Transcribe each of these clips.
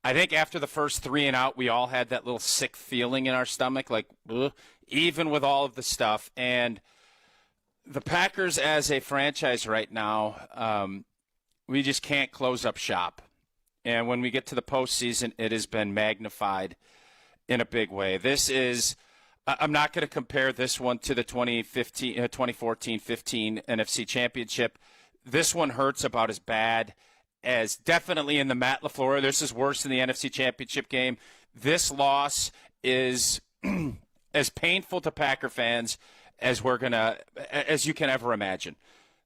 I think after the first 3 and out, we all had that little sick feeling in our stomach, like, ugh, even with all of the stuff. And the Packers as a franchise right now, we just can't close up shop. And when we get to the postseason, it has been magnified in a big way. This is – I'm not going to compare this one to the 2014-15 NFC Championship. This one hurts about as bad as definitely in the Matt LaFleur. This is worse than the NFC Championship game. This loss is as painful to Packer fans as you can ever imagine.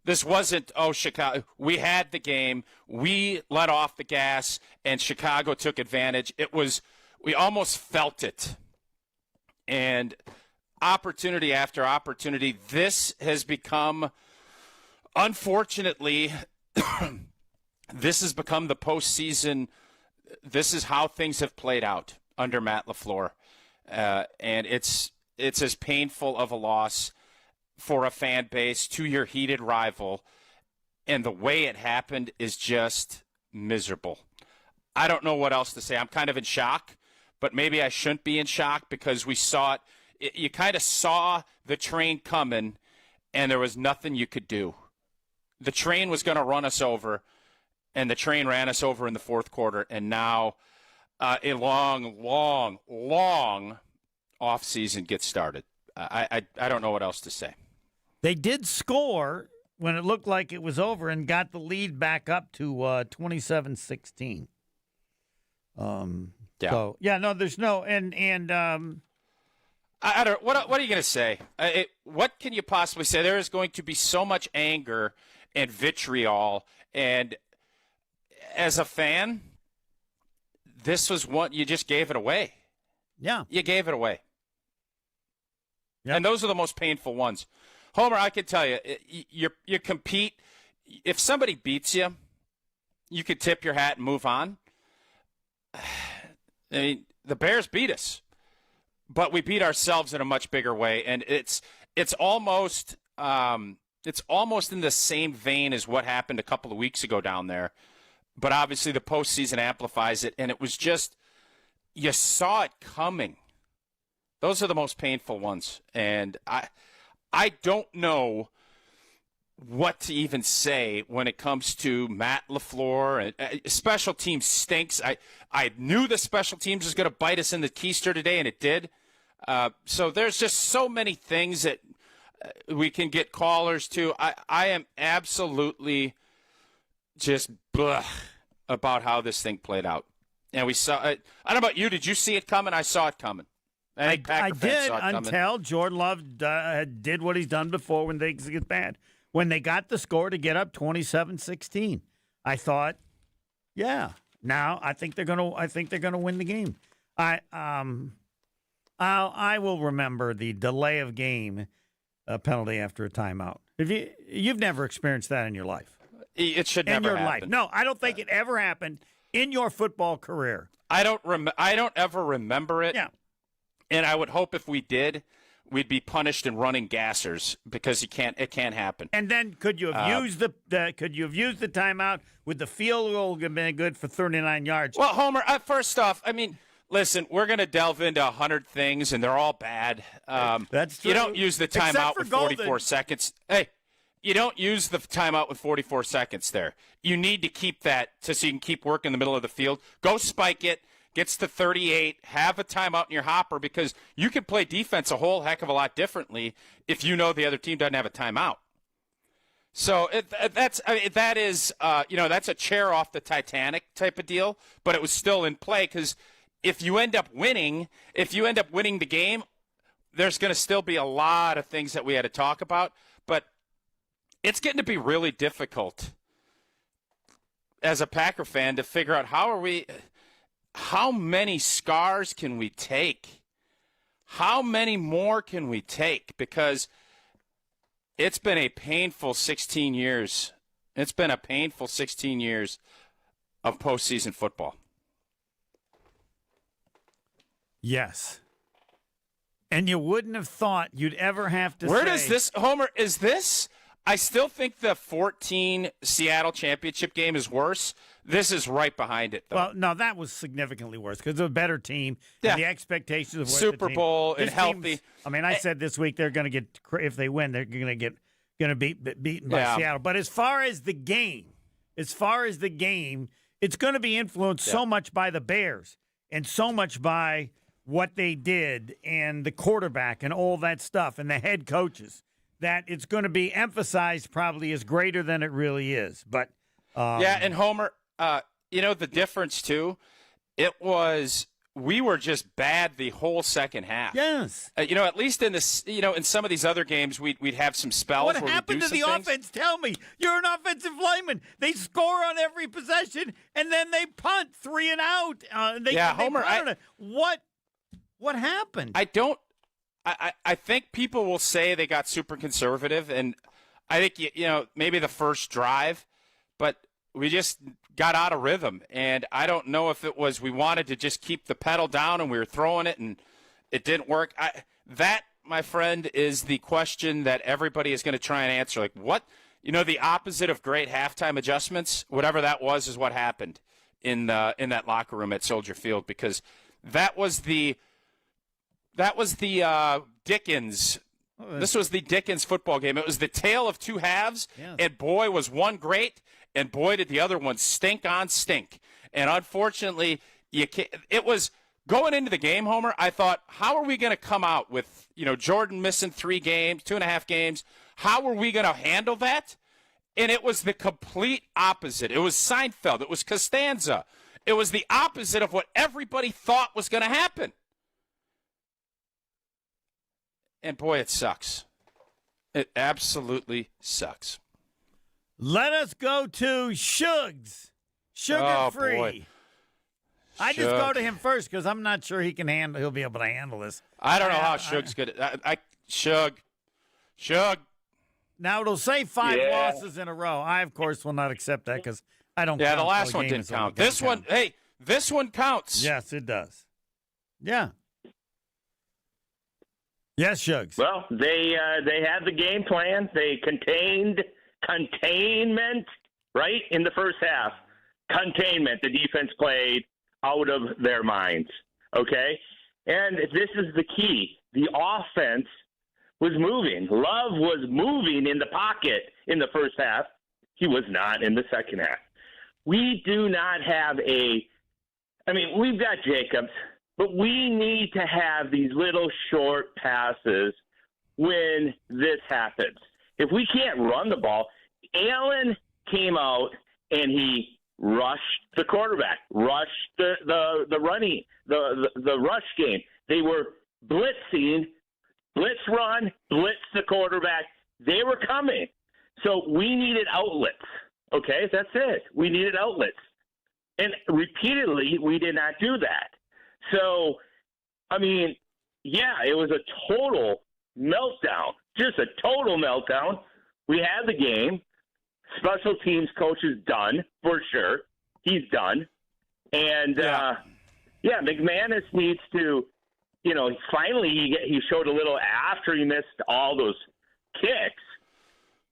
This wasn't, Chicago, we had the game, we let off the gas, and Chicago took advantage. It was, we almost felt it. And opportunity after opportunity, this has become, unfortunately, this has become the postseason. This is how things have played out under Matt LaFleur. And it's as painful of a loss for a fan base to your heated rival. And the way it happened is just miserable. I don't know what else to say. I'm kind of in shock, but maybe I shouldn't be in shock because we saw it. You kind of saw the train coming, and there was nothing you could do. The train was going to run us over, and the train ran us over in the fourth quarter, and now a long, long, long offseason gets started. I don't know what else to say. They did score when it looked like it was over and got the lead back up to 27-16. So, no, there's no – and I don't. What are you going to say? What can you possibly say? There is going to be so much anger and vitriol, and as a fan, this was what you just gave it away. Yeah, you gave it away, yep. And those are the most painful ones. Homer, I can tell you, you compete. If somebody beats you, you could tip your hat and move on. I mean, the Bears beat us. But we beat ourselves in a much bigger way, and it's almost in the same vein as what happened a couple of weeks ago down there. But obviously the postseason amplifies it, and it was just you saw it coming. Those are the most painful ones, and I don't know what to even say when it comes to Matt LaFleur. Special teams stinks. I knew the special teams was going to bite us in the keister today, and it did. So there's just so many things that we can get callers to. I am absolutely just about how this thing played out. And we saw it. I don't know about you. Did you see it coming? I saw it coming. I did until Jordan Love did what he's done before when things get bad. When they got the score to get up 27-16, I thought, yeah, now I think they're gonna win the game. I will remember the delay of game penalty after a timeout. You've never experienced that in your life. It should never happen. No, I don't think it ever happened in your football career. I don't ever remember it. Yeah. And I would hope if we did, we'd be punished in running gassers because it can't happen. And then could you have used the timeout with the field goal been good for 39 yards? Well, Homer, first off, I mean, listen, we're going to delve into 100 things, and they're all bad. That's true. You don't use the timeout with 44 seconds. Hey, you don't use the timeout with 44 seconds there. You need to keep that so you can keep working in the middle of the field. Go spike it. Gets to 38, have a timeout in your hopper because you can play defense a whole heck of a lot differently if you know the other team doesn't have a timeout. So that's a chair off the Titanic type of deal, but it was still in play because if you end up winning the game, there's going to still be a lot of things that we had to talk about, but it's getting to be really difficult as a Packer fan to figure out how many scars can we take? How many more can we take? Because it's been a painful 16 years. It's been a painful 16 years of postseason football. Yes. And you wouldn't have thought you'd ever have to Where does this, Homer, is this? I still think the 14 Seattle championship game is worse This is right behind it, though. Well, no, that was significantly worse because it's a better team. Yeah. And the expectations of what Super the team, Bowl and this healthy. team's- I mean, I said this week they're going to get, if they win, they're going to be beaten by Seattle. But as far as the game, it's going to be influenced so much by the Bears and so much by what they did and the quarterback and all that stuff and the head coaches that it's going to be emphasized probably as greater than it really is. But and Homer, the difference too, we were just bad the whole second half. Yes. At least in this, in some of these other games, we'd have some spells. What where happened we'd to do the some things. offense? Tell me. You're an offensive lineman. They score on every possession, and then they punt 3 and out. Homer, What happened? I think people will say they got super conservative, and I think maybe the first drive, but we just got out of rhythm, and I don't know if it was we wanted to just keep the pedal down and we were throwing it and it didn't work. That, my friend, is the question that everybody is going to try and answer. Like, what? The opposite of great halftime adjustments, whatever that was, is what happened in that locker room at Soldier Field, because that was the Dickens. This was the Dickens football game. It was the tale of two halves, and boy, was one great, and boy, did the other one stink on stink. And unfortunately, it was going into the game, Homer, I thought, how are we going to come out with, Jordan missing 3 games, 2.5 games? How are we going to handle that? And it was the complete opposite. It was Seinfeld. It was Costanza. It was the opposite of what everybody thought was going to happen. And boy, it sucks. It absolutely sucks. Let us go to Shugs. Sugar-free. Boy. I just go to him first because I'm not sure he'll be able to handle this. I don't know how Shug's good. Shug. Now, it'll say 5 losses in a row. I, of course, will not accept that because I don't count. The last one didn't count. This one counts. Yes, it does. Yeah. Yes, Shugs. Well, they had the game plan. They containment, right, in the first half. Containment. The defense played out of their minds, okay? And this is the key. The offense was moving. Love was moving in the pocket in the first half. He was not in the second half. We do not have we've got Jacobs, but we need to have these little short passes when this happens. If we can't run the ball, Allen came out and he rushed the quarterback, rushed the rush game. They were blitzing, blitz run, blitz the quarterback. They were coming. So we needed outlets. Okay, that's it. We needed outlets. And repeatedly, we did not do that. So, it was a total meltdown, just a total meltdown. We had the game. Special teams coach is done, for sure. He's done. And, McManus needs to, finally he showed a little after he missed all those kicks,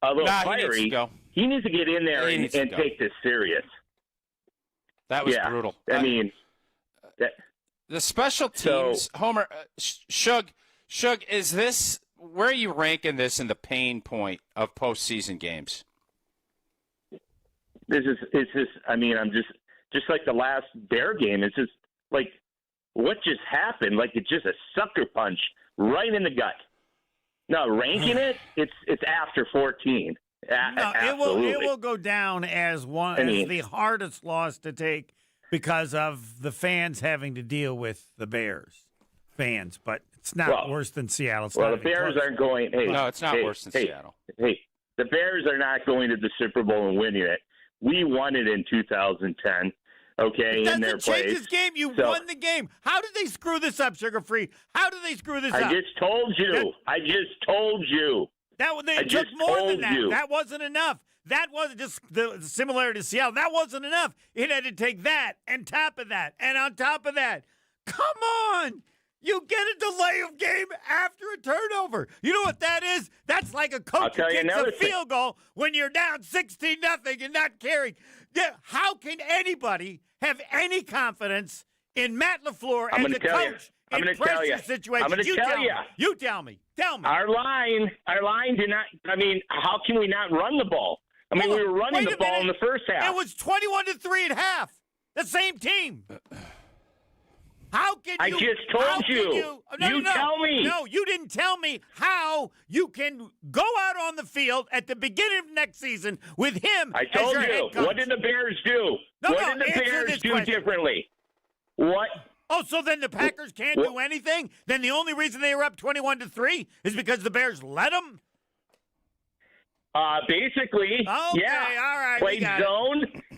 a little fiery. He needs to get in there and take this serious. That was brutal. The special teams, Homer, Shug, is this, where are you ranking this in the pain point of postseason games? I'm just like the last Bear game. It's just like, what just happened? Like, it's just a sucker punch right in the gut. No, ranking it's after 14. Absolutely. It will go down as as the hardest loss to take because of the fans having to deal with the Bears fans, but it's not worse than Seattle. The Bears aren't going. Hey, no, it's not worse than Seattle. Hey, the Bears are not going to the Super Bowl and winning it. We won it in 2010. Okay, in their place. Change this game. You won the game. How did they screw this up, Sugar Free? How did they screw this up? I just told you. It took more than that. That wasn't enough. That wasn't just the similarity to Seattle. That wasn't enough. It had to take that and top of that and on top of that. Come on. You get a delay of game after a turnover. You know what that is? That's like a coach who kicks a field goal when you're down 16-0 and not carrying. How can anybody have any confidence in Matt LaFleur as a coach in pressure situations? I'm going to tell you. You tell me. Tell me. Our line did not. I mean, how can we not run the ball? I mean, we were running the ball in the first half. It was 21-3 at half. The same team. How can you? I just told you. You tell me. No, you didn't tell me how you can go out on the field at the beginning of next season with him I told as your you. head coach. What did the Bears do? What did the Bears do differently? What? Oh, so then the Packers can't do anything? Then the only reason they were up 21-3 is because the Bears let them? Basically, okay, yeah. All right,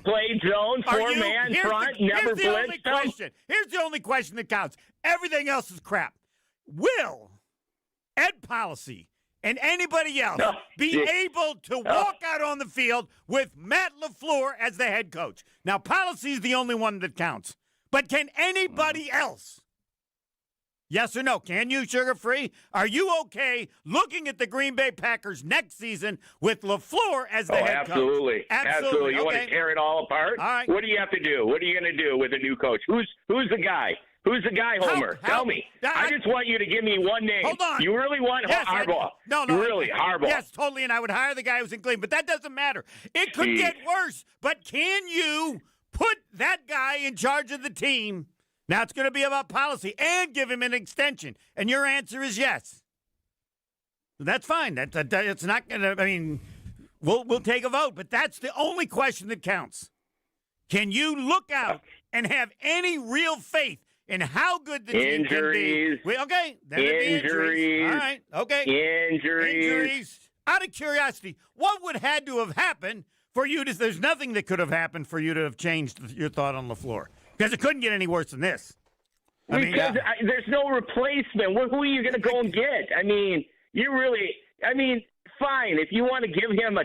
Played zone, four-man front, never blitzed. Here's the only question that counts. Everything else is crap. Will Ed Policy and anybody else be able to walk out on the field with Matt LaFleur as the head coach? Now, Policy is the only one that counts. But can anybody else? Yes or no? Can you, Sugar Free? Are you okay looking at the Green Bay Packers next season with LaFleur as the head absolutely. coach? Absolutely. Absolutely. You want to tear it all apart? All right. What do you have to do? What are you going to do with a new coach? Who's the guy? Who's the guy, Homer? Tell me. I just want you to give me one name. Hold on. You really want Harbaugh? No. Really, Harbaugh? Yes, totally, and I would hire the guy who's in Cleveland, but that doesn't matter. It could get worse, but can you put that guy in charge of the team? Now it's going to be about policy and give him an extension. And your answer is yes. That's fine. It's not going to, I mean, we'll take a vote, but that's the only question that counts. Can you look out and have any real faith in how good the team can be? Okay. Injuries. All right. Okay. Injuries. Out of curiosity, what would had to have happened for you to, there's nothing that could have happened for you to have changed your thought on LaFleur? Because it couldn't get any worse than this. There's no replacement. Who are you going to go and get? I mean, fine. If you want to give him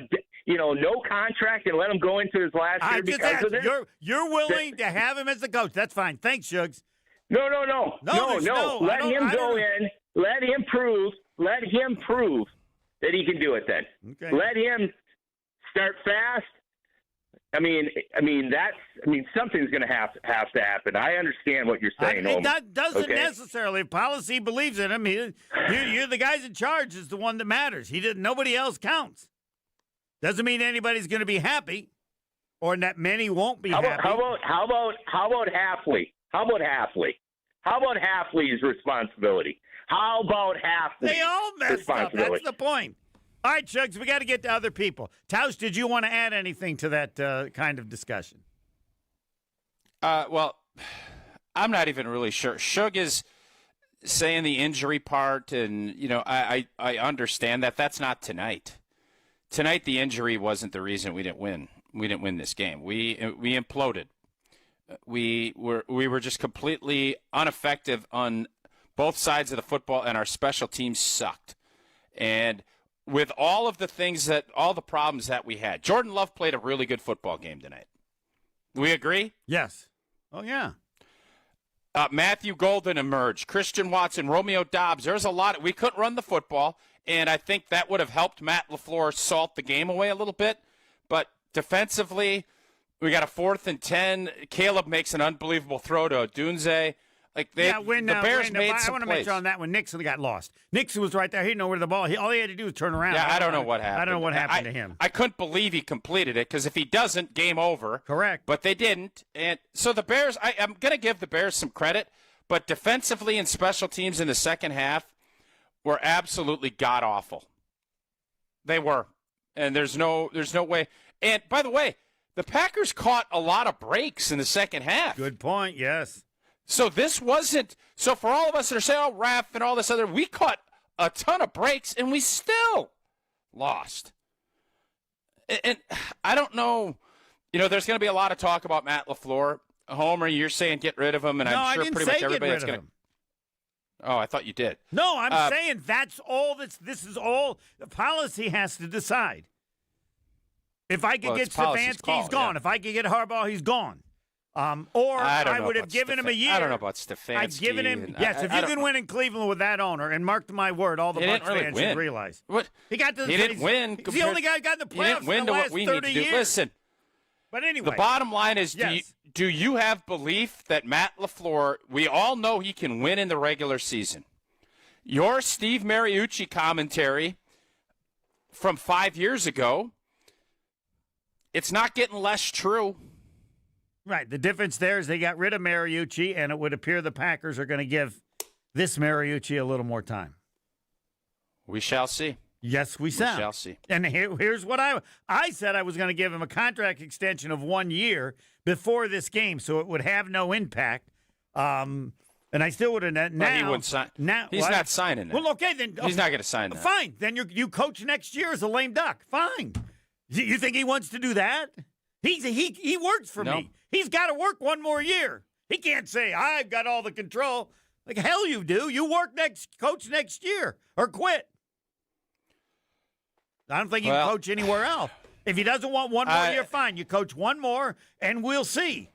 no contract and let him go into his last year because of this. You're willing to have him as the coach. That's fine. Thanks, Shugs. No. Let him go in. Let him prove that he can do it then. Okay. Let him start fast. Something's going to have to happen. I understand what you're saying, Homer. That doesn't necessarily. If policy believes in him, you're the guys in charge is the one that matters. Nobody else counts. Doesn't mean anybody's going to be happy, or that many won't be happy. How about Hafley? How about Hafley's responsibility? How about Hafley's They all messed up. That's the point. All right, Shugs, we got to get to other people. Tausch, did you want to add anything to that kind of discussion? Well, I'm not even really sure. Shug is saying the injury part, and, I understand that. That's not tonight. Tonight, the injury wasn't the reason we didn't win. We didn't win this game. We imploded. We were just completely ineffective on both sides of the football, and our special teams sucked. And with all of the problems that we had, Jordan Love played a really good football game tonight. We agree? Yes. Oh, yeah. Matthew Golden emerged. Christian Watson, Romeo Doubs. There's a lot. We couldn't run the football, and I think that would have helped Matt LaFleur salt the game away a little bit. But defensively, we got a 4th and 10. Caleb makes an unbelievable throw to Odunze. The Bears made some I want to plays. make sure on that one, Nixon got lost. Nixon was right there. He didn't know where the ball. All he had to do was turn around. Yeah, I don't know what happened. I don't know what happened to him. I couldn't believe he completed it because if he doesn't, game over. Correct. But they didn't. And so the Bears, I'm going to give the Bears some credit, but defensively and special teams in the second half were absolutely god-awful. They were. And there's no way. And, by the way, the Packers caught a lot of breaks in the second half. Good point, yes. So this wasn't – so for all of us that are saying, ref and all this other – we caught a ton of breaks, and we still lost. And I don't know – there's going to be a lot of talk about Matt LaFleur. Homer, you're saying get rid of him, and I'm sure pretty much everybody that's going to – Oh, I thought you did. No, I'm saying that's all this is all – the policy has to decide. If I could get Stefanski, he's gone. Yeah. If I could get Harbaugh, he's gone. Or I don't I know would have about given him a year. I don't know about Stefanski. I'd given him. and Yes, if I you don't can know. win in Cleveland with that owner, and mark my word, all the He Bucs didn't really fans win. should realize. What? He got to He didn't win. He's the only guy who got in the He didn't playoffs win in to the what last we need 30 to do. years. Listen, But anyway, the bottom line is, yes. do you have belief that Matt LaFleur? We all know he can win in the regular season. Your Steve Mariucci commentary from 5 years ago, it's not getting less true. Right. The difference there is they got rid of Mariucci, and it would appear the Packers are going to give this Mariucci a little more time. We shall see. Yes, we shall see. And here's what I said I was going to give him a contract extension of 1 year before this game, so it would have no impact. And I still would have now. Well, he wouldn't sign. Now He's what? not signing that. Well, okay then. He's not going to sign that. Fine. Then you coach next year as a lame duck. Fine. You think he wants to do that? He works for No. me. He's got to work one more year. He can't say I've got all the control. Like hell, you do. You work coach next year or quit. I don't think you can coach anywhere else. If he doesn't want one more year, fine. You coach one more, and we'll see.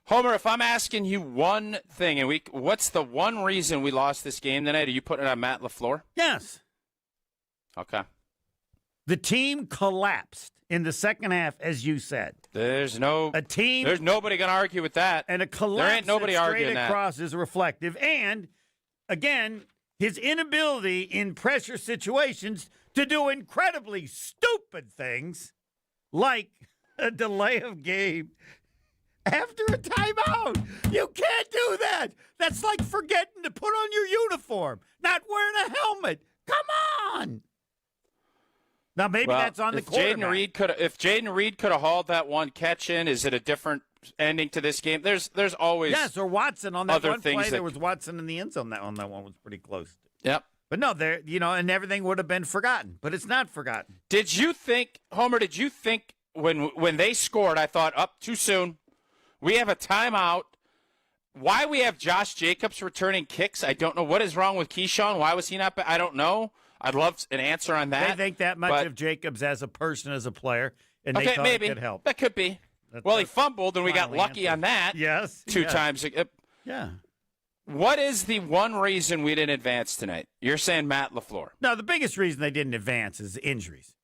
Homer, if I'm asking you one thing, and what's the one reason we lost this game tonight? Are you putting it on Matt LaFleur? Yes. Okay. The team collapsed in the second half, as you said. There's nobody going to argue with that. And a collapse there ain't nobody arguing straight across is reflective. And, again, his inability in pressure situations to do incredibly stupid things like a delay of game after a timeout. You can't do that. That's like forgetting to put on your uniform, not wearing a helmet. Come on. Now, maybe that's on the quarterback. If Jaden Reed could have hauled that one catch in, is it a different ending to this game? There's always or Watson on that other one things play. that- There was Watson in the end zone. That one was pretty close. Yep. But no, and everything would have been forgotten. But it's not forgotten. Did you think, Homer? Did you think when they scored? I thought up too soon. We have a timeout. Why we have Josh Jacobs returning kicks? I don't know what is wrong with Keyshawn. Why was he not? I don't know. I'd love an answer on that. They think that much of Jacobs as a person, as a player, and they thought maybe it could help. That could be. He fumbled, and we got lucky on that. Yes, two times. Yeah. What is the one reason we didn't advance tonight? You're saying Matt LaFleur. No, the biggest reason they didn't advance is injuries.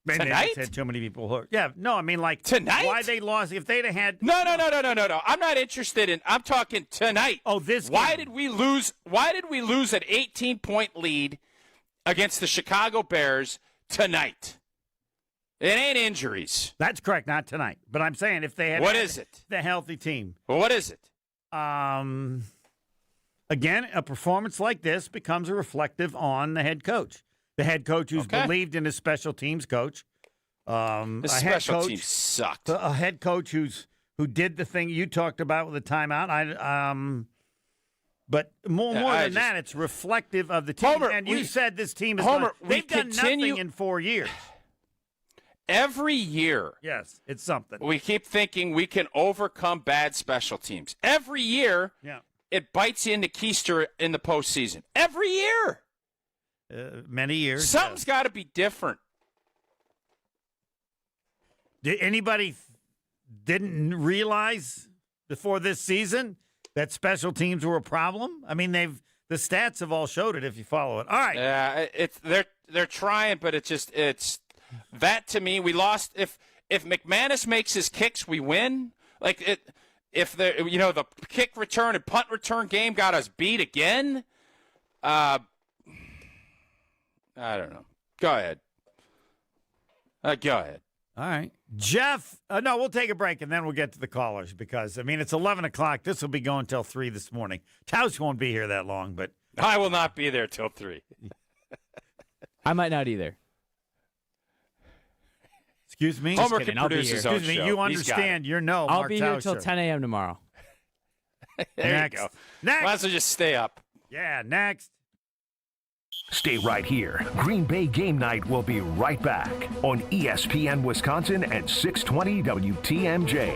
Tonight? They had too many people hurt. Yeah, no, I mean like tonight. Why they lost? If they'd have had no. I'm not interested in. I'm talking tonight. Oh, this. Why game. did we lose? Why did we lose an 18-point lead against the Chicago Bears tonight? It ain't injuries. That's correct. Not tonight. But I'm saying if they had what is it? The healthy team. Well, what is it? Again, a performance like this becomes a reflective on the head coach. The head coach who's believed in his special teams coach. His special teams sucked. A head coach who did the thing you talked about with the timeout. But more than that, it's reflective of the team. Homer, and you said this team is they've done nothing in 4 years. Every year. Yes, it's something. We keep thinking we can overcome bad special teams. Every year, it bites you in the keister in the postseason. Every year. Many years. Something's got to be different. Did anybody didn't realize before this season that special teams were a problem? I mean, the stats have all showed it if you follow it. All right. Yeah, they're trying, but it's that to me. We lost. If McManus makes his kicks, we win. If the kick return and punt return game got us beat again. I don't know. Go ahead. Go ahead. All right. Jeff, no, we'll take a break, and then we'll get to the callers because, it's 11 o'clock. This will be going till 3 this morning. Taos won't be here that long, but. I will not be there till 3. I might not either. Excuse me? Homer can produce his own Excuse me, show. you understand. You're no I'll Mark be here Taos till show. 10 a.m. tomorrow. There Next. you go. Next. Might as well just stay up. Yeah, next. Stay right here. Green Bay Game Night will be right back on ESPN Wisconsin at 620 WTMJ.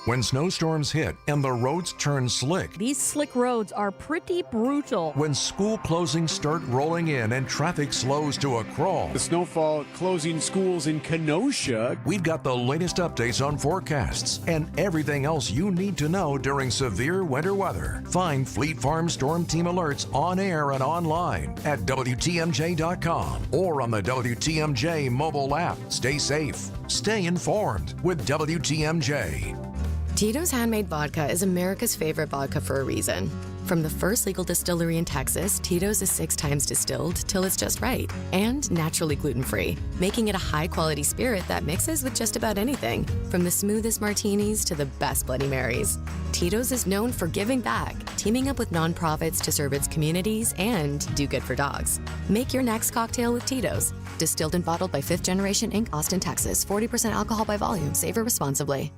When snowstorms hit and the roads turn slick. These slick roads are pretty brutal. When school closings start rolling in and traffic slows to a crawl. The snowfall closing schools in Kenosha. We've got the latest updates on forecasts and everything else you need to know during severe winter weather. Find Fleet Farm Storm Team alerts on air and online at WTMJ.com or on the WTMJ mobile app. Stay safe. Stay informed with WTMJ. Tito's Handmade Vodka is America's favorite vodka for a reason. From the first legal distillery in Texas, Tito's is 6 times distilled till it's just right and naturally gluten-free, making it a high-quality spirit that mixes with just about anything, from the smoothest martinis to the best Bloody Marys. Tito's is known for giving back, teaming up with nonprofits to serve its communities and do good for dogs. Make your next cocktail with Tito's. Distilled and bottled by 5th Generation Inc., Austin, Texas. 40% alcohol by volume. Savor responsibly.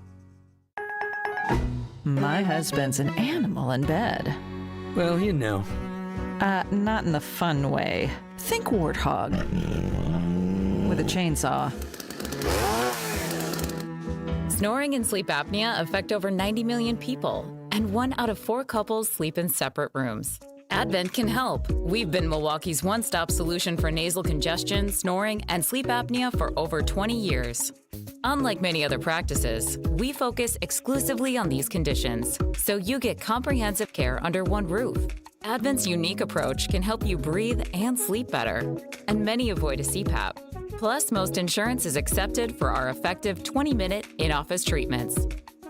My husband's an animal in bed. Well, you know. Not in the fun way. Think warthog. With a chainsaw. Snoring and sleep apnea affect over 90 million people, and 1 out of 4 couples sleep in separate rooms. Advent can help. We've been Milwaukee's one-stop solution for nasal congestion, snoring, and sleep apnea for over 20 years. Unlike many other practices, we focus exclusively on these conditions, so you get comprehensive care under one roof. Advent's unique approach can help you breathe and sleep better, and many avoid a CPAP. Plus, most insurance is accepted for our effective 20-minute in-office treatments.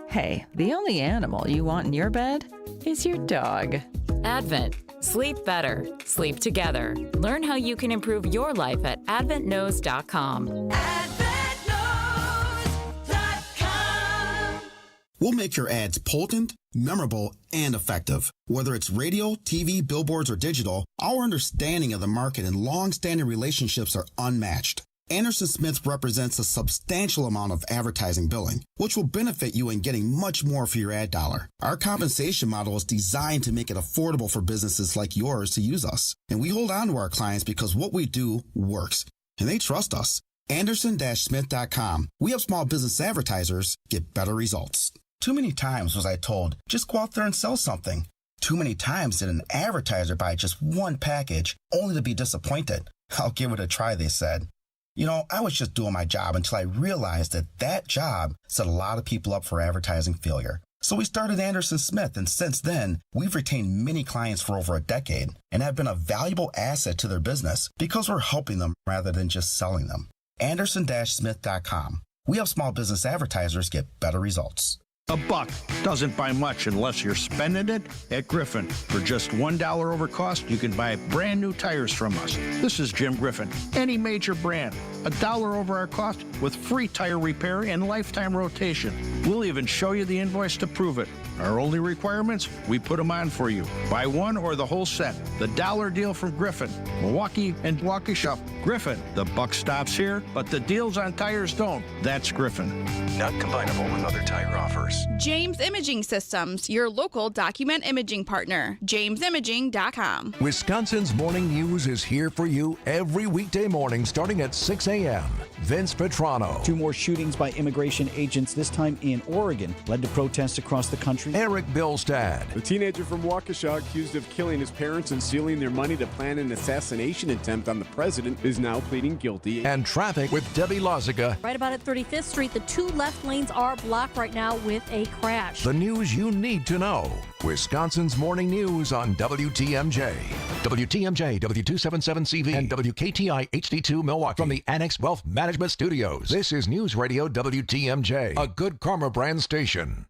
Hey, the only animal you want in your bed is your dog. Advent. Sleep better. Sleep together. Learn how you can improve your life at adventknows.com. We'll make your ads potent, memorable, and effective. Whether it's radio, TV, billboards, or digital, our understanding of the market and long-standing relationships are unmatched. Anderson Smith represents a substantial amount of advertising billing, which will benefit you in getting much more for your ad dollar. Our compensation model is designed to make it affordable for businesses like yours to use us. And we hold on to our clients because what we do works, and they trust us. Anderson-Smith.com. We help small business advertisers get better results. Too many times was I told, just go out there and sell something. Too many times did an advertiser buy just one package only to be disappointed. I'll give it a try, they said. You know, I was just doing my job until I realized that that job set a lot of people up for advertising failure. So we started Anderson Smith, and since then, we've retained many clients for over a decade and have been a valuable asset to their business because we're helping them rather than just selling them. Anderson-Smith.com. We help small business advertisers get better results. $1 doesn't buy much unless you're spending it at Griffin. For just $1 over cost, you can buy brand new tires from us. This is Jim Griffin. Any major brand, $1 over our cost with free tire repair and lifetime rotation. We'll even show you the invoice to prove it. Our only requirements, we put them on for you. Buy one or the whole set. The dollar deal from Griffin. Milwaukee and Waukesha. Griffin. The buck stops here, but the deals on tires don't. That's Griffin. Not combinable with other tire offers. James Imaging Systems, your local document imaging partner. JamesImaging.com. Wisconsin's Morning News is here for you every weekday morning starting at 6 a.m. Vince Petrano. 2 more shootings by immigration agents, this time in Oregon, led to protests across the country. Eric Bilstad. The teenager from Waukesha accused of killing his parents and stealing their money to plan an assassination attempt on the president is now pleading guilty. And traffic with Debbie Lozica. Right about at 35th Street, the 2 left lanes are blocked right now with a crash. The news you need to know. Wisconsin's Morning News on WTMJ. WTMJ, W277CV, and WKTI HD2 Milwaukee. From the Annex Wealth Management Studios, this is News Radio WTMJ, a Good Karma brand station.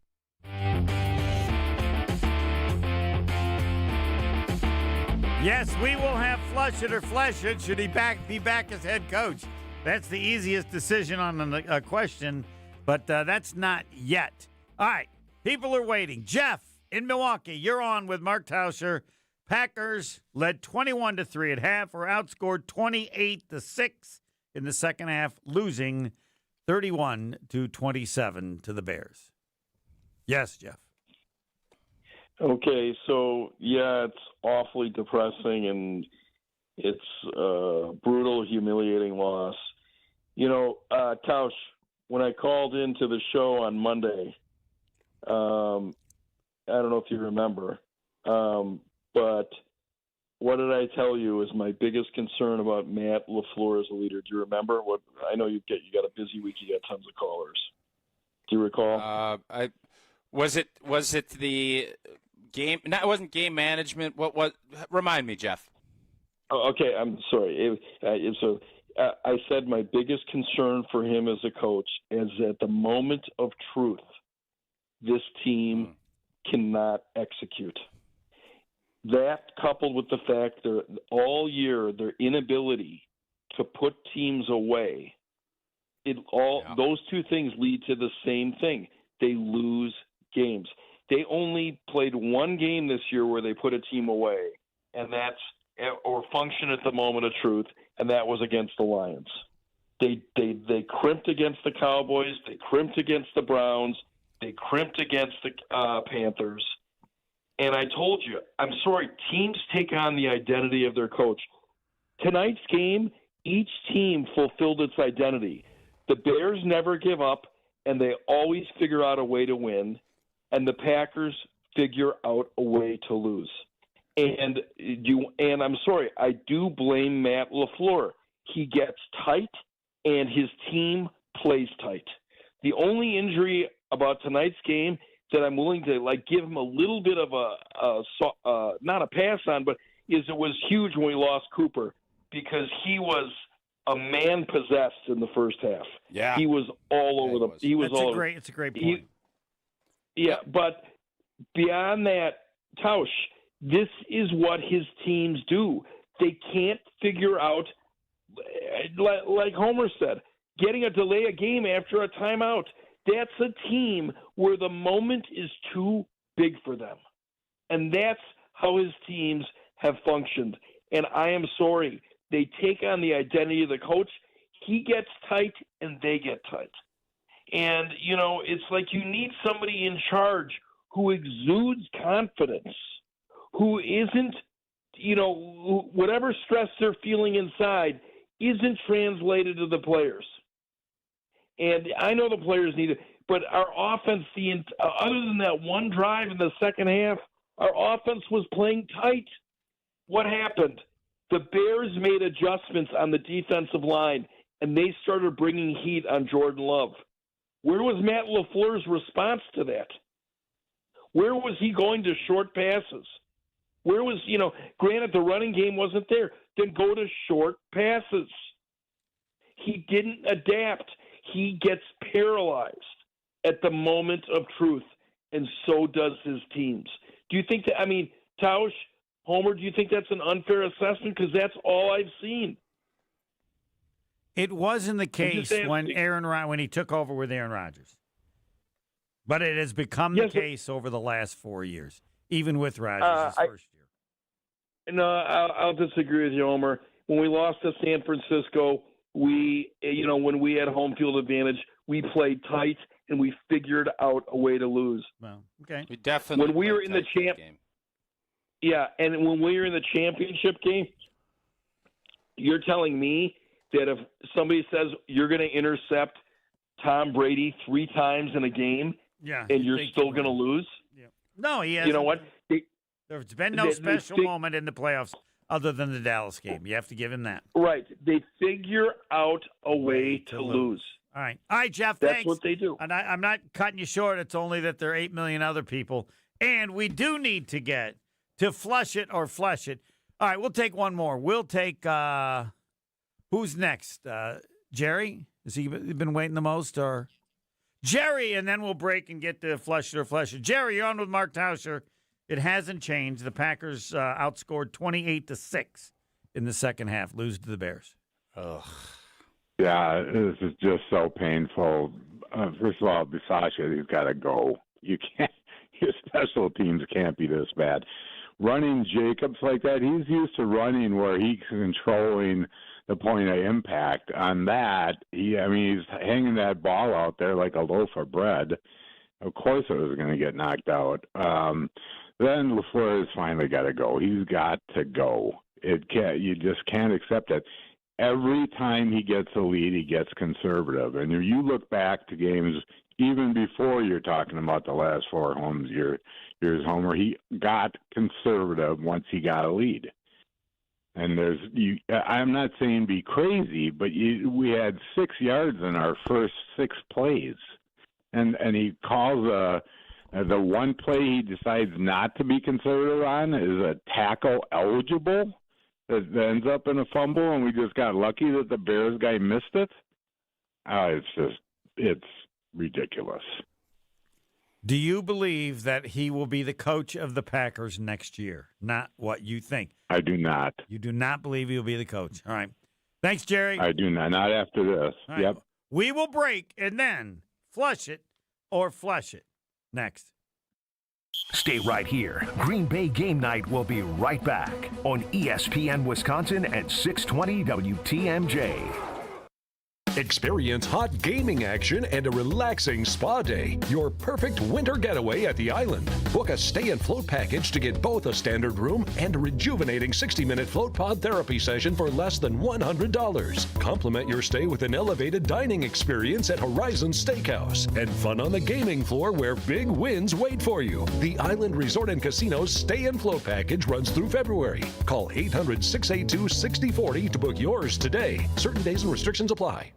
Yes, we will have flush it or flesh it. Should he be back as head coach? That's the easiest decision on a question, but that's not yet. All right, people are waiting. Jeff in Milwaukee, you're on with Mark Tauscher. Packers led 21-3 at half, or outscored 28-6 in the second half, losing 31-27 to the Bears. Yes, Jeff. Okay, so yeah, it's awfully depressing and it's a brutal, humiliating loss. You know, Tausch, when I called into the show on Monday, I don't know if you remember, but what did I tell you is my biggest concern about Matt LaFleur as a leader? Do you remember? What I know you got a busy week. You got tons of callers. Do you recall? Was it the game? No, it wasn't game management. What? Remind me, Jeff. Oh, okay, I'm sorry. I said my biggest concern for him as a coach is at the moment of truth, this team cannot execute. That, coupled with the fact that all year their inability to put teams away, those two things lead to the same thing. They lose games. They only played one game this year where they put a team away, and function at the moment of truth, and that was against the Lions. They crimped against the Cowboys. They crimped against the Browns. They crimped against the Panthers. And I told you, I'm sorry, teams take on the identity of their coach. Tonight's game, each team fulfilled its identity. The Bears never give up, and they always figure out a way to win, and the Packers figure out a way to lose. And I'm sorry, I do blame Matt LaFleur. He gets tight, and his team plays tight. The only injury about tonight's game that I'm willing to give him a little bit of not a pass on, but it was huge when we lost Cooper because he was a man possessed in the first half. Yeah, he was all over the. He was It's all. It's a great point. But beyond that, Tausch, this is what his teams do. They can't figure out, like Homer said, getting a delay a game after a timeout. That's a team where the moment is too big for them. And that's how his teams have functioned. And I am sorry. They take on the identity of the coach. He gets tight, and they get tight. And, it's like you need somebody in charge who exudes confidence, who isn't, whatever stress they're feeling inside isn't translated to the players. And I know the players need it, but our offense, other than that one drive in the second half, our offense was playing tight. What happened? The Bears made adjustments on the defensive line, and they started bringing heat on Jordan Love. Where was Matt LaFleur's response to that? Where was he going to short passes? Where was, granted the running game wasn't there, then go to short passes. He didn't adapt. He gets paralyzed at the moment of truth, and so does his teams. Do you think that, Tausch, Homer, do you think that's an unfair assessment? Because that's all I've seen. It wasn't the case when he took over with Aaron Rodgers. But it has become the case over the last 4 years, even with Rodgers' first year. No, I'll disagree with you, Homer. When we lost to San Francisco, when we had home field advantage, we played tight and we figured out a way to lose. Well, okay. We definitely when we were in the game. Yeah, and when we were in the championship game, you're telling me that if somebody says you're going to intercept Tom Brady 3 times in a game, and you're still going to lose? Yeah. No, he hasn't. You know what? There's been no special moment in the playoffs other than the Dallas game. You have to give him that. Right. They figure out a way to lose. All right, Jeff, That's thanks. what they do. And I'm not cutting you short. It's only that there are 8 million other people. And we do need to get to flush it or flush it. All right, we'll take one more. We'll take who's next? Jerry? Has he been waiting the most? Or Jerry, and then we'll break and get to flush it or flush it. Jerry, you're on with Mark Tauscher. It hasn't changed. The Packers outscored 28-6 in the second half, lose to the Bears. Ugh. Yeah, this is just so painful. First of all, Bisaccia, he's got to go. You can't. Your special teams can't be this bad. Running Jacobs like that, he's used to running where he's controlling the point of impact. On that, he's hanging that ball out there like a loaf of bread. Of course, it was going to get knocked out. Then LaFleur has finally got to go. He's got to go. You just can't accept it. every time he gets a lead, he gets conservative. And if you look back to games even before you're talking about the last 4 home years, Homer, he got conservative once he got a lead. And I'm not saying be crazy, but we had 6 yards in our first 6 plays. And he calls the one play he decides not to be conservative on is a tackle eligible that ends up in a fumble, and we just got lucky that the Bears guy missed it. It's ridiculous. Do you believe that he will be the coach of the Packers next year? Not what you think. I do not. You do not believe he'll be the coach. All right. Thanks, Jerry. I do not. Not after this. All right. Yep. We will break and then flush it or flush it. Next. Stay right here. Green Bay Game Night will be right back on ESPN Wisconsin at 620 WTMJ. Experience hot gaming action and a relaxing spa day. Your perfect winter getaway at the island. Book a stay and float package to get both a standard room and a rejuvenating 60-minute float pod therapy session for less than $100. Complement your stay with an elevated dining experience at Horizon Steakhouse and fun on the gaming floor where big wins wait for you. The Island Resort and Casino's stay and float package runs through February. Call 800-682-6040 to book yours today. Certain days and restrictions apply.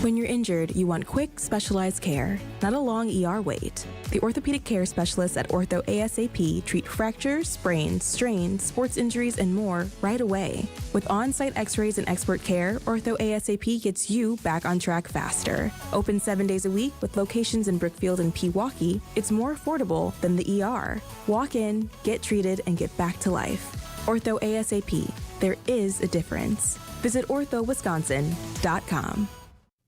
When you're injured, you want quick, specialized care, not a long ER wait. The orthopedic care specialists at Ortho ASAP treat fractures, sprains, strains, sports injuries, and more right away. With on-site x-rays and expert care, Ortho ASAP gets you back on track faster. Open 7 days a week with locations in Brookfield and Pewaukee, it's more affordable than the ER. Walk in, get treated, and get back to life. Ortho ASAP. There is a difference. Visit orthowisconsin.com.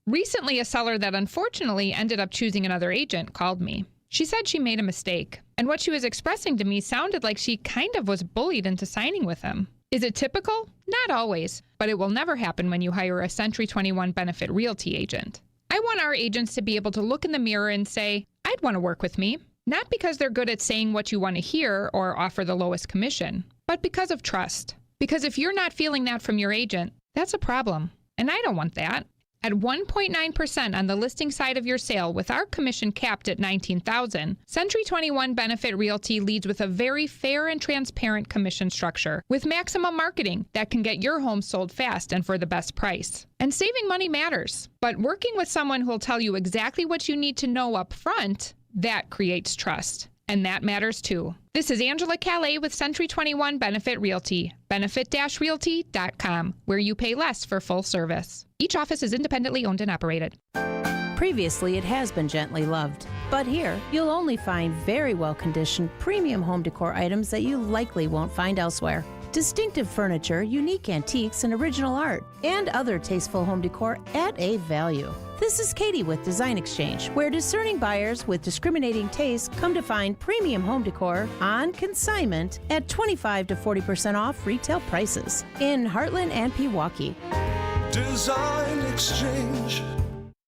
Recently, a seller that unfortunately ended up choosing another agent called me. She said she made a mistake, and what she was expressing to me sounded like she kind of was bullied into signing with him. Is it typical? Not always, but it will never happen when you hire a Century 21 Benefit Realty agent. I want our agents to be able to look in the mirror and say, I'd want to work with me. Not because they're good at saying what you want to hear or offer the lowest commission, but because of trust. Because if you're not feeling that from your agent, that's a problem, and I don't want that. At 1.9% on the listing side of your sale with our commission capped at $19,000, Century 21 Benefit Realty leads with a very fair and transparent commission structure with maximum marketing that can get your home sold fast and for the best price. And saving money matters, but working with someone who will tell you exactly what you need to know up front, that creates trust. And that matters too. This is Angela Calais with Century 21 Benefit Realty, benefit-realty.com, where you pay less for full service. Each office is independently owned and operated. Previously, it has been gently loved, but here you'll only find very well-conditioned premium home decor items that you likely won't find elsewhere. Distinctive furniture, unique antiques, and original art, and other tasteful home decor at a value. This is Katie with Design Exchange, where discerning buyers with discriminating tastes come to find premium home decor on consignment at 25 to 40% off retail prices in Heartland and Pewaukee. Design Exchange.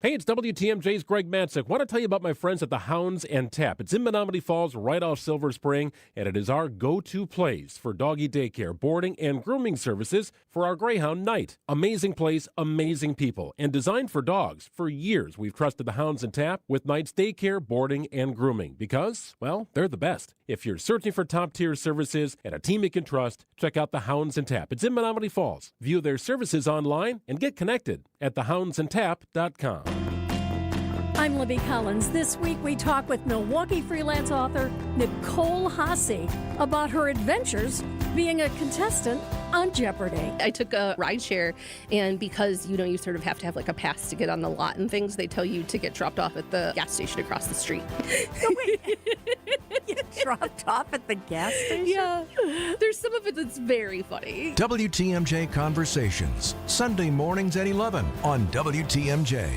Hey, it's WTMJ's Greg Matzik. Want to tell you about my friends at the Hounds and Tap. It's in Menominee Falls, right off Silver Spring, and it is our go-to place for doggy daycare, boarding, and grooming services for our Greyhound night. Amazing place, amazing people, and designed for dogs. For years, we've trusted the Hounds and Tap with Knight's daycare, boarding, and grooming because, well, they're the best. If you're searching for top-tier services and a team you can trust, check out the Hounds and Tap. It's in Menominee Falls. View their services online and get connected at thehoundsandtap.com. I'm Libby Collins. This week we talk with Milwaukee freelance author Nicole Haase about her adventures being a contestant on Jeopardy. I took a ride share, and because, you sort of have to have like a pass to get on the lot and things, they tell you to get dropped off at the gas station across the street. No, wait. Get dropped off at the gas station? Yeah. There's some of it that's very funny. WTMJ Conversations, Sunday mornings at 11 on WTMJ.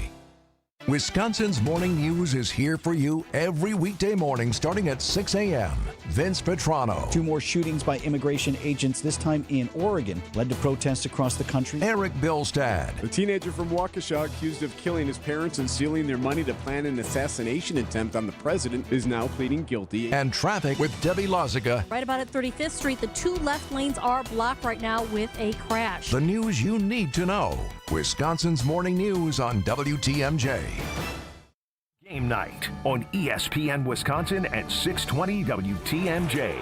Wisconsin's Morning News is here for you every weekday morning starting at 6 a.m. Vince Petrano. 2 more shootings by immigration agents, this time in Oregon, led to protests across the country. Eric Bilstad. The teenager from Waukesha accused of killing his parents and stealing their money to plan an assassination attempt on the president is now pleading guilty. And traffic with Debbie Lozica. Right about at 35th Street, the 2 left lanes are blocked right now with a crash. The news you need to know. Wisconsin's Morning News on WTMJ. Game night on ESPN Wisconsin at 620 WTMJ.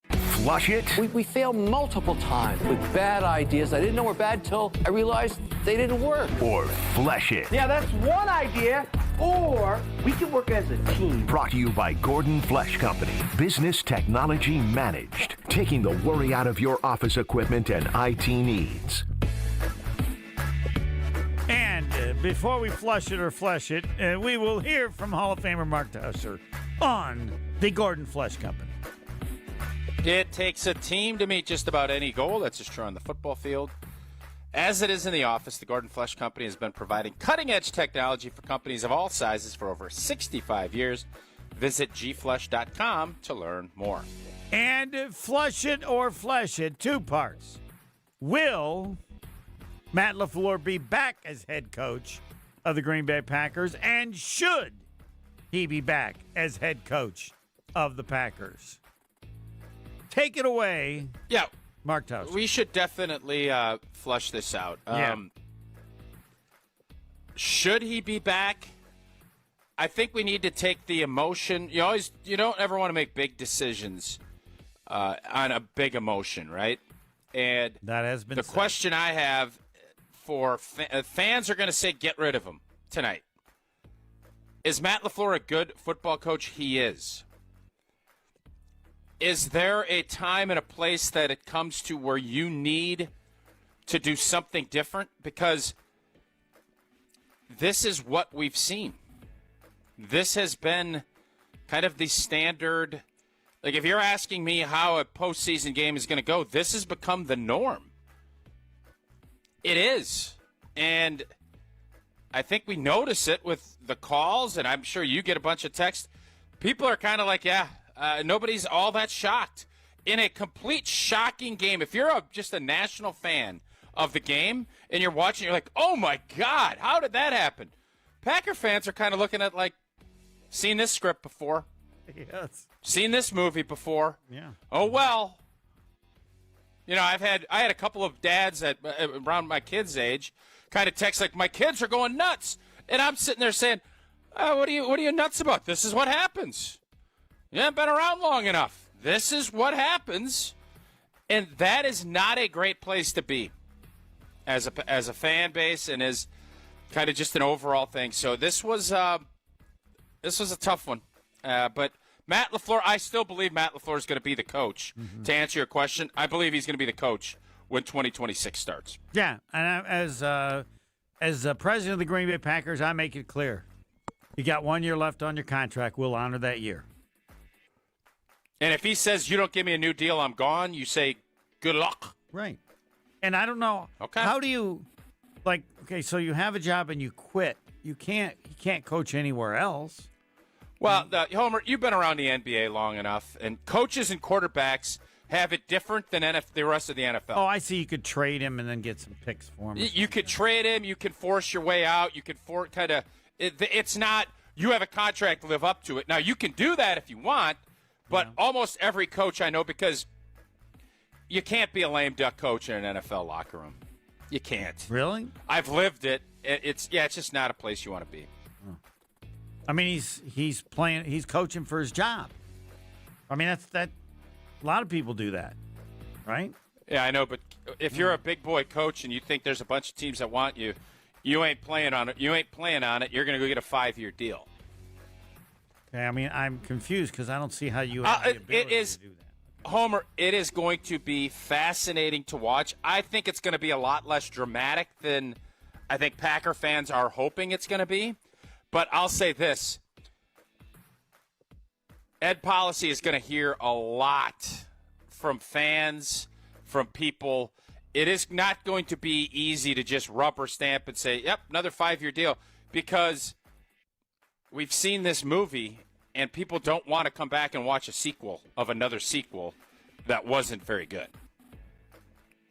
Flush it. We failed multiple times with bad ideas. I didn't know were bad till I realized they didn't work. Or flesh it. Yeah, that's one idea. Or we can work as a team. Brought to you by Gordon Flesh Company. Business technology managed. Taking the worry out of your office equipment and IT needs. And before we flush it or flesh it, we will hear from Hall of Famer Mark Tauscher on the Gordon Flesh Company. It takes a team to meet just about any goal. That's just true on the football field. As it is in the office, the Gordon Flesh Company has been providing cutting-edge technology for companies of all sizes for over 65 years. Visit gflesh.com to learn more. And flush it or flesh it, 2 parts. Will Matt LaFleur be back as head coach of the Green Bay Packers? And should he be back as head coach of the Packers? Take it away. Yeah. Mark Tauscher. We should definitely flush this out. Should he be back? I think we need to take the emotion. You don't ever want to make big decisions on a big emotion, right? And that has been the said. question I have for fans are going to say, get rid of him tonight. Is Matt LaFleur a good football coach? He is. Is there a time and a place that it comes to where you need to do something different? Because this is what we've seen. This has been kind of the standard. Like, if you're asking me how a postseason game is going to go, this has become the norm. It is. And I think we notice it with the calls, and I'm sure you get a bunch of texts. People are kind of like, nobody's all that shocked. In a complete shocking game, if you're just a national fan of the game and you're watching, you're like, oh, my God, how did that happen? Packer fans are kind of looking at like, seen this script before. Yes. Seen this movie before. Yeah. Oh, well. You know, I had a couple of dads at around my kids' age kind of text like, my kids are going nuts. And I'm sitting there saying, what are you nuts about? This is what happens. You haven't been around long enough. This is what happens. And that is not a great place to be as a fan base and as kind of just an overall thing. So this was a tough one. But Matt LaFleur, I still believe Matt LaFleur is going to be the coach. Mm-hmm. To answer your question, I believe he's going to be the coach when 2026 starts. Yeah, and as president of the Green Bay Packers, I make it clear. You got 1 year left on your contract. We'll honor that year. And if he says, you don't give me a new deal, I'm gone, you say, good luck. Right. And I don't know. Okay. How do you, so you have a job and you quit. You can't coach anywhere else. Well, Homer, you've been around the NBA long enough, and coaches and quarterbacks have it different than the rest of the NFL. Oh, I see. You could trade him and then get some picks for him. You could trade him. You can force your way out. You can it's not you have a contract to live up to it. Now, you can do that if you want, but almost every coach I know, because you can't be a lame duck coach in an NFL locker room. You can't. Really? I've lived it. It's just not a place you want to be. I mean, he's coaching for his job. I mean, that. A lot of people do that, right? Yeah, I know, but if you're a big boy coach and you think there's a bunch of teams that want you, you ain't playing on it. You're going to go get a 5-year deal. Okay, I mean, I'm confused because I don't see how you have the ability to do that. Homer, it is going to be fascinating to watch. I think it's going to be a lot less dramatic than I think Packer fans are hoping it's going to be. But I'll say this. Ed Policy is going to hear a lot from fans, from people. It is not going to be easy to just rubber stamp and say, yep, another 5-year deal. because we've seen this movie and people don't want to come back and watch a sequel of another sequel that wasn't very good.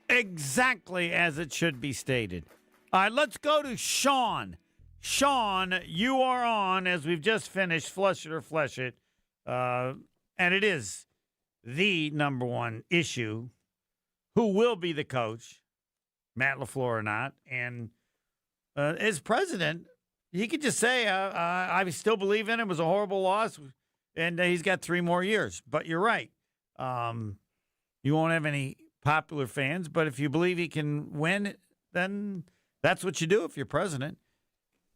Exactly as it should be stated. All right, let's go to Sean. Sean, you are on as we've just finished Flush It or Flesh It. And it is the number one issue. Who will be the coach, Matt LaFleur or not? And as president, he could just say, I still believe in it. It was a horrible loss, and he's got 3 more years. But you're right. You won't have any popular fans, but if you believe he can win, then that's what you do if you're president.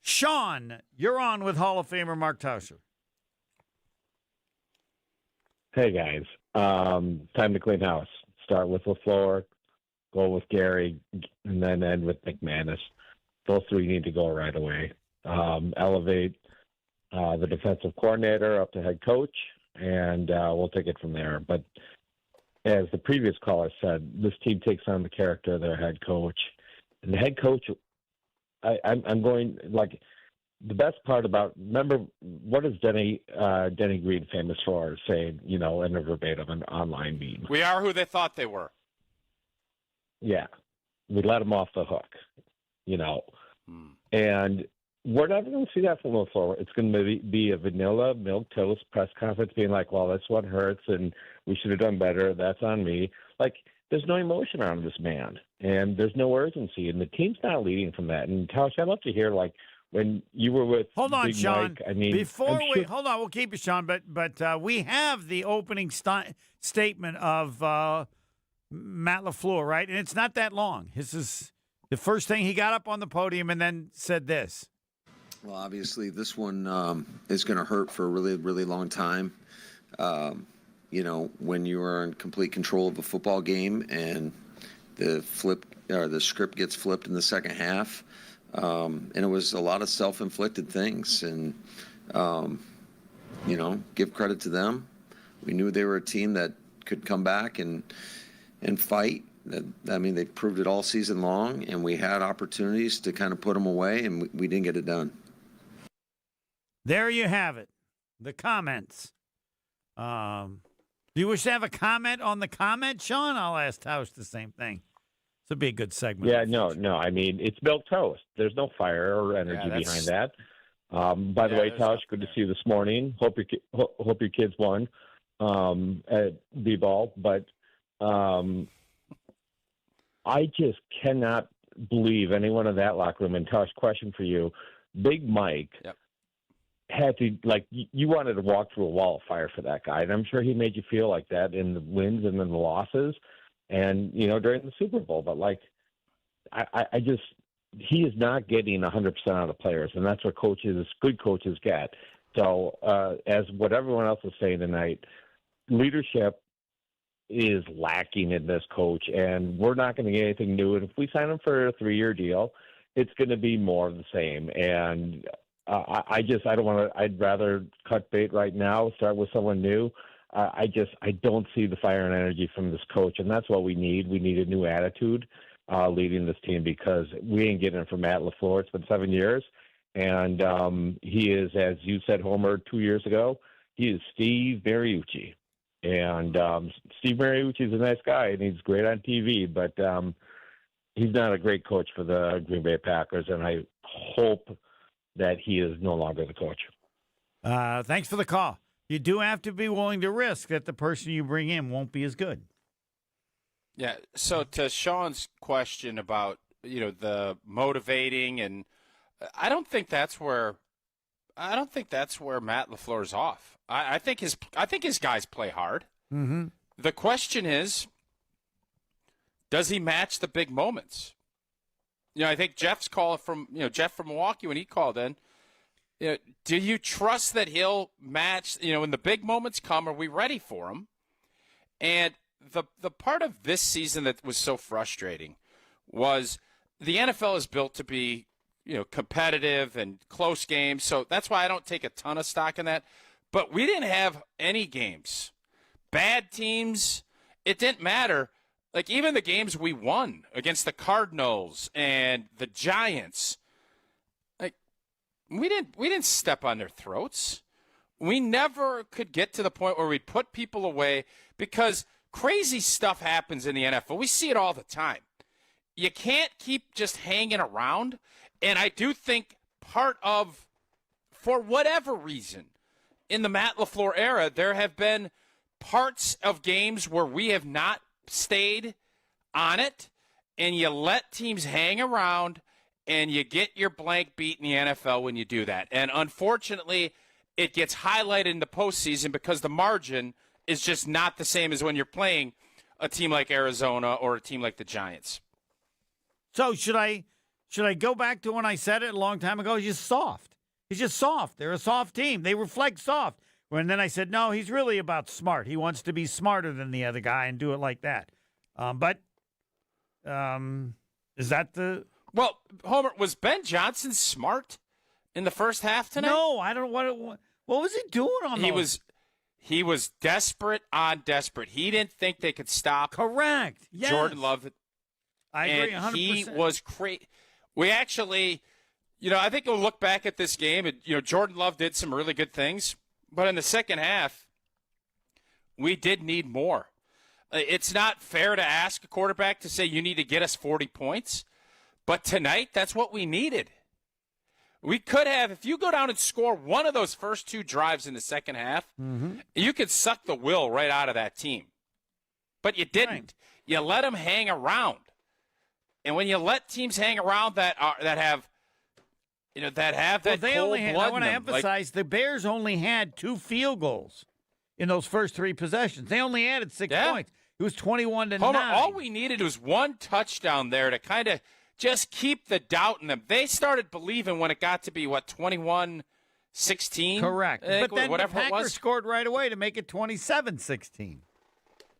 Sean, you're on with Hall of Famer Mark Tauscher. Hey, guys. Time to clean house. Start with LaFleur, go with Gary, and then end with McManus. Those 3 need to go right away. Elevate the defensive coordinator up to head coach, and we'll take it from there. But as the previous caller said, this team takes on the character of their head coach. And the head coach, I'm going, like, the best part about, remember, what is Denny Green famous for, saying, in a verbatim, an online meme? We are who they thought they were. Yeah. We let them off the hook, And we're never going to see that from LaFleur. It's going to be a vanilla milquetoast press conference being like, well, that's what hurts, and we should have done better. That's on me. Like, there's no emotion around this man, and there's no urgency, and the team's not leading from that. And, Tausch, I'd love to hear, like, when you were with Hold on, Big Sean. Mike, Hold on, we'll keep it, Sean, but we have the opening statement of Matt LaFleur, right? And it's not that long. This is the first thing he got up on the podium and then said this. Well, obviously, this one is going to hurt for a really, really long time. When you are in complete control of a football game and the script gets flipped in the second half, and it was a lot of self-inflicted things. And give credit to them. We knew they were a team that could come back and fight. They proved it all season long, and we had opportunities to kind of put them away, and we didn't get it done. There you have it. The comments. Do you wish to have a comment on the comment, Sean? I'll ask Tausch the same thing. This would be a good segment. Yeah, no. I mean, it's milk toast. There's no fire or energy behind that. By the way, Tausch, good to see you this morning. Hope your kids won at B-ball, but I just cannot believe anyone in that locker room. And Tausch, question for you: Big Mike. Yep. Had to, like, you wanted to walk through a wall of fire for that guy. And I'm sure he made you feel like that in the wins and in the losses and, during the Super Bowl. But, like, I just, he is not getting 100% out of the players. And that's what good coaches get. So, as what everyone else is saying tonight, leadership is lacking in this coach. And we're not going to get anything new. And if we sign him for a 3-year deal, it's going to be more of the same. And I don't want to. I'd rather cut bait right now, start with someone new. I don't see the fire and energy from this coach, and that's what we need. We need a new attitude leading this team because we ain't getting it from Matt LaFleur. It's been 7 years, and he is, as you said, Homer, 2 years ago, he is Steve Mariucci. And Steve Mariucci is a nice guy, and he's great on TV, but he's not a great coach for the Green Bay Packers, and I hope that he is no longer the coach. Thanks for the call. You do have to be willing to risk that the person you bring in won't be as good. Yeah. So to Sean's question about, the motivating, and I don't think that's where Matt LaFleur's off. I think his guys play hard. Mm-hmm. The question is, does he match the big moments? I think Jeff's call from Jeff from Milwaukee when he called in. Do you trust that he'll match? When the big moments come, are we ready for him? And the part of this season that was so frustrating was the NFL is built to be competitive and close games. So that's why I don't take a ton of stock in that. But we didn't have any games, bad teams. It didn't matter. Like, even the games we won against the Cardinals and the Giants, like, We didn't step on their throats. We never could get to the point where we'd put people away because crazy stuff happens in the NFL. We see it all the time. You can't keep just hanging around. And I do think part of, for whatever reason, in the Matt LaFleur era, there have been parts of games where we have not stayed on it, and you let teams hang around, and you get your blank beat in the NFL when you do that. And unfortunately, it gets highlighted in the postseason because the margin is just not the same as when you're playing a team like Arizona or a team like the Giants. So should I go back to when I said it a long time ago? He's just soft. He's just soft. They're a soft team. They reflect soft. And then I said, no, he's really about smart. He wants to be smarter than the other guy and do it like that. But is that the... Well, Homer, was Ben Johnson smart in the first half tonight? No, I don't know what was he doing on those? He was desperate on desperate. He didn't think they could stop. Correct. Yes. Jordan Love. I agree 100%. And he was crazy. We actually, I think we'll look back at this game, and, Jordan Love did some really good things. But in the second half, we did need more. It's not fair to ask a quarterback to say you need to get us 40 points. But tonight, that's what we needed. We could have, if you go down and score one of those first two drives in the second half, you could suck the will right out of that team. But you didn't. Right. You let them hang around. And when you let teams hang around that have that cold blood, I want to emphasize the Bears only had 2 field goals in those first 3 possessions. They only added 6 points. It was 21-9. All we needed was one touchdown there to kind of just keep the doubt in them. They started believing when it got to be 21-16. Correct. But then whatever the Packers it was. scored right away to make it 27-16.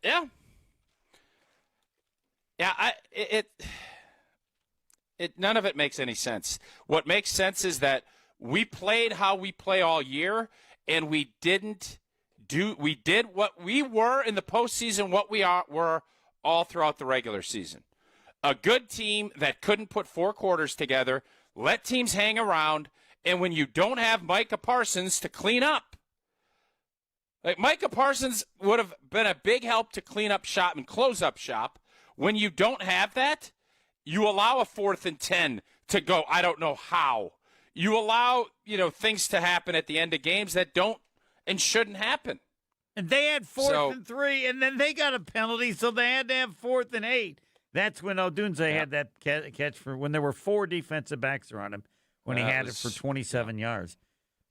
Yeah. Yeah. None of it makes any sense. What makes sense is that we played how we play all year, and we did what we were in the postseason, what we were all throughout the regular season. A good team that couldn't put 4 quarters together, let teams hang around, and when you don't have Micah Parsons to clean up, like Micah Parsons would have been a big help to clean up shop and close up shop. When you don't have that, you allow a 4th and 10 to go. I don't know how. You allow, things to happen at the end of games that don't and shouldn't happen. And they had 4th and 3, and then they got a penalty, so they had to have 4th and 8. That's when Odunze had that catch for when there were 4 defensive backs around him when he had it for 27 yards.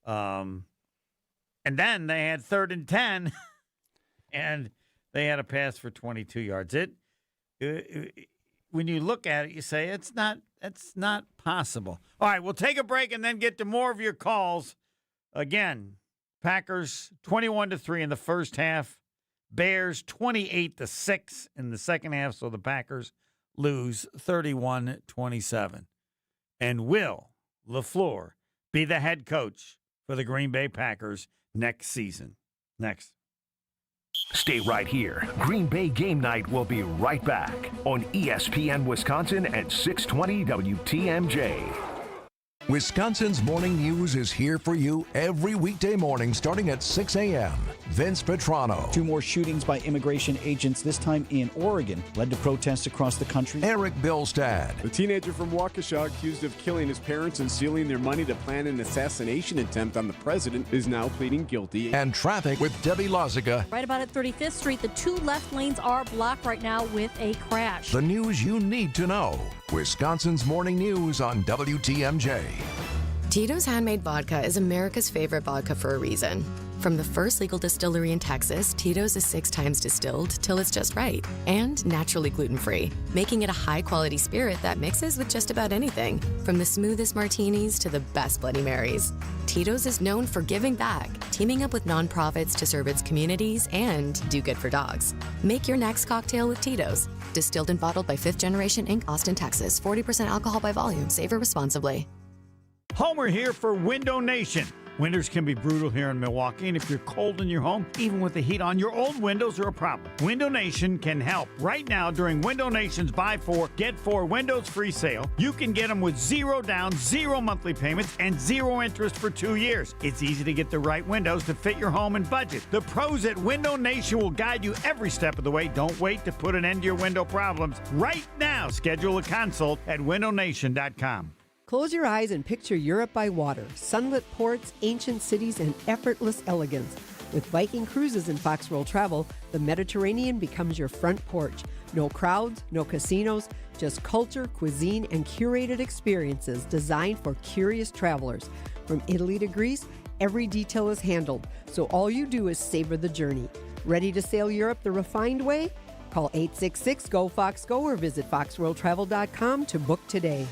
And then they had 3rd and 10, and they had a pass for 22 yards. When you look at it, you say it's not possible. All right, we'll take a break and then get to more of your calls. Again, Packers 21-3 in the first half. Bears 28-6 in the second half, so the Packers lose 31-27. And will LaFleur be the head coach for the Green Bay Packers next season? Next. Stay right here. Green Bay Game Night will be right back on ESPN Wisconsin at 620 WTMJ. Wisconsin's Morning News is here for you every weekday morning starting at 6 a.m. Vince Petrano. 2 more shootings by immigration agents, this time in Oregon, led to protests across the country. Eric Bilstad. A teenager from Waukesha accused of killing his parents and stealing their money to plan an assassination attempt on the president is now pleading guilty. And traffic with Debbie Lozica. Right about at 35th Street, the 2 left lanes are blocked right now with a crash. The news you need to know. Wisconsin's Morning News on WTMJ. Tito's Handmade Vodka is America's favorite vodka for a reason. From the first legal distillery in Texas, Tito's is 6 times distilled till it's just right and naturally gluten-free, making it a high-quality spirit that mixes with just about anything, from the smoothest martinis to the best Bloody Marys. Tito's is known for giving back, teaming up with nonprofits to serve its communities and do good for dogs. Make your next cocktail with Tito's. Distilled and bottled by 5th Generation Inc., Austin, Texas. 40% alcohol by volume. Savor responsibly. Homer here for Window Nation. Winters can be brutal here in Milwaukee, and if you're cold in your home, even with the heat on, your old windows are a problem. Window Nation can help. Right now, during Window Nation's Buy 4, Get 4 Windows free sale, you can get them with 0 down, 0 monthly payments, and 0 interest for 2 years. It's easy to get the right windows to fit your home and budget. The pros at Window Nation will guide you every step of the way. Don't wait to put an end to your window problems. Right now, schedule a consult at windownation.com. Close your eyes and picture Europe by water, sunlit ports, ancient cities, and effortless elegance. With Viking Cruises and Fox World Travel, the Mediterranean becomes your front porch. No crowds, no casinos, just culture, cuisine, and curated experiences designed for curious travelers. From Italy to Greece, every detail is handled, so all you do is savor the journey. Ready to sail Europe the refined way? Call 866-GO-FOX-GO or visit foxworldtravel.com to book today.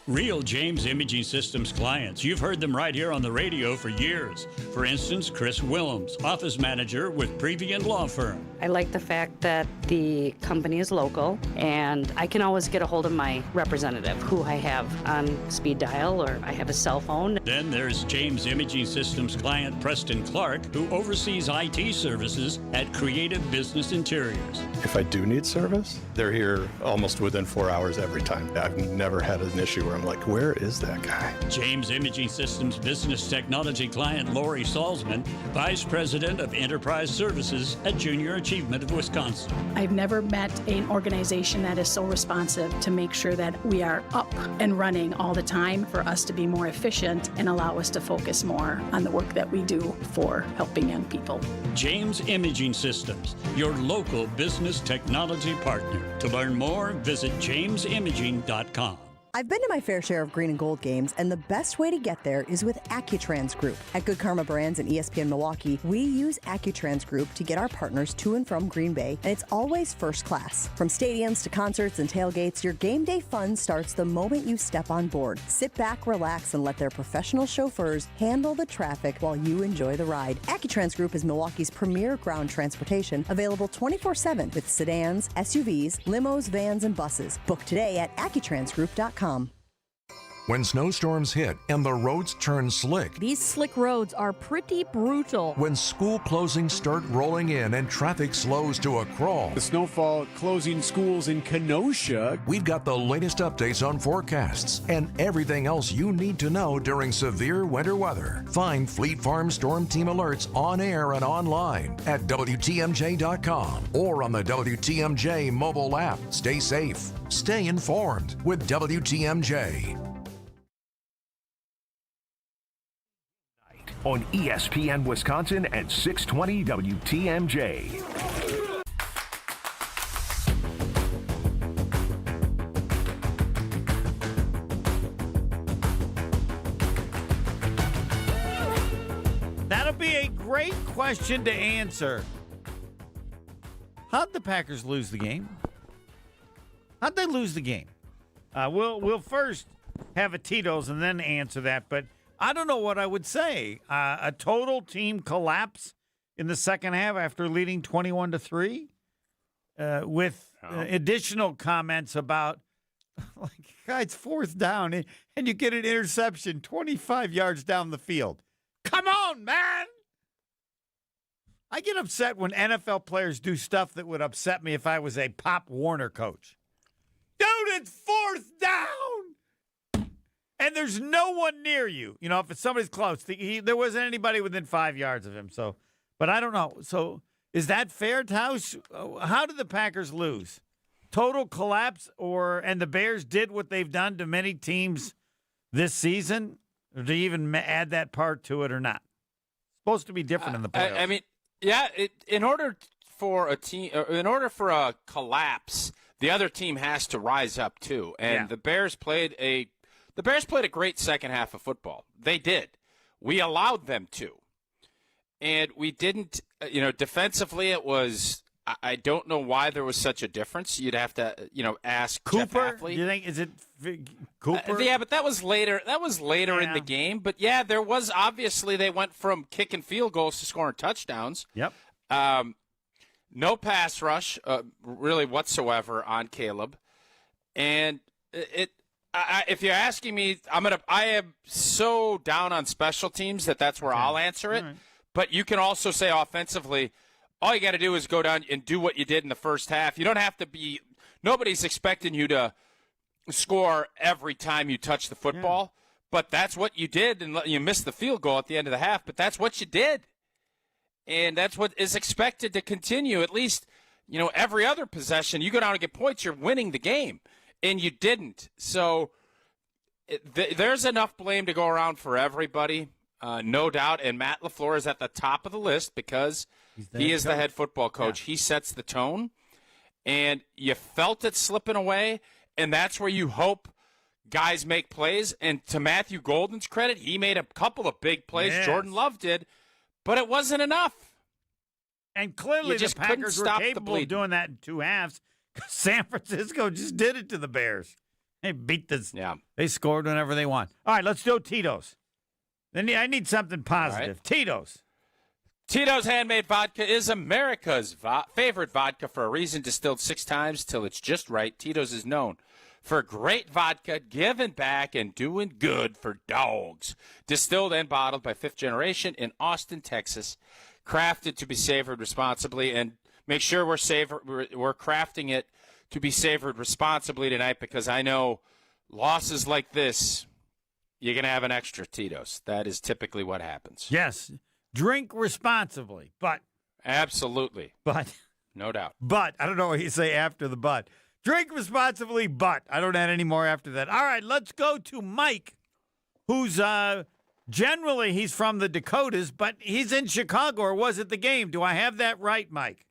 Real James Imaging Systems clients. You've heard them right here on the radio for years. For instance, Chris Willems, office manager with Previan Law Firm. I like the fact that the company is local and I can always get a hold of my representative who I have on speed dial or I have a cell phone. Then there's James Imaging Systems client Preston Clark, who oversees IT services at Creative Business Interiors. If I do need service, they're here almost within 4 hours every time. I've never had an issue where I'm like, where is that guy? James Imaging Systems business technology client Lori Salzman, Vice President of Enterprise Services at Junior Achievement of Wisconsin. I've never met an organization that is so responsive to make sure that we are up and running all the time for us to be more efficient and allow us to focus more on the work that we do for helping young people. James Imaging Systems, your local business technology partner. To learn more, visit jamesimaging.com. I've been to my fair share of green and gold games, and the best way to get there is with Accutrans Group. At Good Karma Brands and ESPN Milwaukee, we use Accutrans Group to get our partners to and from Green Bay, and it's always first class. From stadiums to concerts and tailgates, your game day fun starts the moment you step on board. Sit back, relax, and let their professional chauffeurs handle the traffic while you enjoy the ride. Accutrans Group is Milwaukee's premier ground transportation, available 24/7 with sedans, SUVs, limos, vans, and buses. Book today at Accutransgroup.com. When snowstorms hit and the roads turn slick. These slick roads are pretty brutal. When school closings start rolling in and traffic slows to a crawl. The snowfall closing schools in Kenosha. We've got the latest updates on forecasts and everything else you need to know during severe winter weather. Find Fleet Farm Storm Team alerts on air and online at WTMJ.com or on the WTMJ mobile app. Stay safe. Stay informed with WTMJ. On ESPN Wisconsin and 620 WTMJ. That'll be a great question to answer. How'd the Packers lose the game? How'd they lose the game? We'll first have a Tito's and then answer that, but I don't know what I would say. A total team collapse in the second half after leading 21-3, with additional comments about, like, guys, fourth down, and you get an interception 25 yards down the field. Come on, man! I get upset when NFL players do stuff that would upset me if I was a Pop Warner coach. Dude, it's fourth down! And there's no one near you. You know, if it's somebody's close, there wasn't anybody within 5 yards of him. So, but I don't know. So, is that fair, Tausch? How did the Packers lose? Total collapse, and the Bears did what they've done to many teams this season? Or do you even add that part to it or not? It's supposed to be different in the playoffs. I mean, yeah. In order for a collapse, the other team has to rise up too. And the Bears played a great second half of football. They did. We allowed them to. And we didn't, defensively it was, I don't know why there was such a difference. You'd have to, ask Cooper. Jeff Hafley. You think, is it Cooper? Yeah, but that was later. In the game. But yeah, there was, obviously they went from kicking field goals to scoring touchdowns. Yep. No pass rush, really whatsoever on Caleb. And if you're asking me, I am so down on special teams that's where I'll answer it. Right. But you can also say offensively, all you got to do is go down and do what you did in the first half. You don't have to be – nobody's expecting you to score every time you touch the football. Yeah. But that's what you did, and you missed the field goal at the end of the half. But that's what you did. And that's what is expected to continue. At least, every other possession, you go down and get points, you're winning the game. And you didn't. So there's enough blame to go around for everybody, no doubt. And Matt LaFleur is at the top of the list because he is the head football coach. Yeah. He sets the tone. And you felt it slipping away, and that's where you hope guys make plays. And to Matthew Golden's credit, he made a couple of big plays. Yes. Jordan Love did, but it wasn't enough. And clearly the Packers were capable of doing that in two halves. San Francisco just did it to the Bears. They beat this. Yeah. They scored whenever they want. All right, let's do Tito's. Then I need something positive. Right. Tito's. Tito's Handmade Vodka is America's favorite vodka for a reason. Distilled 6 times till it's just right. Tito's is known for great vodka, giving back, and doing good for dogs. Distilled and bottled by 5th Generation in Austin, Texas. Crafted to be savored responsibly, and make sure we're crafting it to be savored responsibly tonight, because I know losses like this, you're going to have an extra Tito's. That is typically what happens. Yes. Drink responsibly, but. Absolutely. But. No doubt. But. I don't know what you say after the but. Drink responsibly, but. I don't add any more after that. All right, let's go to Mike, who's generally he's from the Dakotas, but he's in Chicago, or was it the game? Do I have that right, Mike?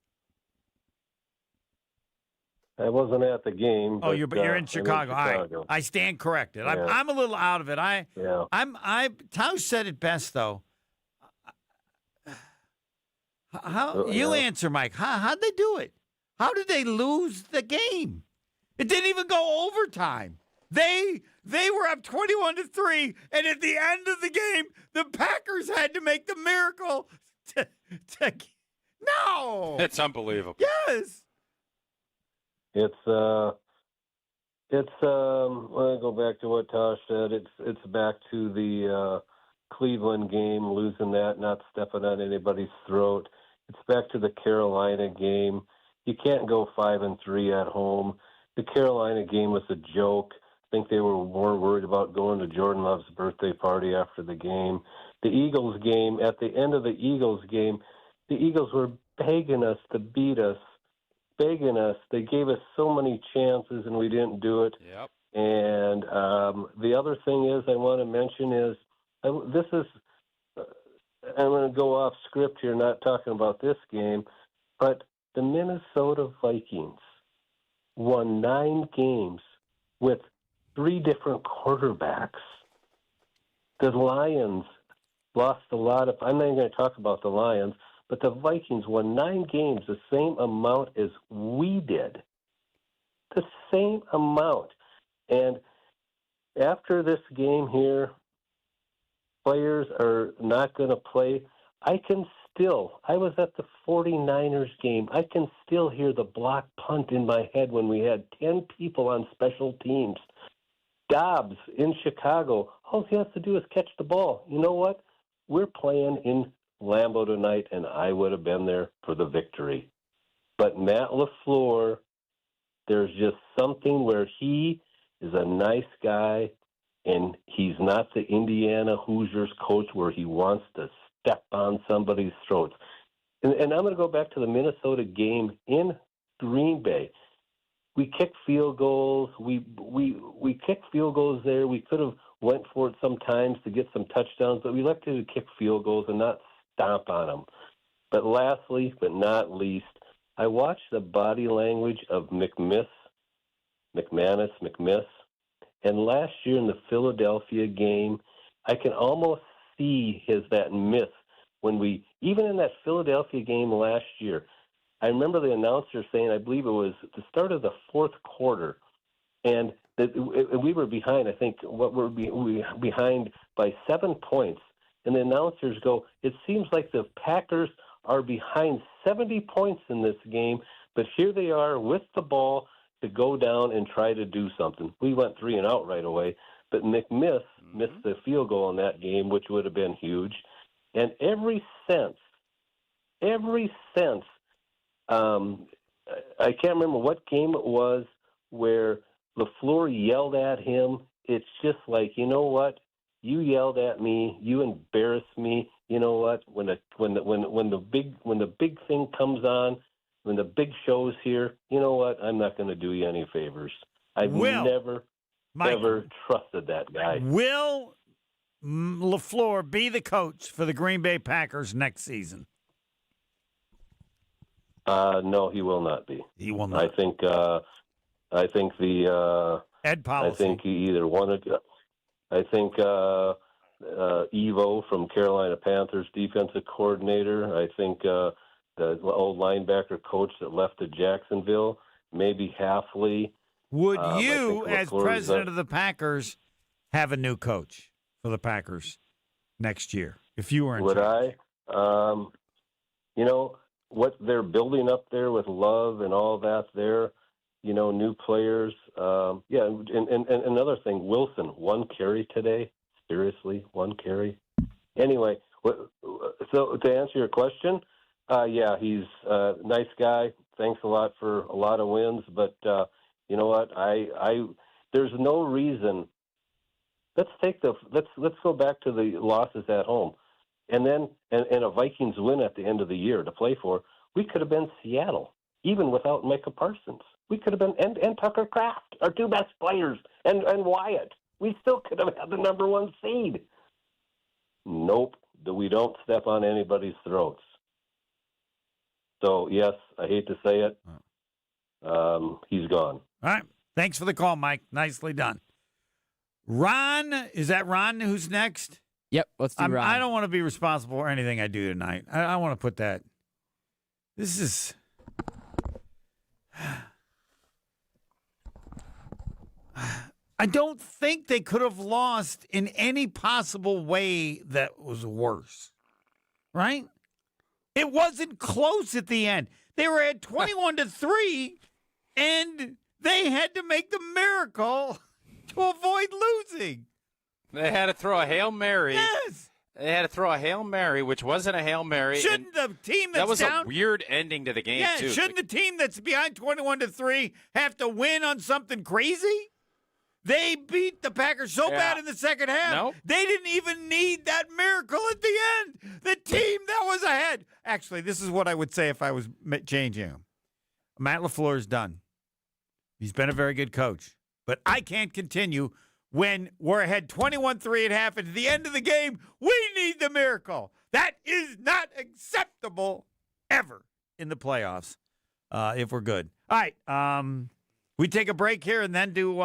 I wasn't at the game. Oh, you're in Chicago. All right, I stand corrected. Yeah. I'm a little out of it. Tausch said it best though. You answer, Mike? How'd they do it? How did they lose the game? It didn't even go overtime. They were up 21-3, and at the end of the game, the Packers had to make the miracle. No, it's unbelievable. Yes. It's when I go back to what Tosh said, it's back to the Cleveland game, losing that, not stepping on anybody's throat. It's back to the Carolina game. You can't go 5-3 at home. The Carolina game was a joke. I think they were more worried about going to Jordan Love's birthday party after the game. The Eagles game, at the end of the Eagles game, the Eagles were begging us to beat us. Begging us. They gave us so many chances, and we didn't do it. Yep. And the other thing is I want to mention is I'm going to go off script here, not talking about this game, but the Minnesota Vikings won 9 games with 3 different quarterbacks. The Lions lost a lot of – I'm not even going to talk about the Lions, but the Vikings won 9 games, the same amount as we did. The same amount. And after this game here, players are not going to play. I was at the 49ers game. I can still hear the block punt in my head when we had 10 people on special teams. Dobbs in Chicago, all he has to do is catch the ball. You know what? We're playing in Lambeau tonight, and I would have been there for the victory. But Matt LaFleur, there's just something where he is a nice guy, and he's not the Indiana Hoosiers coach where he wants to step on somebody's throats. And I'm going to go back to the Minnesota game in Green Bay. We kicked field goals. We kicked field goals there. We could have went for it sometimes to get some touchdowns, but we elected to kick field goals and not stomp on them. But lastly, but not least, I watched the body language of McMiss, and last year in the Philadelphia game, I can almost see that miss when even in that Philadelphia game last year, I remember the announcer saying, I believe it was the start of the 4th quarter, and we were behind, I think, we were behind by 7 points. And the announcers go, it seems like the Packers are behind 70 points in this game, but here they are with the ball. to go down and try to do something. We went 3 and out right away, but McMiss missed the field goal in that game, which would have been huge. And every sense, I can't remember what game it was where LaFleur yelled at him. It's just like, you know what? You yelled at me. You embarrassed me. You know what? When the big thing comes on, when the big show's here, you know what? I'm not going to do you any favors. I've never trusted that guy. Will LaFleur be the coach for the Green Bay Packers next season? No, he will not be. He will not. I think the Ed policy. I think he either wanted. I think Evo from Carolina Panthers, defensive coordinator. I think the old linebacker coach that left to Jacksonville, maybe Halfley. Would you, as president of the Packers, have a new coach for the Packers next year if you were in charge? Would I? You know, what they're building up there with Love and all that there, you know, new players. And another thing, Wilson, 1 carry today. Seriously, 1 carry. Anyway, so to answer your question, he's a nice guy. Thanks a lot for a lot of wins, but you know what? There's no reason. Let's go back to the losses at home. And then and a Vikings win at the end of the year to play for, we could have been Seattle, even without Micah Parsons. We could have been and Tucker Kraft, our 2 best players, and Wyatt. We still could have had the number 1 seed. Nope, we don't step on anybody's throats. So yes, I hate to say it, he's gone. All right, thanks for the call, Mike. Nicely done. Ron, is that Ron who's next? Yep, let's do Ron. I don't want to be responsible for anything I do tonight. I want to put that. This is. I don't think they could have lost in any possible way that was worse. Right? It wasn't close at the end. They were at 21-3, and they had to make the miracle to avoid losing. They had to throw a Hail Mary. Yes. They had to throw a Hail Mary, which wasn't a Hail Mary. Shouldn't the team that's that was down, a weird ending to the game, too. Shouldn't the team that's behind 21-3 have to win on something crazy? They beat the Packers so bad in the second half. Nope. They didn't even need that miracle at the end. The team that was ahead. Actually, this is what I would say if I was changing him. Matt LaFleur is done. He's been a very good coach. But I can't continue when we're ahead 21-3 at half, and at the end of the game, we need the miracle. That is not acceptable ever in the playoffs if we're good. All right, we take a break here and then do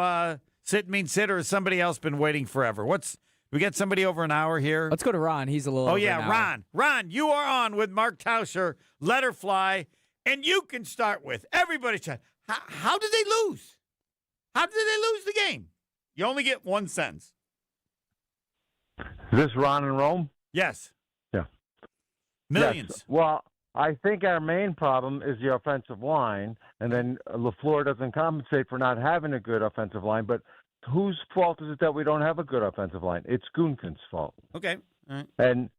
sit, mean, sit, or has somebody else been waiting forever? We got somebody over an hour here? Let's go to Ron. He's a little over an hour. Ron. Ron, you are on with Mark Tauscher, Let Her Fly, and you can start with everybody. How did they lose? How did they lose the game? You only get 1 sentence. Is this Ron in Rome? Yes. Yeah. Millions. Yes. Well, I think our main problem is the offensive line, and then LaFleur doesn't compensate for not having a good offensive line. But whose fault is it that we don't have a good offensive line? It's Gutekunst's fault. Okay. All right. And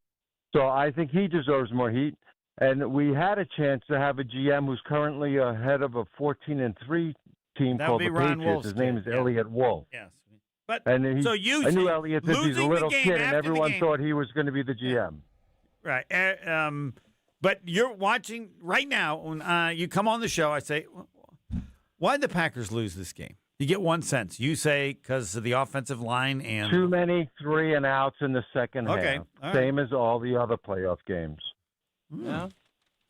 so I think he deserves more heat. And we had a chance to have a GM who's currently ahead of a 14-3 team called the Patriots. His name is Elliott Wolf. Yes. But I knew Elliott since he's a little kid, and everyone thought he was going to be the GM. Right. But you're watching right now. When you come on the show, I say, why did the Packers lose this game? You get 1 sentence. You say because of the offensive line and too many 3-and-outs in the second half. All Same right. as all the other playoff games. Yeah.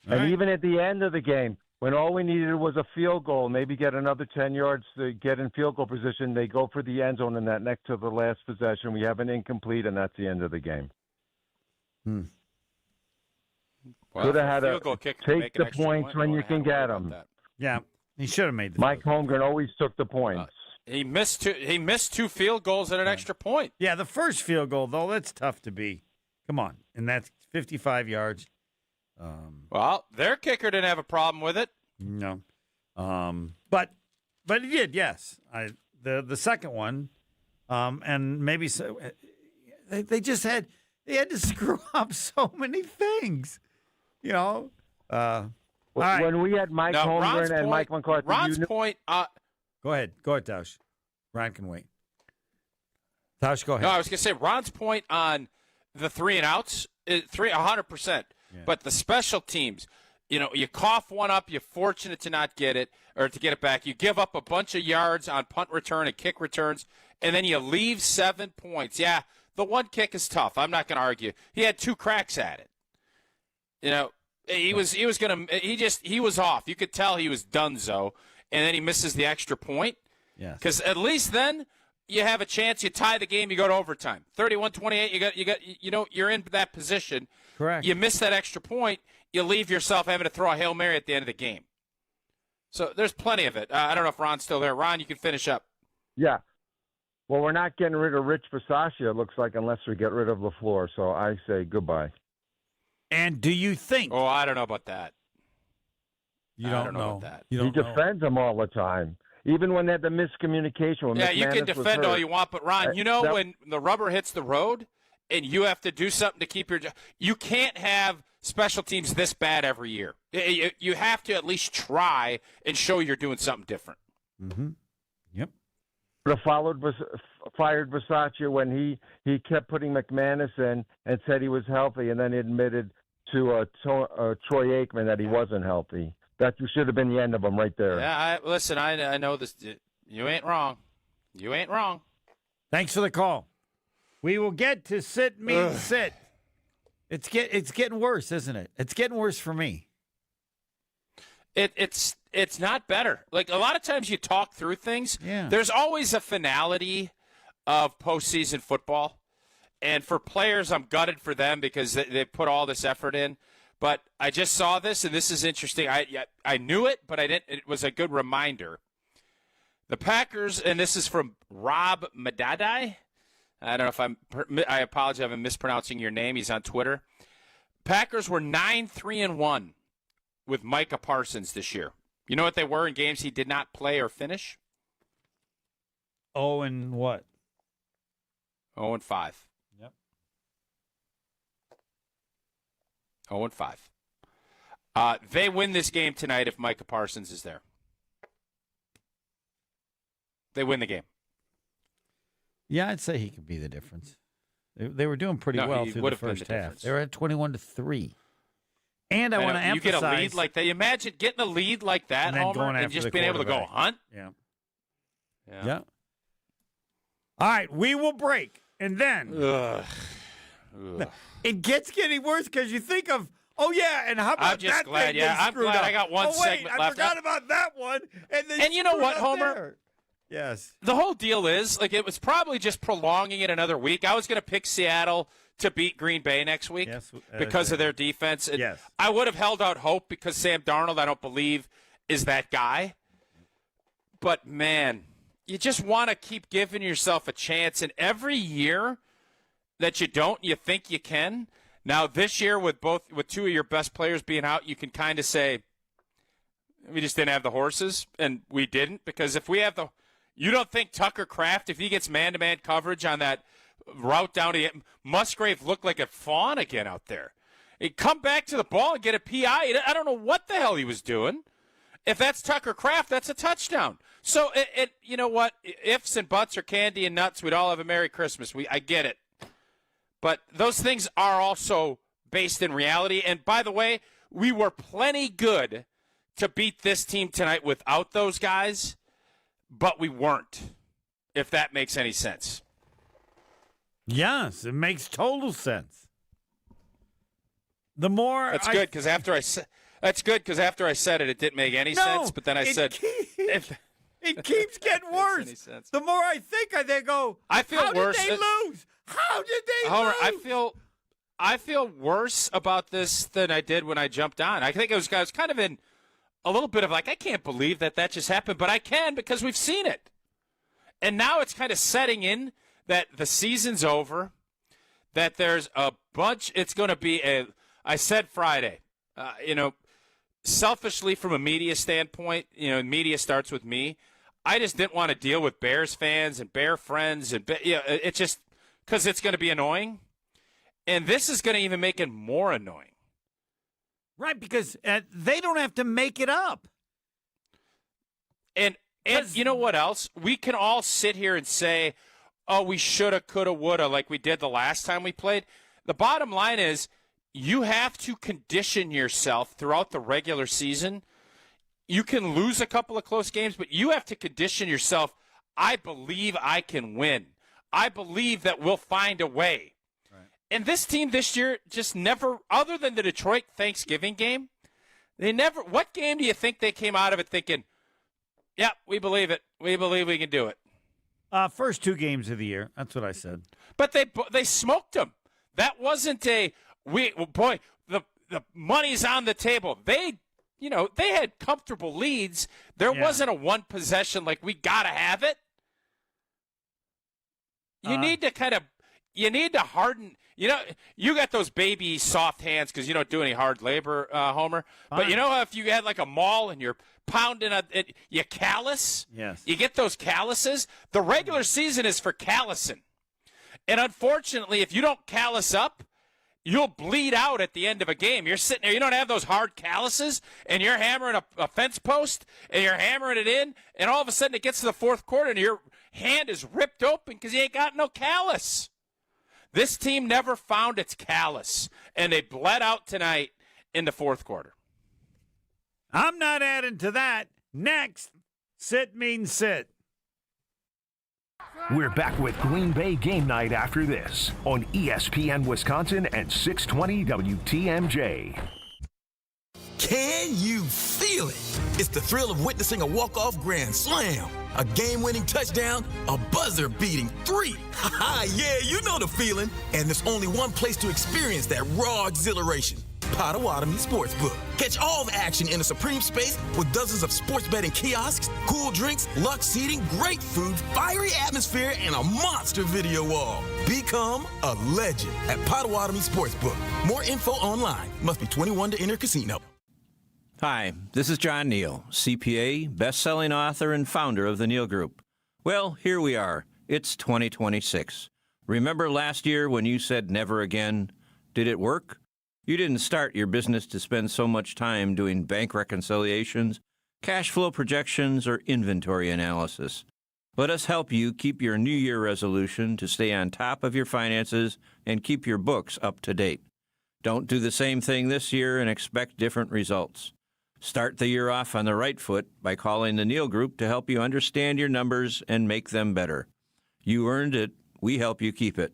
And even at the end of the game, when all we needed was a field goal, maybe get another 10 yards to get in field goal position, they go for the end zone in that next to the last possession. We have an incomplete, and that's the end of the game. Hmm. Well, could have had field goal kick take the points when you can get them. Yeah, he should have made the Mike Holmgren always took the points. He missed two field goals and an extra point. Yeah, the first field goal, though, that's tough to be. Come on. And that's 55 yards. Well, their kicker didn't have a problem with it. No. But But he did, yes. The second one, and maybe so. They just had to screw up so many things, you know. When we had Mike Holmgren and Mike McCarthy, Ron's point. Go ahead, Tausch. Ron can wait. Tausch, go ahead. No, I was going to say Ron's point on the 3 and outs, 100%. Yeah. But the special teams, you cough one up, you're fortunate to not get it or to get it back. You give up a bunch of yards on punt return and kick returns, and then you leave 7 points. Yeah, the one kick is tough. I'm not going to argue. He had 2 cracks at it. He was off. You could tell he was donezo, and then he misses the extra point. Yeah. Because at least then you have a chance. You tie the game. You go to overtime. 31-28. You're in that position. Correct. You miss that extra point. You leave yourself having to throw a Hail Mary at the end of the game. So there's plenty of it. I don't know if Ron's still there. Ron, you can finish up. Yeah. Well, we're not getting rid of Rich Bisaccia, it looks like, unless we get rid of LaFleur. So I say goodbye. And do you think? Oh, I don't know about that. I don't know about that. He defends them all the time. Even when they had the miscommunication. Yeah, you can defend all you want, but Ron, when the rubber hits the road and you have to do something to keep your job, you can't have special teams this bad every year. You have to at least try and show you're doing something different. Mm-hmm. Yep. But fired Bisaccia when he kept putting McManus in and said he was healthy, and then admitted to Troy Aikman that he wasn't healthy. That should have been the end of him right there. Yeah, I know this. You ain't wrong. You ain't wrong. Thanks for the call. We will get to sit. It's getting worse, isn't it? It's getting worse for me. It's not better. Like, a lot of times you talk through things. Yeah. There's always a finality of postseason football. And for players, I'm gutted for them because they put all this effort in. But I just saw this, and this is interesting. I knew it, but I didn't. It was a good reminder. The Packers, and this is from Rob Madadai. I don't know if I apologize if I'm mispronouncing your name. He's on Twitter. Packers were 9-3-1 with Micah Parsons this year. You know what they were in games he did not play or finish? 0-5. Yep. 0-5. They win this game tonight if Micah Parsons is there. They win the game. Yeah, I'd say he could be the difference. They were doing pretty well through the first half. They were at 21-3. And I want to emphasize, you get a lead like that. You imagine getting a lead like that, Homer, and just being able to go hunt. Yeah. All right, we will break, and then it gets getting worse because you think of, and how about that glad, thing I'm glad up? I got one segment left. I forgot about that one. And you know what, Homer? There. Yes. The whole deal is, it was probably just prolonging it another week. I was going to pick Seattle to beat Green Bay next week because of their defense. Yes. I would have held out hope because Sam Darnold, I don't believe, is that guy. But, man, you just want to keep giving yourself a chance. And every year that you don't, you think you can. Now, this year with two of your best players being out, you can kind of say, we just didn't have the horses, and we didn't. Because if we have you don't think Tucker Kraft, if he gets man-to-man coverage on that route down to Musgrave looked like a fawn again out there. He'd come back to the ball and get a PI. I don't know what the hell he was doing. If that's Tucker Kraft, that's a touchdown. So, you know what? Ifs and buts are candy and nuts. We'd all have a Merry Christmas. I get it. But those things are also based in reality. And, by the way, we were plenty good to beat this team tonight without those guys, but we weren't, if that makes any sense. Yes, it makes total sense. The more that's good because after I said it, it didn't make any sense. But then I said, it keeps getting worse. The more I think, I go, I feel how worse. Did they lose? How did they Homer, lose? I feel worse about this than I did when I jumped on. I think I was kind of in a little bit of I can't believe that just happened, but I can because we've seen it, and now it's kind of setting in that the season's over, that there's a bunch. It's going to be I said Friday, selfishly from a media standpoint, media starts with me. I just didn't want to deal with Bears fans and Bear friends. And it's just because it's going to be annoying. And this is going to even make it more annoying. Right, because they don't have to make it up. And you know what else? We can all sit here and say, oh, we shoulda, coulda, woulda, like we did the last time we played. The bottom line is you have to condition yourself throughout the regular season. You can lose a couple of close games, but you have to condition yourself. I believe I can win. I believe that we'll find a way. And this team this year just never, other than the Detroit Thanksgiving game, they never, what game do you think they came out of it thinking, yeah, we believe it. We believe we can do it? First 2 games of the year. That's what I said. But they smoked them. That wasn't the money's on the table. They had comfortable leads. There wasn't a one possession like we got to have it. You need to harden. You got those baby soft hands because you don't do any hard labor, Homer. Fine. But you know how if you had like a maul and you're pounding you callus? Yes. You get those calluses? The regular season is for callusing. And unfortunately, if you don't callus up, you'll bleed out at the end of a game. You're sitting there, you don't have those hard calluses, and you're hammering a fence post, and you're hammering it in, and all of a sudden it gets to the fourth quarter, and your hand is ripped open because you ain't got no callus. This team never found its callus, and they bled out tonight in the fourth quarter. I'm not adding to that. Next, sit means sit. We're back with Green Bay Game Night after this on ESPN Wisconsin and 620 WTMJ. Can you feel it? It's the thrill of witnessing a walk-off grand slam, a game-winning touchdown, a buzzer-beating 3. Yeah, you know the feeling. And there's only one place to experience that raw exhilaration. Potawatomi Sportsbook. Catch all the action in a supreme space with dozens of sports betting kiosks, cool drinks, luxe seating, great food, fiery atmosphere, and a monster video wall. Become a legend at Potawatomi Sportsbook. More info online. Must be 21 to enter casino. Hi, this is John Neal, CPA, best-selling author and founder of the Neal Group. Well, here we are. It's 2026. Remember last year when you said never again? Did it work? You didn't start your business to spend so much time doing bank reconciliations, cash flow projections, or inventory analysis. Let us help you keep your New Year resolution to stay on top of your finances and keep your books up to date. Don't do the same thing this year and expect different results. Start the year off on the right foot by calling the Neal Group to help you understand your numbers and make them better. You earned it. We help you keep it.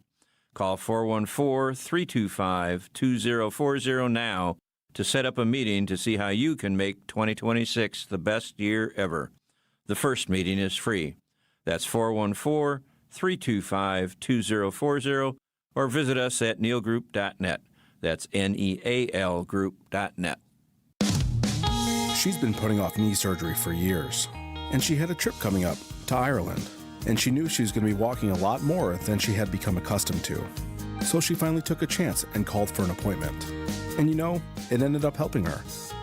Call 414-325-2040 now to set up a meeting to see how you can make 2026 the best year ever. The first meeting is free. That's 414-325-2040 or visit us at nealgroup.net. That's NEAL group.net. She's been putting off knee surgery for years, and she had a trip coming up to Ireland. And she knew she was going to be walking a lot more than she had become accustomed to. So she finally took a chance and called for an appointment. And you know, it ended up helping her.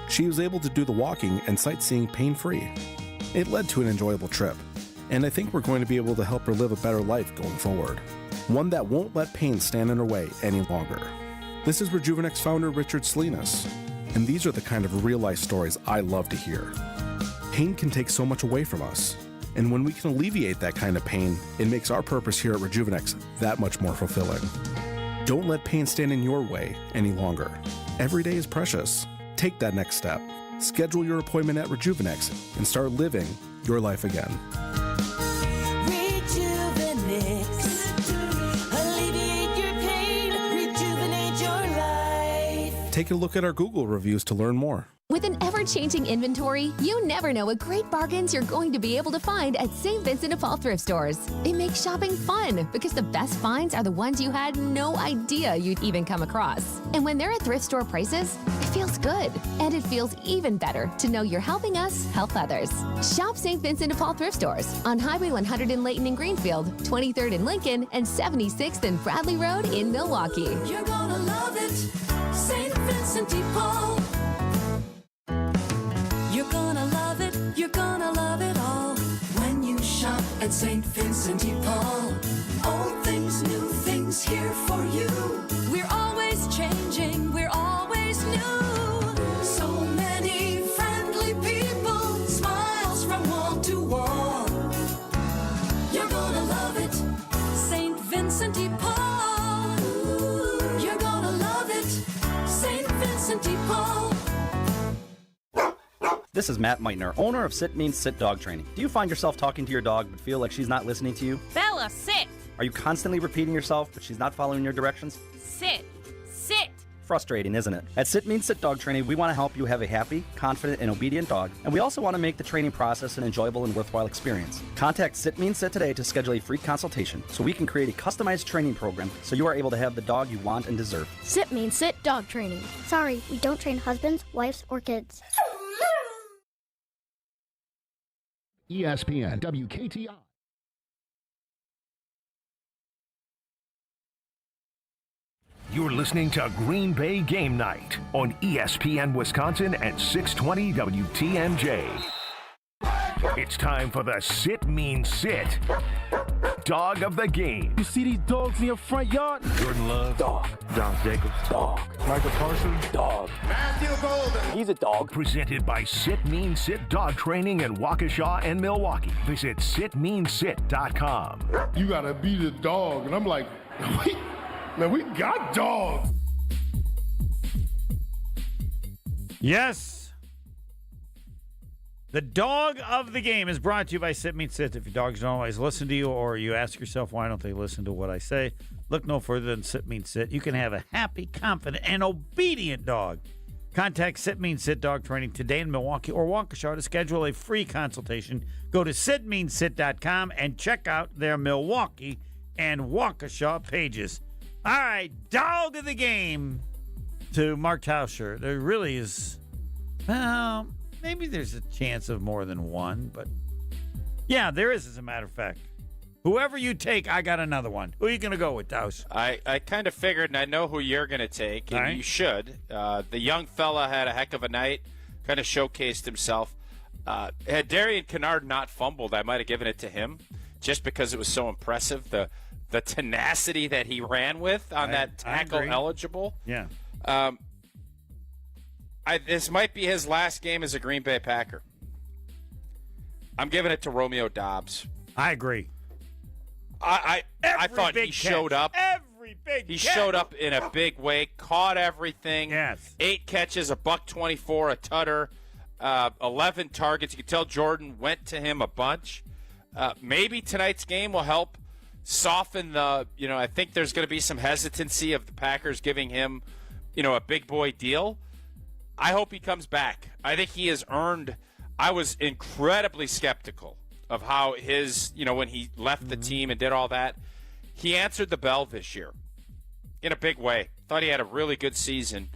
She was able to do the walking and sightseeing pain-free. It led to an enjoyable trip, and I think we're going to be able to help her live a better life going forward. One that won't let pain stand in her way any longer. This is Rejuvenex founder Richard Salinas, and these are the kind of real-life stories I love to hear. Pain can take so much away from us. And when we can alleviate that kind of pain, it makes our purpose here at Rejuvenex that much more fulfilling. Don't let pain stand in your way any longer. Every day is precious. Take that next step. Schedule your appointment at Rejuvenex and start living your life again. Rejuvenex. Alleviate your pain. Rejuvenate your life. Take a look at our Google reviews to learn more. With an ever-changing inventory, you never know what great bargains you're going to be able to find at St. Vincent de Paul thrift stores. It makes shopping fun because the best finds are the ones you had no idea you'd even come across. And when they're at thrift store prices, it feels good. And it feels even better to know you're helping us help others. Shop St. Vincent de Paul thrift stores on Highway 100 in Layton and Greenfield, 23rd in Lincoln, and 76th and Bradley Road in Milwaukee. You're gonna love it, St. Vincent de Paul. You're gonna love it all when at St. Vincent de Paul. Old things, new things here for you. We're always changing, we're always new. So many friendly people, smiles from wall to wall. You're gonna love it, St. Vincent de Paul. You're gonna love it, St. Vincent de Paul. This is Matt Meitner, owner of Sit Means Sit Dog Training. Do you find yourself talking to your dog but feel like she's not listening to you? Bella, sit! Are you constantly repeating yourself but she's not following your directions? Sit! Sit! Frustrating, isn't it? At Sit Means Sit Dog Training, we want to help you have a happy, confident, and obedient dog, and we also want to make the training process an enjoyable and worthwhile experience. Contact Sit Means Sit today to schedule a free consultation so we can create a customized training program so you are able to have the dog you want and deserve. Sit Means Sit Dog Training. Sorry, we don't train husbands, wives, or kids. ESPN WKTI. You're listening to Green Bay Game Night on ESPN Wisconsin and 620 WTMJ. It's time for the Sit Means Sit Dog of the Game. You see these dogs in your front yard? Jordan Love. Dog. John Jacobs. Dog. Michael Parsons. Dog. Matthew Golden. He's a dog. Presented by Sit Means Sit Dog Training in Waukesha and Milwaukee. Visit sitmeansit.com. You gotta beat a dog. And I'm like, man, we got dogs. Yes. The dog of the game is brought to you by Sit Means Sit. If your dogs don't always listen to you, or you ask yourself, why don't they listen to what I say? Look no further than Sit Means Sit. You can have a happy, confident, and obedient dog. Contact Sit Means Sit Dog Training today in Milwaukee or Waukesha to schedule a free consultation. Go to sitmeansit.com and check out their Milwaukee and Waukesha pages. All right, dog of the game to Mark Tauscher. There really is, well, maybe there's a chance of more than one, but yeah, there is, as a matter of fact. Whoever you take, I got another one. Who are you going to go with, Taus? I kind of figured, and I know who you're going to take, and right. You should. The young fella had a heck of a night, kind of showcased himself. Had Darian Kennard not fumbled, I might have given it to him, just because it was so impressive. The tenacity that he ran with on that tackle eligible. Yeah. This might be his last game as a Green Bay Packer. I'm giving it to Romeo Doubs. I agree. I thought he showed up. He showed up in a big way, caught everything. Yes. 8 catches, $124, a tutter, 11 targets. You can tell Jordan went to him a bunch. Maybe tonight's game will help soften the, I think there's going to be some hesitancy of the Packers giving him, a big boy deal. I hope he comes back. I think he has earned. I was incredibly skeptical of how his, when he left the team and did all that. He answered the bell this year in a big way. Thought he had a really good season.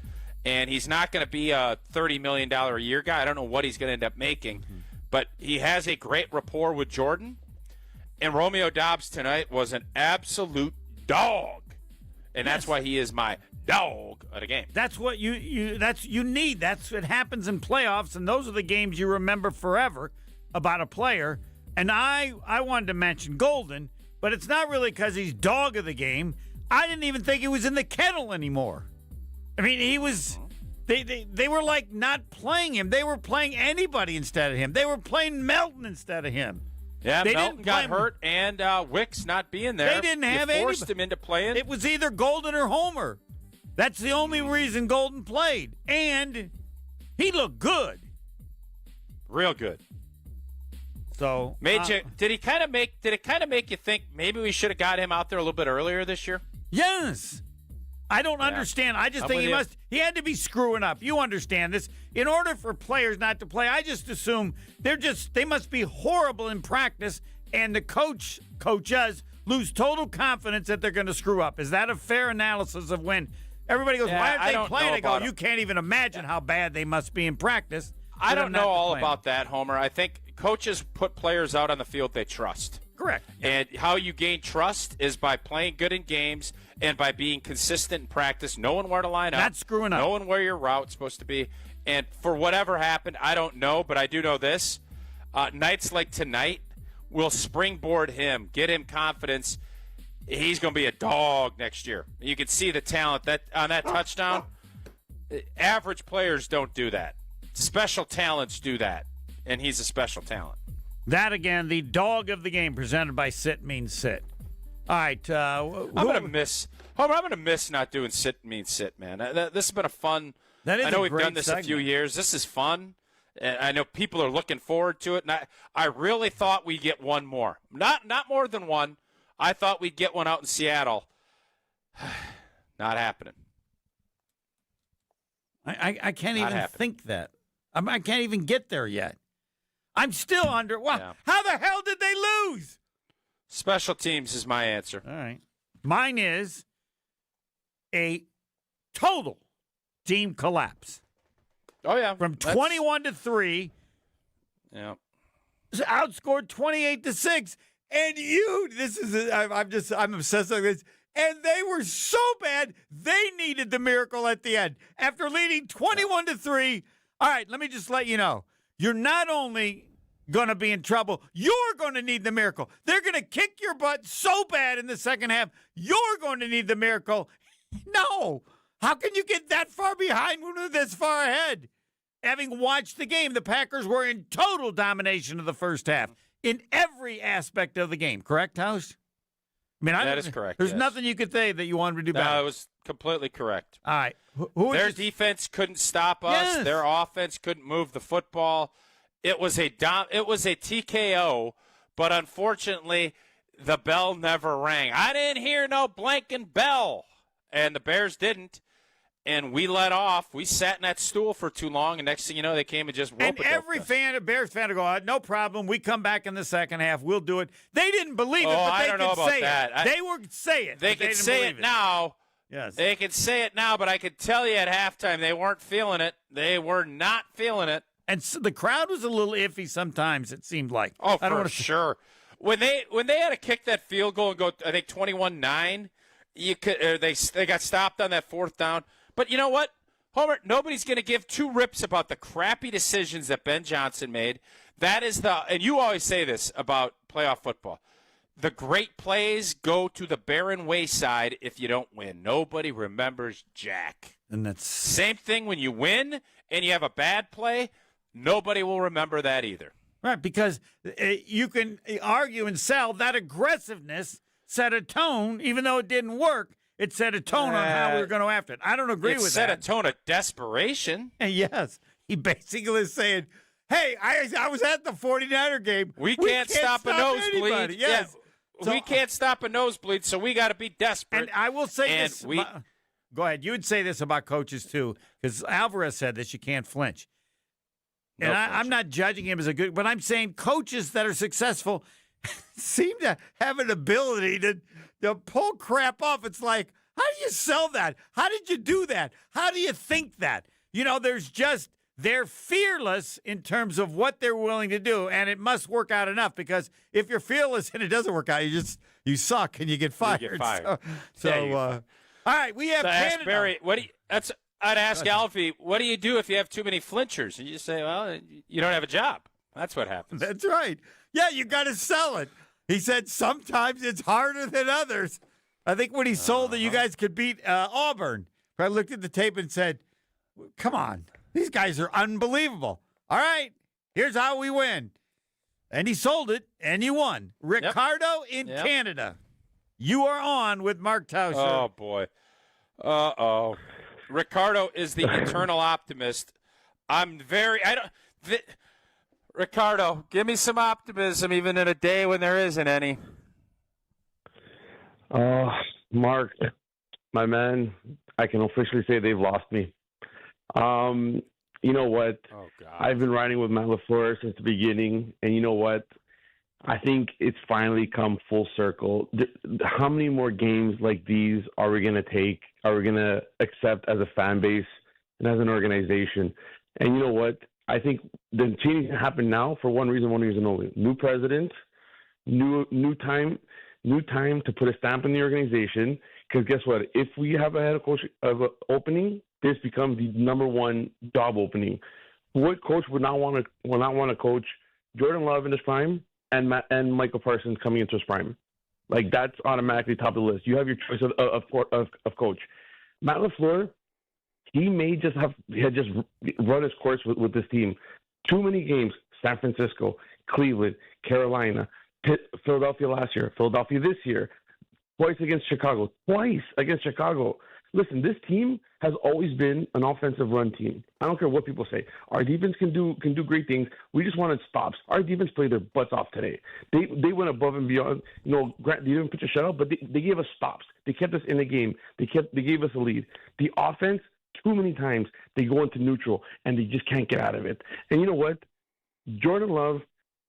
And he's not going to be a $30 million a year guy. I don't know what he's going to end up making. But he has a great rapport with Jordan. And Romeo Doubs tonight was an absolute dog. And that's why he is my dog of the game. That's what you need. That's what happens in playoffs, and those are the games you remember forever about a player. And I wanted to mention Golden, but it's not really because he's dog of the game. I didn't even think he was in the kennel anymore. I mean, he was. They were like not playing him. They were playing anybody instead of him. They were playing Melton instead of him. Yeah, Melton got hurt, and Wicks not being there. They didn't have anybody. Forced him into playing. It was either Golden or Homer. That's the only reason Golden played, and he looked good, real good. So did it kind of make you think maybe we should have got him out there a little bit earlier this year? Yes. I don't understand. I just think he had to be screwing up. You understand this. In order for players not to play, I just assume they must be horrible in practice, and the coaches lose total confidence that they're going to screw up. Is that a fair analysis of when everybody goes, why aren't they playing? I go, you can't even imagine how bad they must be in practice. I don't know all about that, Homer. I think coaches put players out on the field they trust. Correct. And how you gain trust is by playing good in games and by being consistent in practice, knowing where to line up. Not screwing up. Knowing where your route's supposed to be. And for whatever happened, I don't know, but I do know this. Nights like tonight, will springboard him, get him confidence. He's going to be a dog next year. You can see the talent that on that touchdown. Average players don't do that. Special talents do that, and he's a special talent. That, again, the dog of the game presented by Sit Means Sit. All right. I'm going to miss Homer, I'm going to miss not doing Sit Means Sit, man. This has been a fun – I know we've done this a few years. This is fun. And I know people are looking forward to it. And I really thought we'd get one more. Not more than one. I thought we'd get one out in Seattle. Not happening. I can't even think that. I can't even get there yet. I'm still under. Wow. Yeah. How the hell did they lose? Special teams is my answer. All right. Mine is a total team collapse. Oh, yeah. From 21-3. Yeah. Outscored 28-6. And I'm obsessed with this. And they were so bad, they needed the miracle at the end. After leading 21-3, all right, let me just let you know. You're not only going to be in trouble, you're going to need the miracle. They're going to kick your butt so bad in the second half, you're going to need the miracle. No. How can you get that far behind when we're this far ahead? Having watched the game, the Packers were in total domination of the first half in every aspect of the game. Correct, House? That is correct. There's nothing you could say that you wanted to do better. No, it was completely correct. All right. Their defense couldn't stop us. Yes. Their offense couldn't move the football. It was a TKO, but unfortunately, the bell never rang. I didn't hear no blanking bell, and the Bears didn't. And we let off. We sat in that stool for too long, and next thing you know, they came and just whooped us. And every Bears fan will go, no problem. We come back in the second half. We'll do it. They didn't believe it, but they could say it. They would say it. They could say it now. Yes. They could say it now, but I could tell you at halftime they weren't feeling it. They were not feeling it. And so the crowd was a little iffy sometimes, it seemed like. Oh, for sure. When they had to kick that field goal and go, I think 21-9, they got stopped on that fourth down. But you know what, Homer? Nobody's going to give two rips about the crappy decisions that Ben Johnson made. That is and you always say this about playoff football. The great plays go to the barren wayside if you don't win. Nobody remembers jack. And that's same thing when you win and you have a bad play. Nobody will remember that either. Right, because you can argue and sell that aggressiveness set a tone, even though it didn't work. It set a tone on how we were going to after it. I don't agree with that. It set a tone of desperation. Yes. He basically is saying, hey, I was at the 49er game. We can't stop a nosebleed. Yes. Yeah. So, we can't stop a nosebleed, so we got to be desperate. And I will say this. Go ahead. You would say this about coaches, too, because Alvarez said this, you can't flinch. And I'm not judging him as a good, but I'm saying coaches that are successful seem to have an ability to pull crap off. It's like, how do you sell that? How did you do that? How do you think that? They're fearless in terms of what they're willing to do, and it must work out enough, because if you're fearless and it doesn't work out, you suck and you get fired. You get fired. All right, we have Canada. Ask Barry, I'd ask Alfie, what do you do if you have too many flinchers? And you say, well, you don't have a job. That's what happens. That's right. Yeah, you got to sell it. He said sometimes it's harder than others. I think when he sold that you guys could beat Auburn, I looked at the tape and said, come on, these guys are unbelievable. All right, here's how we win. And he sold it, and you won. Ricardo in Canada. You are on with Mark Tauscher. Oh, boy. Uh-oh. Ricardo is the eternal optimist. Ricardo, give me some optimism even in a day when there isn't any. Mark, my man, I can officially say they've lost me. You know what? Oh, God. I've been riding with Matt LaFleur since the beginning, and you know what? I think it's finally come full circle. How many more games like these are we going to take? Are we going to accept as a fan base and as an organization? And you know what? I think the change happened now for one reason only. New president, new time to put a stamp in the organization. Because guess what? If we have a head coach of opening, this becomes the number one job opening. What coach would not want to coach Jordan Love in his prime? and Michael Parsons coming into his prime. Like, that's automatically top of the list. You have your choice of coach. Matt LaFleur, he may just had just run his course with this team. Too many games, San Francisco, Cleveland, Carolina, Philadelphia last year, Philadelphia this year, twice against Chicago. Listen, this team has always been an offensive run team. I don't care what people say. Our defense can do great things. We just wanted stops. Our defense played their butts off today. They went above and beyond. You know, they didn't pitch a shutout, but they gave us stops. They kept us in the game. They gave us a lead. The offense, too many times they go into neutral and they just can't get out of it. And you know what? Jordan Love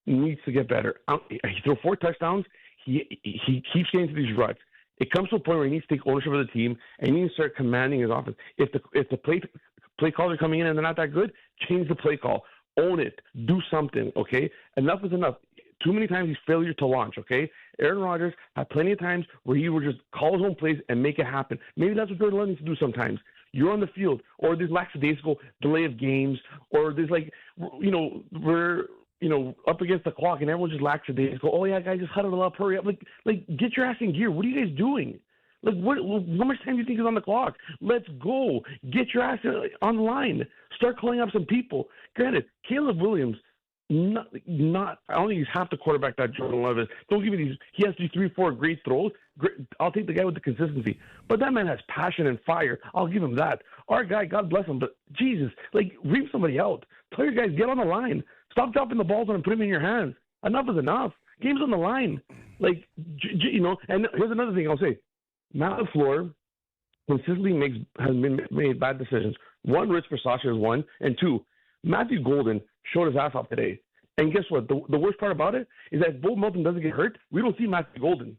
needs to get better. He threw 4 touchdowns. He keeps getting into these ruts. It comes to a point where he needs to take ownership of the team and he needs to start commanding his offense. If the play calls are coming in and they're not that good, change the play call. Own it. Do something, okay? Enough is enough. Too many times he's failure to launch, okay? Aaron Rodgers had plenty of times where he would just call his own plays and make it happen. Maybe that's what Jordan Love needs to do sometimes. You're on the field, or there's lackadaisical delay of games, or there's we're up against the clock and everyone just lackadaisical. Oh yeah, guys, just huddle up, hurry up. Like get your ass in gear. What are you guys doing? Like how much time do you think is on the clock? Let's go. Get your ass on the line. Start calling up some people. Granted, Caleb Williams, not I don't think he's half the quarterback that Jordan Love is. Don't give me these. He has these 3-4 great throws. I'll take the guy with the consistency. But that man has passion and fire. I'll give him that. Our guy, God bless him, but Jesus, ream somebody out. Tell your guys, get on the line. Stop dropping the balls and put them in your hands. Enough is enough. Game's on the line. And here's another thing I'll say. Matt LaFleur consistently has made bad decisions. 1, Rich Versace is 1, and 2, Matthew Golden showed his ass off today. And guess what? The worst part about it is that if Bo Melton doesn't get hurt, we don't see Matthew Golden.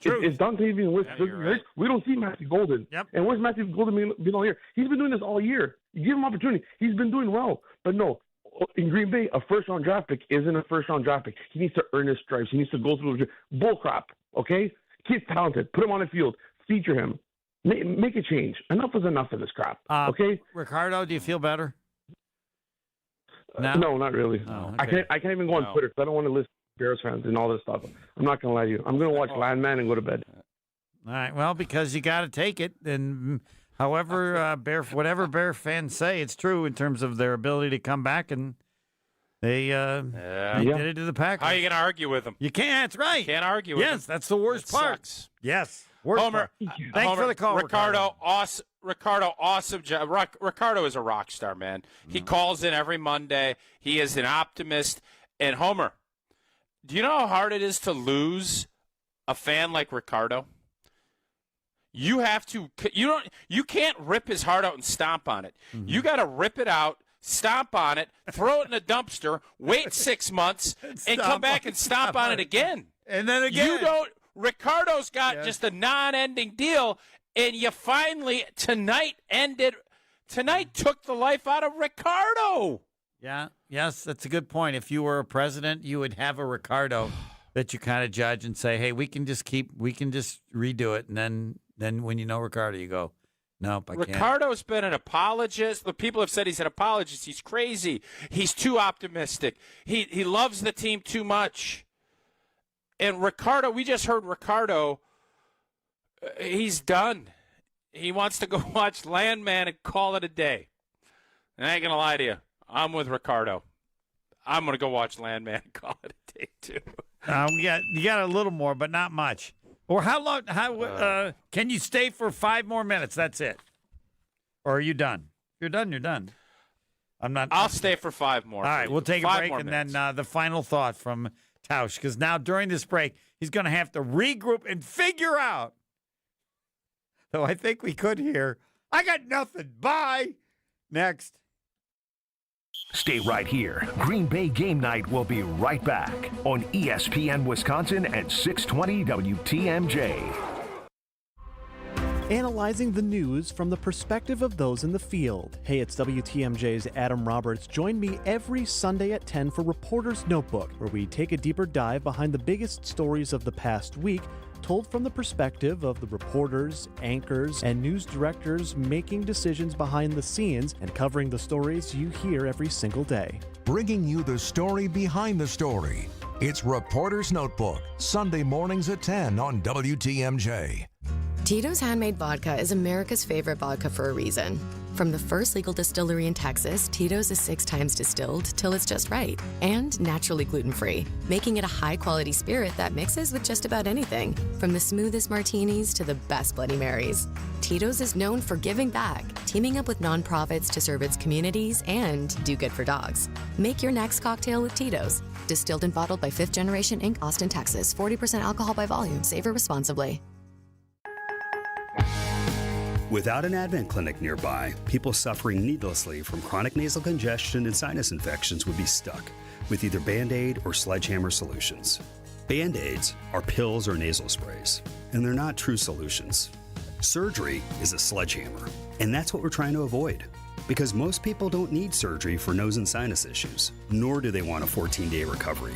If Dante doesn't get hurt, we don't see Matthew Golden. Yep. And where's Matthew Golden been all year? He's been doing this all year. You give him opportunity. He's been doing well. But no, in Green Bay, a first-round draft pick isn't a first-round draft pick. He needs to earn his stripes. He needs to go through bull crap, okay? Kid's talented. Put him on the field. Feature him. Make a change. Enough is enough of this crap, okay? Ricardo, do you feel better? No, not really. Oh, okay. I can't even go on Twitter because I don't want to list Bears fans and all this stuff. I'm not going to lie to you. I'm going to watch Landman and go to bed. All right. Well, because you got to take it. And however, whatever Bear fans say, it's true in terms of their ability to come back. And they did it to the Packers. How are you going to argue with them? You can't. That's right. Can't argue with them. Yes, that's the worst part. Sucks. Yes. Worst Homer, part. Thanks for the call, Ricardo. Awesome job. Ricardo is a rock star, man. He calls in every Monday. He is an optimist. And Homer, do you know how hard it is to lose a fan like Ricardo? You have to. You can't rip his heart out and stomp on it. Mm-hmm. You got to rip it out, stomp on it, throw it in a dumpster, wait 6 months, and come back and stomp on it again. And then again. You don't. Ricardo's got just a non-ending deal, and you finally tonight took the life out of Ricardo. Yeah, yes, that's a good point. If you were a president, you would have a Ricardo that you kind of judge and say, "Hey, we can just redo it." And then when you know Ricardo, you go, "Nope, I can't." Ricardo's been an apologist. The people have said he's an apologist. He's crazy. He's too optimistic. He loves the team too much. And Ricardo, we just heard Ricardo, he's done. He wants to go watch Landman and call it a day. And I ain't going to lie to you. I'm with Ricardo. I'm going to go watch Landman and call it a day, too. You got a little more, but not much. Or how long? Can you stay for 5 more minutes? That's it. Or are you done? You're done. You're done. I'll stay for 5 more. All right, we'll take a break, and then the final thought from Tausch, because now during this break, he's going to have to regroup and figure out. Though I think we could hear, I got nothing. Bye. Next. Stay right here. Green Bay Game Night will be right back on ESPN Wisconsin at 620 WTMJ. Analyzing the news from the perspective of those in the field. Hey, it's WTMJ's Adam Roberts. Join me every Sunday at 10 for Reporter's Notebook, where we take a deeper dive behind the biggest stories of the past week, told from the perspective of the reporters, anchors, and news directors making decisions behind the scenes and covering the stories you hear every single day. Bringing you the story behind the story. It's Reporter's Notebook, Sunday mornings at 10 on WTMJ. Tito's Handmade Vodka is America's favorite vodka for a reason. From the first legal distillery in Texas, Tito's is 6 times distilled till it's just right and naturally gluten-free, making it a high-quality spirit that mixes with just about anything, from the smoothest martinis to the best Bloody Marys. Tito's is known for giving back, teaming up with nonprofits to serve its communities and do good for dogs. Make your next cocktail with Tito's. Distilled and bottled by 5th Generation Inc., Austin, Texas. 40% alcohol by volume. Savor responsibly. Without an Advent clinic nearby, people suffering needlessly from chronic nasal congestion and sinus infections would be stuck with either Band-Aid or Sledgehammer solutions. Band-Aids are pills or nasal sprays, and they're not true solutions. Surgery is a sledgehammer, and that's what we're trying to avoid. Because most people don't need surgery for nose and sinus issues, nor do they want a 14-day recovery.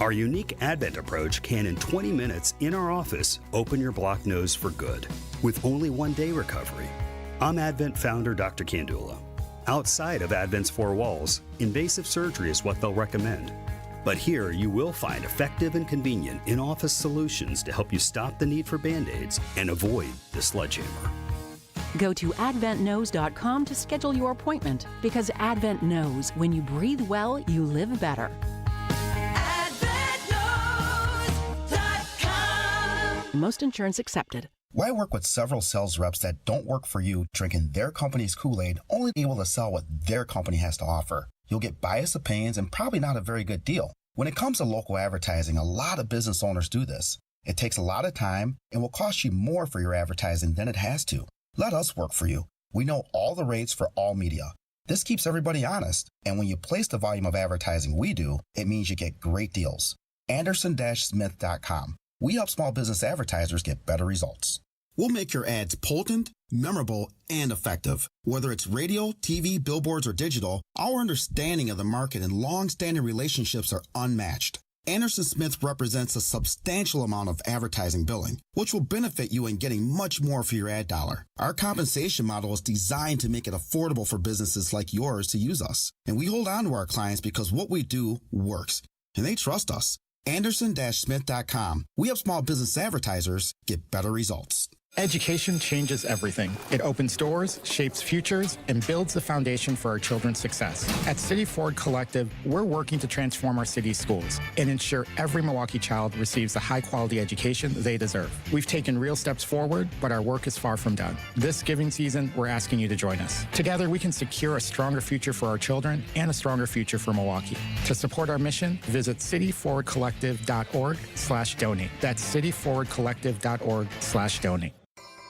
Our unique Advent approach can, in 20 minutes in our office, open your blocked nose for good, with only 1-day recovery. I'm Advent founder Dr. Kandula. Outside of Advent's 4 walls, invasive surgery is what they'll recommend. But here you will find effective and convenient in-office solutions to help you stop the need for Band-Aids and avoid the sledgehammer. Go to adventknows.com to schedule your appointment, because Advent knows when you breathe well, you live better. Most insurance accepted. Why work with several sales reps that don't work for you, drinking their company's Kool-Aid, only able to sell what their company has to offer? You'll get biased opinions and probably not a very good deal. When it comes to local advertising, a lot of business owners do this. It takes a lot of time and will cost you more for your advertising than it has to. Let us work for you. We know all the rates for all media. This keeps everybody honest, and when you place the volume of advertising we do, it means you get great deals. Anderson-Smith.com. We help small business advertisers get better results. We'll make your ads potent, memorable, and effective. Whether it's radio, TV, billboards, or digital, our understanding of the market and long-standing relationships are unmatched. Anderson Smith represents a substantial amount of advertising billing, which will benefit you in getting much more for your ad dollar. Our compensation model is designed to make it affordable for businesses like yours to use us. And we hold on to our clients because what we do works, and they trust us. Anderson-Smith.com. We help small business advertisers get better results. Education changes everything. It opens doors, shapes futures, and builds the foundation for our children's success. At City Ford Collective, we're working to transform our city's schools and ensure every Milwaukee child receives the high-quality education they deserve. We've taken real steps forward, but our work is far from done. This giving season, we're asking you to join us. Together, we can secure a stronger future for our children and a stronger future for Milwaukee. To support our mission, visit cityforwardcollective.org/donate. That's cityforwardcollective.org/donate.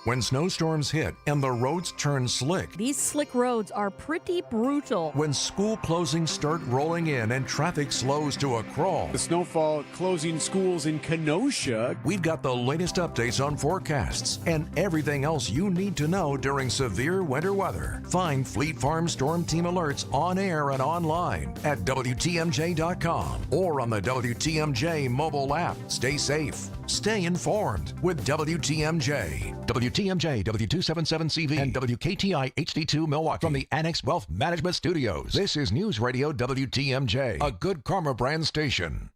When snowstorms hit and the roads turn slick. These slick roads are pretty brutal. When school closings start rolling in and traffic slows to a crawl. The snowfall closing schools in Kenosha. We've got the latest updates on forecasts and everything else you need to know during severe winter weather. Find Fleet Farm Storm Team alerts on air and online at WTMJ.com or on the WTMJ mobile app. Stay safe. Stay informed with WTMJ. WTMJ, W277CV, and WKTI HD2 Milwaukee. From the Annex Wealth Management Studios, this is News Radio WTMJ, a Good Karma brand station.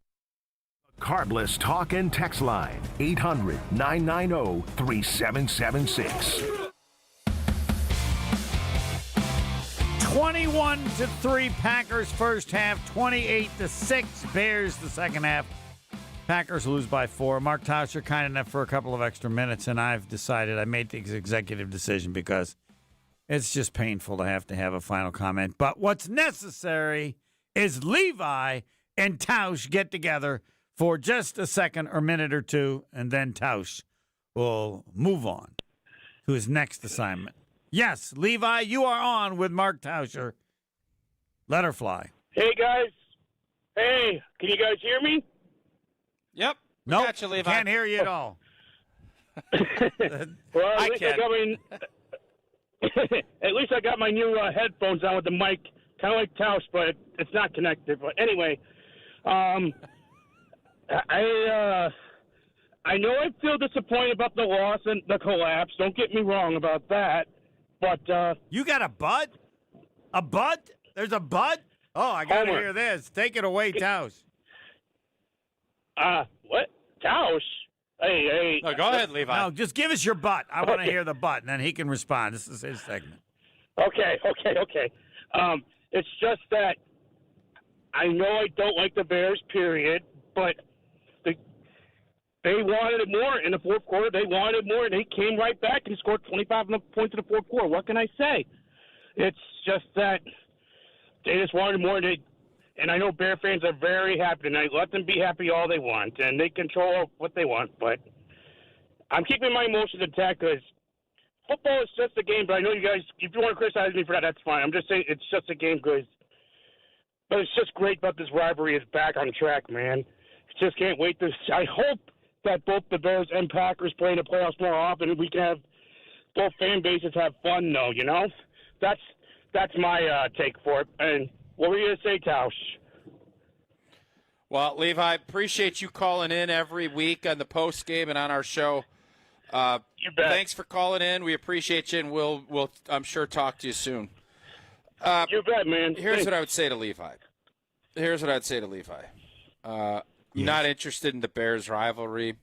Carbless talk and text line, 800-990-3776. 21-3 Packers first half, 28-6 Bears the second half. Packers lose by 4. Mark Tauscher kind enough for a couple of extra minutes, and I've decided I made the executive decision because it's just painful to have a final comment. But what's necessary is Levi and Tausch get together for just a second or minute or two, and then Tausch will move on to his next assignment. Yes, Levi, you are on with Mark Tauscher. Let her fly. Hey, guys. Hey, can you guys hear me? Yep. Nope, Gotcha, Levi. can't hear you at all. Well, at least I got my new headphones on with the mic, kind of like Tausch, but it's not connected. But anyway, I know I feel disappointed about the loss and the collapse. Don't get me wrong about that. But you got a bud? A bud? There's a bud? Oh, I got to hear this. Take it away, Tausch. What? Tausch? Hey. No, go ahead, Levi. No, just give us your butt. I want to hear the butt, and then he can respond. This is his segment. Okay. It's just that I know I don't like the Bears, period, but they wanted it more in the fourth quarter. They wanted more, and they came right back and scored 25 points in the fourth quarter. What can I say? It's just that they just wanted more, and I know Bear fans are very happy tonight. Let them be happy all they want, and they control what they want. But I'm keeping my emotions intact because football is just a game. But I know you guys, if you want to criticize me for that, that's fine. I'm just saying it's just a game because – but it's just great that this rivalry is back on track, man. Just can't wait to – I hope that both the Bears and Packers play in the playoffs more often, and we can have both fan bases have fun, though, you know? That's my take for it. And what were you going to say, Tausch? Well, Levi, appreciate you calling in every week on the post game and on our show. You bet. Thanks for calling in. We appreciate you, and we'll I'm sure talk to you soon. You bet, man. Here's what I would say to Levi. I'm not interested in the Bears rivalry.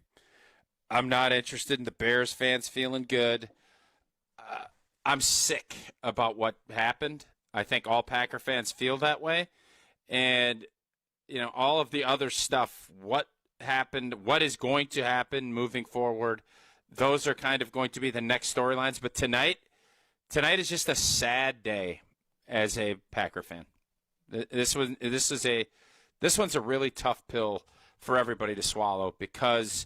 I'm not interested in the Bears fans feeling good. I'm sick about what happened. I think all Packer fans feel that way. And, you know, all of the other stuff, what happened, what is going to happen moving forward, those are kind of going to be the next storylines. But tonight is just a sad day as a Packer fan. This one's a really tough pill for everybody to swallow because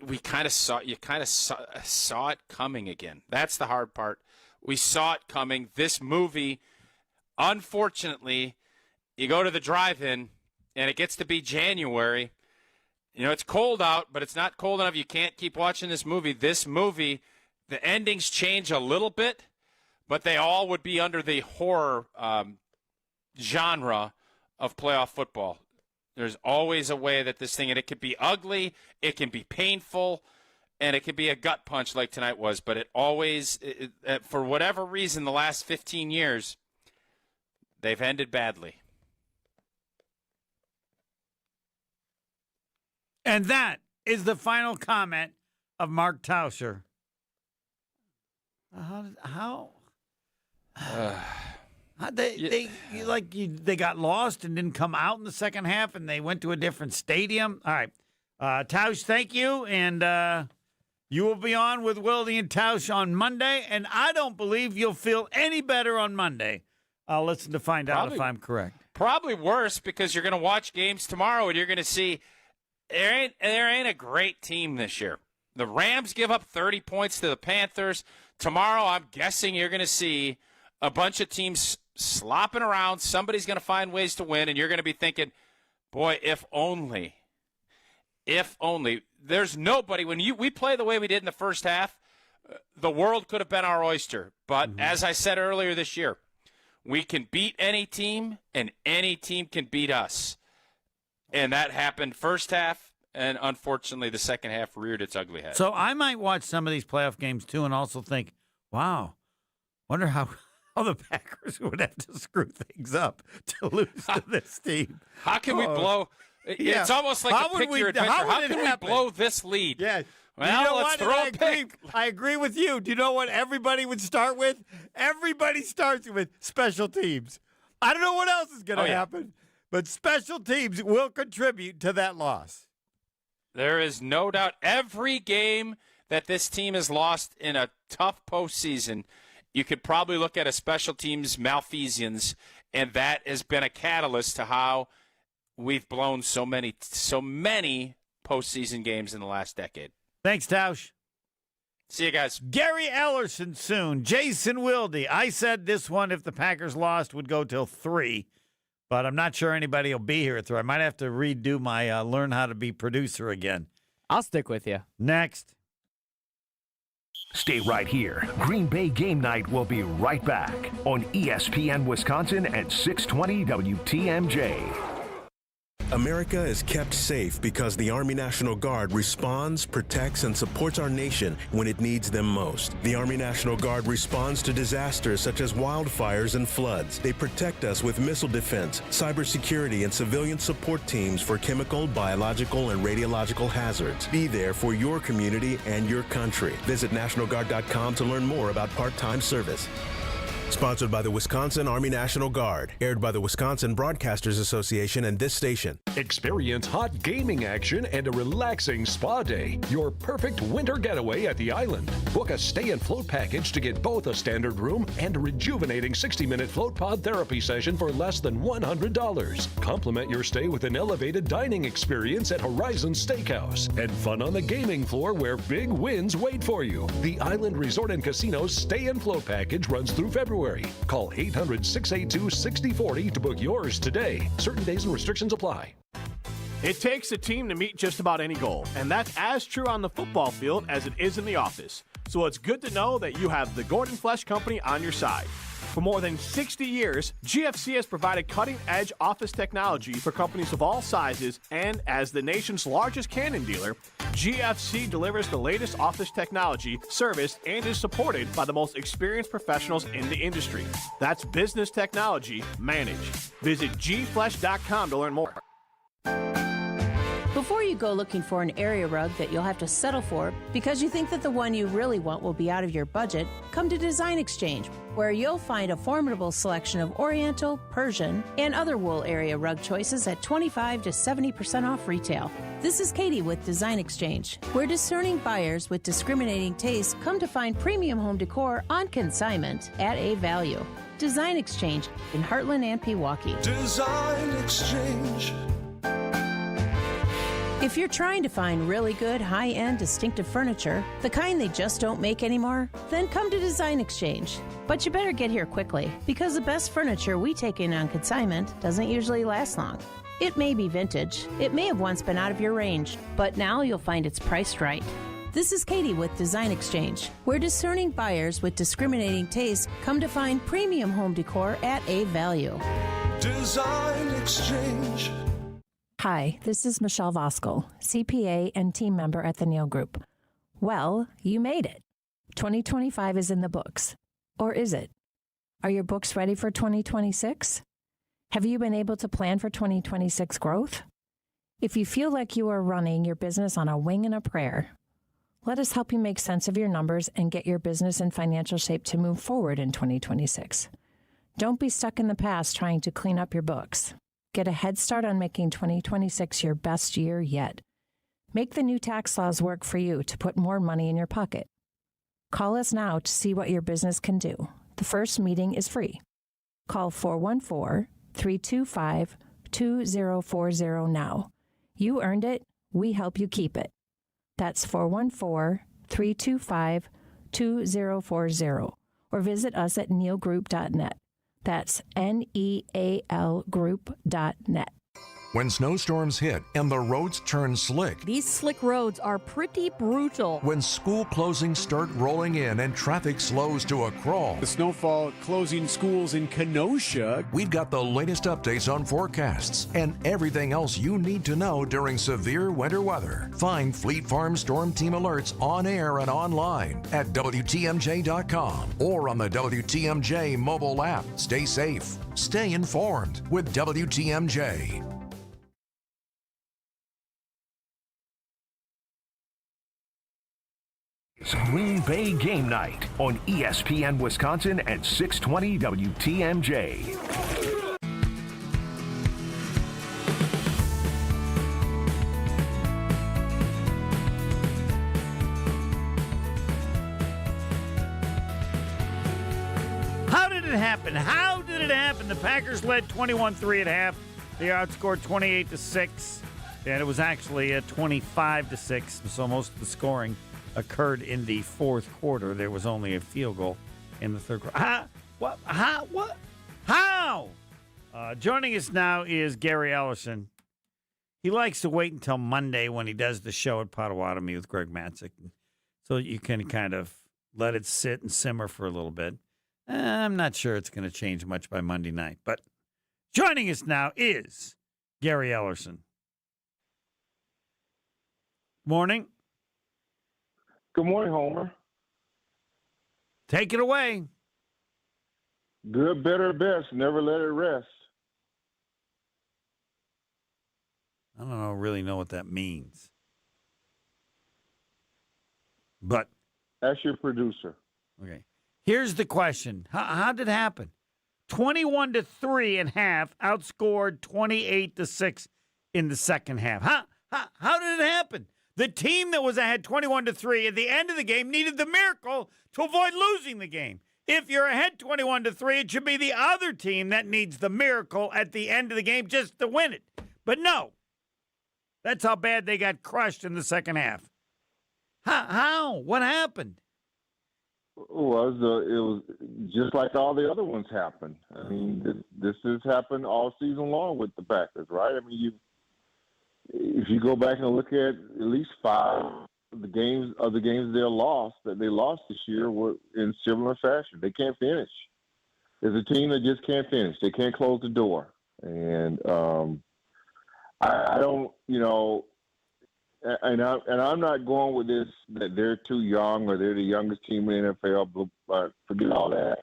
you kind of saw it coming again. That's the hard part. We saw it coming. This movie, unfortunately, you go to the drive-in and it gets to be January. You know, it's cold out, but it's not cold enough. You can't keep watching this movie. This movie, the endings change a little bit, but they all would be under the horror genre of playoff football. There's always a way that this thing, and it could be ugly, it can be painful, and it could be a gut punch like tonight was, but it always, for whatever reason, the last 15 years, they've ended badly. And that is the final comment of Mark Tauscher. They got lost and didn't come out in the second half, and they went to a different stadium. All right, Tausch, thank you, and you will be on with Wilde and Tausch on Monday, and I don't believe you'll feel any better on Monday. I'll listen to find out if I'm correct. Probably worse because you're going to watch games tomorrow, and you're going to see there ain't a great team this year. The Rams give up 30 points to the Panthers. Tomorrow, I'm guessing you're going to see a bunch of teams slopping around. Somebody's going to find ways to win, and you're going to be thinking, boy, if only. There's nobody. When we play the way we did in the first half, the world could have been our oyster. But as I said earlier this year, we can beat any team, and any team can beat us. And that happened first half, and unfortunately the second half reared its ugly head. So I might watch some of these playoff games, too, and also think, wow, wonder how the Packers would have to screw things up to lose to this team. How can we blow? Yeah. It's almost like a pick-your-adventure. How can we blow this lead? Yeah. Well, let's throw a pick. I agree with you. Do you know what everybody would start with? Everybody starts with special teams. I don't know what else is going to happen, but special teams will contribute to that loss. There is no doubt. Every game that this team has lost in a tough postseason, you could probably look at a special teams malfeasance, and that has been a catalyst to how we've blown so many postseason games in the last decade. Thanks, Tausch. See you guys. Gary Ellerson soon. Jason Wilde. I said this one, if the Packers lost, would go till 3, but I'm not sure anybody will be here at 3. I might have to redo my learn how to be producer again. I'll stick with you. Next. Stay right here. Green Bay Game Night will be right back on ESPN Wisconsin at 620 WTMJ. America is kept safe because the Army National Guard responds, protects, and supports our nation when it needs them most. The Army National Guard responds to disasters such as wildfires and floods. They protect us with missile defense, cybersecurity, and civilian support teams for chemical, biological, and radiological hazards. Be there for your community and your country. Visit NationalGuard.com to learn more about part-time service. Sponsored by the Wisconsin Army National Guard. Aired by the Wisconsin Broadcasters Association and this station. Experience hot gaming action and a relaxing spa day. Your perfect winter getaway at the island. Book a stay and float package to get both a standard room and a rejuvenating 60-minute float pod therapy session for less than $100. Complement your stay with an elevated dining experience at Horizon Steakhouse and fun on the gaming floor where big wins wait for you. The Island Resort and Casino's stay and float package runs through February. Call 800-682-6040 to book yours today. Certain days and restrictions apply. It takes a team to meet just about any goal, and that's as true on the football field as it is in the office. So it's good to know that you have the Gordon Flesch Company on your side. For more than 60 years, GFC has provided cutting-edge office technology for companies of all sizes, and as the nation's largest Canon dealer, GFC delivers the latest office technology, service, and is supported by the most experienced professionals in the industry. That's business technology managed. Visit gflesh.com to learn more. Before you go looking for an area rug that you'll have to settle for because you think that the one you really want will be out of your budget, come to Design Exchange, where you'll find a formidable selection of Oriental, Persian, and other wool area rug choices at 25 to 70% off retail. This is Katie with Design Exchange, where discerning buyers with discriminating tastes come to find premium home decor on consignment at a value. Design Exchange in Heartland and Pewaukee. Design Exchange. If you're trying to find really good, high-end, distinctive furniture, the kind they just don't make anymore, then come to Design Exchange. But you better get here quickly, because the best furniture we take in on consignment doesn't usually last long. It may be vintage, it may have once been out of your range, but now you'll find it's priced right. This is Katie with Design Exchange, where discerning buyers with discriminating tastes come to find premium home decor at a value. Design Exchange. Hi, this is Michelle Voskel, CPA and team member at the Neal Group. Well, you made it. 2025 is in the books. Or is it? Are your books ready for 2026? Have you been able to plan for 2026 growth? If you feel like you are running your business on a wing and a prayer, let us help you make sense of your numbers and get your business in financial shape to move forward in 2026. Don't be stuck in the past trying to clean up your books. Get a head start on making 2026 your best year yet. Make the new tax laws work for you to put more money in your pocket. Call us now to see what your business can do. The first meeting is free. Call 414-325-2040 now. You earned it. We help you keep it. That's 414-325-2040. Or visit us at nealgroup.net. That's NEAL group.net. When snowstorms hit and the roads turn slick. These slick roads are pretty brutal. When school closings start rolling in and traffic slows to a crawl. The snowfall closing schools in Kenosha. We've got the latest updates on forecasts and everything else you need to know during severe winter weather. Find Fleet Farm Storm Team alerts on air and online at WTMJ.com or on the WTMJ mobile app. Stay safe. Stay informed with WTMJ. It's Green Bay Game Night on ESPN Wisconsin and 620 WTMJ. How did it happen? How did it happen? The Packers led 21-3 at half. They outscored 28-6, and it was actually a 25-6. So most of the scoring occurred in the fourth quarter. There was only a field goal in the third quarter. How? Joining us now is Gary Ellerson. He likes to wait until Monday when he does the show at Potawatomi with Greg Matzik, so you can kind of let it sit and simmer for a little bit. I'm not sure it's going to change much by Monday night, but joining us now is Gary Ellerson. Morning. Good morning, Homer. Take it away. Good, better, best. Never let it rest. I don't really know what that means. But that's your producer. Okay. Here's the question. How did it happen? 21-3 in half, outscored 28-6 in the second half. How did it happen? The team that was ahead 21-3 at the end of the game needed the miracle to avoid losing the game. If you're ahead 21-3, it should be the other team that needs the miracle at the end of the game just to win it. But no. That's how bad they got crushed in the second half. How? What happened? Well, it was just like all the other ones happened. I mean, this has happened all season long with the Packers, right? I mean, if you go back and look at least 5 of the games they lost this year were in similar fashion. They can't finish. There's a team that just can't finish. They can't close the door. And I don't, and I'm not going with this that they're too young or they're the youngest team in the NFL. Forget all that.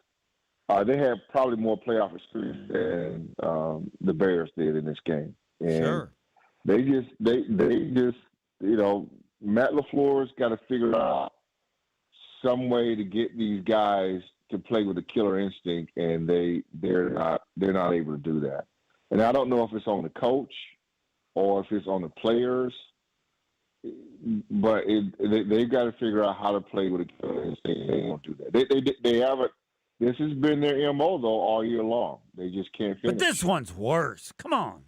They have probably more playoff experience than the Bears did in this game. And sure. They just, Matt LaFleur's got to figure out some way to get these guys to play with a killer instinct, and they're not able to do that. And I don't know if it's on the coach or if it's on the players, but they've got to figure out how to play with a killer instinct. They won't do that. They haven't. This has been their MO though all year long. They just can't finish. But this one's worse. Come on.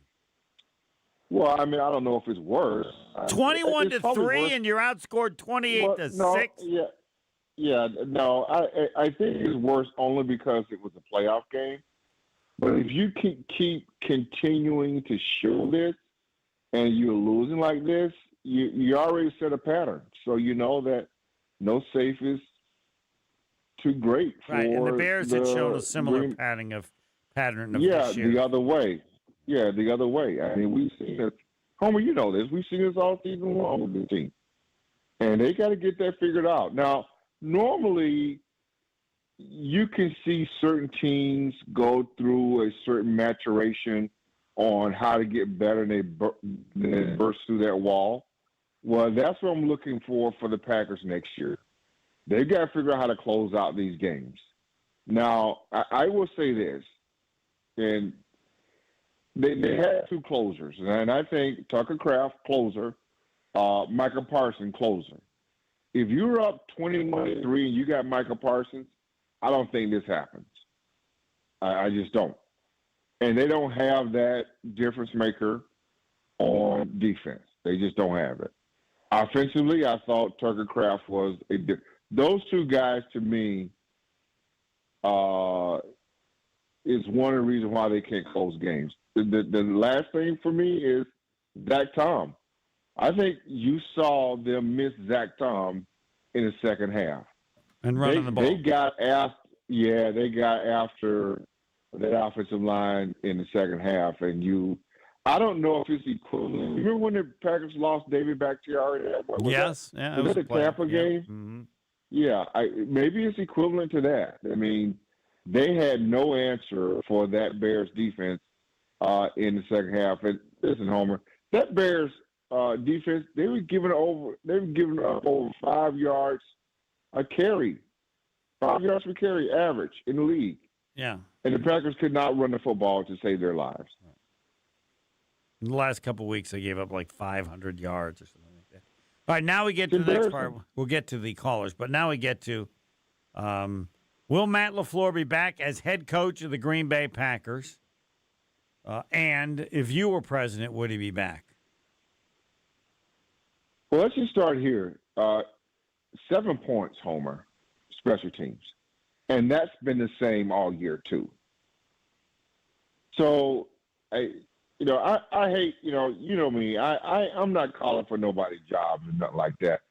Well, I mean, I don't know if it's worse. 21-3, and you're outscored 28-6. No, I think it's worse only because it was a playoff game. But if you keep continuing to show this, and you're losing like this, you already set a pattern. So you know that no safe is too great for right, and the Bears had shown a similar pattern of this year. The other way. Yeah, the other way. I mean, we've seen this. Homer, you know this. We've seen this all season long with the team. And they got to get that figured out. Now, normally you can see certain teams go through a certain maturation on how to get better, and they burst through that wall. Well, that's what I'm looking for the Packers next year. They've got to figure out how to close out these games. Now, I will say this, and they had 2 closers, and I think Tucker Kraft, closer, Micah Parsons, closer. If you're up 21-3 and you got Micah Parsons, I don't think this happens. I just don't. And they don't have that difference maker on defense. They just don't have it. Offensively, I thought Tucker Kraft was those 2 guys to me is one of the reasons why they can't close games. The last thing for me is Zach Tom. I think you saw them miss Zach Tom in the second half. And running the ball. They got after that offensive line in the second half. And I don't know if it's equivalent. Remember when the Packers lost David Bakhtiari? Yes. Was that the Tampa game? Mm-hmm. Yeah. Maybe it's equivalent to that. I mean, they had no answer for that Bears defense in the second half. And listen, Homer, that Bears defense, they were giving up over 5 yards a carry. 5 yards per carry average in the league. Yeah. And the Packers could not run the football to save their lives. In the last couple of weeks, they gave up like 500 yards or something like that. All right, now we get to the next part. We'll get to the callers, but now we get to will Matt LaFleur be back as head coach of the Green Bay Packers? And if you were president, would he be back? Well, let's just start here. 7 points, Homer, special teams. And that's been the same all year, too. So, I hate, you know me. I'm not calling for nobody's job and nothing like that.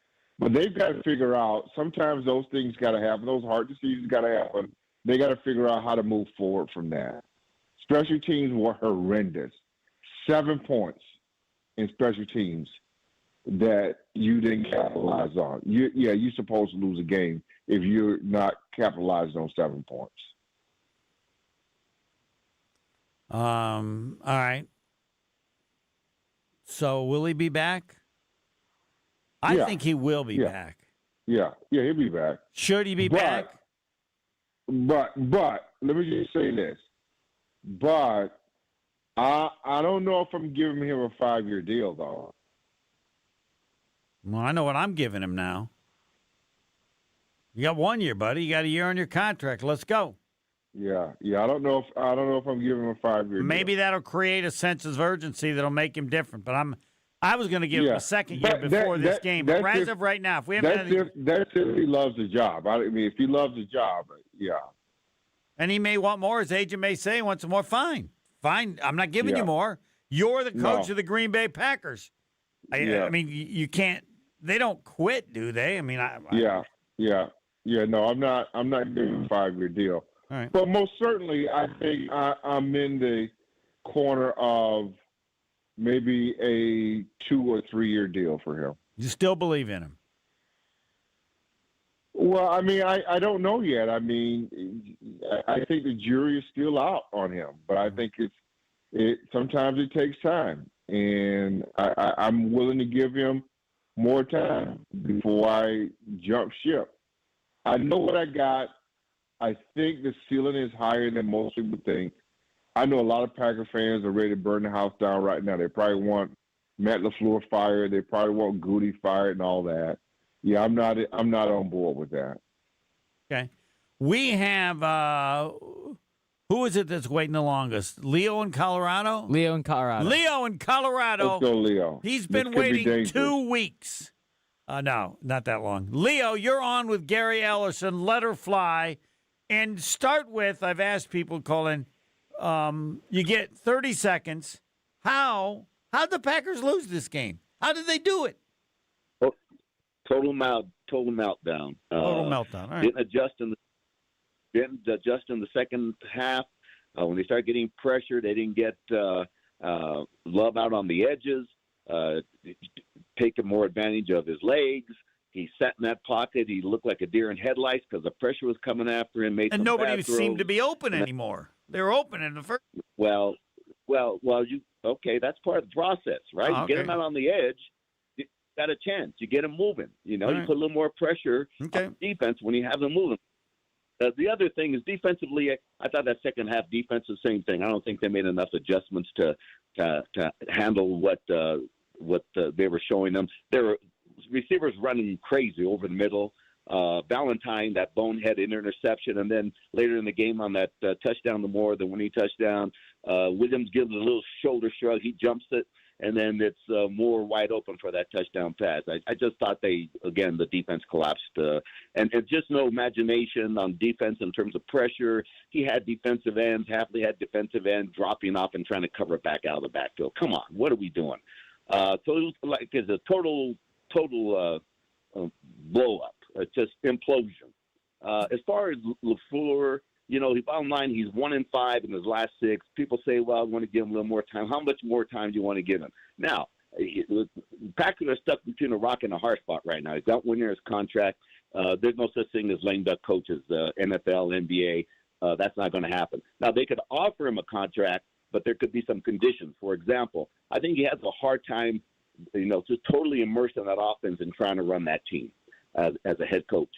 But they've got to figure out, sometimes those things got to happen. Those hard decisions got to happen. They got to figure out how to move forward from that. Special teams were horrendous. 7 points in special teams that you didn't capitalize on. You're supposed to lose a game if you're not capitalizing on 7 points. All right. So will he be back? I think he will be back. Yeah, he'll be back. Should he be back? But let me just say this. But I don't know if I'm giving him a 5-year deal, though. Well, I know what I'm giving him now. You got 1 year, buddy. You got a year on your contract. Let's go. Yeah. I don't know if I'm giving him a 5-year deal. Maybe that'll create a sense of urgency that'll make him different. But I was going to give him a second year before this game. But as of right now, if we haven't that's if he loves the job. I mean, if he loves the job, yeah. And he may want more. His agent may say he wants more. Fine. I'm not giving you more. You're the coach of the Green Bay Packers. I mean, you can't. They don't quit, do they? I mean, No, I'm not giving him a 5-year deal. All right. But most certainly, I think I'm in the corner of maybe a 2 or 3 year deal for him. You still believe in him? Well, I mean, I don't know yet. I mean, I think the jury is still out on him, but I think sometimes it takes time, and I'm willing to give him more time before I jump ship. I know what I got. I think the ceiling is higher than most people think. I know a lot of Packer fans are ready to burn the house down right now. They probably want Matt LaFleur fired. They probably want Goody fired and all that. Yeah, I'm not on board with that. Okay. We have who is it that's waiting the longest? Leo in Colorado? Leo in Colorado. Let's go, Leo. He's been waiting 2 weeks. No, not that long. Leo, you're on with Gary Ellerson. Let her fly. And start with, I've asked people calling, you get 30 seconds. How'd the Packers lose this game? How did they do it? Total meltdown. Total meltdown. All right. Didn't adjust in the second half. When they started getting pressure, they didn't get Love out on the edges, taking more advantage of his legs. He sat in that pocket. He looked like a deer in headlights because the pressure was coming after him. And nobody seemed to be open anymore. They were open in the first. Well. That's part of the process, right? Oh, you get him out on the edge. Got a chance. You get them moving. You put a little more pressure on defense when you have them moving. The other thing is defensively, I thought that second half defense was the same thing. I don't think they made enough adjustments to handle what they were showing them. There were receivers running crazy over the middle. Valentine, that bonehead interception, and then later in the game on that touchdown, the winning touchdown, Williams gives a little shoulder shrug. He jumps it. And then it's more wide open for that touchdown pass. I just thought the defense collapsed. And just no imagination on defense in terms of pressure. He had defensive ends, Hafley had defensive ends dropping off and trying to cover it back out of the backfield. Come on, what are we doing? So it was like it's a total blow-up, just implosion. As far as LaFleur, bottom line, he's 1-5 in his last 6. People say, well, I want to give him a little more time. How much more time do you want to give him? Now, Packers are stuck between a rock and a hard spot right now. He's got 1 year his contract. There's no such thing as lame duck coaches, NFL, NBA. That's not going to happen. Now, they could offer him a contract, but there could be some conditions. For example, I think he has a hard time, just totally immersed in that offense and trying to run that team as a head coach.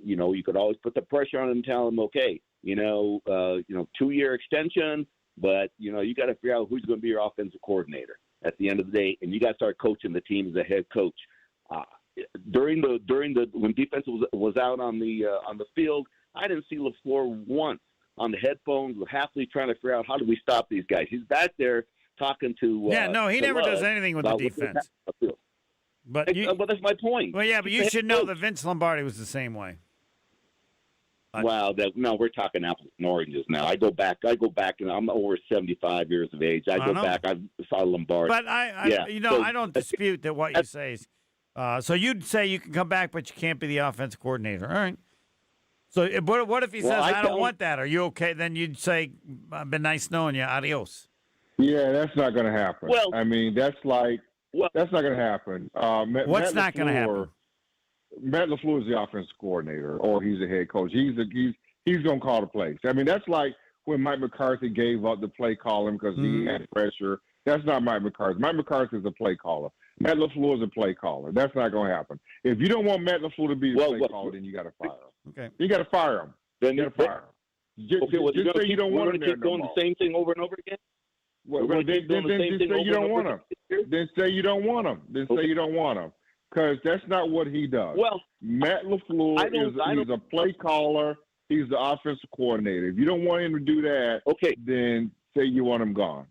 You could always put the pressure on him and tell him, okay, 2-year extension, but, you got to figure out who's going to be your offensive coordinator at the end of the day, and you got to start coaching the team as a head coach. During when defense was out on the field, I didn't see LaFleur once on the headphones with Hafley trying to figure out how do we stop these guys. He's back there talking to he never does anything with the defense. But that's my point. Well, yeah, but you should know that Vince Lombardi was the same way. Wow, we're talking apples and oranges now. I go back, and I'm over 75 years of age. I saw Lombardi. But I don't dispute that what you say is. So you'd say you can come back, but you can't be the offensive coordinator. All right. So what if he says, I don't want that? Are you okay? Then you'd say, I've been nice knowing you. Adios. Yeah, that's not going to happen. Well, I mean, that's not going to happen. What's not going to happen? Matt LaFleur is the offensive coordinator, or he's the head coach. He's going to call the plays. I mean, that's like when Mike McCarthy gave up the play calling because he had pressure. That's not Mike McCarthy. Mike McCarthy is a play caller. Matt LaFleur is a play caller. That's not going to happen. If you don't want Matt LaFleur to be the play caller, then you got to fire him. Okay. You got to fire him. Then you got to fire him. Just say you don't want him there keep doing the same thing over and over again? Well, then just say you don't want him. Then say you don't want him. Then say you don't want him. Because that's not what he does. Well, Matt LaFleur is a play caller. He's the offensive coordinator. If you don't want him to do that, then say you want him gone.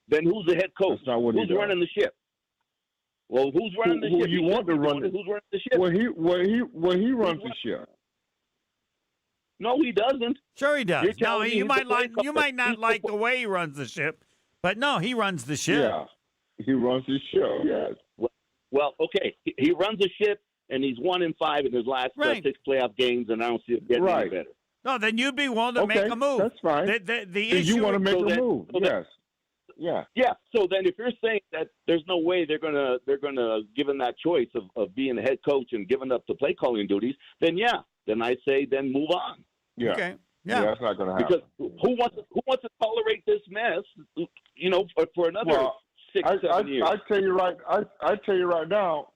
Then who's the head coach? That's not what who's running the ship? Well, who's running the ship? You want to run who's running the ship? Well, he runs the ship. No, he doesn't. Sure, he does. No, you might not like the way he runs the ship, but no, he runs the ship. Yeah, he runs the show. Yes. Well, okay, he runs the ship, and he's 1-5 in his last 6 playoff games, and I don't see it getting any better. No, then you'd be willing to make a move. That's fine. The issue you want to make a move? Yes. Yeah. Yeah. So then, if you're saying that there's no way they're gonna give him that choice of being the head coach and giving up the play calling duties, then I say move on. Yeah. Okay. Yeah, that's not going to happen. Because who wants to tolerate this mess? For another 6-7 years. I tell you right now,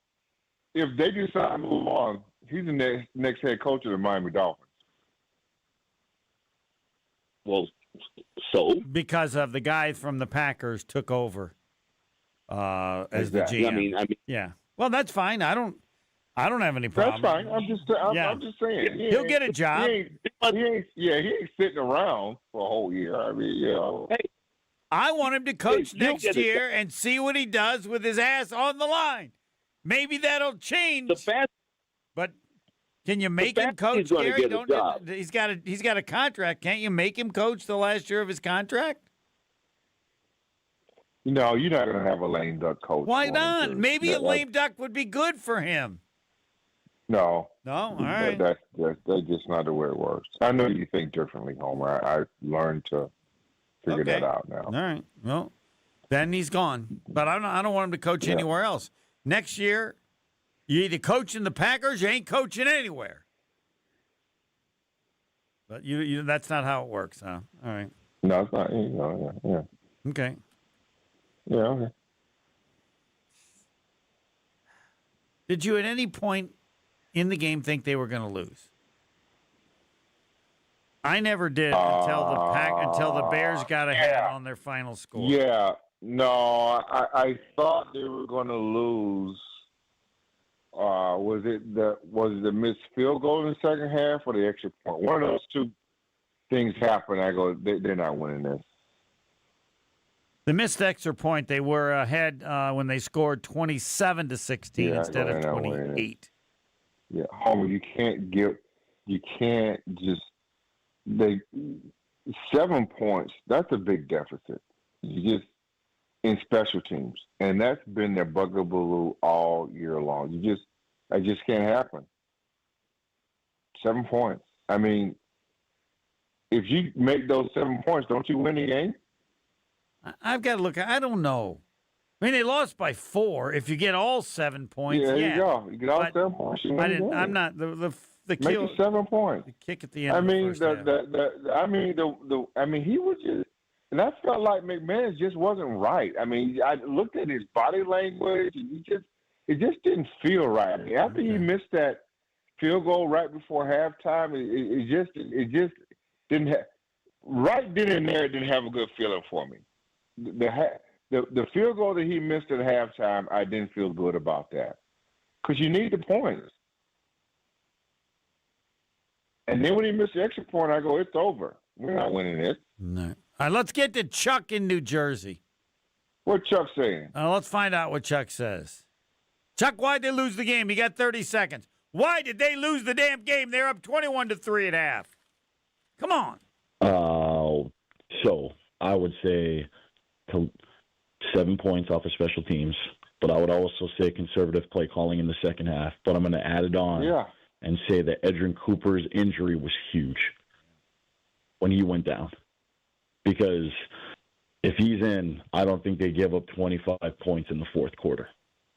if they decide to move on, he's the next head coach of the Miami Dolphins. Well, so because of the guy from the Packers took over as the GM. I mean, yeah. Well, that's fine. I don't have any problem. That's fine. I'm just saying. He'll get a job. He ain't sitting around for a whole year. I mean, Hey, I want him to coach next year and see what he does with his ass on the line. Maybe that'll change. But can you make him coach, Gary? He's got a contract. Can't you make him coach the last year of his contract? No, you're not going to have a lame duck coach. Why not? Maybe a lame duck would be good for him. No. No? All right. That's just not the way it works. I know you think differently, Homer. I learned to figure that out now. All right. Well, then he's gone. But I don't want him to coach anywhere else. Next year, you either coaching the Packers, you ain't coaching anywhere. But you that's not how it works, huh? All right. No, it's not. Yeah. Okay. Yeah, okay. Did you at any point in the game think they were going to lose? I never did until the Bears got ahead on their final score. Yeah. No, I thought they were going to lose. Was it the missed field goal in the second half or the extra point? One of those two things happened. I go, they're not winning this. The missed extra point, they were ahead when they scored 27-16 instead of 28. Yeah, Homer, you can't just 7 points. That's a big deficit. You just in special teams, and that's been their bugaboo all year long. It just can't happen. 7 points. I mean, if you make those 7 points, don't you win the game? I've got to look. I don't know. I mean, they lost by 4. If you get all 7 points, there you go. You get all 7 points. I'm not the make it 7 points. The kick at the end. I mean, he was just, and I felt like McMahon just wasn't right. I mean, I looked at his body language, and it just didn't feel right. I mean, after he missed that field goal right before halftime, it just didn't have. Right then and there, it didn't have a good feeling for me. The field goal that he missed at halftime, I didn't feel good about that because you need the points. And then when he missed the extra point, I go, it's over. We're not winning this. No. All right, let's get to Chuck in New Jersey. What Chuck saying? Let's find out what Chuck says. Chuck, why'd they lose the game? You got 30 seconds. Why did they lose the damn game? They're up 21-3 at half. Come on. So I would say 7 points off of special teams, but I would also say conservative play calling in the second half. But I'm going to add it on and say that Edgerrin Cooper's injury was huge when he went down. Because If he's in, I don't think they give up 25 points in the fourth quarter.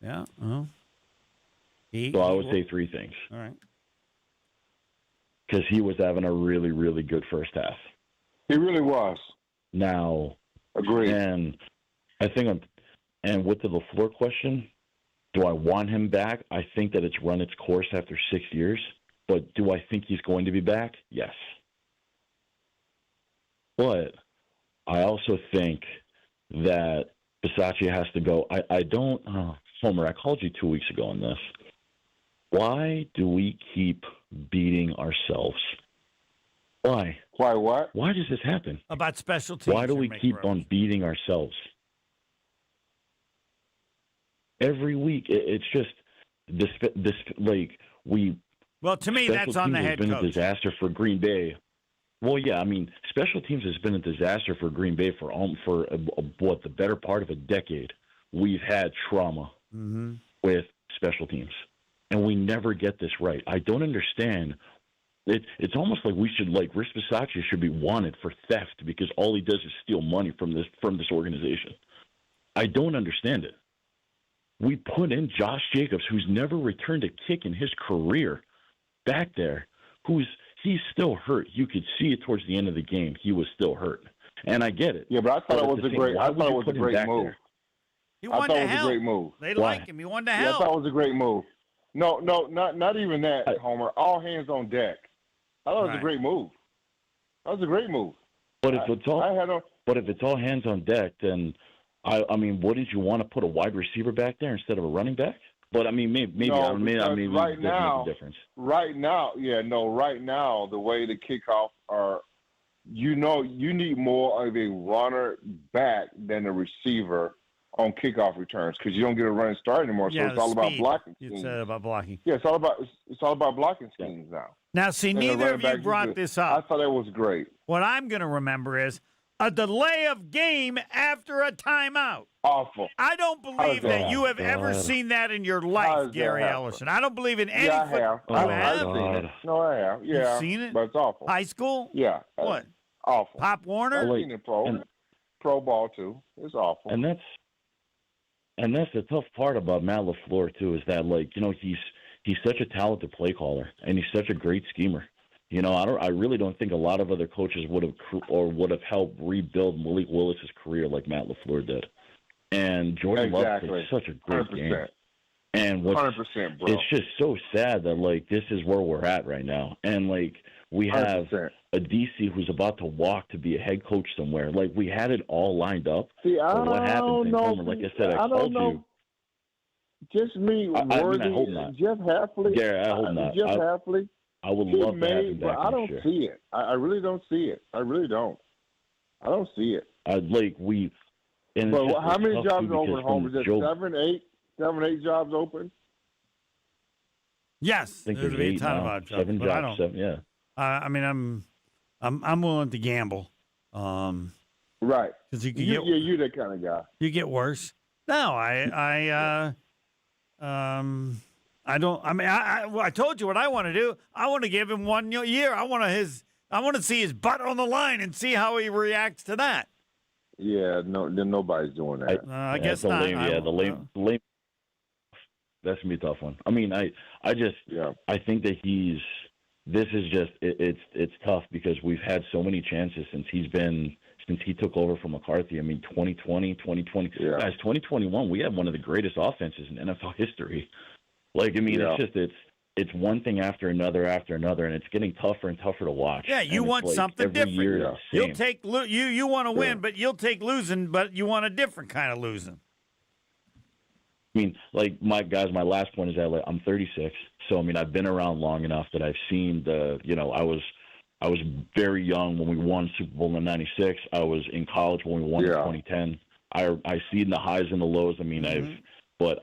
Yeah. Well, so I would say three things. All right. Because he was having a really, really good first half. He really was. Now, agreed. And I think, and with the LaFleur question, do I want him back? I think that it's run its course after 6 years. But do I think he's going to be back? Yes. But I also think that Bisaccia has to go. I don't, Homer, I called you 2 weeks ago on this. Why do we keep beating ourselves? Why? Why what? Why does this happen? About special teams. Why do we keep on beating ourselves? Every week, it's just this like we. Well, to me, that's on the head coach. It's been a disaster for Green Bay. Well, yeah, I mean, special teams has been a disaster for Green Bay for what, the better part of a decade. We've had trauma with special teams, and we never get this right. I don't understand. It's almost like we should, like, Rich Bisaccia should be wanted for theft because all he does is steal money from this organization. I don't understand it. We put in Josh Jacobs, who's never returned a kick in his career, back there, he's still hurt. You could see it towards the end of the game. He was still hurt, and I get it. Yeah, but I thought it was a great. I thought it was a great move. He wanted to help. Great move. They like him. He wanted to help. I thought it was a great move. No, not even that, Homer. All hands on deck. I thought it was a great move. That was a great move. But if it's all hands on deck, then I mean, wouldn't you want to put a wide receiver back there instead of a running back? But I mean, maybe right now, make a difference. Right now, right now, the way the kickoff are, you need more of a runner back than a receiver on kickoff returns because you don't get a running start anymore. So it's all about blocking schemes. It's about blocking. Yeah, it's all about blocking schemes now. Now, see, neither of you brought this up. I thought that was great. What I'm going to remember is a delay of game after a timeout. Awful. I don't believe that you have ever seen that in your life, Gary Ellison. I don't believe in any. Yeah, I have. I've seen it. No, I have. Yeah, you've seen it, but it's awful. High school? Yeah. What? Awful. Pop Warner? I've seen it pro ball too. It's awful. And that's the tough part about Matt LaFleur too, is that, like, you know, he's such a talented play caller and he's such a great schemer. You know, I really don't think a lot of other coaches would have helped rebuild Malik Willis's career like Matt LaFleur did. And Jordan Love played such a great 100%. game. And 100%, bro. It's just so sad that, like, this is where we're at right now. And, like, we have 100%. a DC who's about to walk to be a head coach somewhere. Like, we had it all lined up. See, but what happens, Homer, like I said, I don't know. you. Just me, Worthy, I hope not. Jeff Hafley. Gary, I hope not. Jeff Hafley. I would love to have him back. I don't see it. I really don't see it. I really don't. I don't see it. But how many jobs are open, Homer? Is there 7, 8 jobs open? Yes, I think there's there's a ton of jobs. 7 but jobs. I don't. 7, yeah. I mean, I'm willing to gamble. Right. Because you you're that kind of guy. You get worse. No, I don't. I mean, I told you what I want to do. I want to give him 1 year. I want to see his butt on the line and see how he reacts to that. Yeah, nobody's doing that. I guess not. The lame. That's gonna be a tough one. I mean, I think that this is just it's tough because we've had so many chances since he took over from McCarthy. I mean, 2020, guys, 2021, we had one of the greatest offenses in NFL history. Like, I mean, it's one thing after another, and it's getting tougher and tougher to watch. Yeah, you want something different. You'll take you want to win, but you'll take losing, but you want a different kind of losing. I mean, like, my last point is that, like, I'm 36, so I mean, I've been around long enough that I've seen I was very young when we won Super Bowl in '96. I was in college when we won in 2010. I seen the highs and the lows. I mean, But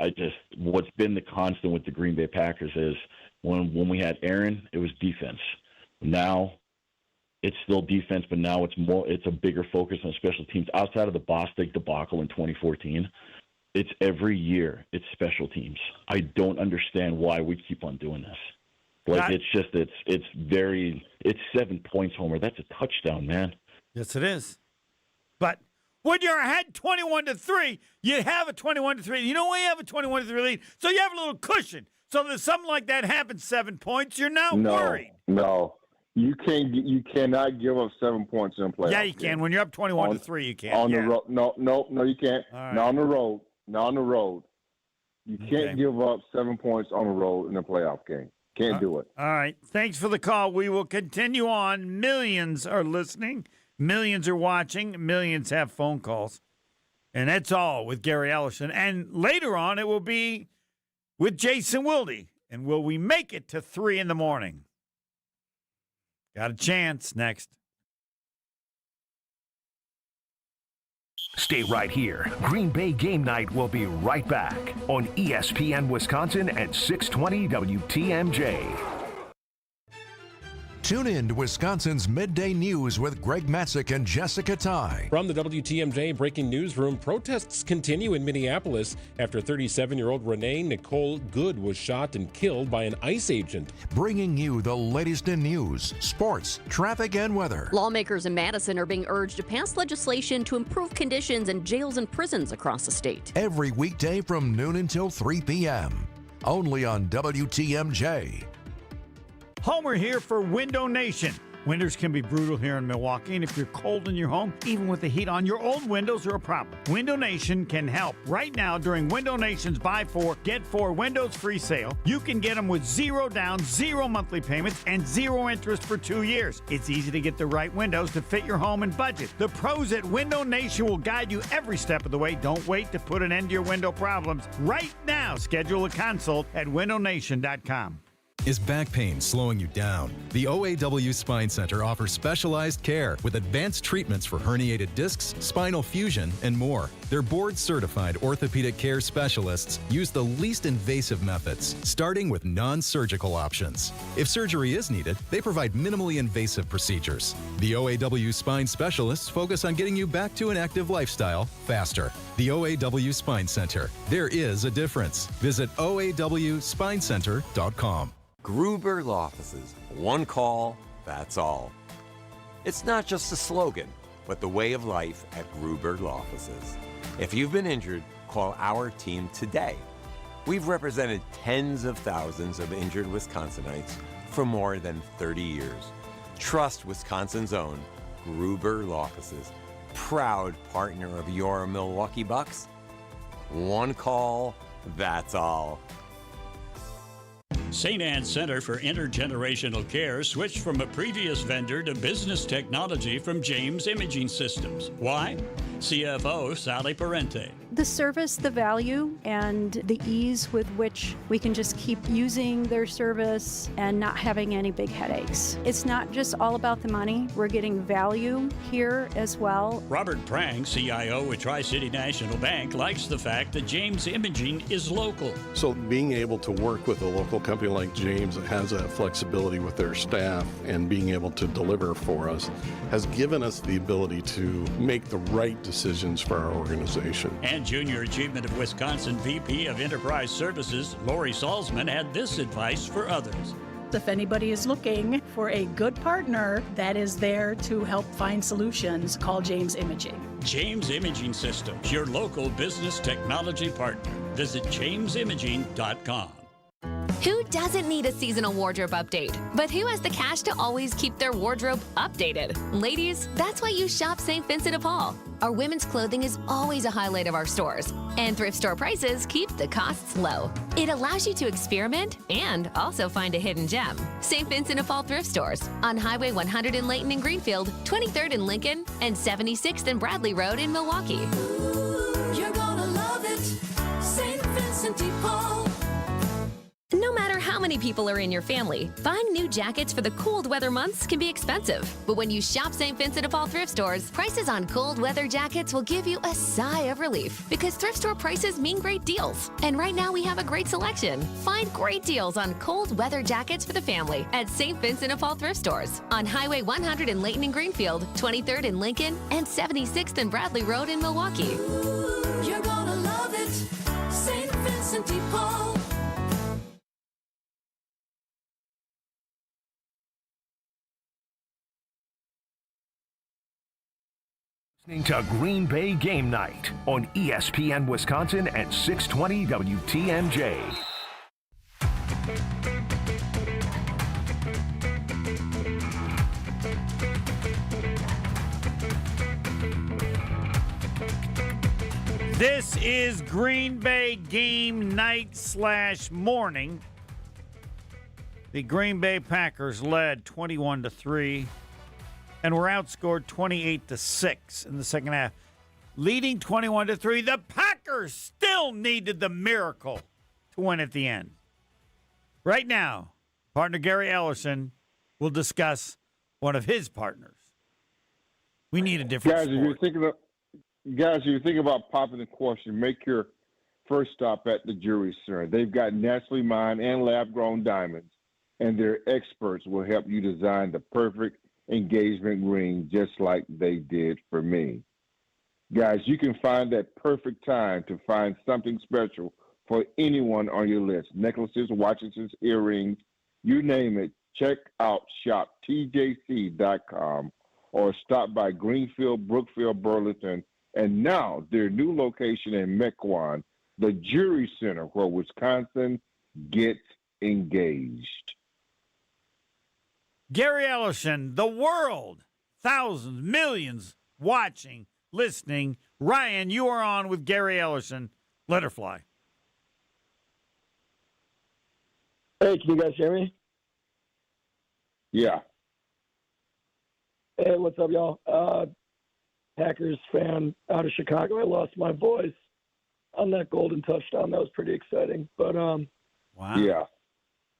what's been the constant with the Green Bay Packers is when we had Aaron, it was defense. Now it's still defense, but now it's a bigger focus on special teams. Outside of the Bostic debacle in 2014, it's every year it's special teams. I don't understand why we keep on doing this. Like, it's 7 points, Homer. That's a touchdown, man. Yes, it is. But When you're ahead 21-3, you have a 21-3. You know why you have a 21-3 lead? So you have a little cushion. So that something like that happens, 7 points, you're not worried. No. You cannot give up 7 points in a playoff. Yeah, you can. When you're up 21-3, you can. On the road. No, you can't. Right. Not on the road. Not on the road. You can't give up 7 points on the road in a playoff game. Can't do it. All right. Thanks for the call. We will continue on. Millions are listening. Millions are watching. Millions have phone calls. And that's all with Gary Ellerson. And later on, it will be with Jason Wilde. And will we make it to 3 in the morning? Got a chance next. Stay right here. Green Bay Game Night will be right back on ESPN Wisconsin at 620 WTMJ. Tune in to Wisconsin's Midday News with Greg Matzik and Jessica Ty. From the WTMJ Breaking Newsroom, protests continue in Minneapolis after 37-year-old Renee Nicole Good was shot and killed by an ICE agent. Bringing you the latest in news, sports, traffic, and weather. Lawmakers in Madison are being urged to pass legislation to improve conditions in jails and prisons across the state. Every weekday from noon until 3 p.m. Only on WTMJ. Homer here for Window Nation. Winters can be brutal here in Milwaukee, and if you're cold in your home, even with the heat on, your old windows are a problem. Window Nation can help. Right now, during Window Nation's Buy 4, Get 4 Windows Free sale, you can get them with 0 down, 0 monthly payments, and 0 interest for 2 years. It's easy to get the right windows to fit your home and budget. The pros at Window Nation will guide you every step of the way. Don't wait to put an end to your window problems. Right now, schedule a consult at windownation.com. Is back pain slowing you down? The OAW Spine Center offers specialized care with advanced treatments for herniated discs, spinal fusion, and more. Their board-certified orthopedic care specialists use the least invasive methods, starting with non-surgical options. If surgery is needed, they provide minimally invasive procedures. The OAW Spine Specialists focus on getting you back to an active lifestyle faster. The OAW Spine Center. There is a difference. Visit OAWSpineCenter.com. Gruber Law Offices. One call, that's all. It's not just a slogan, but the way of life at Gruber Law Offices. If you've been injured, call our team today. We've represented tens of thousands of injured Wisconsinites for more than 30 years. Trust Wisconsin's own Gruber Law Offices, proud partner of your Milwaukee Bucks. One call, that's all. St. Anne's Center for Intergenerational Care switched from a previous vendor to business technology from James Imaging Systems. Why? CFO Sally Parente. The service, the value, and the ease with which we can just keep using their service and not having any big headaches. It's not just all about the money. We're getting value here as well. Robert Prang, CIO at Tri-City National Bank, likes the fact that James Imaging is local. So being able to work with a local company like James that has that flexibility with their staff and being able to deliver for us has given us the ability to make the right decisions for our organization. And Junior Achievement of Wisconsin VP of Enterprise Services, Lori Salzman, had this advice for others. If anybody is looking for a good partner that is there to help find solutions, call James Imaging. James Imaging Systems, your local business technology partner. Visit jamesimaging.com. Who doesn't need a seasonal wardrobe update? But who has the cash to always keep their wardrobe updated? Ladies, that's why you shop St. Vincent de Paul. Our women's clothing is always a highlight of our stores, and thrift store prices keep the costs low. It allows you to experiment and also find a hidden gem. St. Vincent de Paul thrift stores on Highway 100 in Layton and Greenfield, 23rd in Lincoln, and 76th and Bradley Road in Milwaukee. You're gonna love it, St. Vincent de Paul. No matter how many people are in your family, buying new jackets for the cold weather months can be expensive. But when you shop St. Vincent de Paul thrift stores, prices on cold weather jackets will give you a sigh of relief because thrift store prices mean great deals. And right now we have a great selection. Find great deals on cold weather jackets for the family at St. Vincent de Paul thrift stores on Highway 100 in Layton and Greenfield, 23rd in Lincoln, and 76th and Bradley Road in Milwaukee. You're gonna love it, St. Vincent de Paul. Listening to Green Bay Game Night on ESPN Wisconsin at 620 WTMJ. This is Green Bay Game Night / morning. The Green Bay Packers led 21-3 and were outscored 28-6 in the second half. Leading 21-3, the Packers still needed the miracle to win at the end. Right now, partner Gary Ellerson will discuss one of his partners. We need a different Guys, sport. if you think about popping the question, make your first stop at the Jury Center. They've got naturally mined and lab-grown diamonds, and their experts will help you design the perfect engagement ring just like they did for me. Guys, you can find that perfect time to find something special for anyone on your list. Necklaces, watches, earrings, you name it. Check out shoptjc.com or stop by Greenfield, Brookfield, Burlington, and now their new location in Mequon, the Jury Center, where Wisconsin gets engaged. Gary Ellerson, the world, thousands, millions watching, listening. Ryan, you are on with Gary Ellerson. Let her fly. Hey, can you guys hear me? Yeah. Hey, what's up, y'all? Packers fan out of Chicago. I lost my voice on that golden touchdown. That was pretty exciting. But wow. Yeah.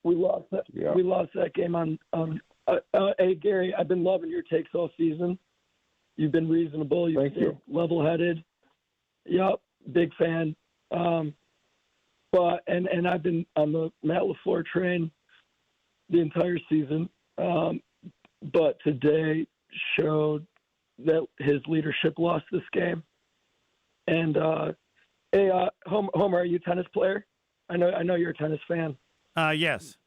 We lost that. Yeah. We lost that game on. Hey, Gary, I've been loving your takes all season. You've been reasonable. You've been level-headed. Yep, big fan. But I've been on the Matt LaFleur train the entire season. But today showed that his leadership lost this game. And hey, Homer, are you a tennis player? I know you're a tennis fan. Yes.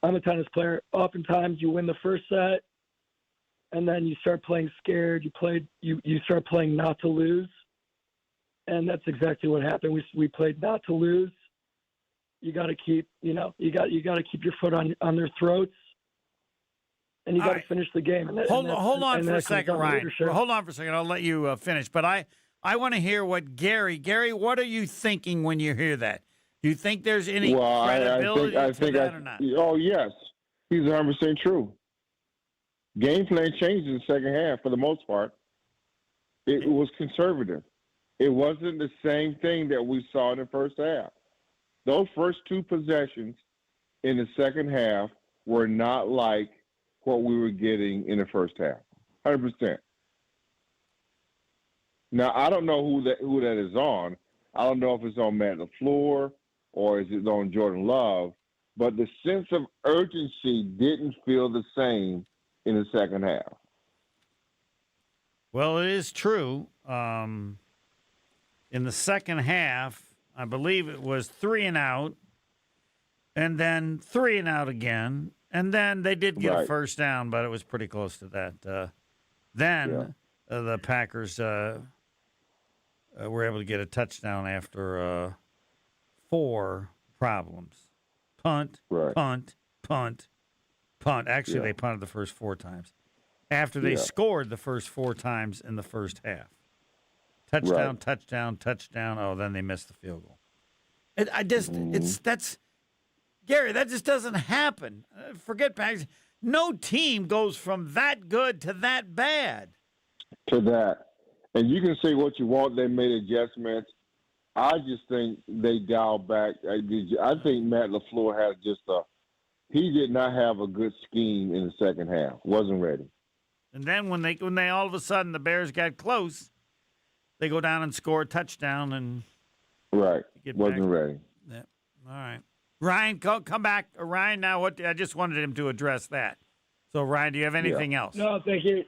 I'm a tennis player. Oftentimes you win the first set and then you start playing scared. You start playing not to lose. And that's exactly what happened. We played not to lose. You got to keep, you got to keep your foot on their throats. And you got to finish the game. Hold on for a second, Ryan. Hold on for a second. I'll let you finish. But I want to hear what Gary, what are you thinking when you hear that? Do you think there's any credibility to that or not? Oh, yes. He's 100% true. Game plan changed in the second half for the most part. It was conservative. It wasn't the same thing that we saw in the first half. Those first two possessions in the second half were not like what we were getting in the first half. 100%. Now, I don't know who that is on. I don't know if it's on Matt LaFleur or is it on Jordan Love, but the sense of urgency didn't feel the same in the second half. Well, it is true. In the second half, I believe it was 3 and out, and then 3 and out again, and then they did get a first down, but it was pretty close to that. Then the Packers were able to get a touchdown after 4 problems. Punt, punt, punt, punt. Actually, they punted the first 4 times. After they scored the first 4 times in the first half. Touchdown, touchdown, touchdown. Oh, then they missed the field goal. Gary, that just doesn't happen. Forget Packers. No team goes from that good to that bad. To that. And you can say what you want. They made adjustments. I just think they dialed back. I think Matt LaFleur had he did not have a good scheme in the second half. Wasn't ready. And then when they all of a sudden the Bears got close, they go down and score a touchdown and wasn't ready. Yeah. All right, Ryan, come back. Ryan, now what? I just wanted him to address that. So Ryan, do you have anything else? No, thank you.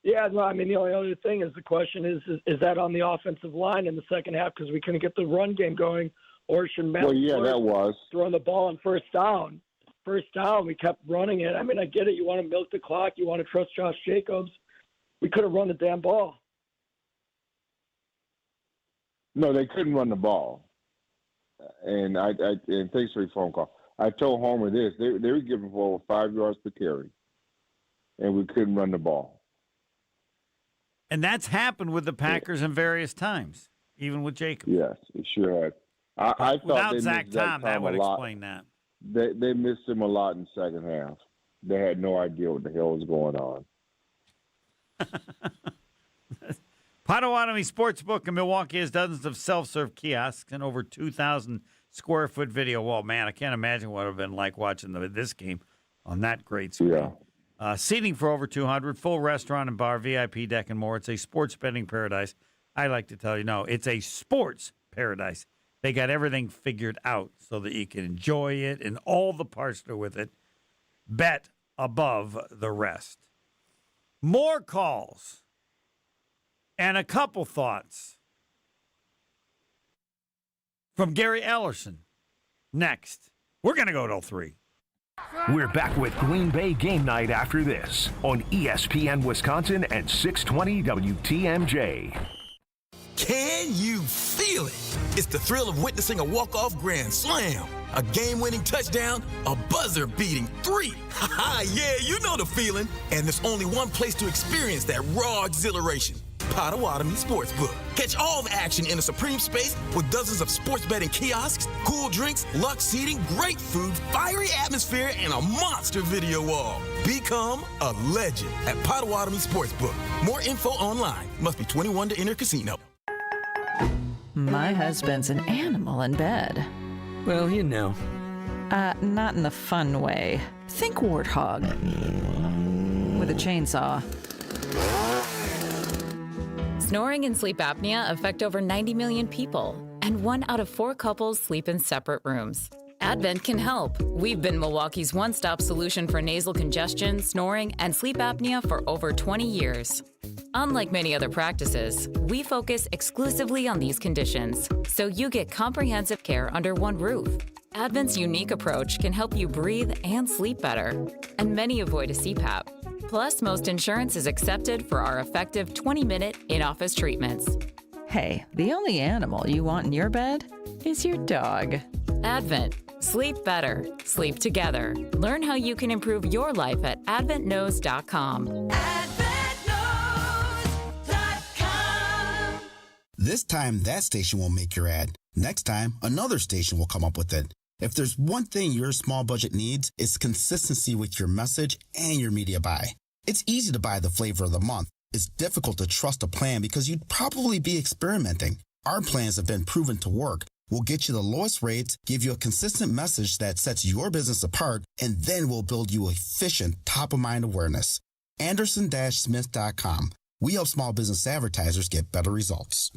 Yeah, no, I mean, the only other thing is the question is that on the offensive line in the second half because we couldn't get the run game going, or should Matt that was throwing the ball on first down? First down, we kept running it. I mean, I get it. You want to milk the clock. You want to trust Josh Jacobs. We could have run the damn ball. No, they couldn't run the ball. And and thanks for your phone call. I told Homer this. They were giving for over 5 yards per carry, and we couldn't run the ball. And that's happened with the Packers in various times, even with Jacobs. Yes, it sure has. I thought without they Zach missed Zach Tom, that would a lot. explain that. They missed him a lot in the second half. They had no idea what the hell was going on. Potawatomi Sportsbook in Milwaukee has dozens of self-serve kiosks and over 2,000 square foot video wall. Man, I can't imagine what it would have been like watching this game on that great screen. Yeah. Seating for over 200, full restaurant and bar, VIP deck and more. It's a sports betting paradise. I like to tell you, no, it's a sports paradise. They got everything figured out so that you can enjoy it and all the parts that are with it. Bet above the rest. More calls and a couple thoughts from Gary Ellerson. Next. We're going to go till 3. We're back with Green Bay Game Night after this on ESPN Wisconsin and 620 WTMJ. Can you feel it? It's the thrill of witnessing a walk-off grand slam, a game-winning touchdown, a buzzer-beating 3. Yeah, you know the feeling. And there's only one place to experience that raw exhilaration. Potawatomi Sportsbook. Catch all the action in a supreme space with dozens of sports betting kiosks, cool drinks, luxe seating, great food, fiery atmosphere, and a monster video wall. Become a legend at Potawatomi Sportsbook. More info online. Must be 21 to enter casino. My husband's an animal in bed. Well, you know. Not in the fun way. Think warthog. With a chainsaw. Snoring and sleep apnea affect over 90 million people, and 1 out of 4 couples sleep in separate rooms. Advent can help. We've been Milwaukee's one-stop solution for nasal congestion, snoring, and sleep apnea for over 20 years. Unlike many other practices, we focus exclusively on these conditions, so you get comprehensive care under one roof. Advent's unique approach can help you breathe and sleep better, and many avoid a CPAP. Plus, most insurance is accepted for our effective 20-minute in-office treatments. Hey, the only animal you want in your bed is your dog. Advent. Sleep better. Sleep together. Learn how you can improve your life at adventknows.com. This time, that station will make your ad. Next time, another station will come up with it. If there's one thing your small budget needs, it's consistency with your message and your media buy. It's easy to buy the flavor of the month. It's difficult to trust a plan because you'd probably be experimenting. Our plans have been proven to work. We'll get you the lowest rates, give you a consistent message that sets your business apart, and then we'll build you efficient top-of-mind awareness. Anderson-Smith.com. We help small business advertisers get better results.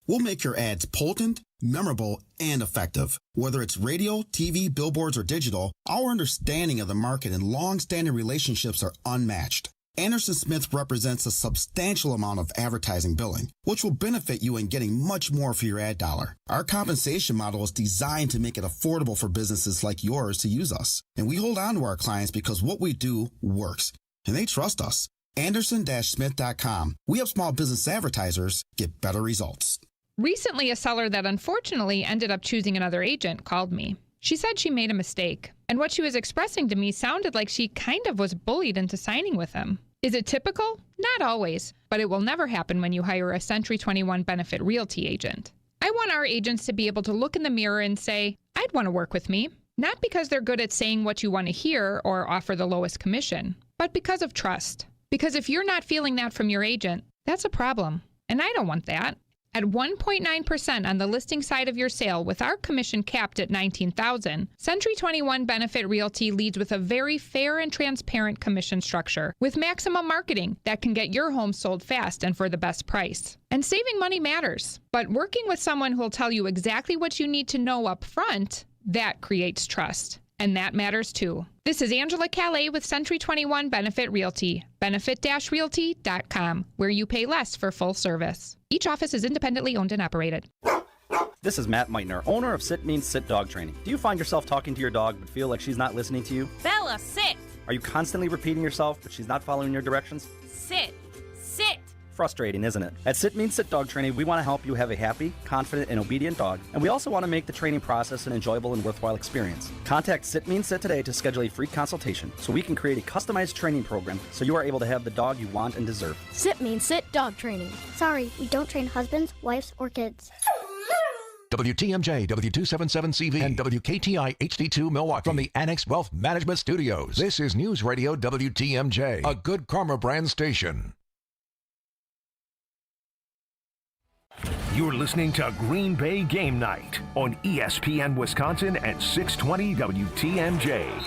We'll make your ads potent, memorable, and effective. Whether it's radio, TV, billboards, or digital, our understanding of the market and long-standing relationships are unmatched. Anderson Smith represents a substantial amount of advertising billing, which will benefit you in getting much more for your ad dollar. Our compensation model is designed to make it affordable for businesses like yours to use us. And we hold on to our clients because what we do works, and they trust us. Anderson-Smith.com. We help small business advertisers get better results. Recently, a seller that unfortunately ended up choosing another agent called me. She said she made a mistake, and what she was expressing to me sounded like she kind of was bullied into signing with him. Is it typical? Not always, but it will never happen when you hire a Century 21 Benefit Realty agent. I want our agents to be able to look in the mirror and say, I'd want to work with me. Not because they're good at saying what you want to hear or offer the lowest commission, but because of trust. Because if you're not feeling that from your agent, that's a problem, and I don't want that. At 1.9% on the listing side of your sale with our commission capped at $19,000, Century 21 Benefit Realty leads with a very fair and transparent commission structure with maximum marketing that can get your home sold fast and for the best price. And saving money matters, but working with someone who will tell you exactly what you need to know up front, that creates trust. And that matters too. This is Angela Calais with Century 21 Benefit Realty, benefit-realty.com, where you pay less for full service. Each office is independently owned and operated. This is Matt Meitner, owner of Sit Means Sit Dog Training. Do you find yourself talking to your dog but feel like she's not listening to you? Bella, sit! Are you constantly repeating yourself but she's not following your directions? Sit! Sit! Frustrating, isn't it? At Sit Means Sit Dog Training, we want to help you have a happy, confident, and obedient dog, and we also want to make the training process an enjoyable and worthwhile experience. Contact Sit Means Sit today to schedule a free consultation so we can create a customized training program so you are able to have the dog you want and deserve. Sit Means Sit Dog Training. Sorry, we don't train husbands, wives, or kids. WTMJ, W277CV, and WKTI HD2 Milwaukee from the Annex Wealth Management Studios. This is News Radio WTMJ, a Good Karma brand station. You're listening to Green Bay Game Night on ESPN Wisconsin and 620 WTMJ.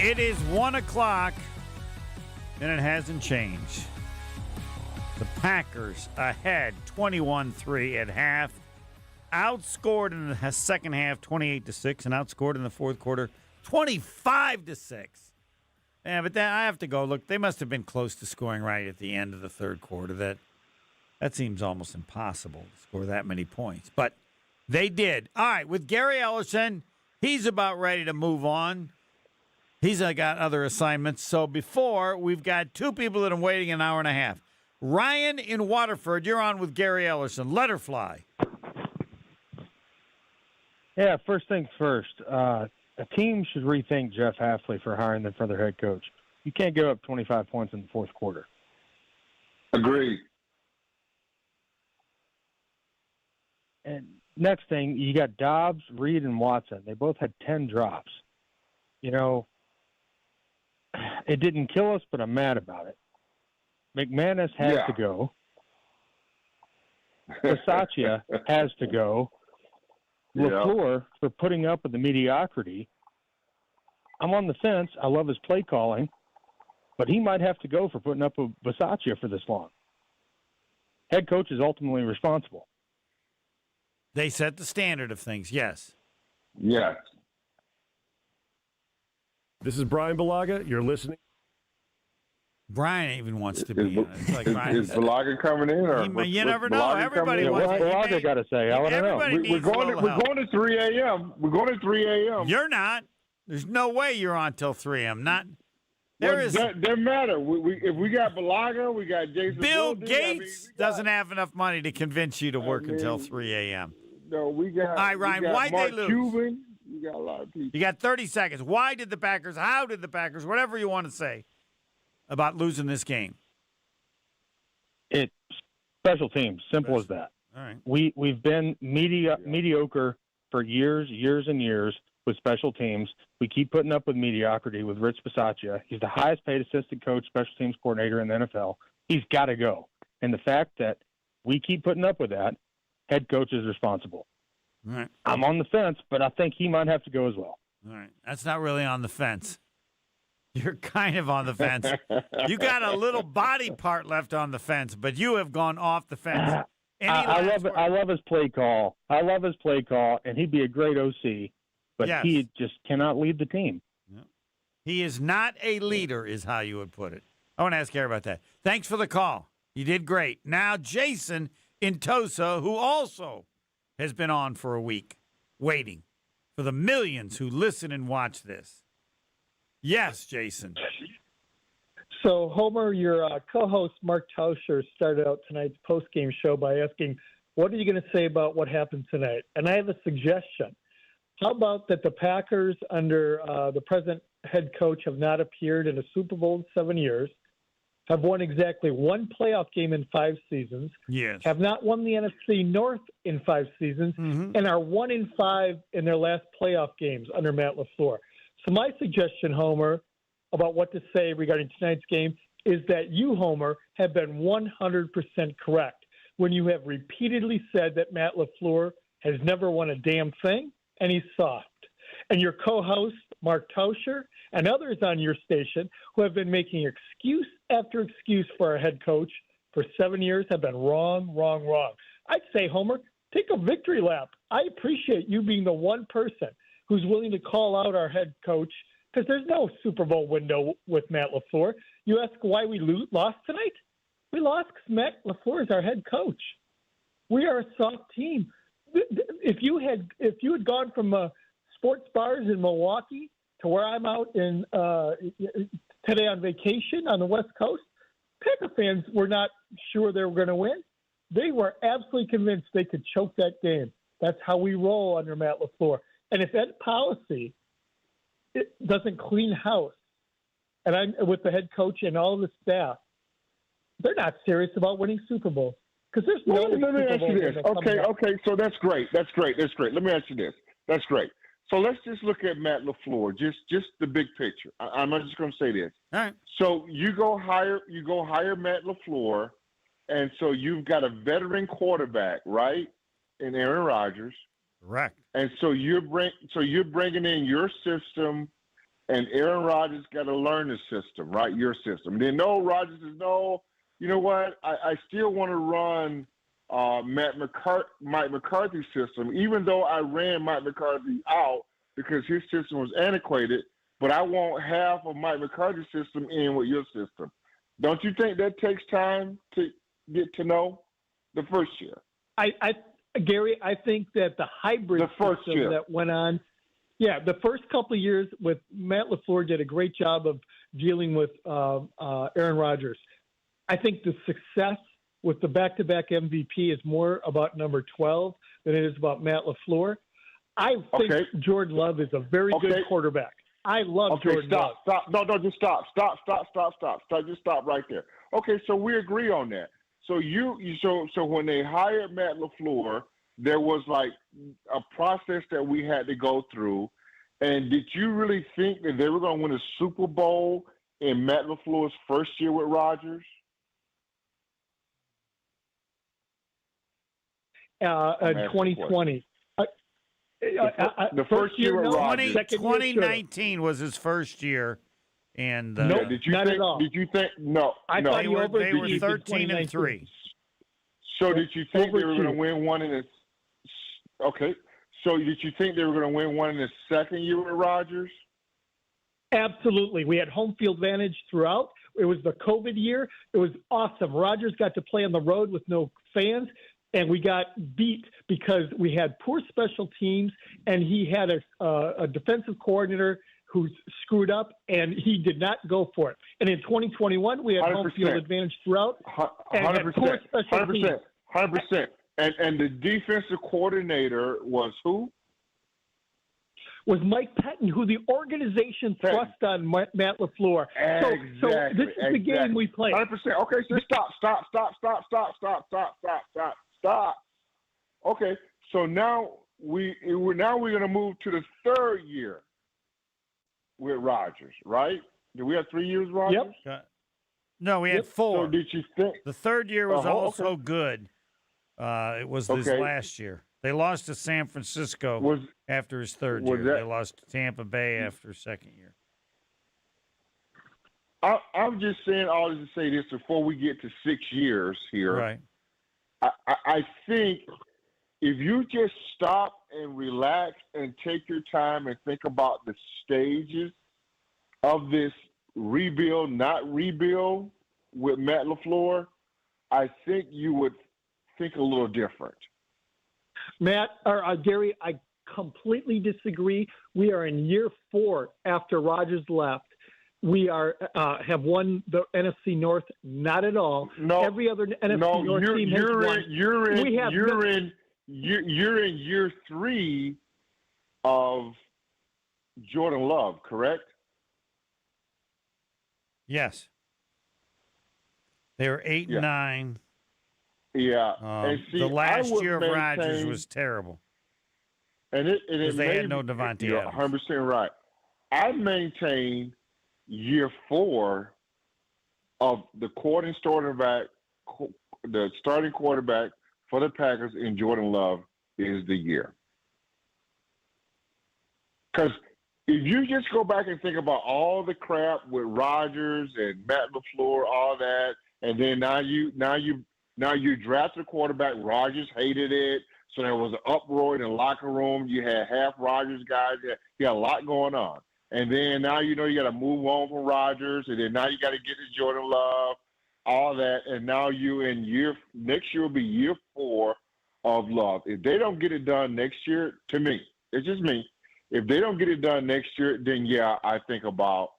It is 1 o'clock, and it hasn't changed. The Packers ahead 21-3 at half. Outscored in the second half 28-6 and outscored in the fourth quarter 25-6. Yeah, but I have to go. Look, they must have been close to scoring right at the end of the third quarter. That seems almost impossible to score that many points. But they did. All right, with Gary Ellerson, he's about ready to move on. He's got other assignments. So before, we've got two people that are waiting an hour and a half. Ryan in Waterford, you're on with Gary Ellerson. Let her fly. Yeah, first things first. A team should rethink Jeff Hafley for hiring them for their head coach. You can't give up 25 points in the fourth quarter. Agreed. And next thing, you got Dobbs, Reed, and Watson. They both had 10 drops. You know, it didn't kill us, but I'm mad about it. McManus has to go. Bisaccia has to go. LaFleur for putting up with the mediocrity. I'm on the fence. I love his play calling, but he might have to go for putting up with Bisaccia for this long. Head coach is ultimately responsible. They set the standard of things, yes. Yes. This is Brian Balaga. You're listening. Brian even wants to be. Is Balaga coming in? Or you never know. Everybody wants. What's Balaga got to say? I want to know. We're going to 3 a.m. We're going to 3 a.m. You're not. There's no way you're on till 3 a.m. Not. There is. Doesn't matter. If we got Balaga, we got Jason. Bill Gates doesn't have enough money to convince you to work until 3 a.m. No, we got. All right, Ryan. Why'd they lose? Cuban. You got a lot of people. You got 30 seconds. Why did the Packers? How did the Packers? Whatever you want to say about losing this game. It's special teams. Simple as that. All right. We've been mediocre for years and years with special teams. We keep putting up with mediocrity with Rich Bisaccia. He's the highest paid assistant coach, special teams coordinator in the NFL. He's got to go. And the fact that we keep putting up with that, head coach is responsible. All right. I'm on the fence, but I think he might have to go as well. All right. That's not really on the fence. You're kind of on the fence. You got a little body part left on the fence, but you have gone off the fence. I love his play call. And he'd be a great OC, but he just cannot lead the team. Yeah. He is not a leader, is how you would put it. I want to ask Gary about that. Thanks for the call. You did great. Now, Jason in Tosa, who also has been on for a week, waiting for the millions who listen and watch this. Yes, Jason. So, Homer, your co-host Mark Tauscher started out tonight's post-game show by asking, what are you going to say about what happened tonight? And I have a suggestion. How about that the Packers under the present head coach have not appeared in a Super Bowl in 7 years, have won exactly one playoff game in 5 seasons, yes, have not won the NFC North in 5 seasons, and are 1-5 in their last playoff games under Matt LaFleur. So my suggestion, Homer, about what to say regarding tonight's game is that you, Homer, have been 100% correct when you have repeatedly said that Matt LaFleur has never won a damn thing and he's soft. And your co-host, Mark Tauscher, and others on your station who have been making excuse after excuse for our head coach for 7 years have been wrong. I'd say, Homer, take a victory lap. I appreciate you being the one person who's willing to call out our head coach because there's no Super Bowl window with Matt LaFleur. You ask why we lost tonight? We lost because Matt LaFleur is our head coach. We are a soft team. If you had gone from sports bars in Milwaukee to where I'm out in today on vacation on the West Coast. Packer fans were not sure they were going to win. They were absolutely convinced they could choke that game. That's how we roll under Matt LaFleur. And if that policy doesn't clean house, and I'm with the head coach and all of the staff, they're not serious about winning Super Bowls. Because there's no Let me ask you this. Okay, so that's great. That's great. Let me ask you this. That's great. So let's just look at Matt LaFleur, just the big picture. I'm not just going to say this. All right. So you go hire Matt LaFleur, and so you've got a veteran quarterback, right, in Aaron Rodgers. Correct. And so you're bringing in your system, and Aaron Rodgers got to learn the system, right? Your system. Then Rodgers says, no, you know what? I still want to run Mike McCarthy's system, even though I ran Mike McCarthy out because his system was antiquated, but I want half of Mike McCarthy's system in with your system. Don't you think that takes time to get to know the first year? Gary, I think that the hybrid system that went on, the first couple of years with Matt LaFleur did a great job of dealing with Aaron Rodgers. I think the success with the back-to-back MVP is more about number 12 than it is about Matt LaFleur. I think Jordan Love is a very good quarterback. I love Jordan Love. Just stop. Just stop right there. Okay, so we agree on that. So so when they hired Matt LaFleur, there was like a process that we had to go through. And did you really think that they were going to win a Super Bowl in Matt LaFleur's first year with Rodgers? 2020. The first year with Rodgers. 2019 was his first year. And did you not think, at all. Did you think no? They were 13-3. So did you think they were going to win one in the? Okay. So did you think they were going to win one in the second year with Rodgers? Absolutely. We had home field advantage throughout. It was the COVID year. It was awesome. Rodgers got to play on the road with no fans, and we got beat because we had poor special teams, and he had a defensive coordinator who screwed up, and he did not go for it. And in 2021, we had 100%. Home field advantage throughout. 100%. 100%. And the defensive coordinator was who? Was Mike Pettin, who the organization thrust on Matt LaFleur. So this is the game we play. 100%. Okay, so stop. Okay, so now we're going to move to the third year with Rodgers, right? Did we have 3 years, Rodgers? Yep. No, we had 4. So did you think the third year was also good? It was this last year. They lost to San Francisco after his third year. They lost to Tampa Bay after his second year. I'm just saying all this to say this before we get to 6 years here. Right. I think if you just stop and relax and take your time and think about the stages of this rebuild, not rebuild with Matt LaFleur, I think you would think a little different. Gary, I completely disagree. We are in year 4 after Rodgers left. We have won the NFC North. Not at all. No, every other NFC North team has won. You're in year 3 of Jordan Love, correct? Yes. They were 8-9. Yeah. And see, the last year of Rodgers was terrible. And they had no Devontae Adams. 100% right. I maintain year 4 of the starting quarterback for the Packers in Jordan Love is the year. Because if you just go back and think about all the crap with Rodgers and Matt LaFleur, all that, and then now you draft a quarterback. Rodgers hated it, so there was an uproar in the locker room. You had half Rodgers guys. You had a lot going on. And then now you got to move on from Rodgers, and then now you got to get to Jordan Love, all that. And now next year will be year 4 of Love. If they don't get it done next year, to me, it's just me. If they don't get it done next year, then I think about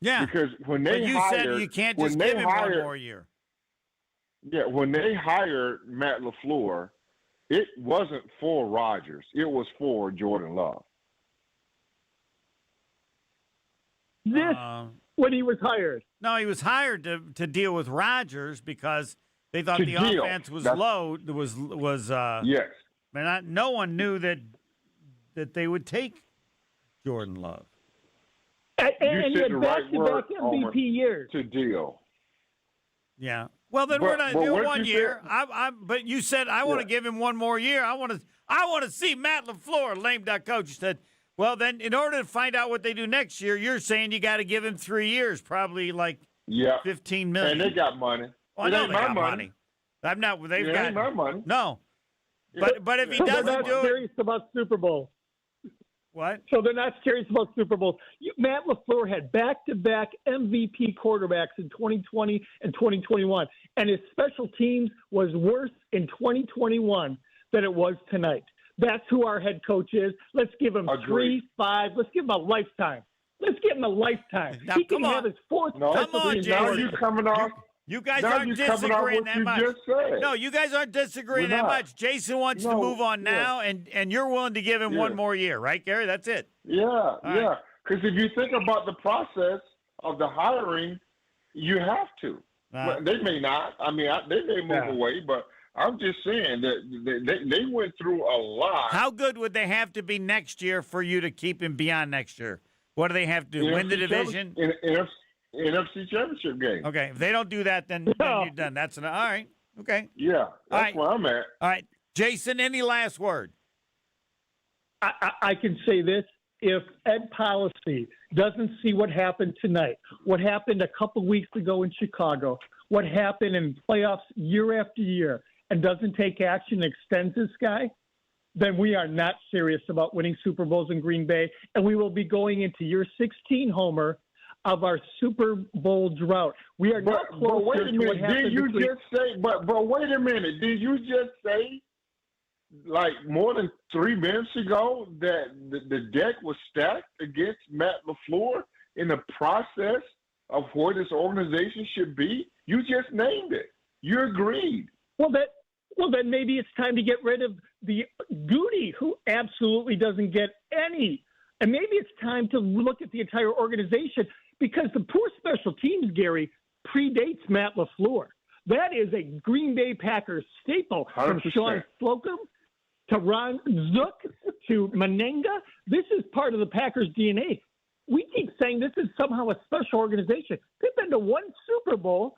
Yeah. Because when they you hired, said you can't just give him one more year. Yeah, when they hired Matt LaFleur, it wasn't for Rodgers. It was for Jordan Love. When he was hired. No, he was hired to deal with Rodgers because they thought the offense was low. Yes. No one knew that they would take Jordan Love. And you had said the right word, back-to-back Homer, MVP years. to deal. Yeah. Well, then we're not doing 1 year. Say? But you said I want to give him one more year. I want to see Matt LaFleur, lame duck coach. You said, well, then in order to find out what they do next year, you're saying you got to give him 3 years, probably like $15 million. And they got money. Well, it I know ain't they my got money. I'm not. They've it got ain't my money. No. But if he So doesn't they're not do it, serious about Super Bowl. What? So they're not serious about Super Bowls. Matt LaFleur had back-to-back MVP quarterbacks in 2020 and 2021, and his special teams was worse in 2021 than it was tonight. That's who our head coach is. Let's give him 3, 5. Let's give him a lifetime. Let's give him a lifetime. Now, he can have his fourth. No, come on, now Jason. you coming off. You guys now aren't you coming off disagreeing what that you much. just said. No, you guys aren't disagreeing We're that not. much. Jason wants to move on now, and you're willing to give him one more year, right, Gary? That's it. Yeah. Because if you think about the process of the hiring, you have to. Well, they may not. I mean, they may move away, but I'm just saying that they went through a lot. How good would they have to be next year for you to keep him beyond next year? What do they have to do? Win the division? NFC Championship game. Okay, if they don't do that, then you're done. All right. Okay. Yeah, that's where I'm at. All right, Jason. Any last word? I can say this: if Ed Policy doesn't see what happened tonight, what happened a couple weeks ago in Chicago, what happened in playoffs year after year, and doesn't take action, extends this guy, then we are not serious about winning Super Bowls in Green Bay, and we will be going into year 16, Homer, of our Super Bowl drought. We are not closer but wait a minute. to what happened. Did you just say? But wait a minute. Did you just say, like more than 3 minutes ago, that the deck was stacked against Matt LaFleur in the process of where this organization should be? You just named it. You agreed. Well, then maybe it's time to get rid of the Goody, who absolutely doesn't get any. And maybe it's time to look at the entire organization, because the poor special teams, Gary, predates Matt LaFleur. That is a Green Bay Packers staple. 100%. From Sean Slocum to Ron Zook to Menenga. This is part of the Packers' DNA. We keep saying this is somehow a special organization. They've been to one Super Bowl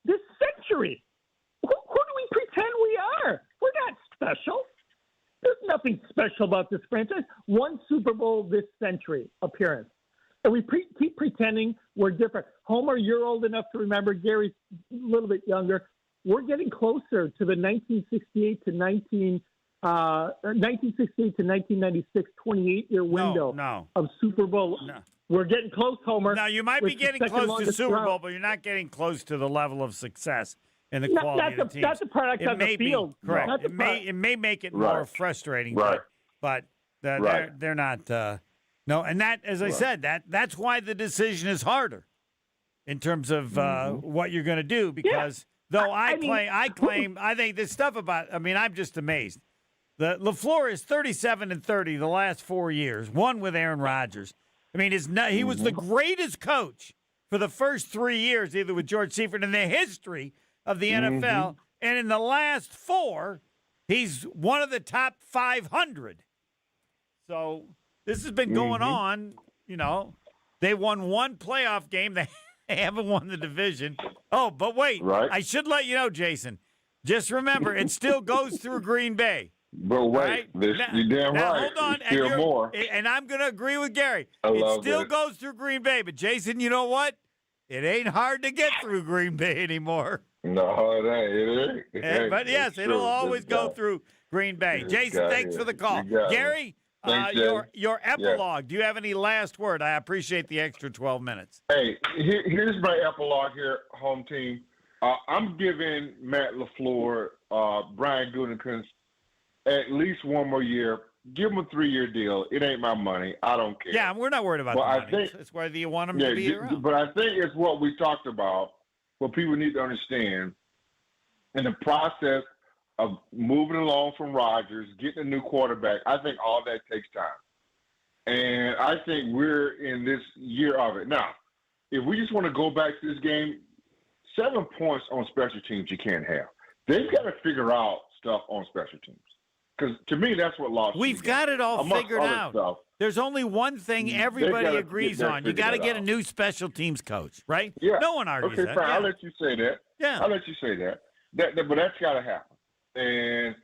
this century. Who do we pretend we are? We're not special. There's nothing special about this franchise. One Super Bowl this century appearance. And we keep pretending we're different. Homer, you're old enough to remember. Gary's a little bit younger. We're getting closer to the 1968 to 1996, 28-year window of Super Bowl. No. We're getting close, Homer. Now, you might be getting close to Super Bowl, but you're not getting close to the level of success and the quality of the teams. That's a product it on the field. Correct. It may make it more frustrating, but they're not. No, and that, as I said, that's why the decision is harder in terms of what you're going to do. Because I think this stuff about. I mean, I'm just amazed. The LaFleur is 37-30 the last 4 years, one with Aaron Rodgers. I mean, he was the greatest coach for the first 3 years, either with George Seifert in the history of the NFL, and in the last 4, he's one of the top 500. So this has been going on. You know, they won one playoff game. They haven't won the division. Oh, but wait, I should let you know, Jason. Just remember, it still goes through Green Bay. But wait, you're damn now, right. Hold on, There's still more. And I'm going to agree with Gary. It still goes through Green Bay. But, Jason, you know what? It ain't hard to get through Green Bay anymore. No, it ain't. It ain't. But, yes, it'll always go through Green Bay. Jason, thanks for the call. Gary, your epilogue. Do you have any last word? I appreciate the extra 12 minutes. Hey, here's my epilogue here, home team. I'm giving Matt LaFleur, Brian Gutekunst, at least one more year, give him a 3-year deal. It ain't my money. I don't care. Yeah, we're not worried about the money. That's whether you want him to be around. But I think it's what we talked about, what people need to understand. In the process of moving along from Rodgers, getting a new quarterback, I think all that takes time. And I think we're in this year of it. Now, if we just want to go back to this game, 7 points on special teams you can't have. They've got to figure out stuff on special teams. Because to me, that's what lost. We've got it all figured out. Stuff. There's only one thing everybody agrees on. You got to get a new special teams coach, right? Yeah. No one argues that. Okay, fine. Yeah. I'll let you say that. Yeah. I'll let you say that. But that's got to happen. And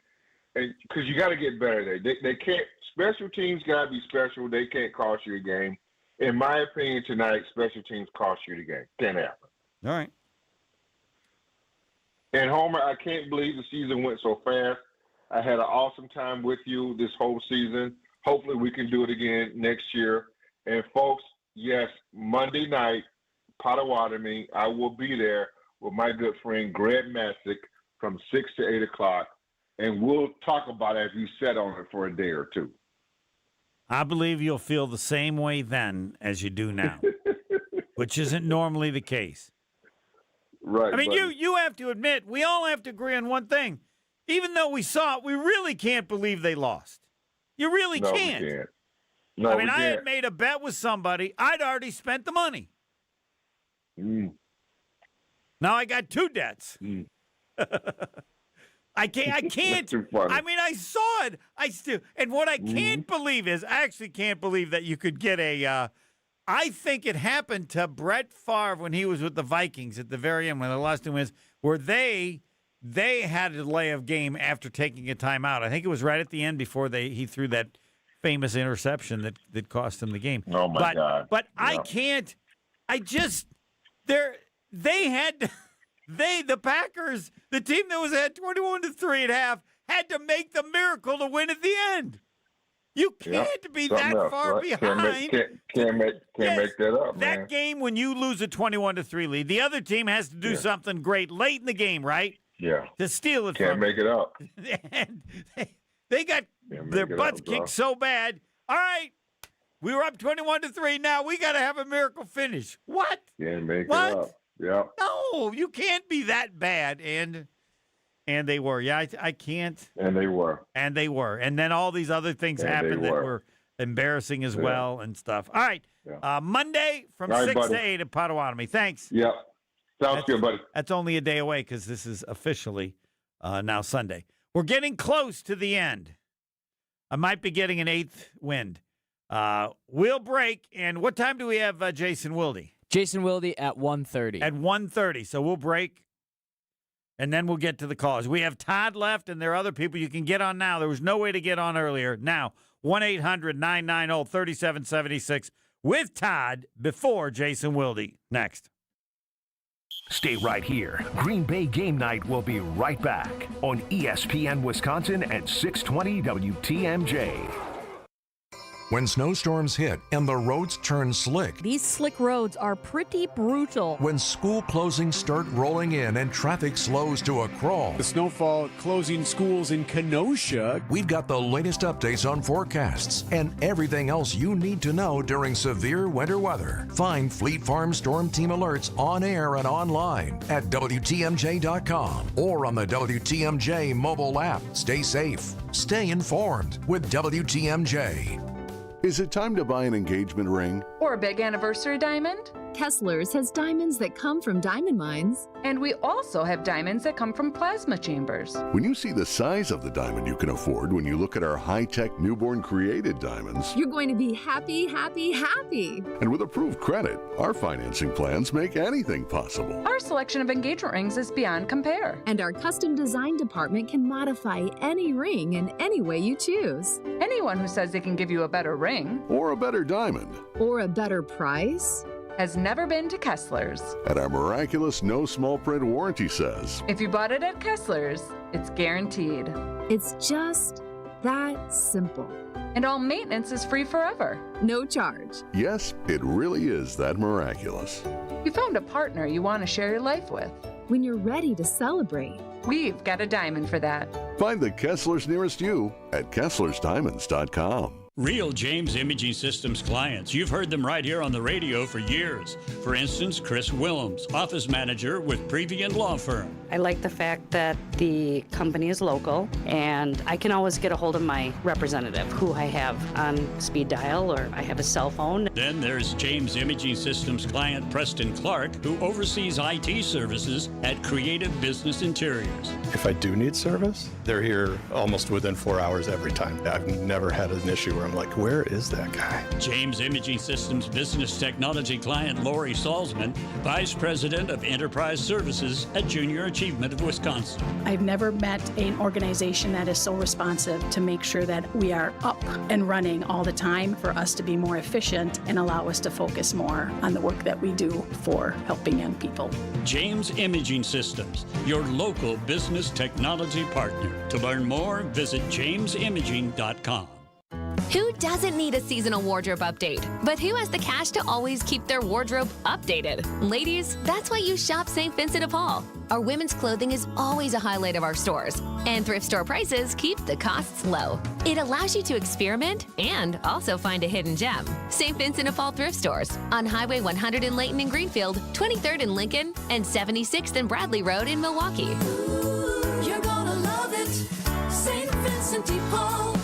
because you got to get better there. They can't. Special teams got to be special. They can't cost you a game. In my opinion, tonight, special teams cost you the game. Can't happen. All right. And Homer, I can't believe the season went so fast. I had an awesome time with you this whole season. Hopefully we can do it again next year. And folks, yes, Monday night, Potawatomi, I will be there with my good friend Greg Masick from 6 to 8 o'clock. And we'll talk about it as you sat on it for a day or two. I believe you'll feel the same way then as you do now, which isn't normally the case. Right. I mean, you have to admit, we all have to agree on one thing. Even though we saw it, we really can't believe they lost. You really can't. We can't. No, I mean, we I can't. had made a bet with somebody. I'd already spent the money. Now I got 2 debts. I can't. Too funny. I mean, I saw it. I still, and what I can't believe is, I actually can't believe that you could get a. I think it happened to Brett Favre when he was with the Vikings at the very end when they lost to wins, where they had a delay of game after taking a timeout. I think it was right at the end before he threw that famous interception that cost him the game. Oh my God! But yeah. I can't. The Packers, the team that was at 21-3 at half, had to make the miracle to win at the end. You can't be that far behind. Can't make that up, man. That game when you lose a 21-3 lead, the other team has to do something great late in the game, right? Yeah. To steal it Can't from make it up. And they got their butts kicked so bad. All right, we were up 21-3. Now we got to have a miracle finish. What? Can't make What? it up. Yeah. No, you can't be that bad. And they were. Yeah, I can't. And they were. And they were. And then all these other things happened that were embarrassing as well and stuff. All right. Monday from 6 to 8 at Potawatomi. Thanks. Yep. Sounds good, buddy. That's only a day away because this is officially now Sunday. We're getting close to the end. I might be getting an 8th wind. We'll break. And what time do we have Jason Wilde? Jason Wilde at 1:30. At 1:30. So we'll break, and then we'll get to the callers. We have Todd left, and there are other people you can get on now. There was no way to get on earlier. Now, 1-800-990-3776 with Todd before Jason Wilde. Next. Stay right here. Green Bay Game Night will be right back on ESPN Wisconsin at 620 WTMJ. When snowstorms hit and the roads turn slick. These slick roads are pretty brutal. When school closings start rolling in and traffic slows to a crawl. The snowfall closing schools in Kenosha. We've got the latest updates on forecasts and everything else you need to know during severe winter weather. Find Fleet Farm Storm Team alerts on air and online at WTMJ.com or on the WTMJ mobile app. Stay safe. Stay informed with WTMJ. Is it time to buy an engagement ring? Or a big anniversary diamond? Kessler's has diamonds that come from diamond mines. And we also have diamonds that come from plasma chambers. When you see the size of the diamond you can afford when you look at our high-tech newborn created diamonds, you're going to be happy, happy, happy. And with approved credit, our financing plans make anything possible. Our selection of engagement rings is beyond compare. And our custom design department can modify any ring in any way you choose. Anyone who says they can give you a better ring, or a better diamond, or a better price, has never been to Kessler's. And our miraculous no small print warranty says, if you bought it at Kessler's, it's guaranteed. It's just that simple. And all maintenance is free forever. No charge. Yes, it really is that miraculous. You found a partner you want to share your life with. When you're ready to celebrate, We've got a diamond for that. Find the Kesslers nearest you at KesslersDiamonds.com. Real James Imaging Systems clients. You've heard them right here on the radio for years. For instance, Chris Willems, office manager with Previan Law Firm. I like the fact that the company is local and I can always get a hold of my representative who I have on speed dial or I have a cell phone. Then there's James Imaging Systems client Preston Clark, who oversees IT services at Creative Business Interiors. If I do need service, they're here almost within 4 hours every time. I've never had an issue where I'm like, where is that guy? James Imaging Systems business technology client Lori Salzman, Vice President of Enterprise Services at Junior Achievement of Wisconsin. I've never met an organization that is so responsive to make sure that we are up and running all the time for us to be more efficient and allow us to focus more on the work that we do for helping young people. James Imaging Systems, your local business technology partner. To learn more, visit jamesimaging.com. Who doesn't need a seasonal wardrobe update? But who has the cash to always keep their wardrobe updated? Ladies, that's why you shop St. Vincent de Paul. Our women's clothing is always a highlight of our stores, and thrift store prices keep the costs low. It allows you to experiment and also find a hidden gem. St. Vincent de Paul thrift stores on Highway 100 in Layton and Greenfield, 23rd in Lincoln, and 76th and Bradley Road in Milwaukee. You're gonna love it, St. Vincent de Paul.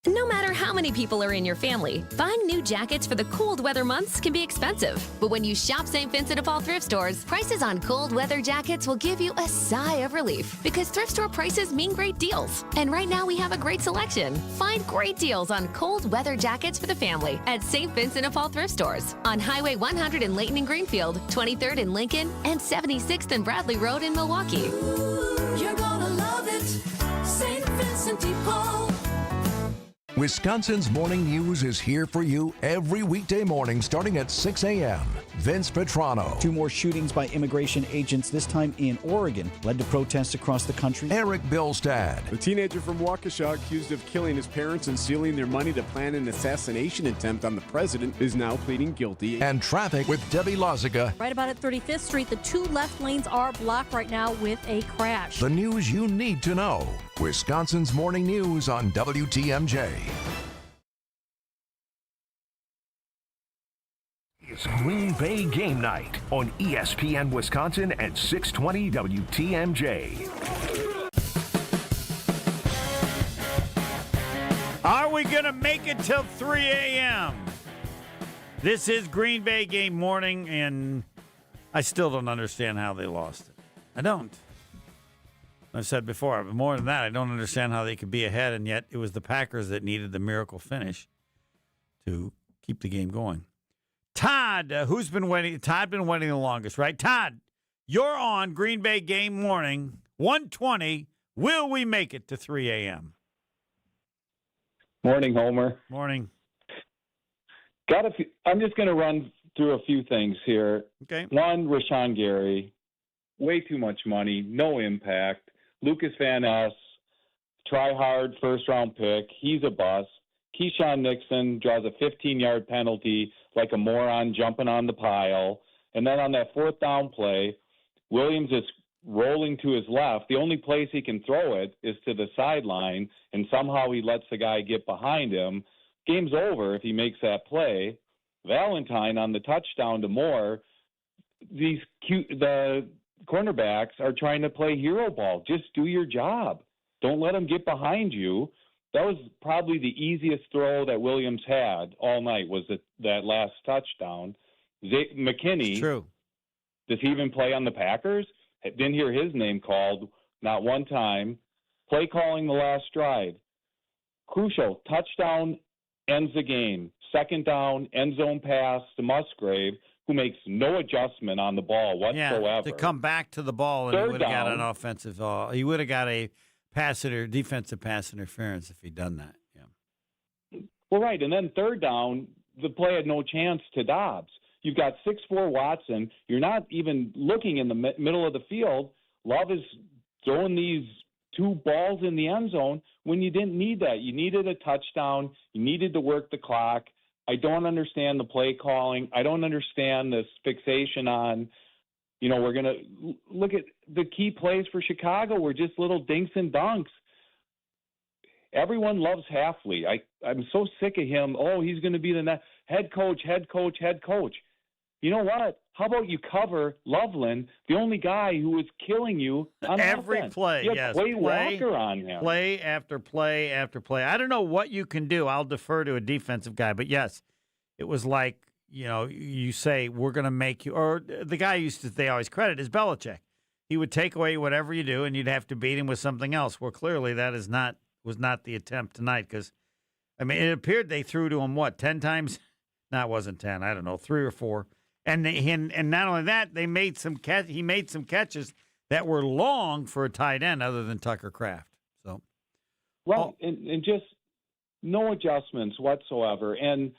No matter how many people are in your family, buying new jackets for the cold weather months can be expensive. But when you shop St. Vincent de Paul thrift stores, prices on cold weather jackets will give you a sigh of relief because thrift store prices mean great deals. And right now we have a great selection. Find great deals on cold weather jackets for the family at St. Vincent de Paul thrift stores on Highway 100 in Layton and Greenfield, 23rd in Lincoln, and 76th and Bradley Road in Milwaukee. You're gonna love it, St. Vincent de Paul. Wisconsin's Morning News is here for you every weekday morning starting at 6 a.m. Vince Petrano. 2 more shootings by immigration agents, this time in Oregon, led to protests across the country. Eric Bilstad. The teenager from Waukesha accused of killing his parents and stealing their money to plan an assassination attempt on the president is now pleading guilty. And traffic with Debbie Lozica. Right about at 35th Street, the 2 left lanes are blocked right now with a crash. The news you need to know. Wisconsin's Morning News on WTMJ. It's Green Bay Game Night on ESPN Wisconsin and 620 WTMJ. Are we going to make it till 3 a.m.? This is Green Bay game morning, and I still don't understand how they lost it. I don't. I've said before, but more than that, I don't understand how they could be ahead, and yet it was the Packers that needed the miracle finish to keep the game going. Todd, who's been waiting? Todd been waiting the longest, right? Todd, you're on Green Bay game morning, 1:20. Will we make it to 3 a.m.? Morning, Homer. Morning. I'm just going to run through a few things here. Okay. One, Rashawn Gary, way too much money, no impact. Lucas Van Ness, try hard, first-round pick. He's a bust. Keyshawn Nixon draws a 15-yard penalty like a moron jumping on the pile. And then on that fourth down play, Williams is rolling to his left. The only place he can throw it is to the sideline, and somehow he lets the guy get behind him. Game's over if he makes that play. Valentine on the touchdown to Moore, the cornerbacks are trying to play hero ball. Just do your job. Don't let them get behind you. That was probably the easiest throw that Williams had all night was that last touchdown. McKinney, true. Does he even play on the Packers? Didn't hear his name called, not one time. Play calling the last drive. Crucial, touchdown ends the game. Second down, end zone pass to Musgrave, who makes no adjustment on the ball whatsoever. Yeah, to come back to the ball, and he would have got an offensive. He would have got a defensive pass interference if he'd done that. Yeah. Well, right, and then third down, the play had no chance to Dobbs. You've got 6'4" Watson. You're not even looking in the middle of the field. Love is throwing these 2 balls in the end zone when you didn't need that. You needed a touchdown. You needed to work the clock. I don't understand the play calling. I don't understand this fixation on we're going to look at the key plays for Chicago were just little dinks and dunks. Everyone loves Hafley. I'm so sick of him. Oh, he's going to be the head coach. You know what? How about you cover Loveland, the only guy who is killing you on every offense? play? You have Yes, Quay Walker on him. Play after play after play. I don't know what you can do. I'll defer to a defensive guy, but yes, it was like, you say we're going to make you, or the guy they always credit is Belichick. He would take away whatever you do, and you'd have to beat him with something else. Well, clearly that was not the attempt tonight, because it appeared they threw to him 10 times. No, it wasn't 10. I don't know, 3 or 4. And not only that, he made some catches that were long for a tight end other than Tucker Kraft. So, and just no adjustments whatsoever. And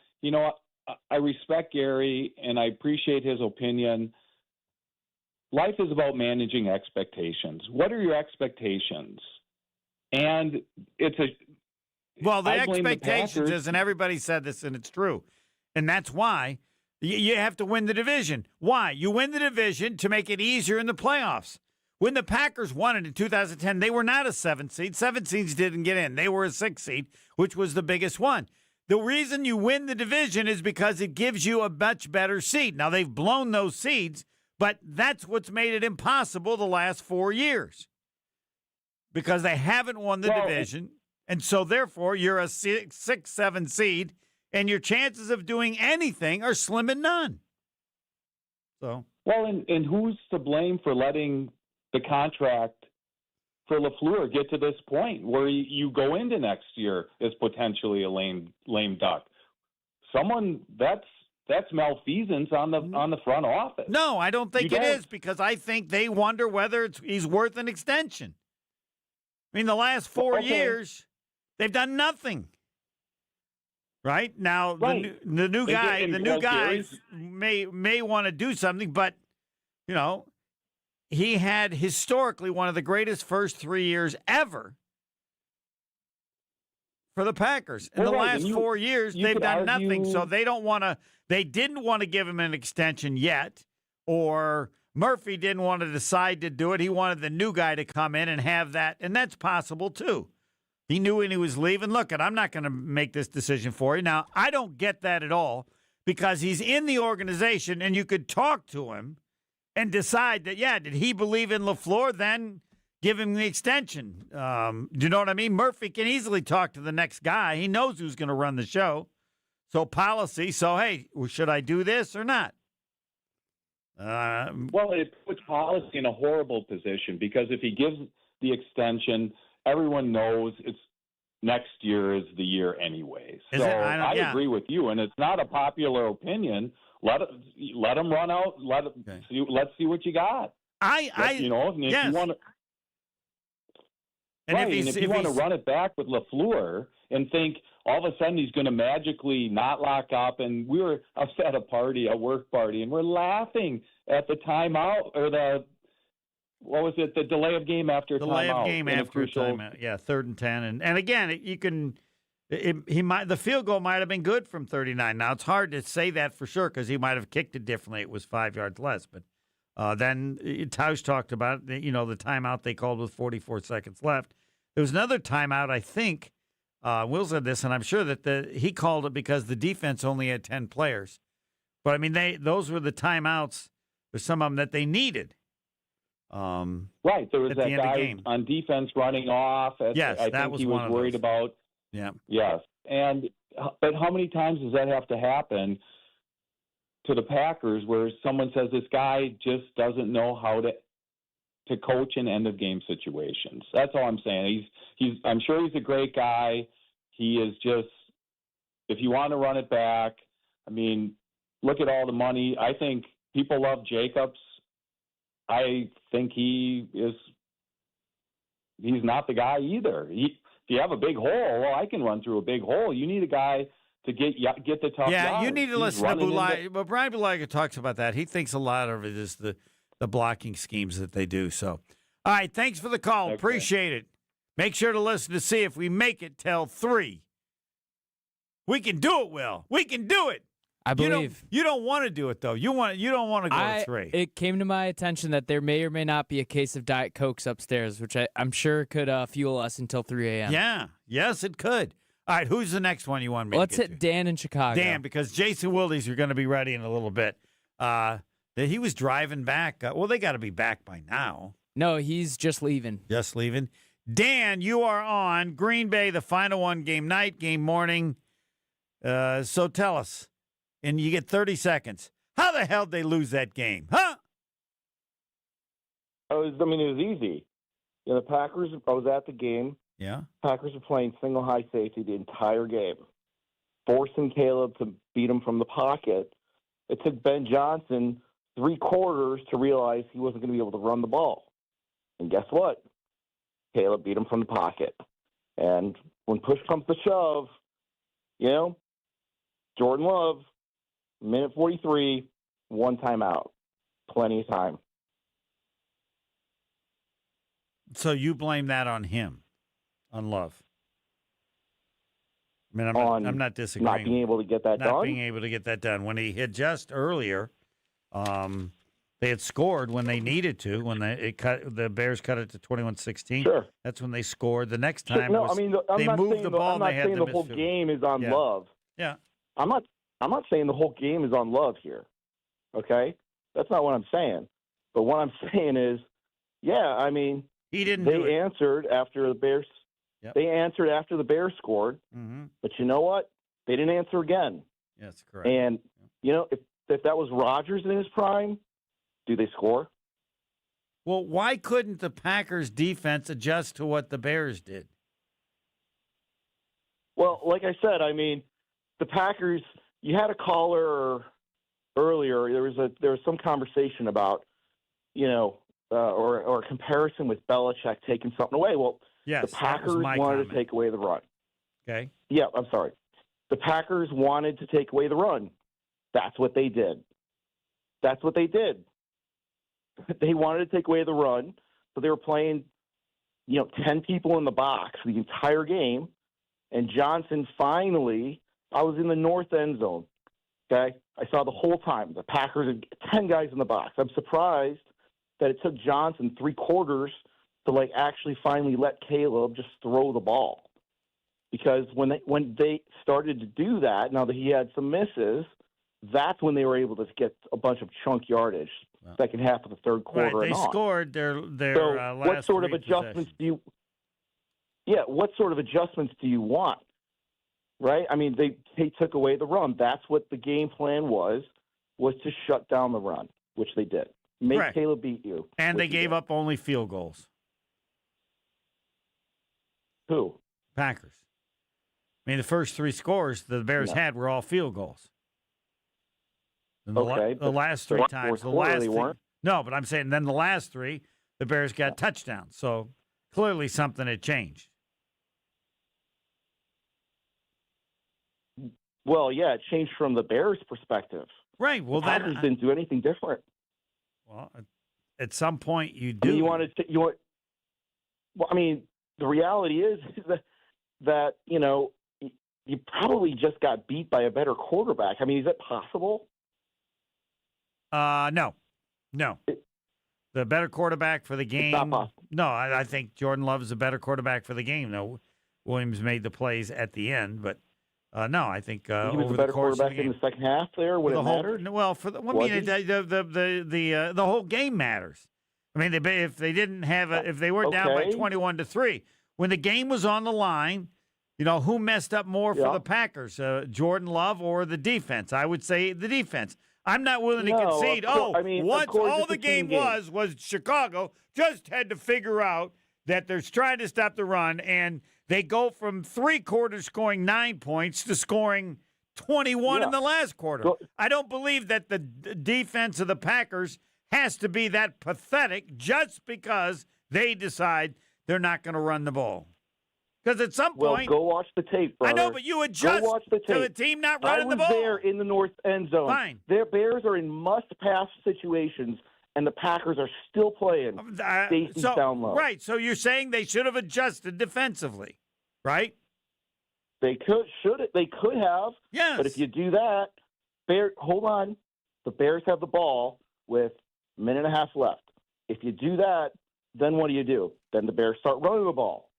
I respect Gary and I appreciate his opinion. Life is about managing expectations. What are your expectations? And the expectations is, and everybody said this, and it's true, and that's why. You have to win the division. Why? You win the division to make it easier in the playoffs. When the Packers won it in 2010, they were not a 7th seed. 7 seeds didn't get in. They were a 6th seed, which was the biggest one. The reason you win the division is because it gives you a much better seed. Now, they've blown those seeds, but that's what's made it impossible the last 4 years, because they haven't won the division. And so, therefore, you're a 6, 7 seed, and your chances of doing anything are slim and none. So, and who's to blame for letting the contract for LaFleur get to this point where you go into next year as potentially a lame duck? Someone that's malfeasance on the front office. No, I don't think it is, because I think they wonder whether he's worth an extension. The last 4 years, they've done nothing. Right now, the new guys may want to do something, but he had historically one of the greatest first 3 years ever for the Packers. In the last 4 years, they've done nothing, so they don't want to. They didn't want to give him an extension yet, or Murphy didn't want to decide to do it. He wanted the new guy to come in and have that, and that's possible too. He knew when he was leaving, look, I'm not going to make this decision for you. Now, I don't get that at all, because he's in the organization, and you could talk to him and decide that, did he believe in LaFleur? Then give him the extension. Do you know what I mean? Murphy can easily talk to the next guy. He knows who's going to run the show. So policy. So, hey, should I do this or not? It puts policy in a horrible position, because if he gives the extension, everyone knows it's next year is the year anyway. So I agree with you, and it's not a popular opinion. Let him run out. Let's see what you got. If you want to. If you want to run it back with LaFleur and think all of a sudden he's going to magically not lock up, and I was at a work party, and we're laughing at the timeout or the delay of game after delay timeout. Of game after a timeout. Yeah, 3rd and 10, and again, you can. The field goal might have been good from 39. Now, it's hard to say that for sure, because he might have kicked it differently. It was 5 yards less. But then Tausch talked about it, the timeout they called with 44 seconds left. There was another timeout, I think. Will said this, and I'm sure that he called it because the defense only had 10 players. But, those were the timeouts. There's some of them that they needed. Right. There was that guy on defense running off. I think he was worried about. Yeah. Yes. But how many times does that have to happen to the Packers where someone says this guy just doesn't know how to coach in end of game situations? That's all I'm saying. I'm sure he's a great guy. He is just, if you want to run it back, look at all the money. I think people love Jacobs. I think he's not the guy either. If you have a big hole, I can run through a big hole. You need a guy to get the tough yards. You need to listen to Bulaga. But Brian Bulaga talks about that. He thinks a lot of it is the blocking schemes that they do. So, all right, thanks for the call. Okay. Appreciate it. Make sure to listen to see if we make it till 3. We can do it, Will. We can do it. I believe you don't want to do it though. You don't want to go to 3. It came to my attention that there may or may not be a case of Diet Cokes upstairs, which I'm sure could fuel us until 3 a.m. Yeah. Yes, it could. All right. Who's the next one you want me? Let's to get hit to? Dan in Chicago. Dan, because Jason Wildes are going to be ready in a little bit. He was driving back. Well, they got to be back by now. No, he's just leaving. Just leaving. Dan, you are on Green Bay, the final one, game night, game morning. So tell us, and you get 30 seconds. How the hell did they lose that game? Huh? It was easy. The Packers, I was at the game. Yeah. Packers were playing single high safety the entire game, forcing Caleb to beat him from the pocket. It took Ben Johnson 3 quarters to realize he wasn't going to be able to run the ball. And guess what? Caleb beat him from the pocket. And when push comes to shove, Jordan Love, minute 43, 1 timeout. Plenty of time. So you blame that on him, on Love? I mean, I'm not disagreeing. Not being able to get that done? Not being able to get that done. When he had just earlier, they had scored when they needed to. When the Bears cut it to 21-16. Sure. That's when they scored. The next time they moved the ball. I'm not saying the whole game is on Love. Yeah. I'm not saying the whole game is on Love here. Okay? That's not what I'm saying. But what I'm saying is, he didn't. They answered after the Bears. Yep. They answered after the Bears scored. Mm-hmm. But you know what? They didn't answer again. Yes, correct. And if that was Rodgers in his prime, do they score? Well, why couldn't the Packers defense adjust to what the Bears did? Well, like I said, the Packers. You had a caller earlier. There was some conversation about, or a comparison with Belichick taking something away. Well, yes, the Packers wanted to take away the run. Okay. Yeah, I'm sorry. The Packers wanted to take away the run. That's what they did. They wanted to take away the run, so they were playing, 10 people in the box the entire game. And Johnson finally, I was in the north end zone, okay? I saw the whole time. The Packers had 10 guys in the box. I'm surprised that it took Johnson 3 quarters to, actually finally let Caleb just throw the ball. Because when they started to do that, now that he had some misses, that's when they were able to get a bunch of chunk yardage. Second half of the third quarter, right, and they on. scored their So last what sort of 3 adjustments do you? Yeah, what sort of adjustments do you want? Right? They took away the run. That's what the game plan was to shut down the run, which they did. Make Correct. Caleb beat you. And they gave up only field goals. Who? Packers. The first 3 scores the Bears had were all field goals. And the last 3 times, no, but I'm saying then the last 3, the Bears got touchdowns. So clearly something had changed. Well, yeah, it changed from the Bears' perspective. Right. Well, the Packers didn't do anything different. Well, at some point you do. The reality is that you probably just got beat by a better quarterback. Is that possible? No. The better quarterback for the game. It's not possible. No, I think Jordan Love is a better quarterback for the game. No, Williams made the plays at the end, but no, I think he was over a better the course quarterback of the game, in the second half. There, would it matter? Well, the whole game matters. If they didn't have if they were down by 21-3, when the game was on the line, who messed up more for the Packers, Jordan Love or the defense? I would say the defense. I'm not willing to concede. Once all the game was Chicago just had to figure out that they're trying to stop the run, and they go from 3 quarters scoring 9 points to scoring 21 in the last quarter. I don't believe that the defense of the Packers has to be that pathetic just because they decide they're not going to run the ball. Because at some point, go watch the tape, brother. I know, but you adjust go watch the tape. to the team not running the ball. I was there in the north end zone. Fine. Their Bears are in must-pass situations, and the Packers are still playing safety down low. Right, so you're saying they should have adjusted defensively, right? They could have. Yes. But if you do that, hold on. The Bears have the ball with a minute and a half left. If you do that, then what do? Then the Bears start running the ball.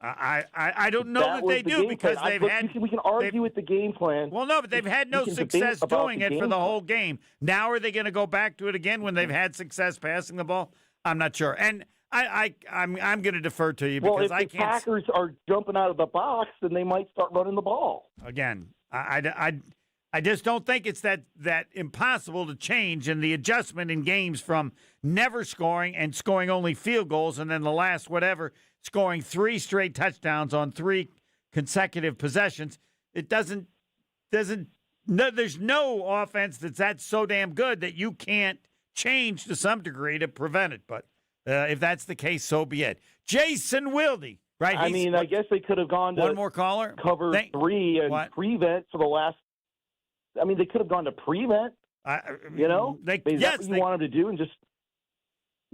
I don't know that they do because they've had. We can argue with the game plan. Well, no, but they've had no success doing it for the whole game. Now are they going to go back to it again when they've had success passing the ball? I'm not sure. And I'm going to defer to you because if the Packers are jumping out of the box, then they might start running the ball again. I just don't think it's that impossible to change, and the adjustment in games from never scoring and scoring only field goals, and then the last scoring 3 straight touchdowns on 3 consecutive possessions. It doesn't. There's no offense that's so damn good that you can't change to some degree to prevent it. But if that's the case, so be it. Jason Wilde, right? I guess they could have gone to one more caller. Cover 3 and prevent for the last. They could have gone to prevent. Is that what you want them to do and just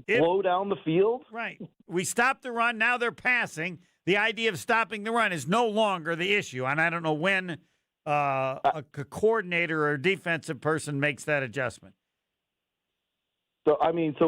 blow down the field? Right. We stopped the run. Now they're passing. The idea of stopping the run is no longer the issue. And I don't know when a coordinator or a defensive person makes that adjustment. So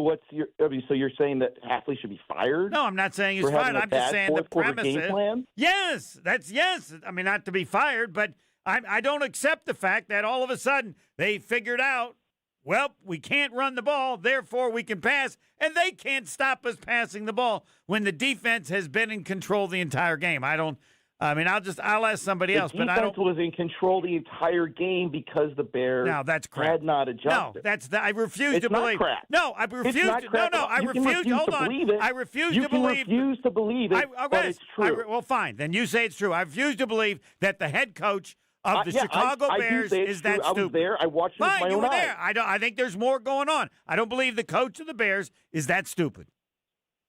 what's so you're saying that Hafley should be fired? No, I'm not saying he's fired. I'm just saying the premise is yes. That's yes. Not to be fired, but I don't accept the fact that all of a sudden they figured out, well, we can't run the ball, therefore we can pass, and they can't stop us passing the ball when the defense has been in control the entire game. I'll ask somebody else, but I don't. The defense was in control the entire game because the Bears that's crap. had not adjusted. No, I refuse to believe. Crap. No, I refuse. I refuse. Hold on. I refuse to believe. You can refuse to believe it, but it's true. Well, fine. Then you say it's true. I refuse to believe that the head coach of the Chicago Bears is that stupid. I was there. I watched it with my own eyes. You were there. I think there's more going on. I don't believe the coach of the Bears is that stupid.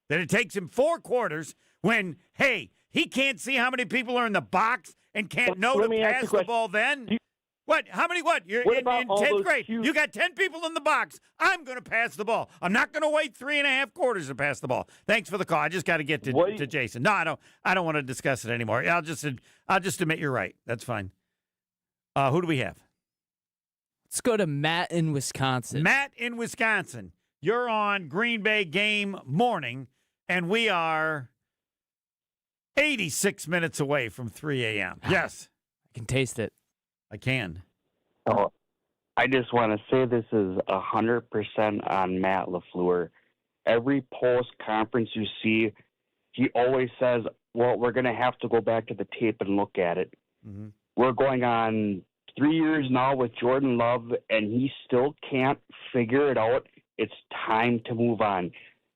That it takes him 4 quarters when, hey, he can't see how many people are in the box and can't know to pass the ball then? What? How many? What? You're in 10th grade. You got 10 people in the box. I'm going to pass the ball. I'm not going to wait 3.5 quarters to pass the ball. Thanks for the call. I just got to get to Jason. No, I don't want to discuss it anymore. I'll just admit you're right. That's fine. Who do we have? Let's go to Matt in Wisconsin. Matt in Wisconsin. You're on Green Bay Game Morning, and we are 86 minutes away from 3 a.m. Yes. I can taste it. I can. Oh, I just want to say this is 100% on Matt LaFleur. Every post-conference you see, he always says, well, we're going to have to go back to the tape and look at it. Mm-hmm. We're going on 3 years now with Jordan Love, and he still can't figure it out. It's time to move on.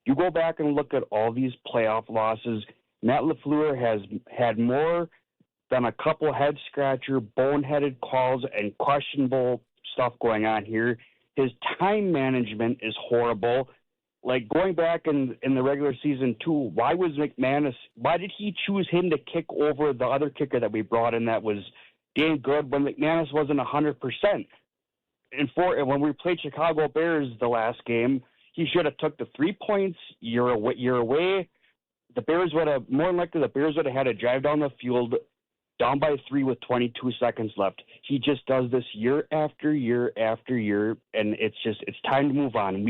You go back and look at all these playoff losses. Matt LaFleur has had more than a couple head-scratcher, boneheaded calls and questionable stuff going on here. His time management is horrible. Like, going back in the regular season, too, why did he choose him to kick over the other kicker that we brought in that was damn good when McManus wasn't 100%? And when we played Chicago Bears the last game, he should have took the 3 points. You're away. The Bears would have had to drive down the field down by 3 with 22 seconds left. He just does this year after year after year, and it's time to move on.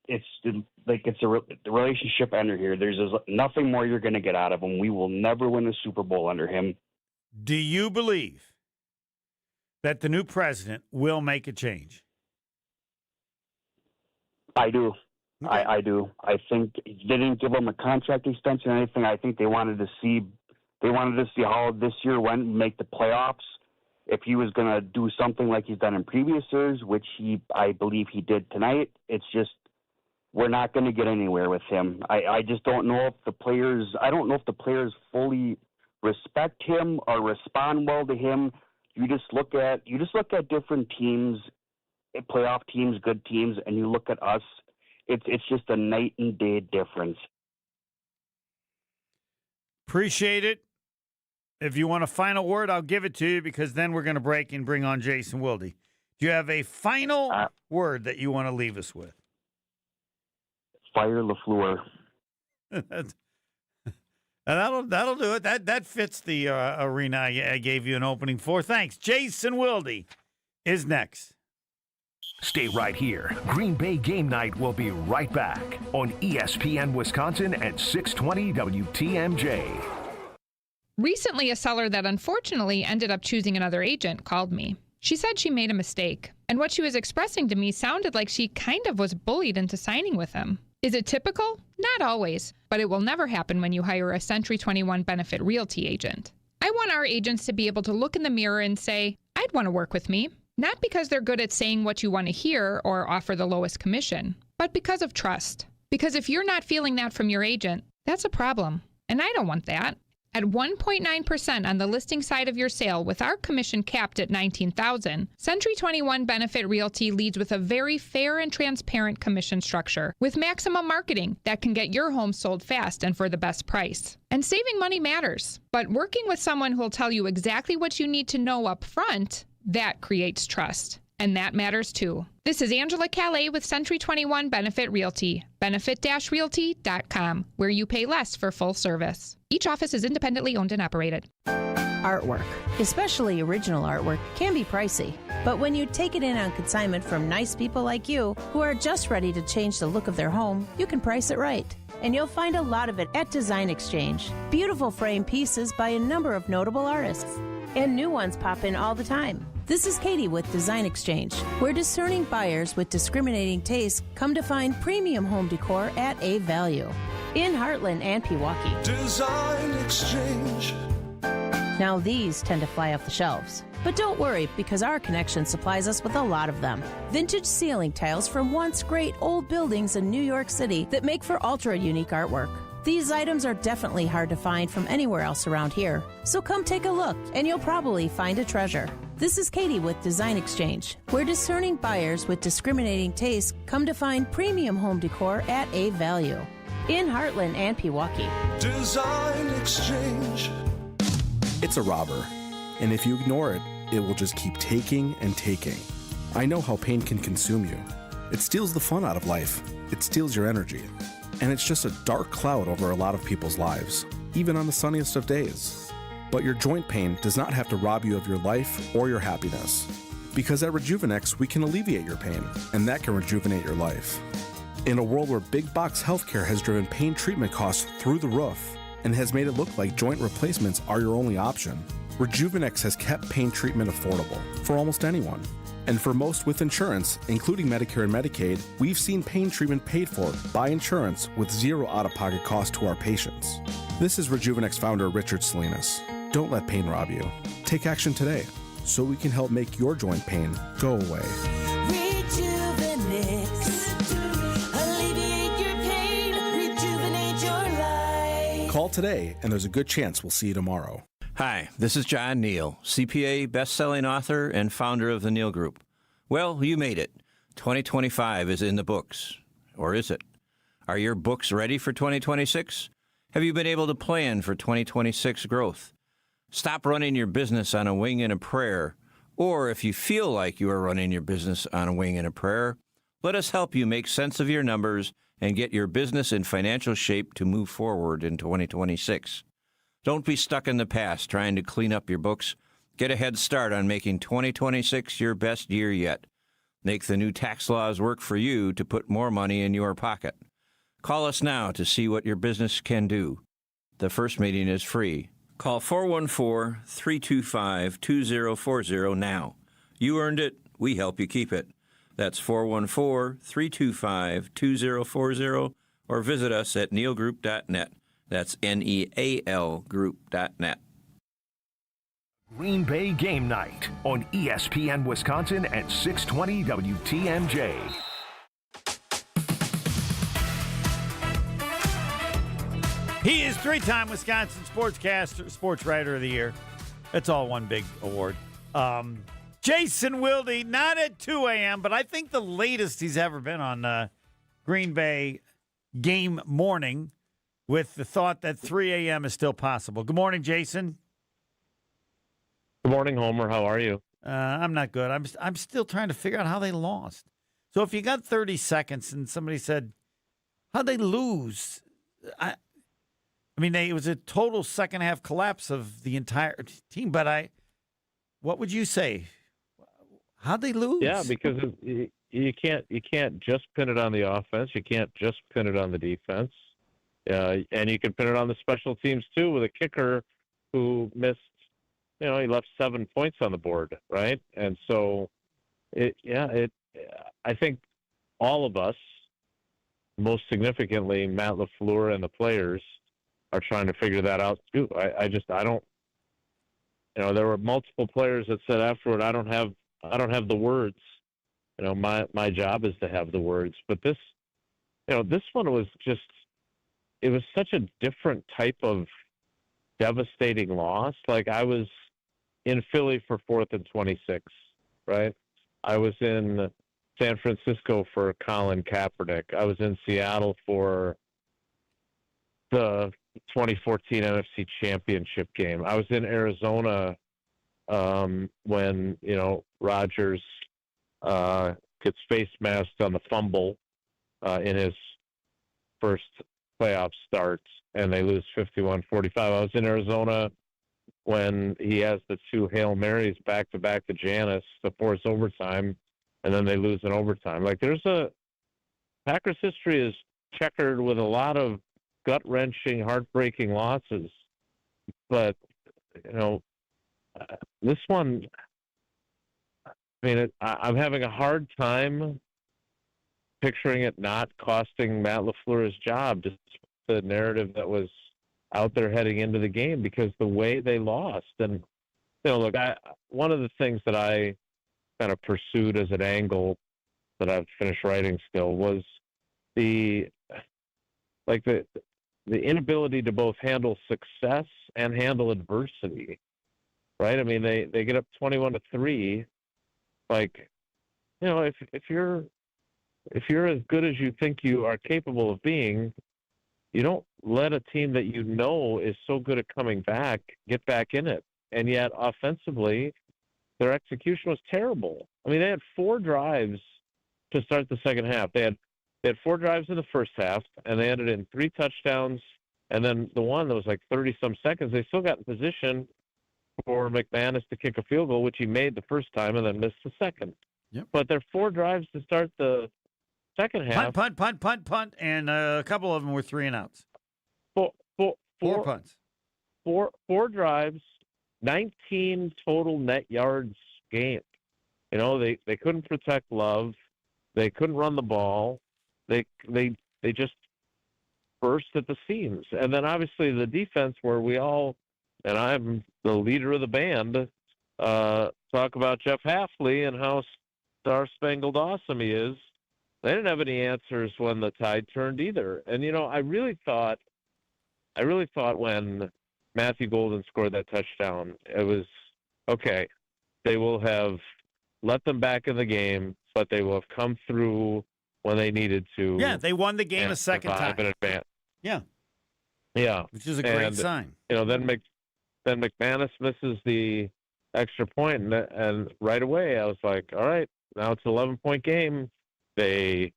It's a relationship ender here. There's nothing more you're going to get out of him. We will never win a Super Bowl under him. Do you believe that the new president will make a change? I do. Okay. I do. I think they didn't give him a contract extension or anything. I think they wanted to see how this year went, make the playoffs. If he was going to do something like he's done in previous years, which I believe he did tonight, it's just we're not going to get anywhere with him. I just don't know if the players fully respect him or respond well to him. You just look at different teams, playoff teams, good teams, and you look at us. It's just a night and day difference. Appreciate it. If you want a final word, I'll give it to you because then we're going to break and bring on Jason Wilde. Do you have a final word that you want to leave us with? Fire LaFleur. That'll do it. That fits the arena I gave you an opening for. Thanks. Jason Wilde is next. Stay right here. Green Bay Game Night will be right back on ESPN Wisconsin at 620 WTMJ. Recently, a seller that unfortunately ended up choosing another agent called me. She said she made a mistake, and what she was expressing to me sounded like she kind of was bullied into signing with him. Is it typical? Not always, but it will never happen when you hire a Century 21 Benefit Realty agent. I want our agents to be able to look in the mirror and say, I'd want to work with me. Not because they're good at saying what you want to hear or offer the lowest commission, but because of trust. Because if you're not feeling that from your agent, that's a problem. And I don't want that. At 1.9% on the listing side of your sale with our commission capped at $19,000, Century 21 Benefit Realty leads with a very fair and transparent commission structure with maximum marketing that can get your home sold fast and for the best price. And saving money matters, but working with someone who will tell you exactly what you need to know up front, that creates trust. And that matters too. This is Angela Calais with Century 21 Benefit Realty, benefit-realty.com, where you pay less for full service. Each office is independently owned and operated. Artwork, especially original artwork, can be pricey. But when you take it in on consignment from nice people like you who are just ready to change the look of their home, you can price it right. And you'll find a lot of it at Design Exchange. Beautiful frame pieces by a number of notable artists. And new ones pop in all the time. This is Katie with Design Exchange, where discerning buyers with discriminating tastes come to find premium home decor at a value. In Heartland and Pewaukee. Design Exchange. Now these tend to fly off the shelves. But don't worry, because our connection supplies us with a lot of them. Vintage ceiling tiles from once great old buildings in New York City that make for ultra-unique artwork. These items are definitely hard to find from anywhere else around here. So come take a look, and you'll probably find a treasure. This is Katie with Design Exchange, where discerning buyers with discriminating tastes come to find premium home decor at a value. In Heartland and Pewaukee. Design Exchange. It's a robber, and if you ignore it, it will just keep taking and taking. I know how pain can consume you. It steals the fun out of life. It steals your energy. And it's just a dark cloud over a lot of people's lives, even on the sunniest of days. But your joint pain does not have to rob you of your life or your happiness. Because at Rejuvenex, we can alleviate your pain, and that can rejuvenate your life. In a world where big box healthcare has driven pain treatment costs through the roof and has made it look like joint replacements are your only option, Rejuvenex has kept pain treatment affordable for almost anyone. And for most with insurance, including Medicare and Medicaid, we've seen pain treatment paid for by insurance with zero out-of-pocket cost to our patients. This is Rejuvenex founder Richard Salinas. Don't let pain rob you. Take action today so we can help make your joint pain go away. Rejuvenex. Alleviate your pain. Rejuvenate your life. Call today, and there's a good chance we'll see you tomorrow. Hi, this is John Neal, CPA, best-selling author, and founder of the Neal Group. Well, you made it. 2025 is in the books. Or is it? Are your books ready for 2026? Have you been able to plan for 2026 growth? Stop running your business on a wing and a prayer. Or if you feel like you are running your business on a wing and a prayer, let us help you make sense of your numbers and get your business in financial shape to move forward in 2026. Don't be stuck in the past trying to clean up your books. Get a head start on making 2026 your best year yet. Make the new tax laws work for you to put more money in your pocket. Call us now to see what your business can do. The first meeting is free. Call 414-325-2040 now. You earned it. We help you keep it. That's 414-325-2040 or visit us at nealgroup.net. That's NEAL Group.net. Green Bay Game Night on ESPN Wisconsin at 620 WTMJ. He is three-time Wisconsin Sportscaster, Sports Writer of the Year. That's all one big award. Jason Wilde, not at 2 a.m., but I think the latest he's ever been on Green Bay game morning, with the thought that 3 a.m. is still possible. Good morning, Jason. Good morning, Homer. How are you? I'm not good. I'm still trying to figure out how they lost. So if you got 30 seconds and somebody said, how'd they lose? I mean, it was a total second half collapse of the entire team. But what would you say? How'd they lose? Yeah, because you can't just pin it on the offense. You can't just pin it on the defense. And you can pin it on the special teams too, with a kicker who missed. He left 7 points on the board, right? And so, I think all of us, most significantly Matt LaFleur and the players, are trying to figure that out too. I don't. There were multiple players that said afterward, I don't have the words. My job is to have the words. But this one was just, it was such a different type of devastating loss. Like, I was in Philly for 4th and 26, right? I was in San Francisco for Colin Kaepernick. I was in Seattle for the 2014 NFC Championship game. I was in Arizona when, Rodgers gets face masked on the fumble in his first playoff start, and they lose 51-45. I was in Arizona when he has the 2 Hail Marys back-to-back to Janis to force overtime, and then they lose in overtime. Like, Packers history is checkered with a lot of gut-wrenching, heartbreaking losses. But, this one, I'm having a hard time picturing it not costing Matt LaFleur his job, just the narrative that was out there heading into the game, because the way they lost. And, look, one of the things that I kind of pursued as an angle that I've finished writing still was the inability to both handle success and handle adversity, right? I mean, they get up 21-3. Like, if you're as good as you think you are capable of being, you don't let a team that is so good at coming back get back in it. And yet, offensively, their execution was terrible. I mean, they had 4 drives to start the second half. They had 4 drives in the first half, and they ended in 3 touchdowns. And then the one that was like 30-some seconds, they still got in position for McManus to kick a field goal, which he made the first time and then missed the second. Yep. But there are 4 drives to start the second half. Punt, and a couple of them were 3 and outs. 4 punts. 4 drives, 19 total net yards game. They couldn't protect Love. They couldn't run the ball. They just burst at the seams. And then obviously the defense, where we all, and I'm the leader of the band, talk about Jeff Hafley and how star-spangled awesome he is. They didn't have any answers when the tide turned either. And, I really thought when Matthew Golden scored that touchdown, it was, okay, they will have let them back in the game, but they will have come through when they needed to. Yeah, they won the game a second time. In advance. Yeah. Yeah. Which is a great sign. Then McManus misses the extra point, and right away I was like, all right, now it's an 11-point game. They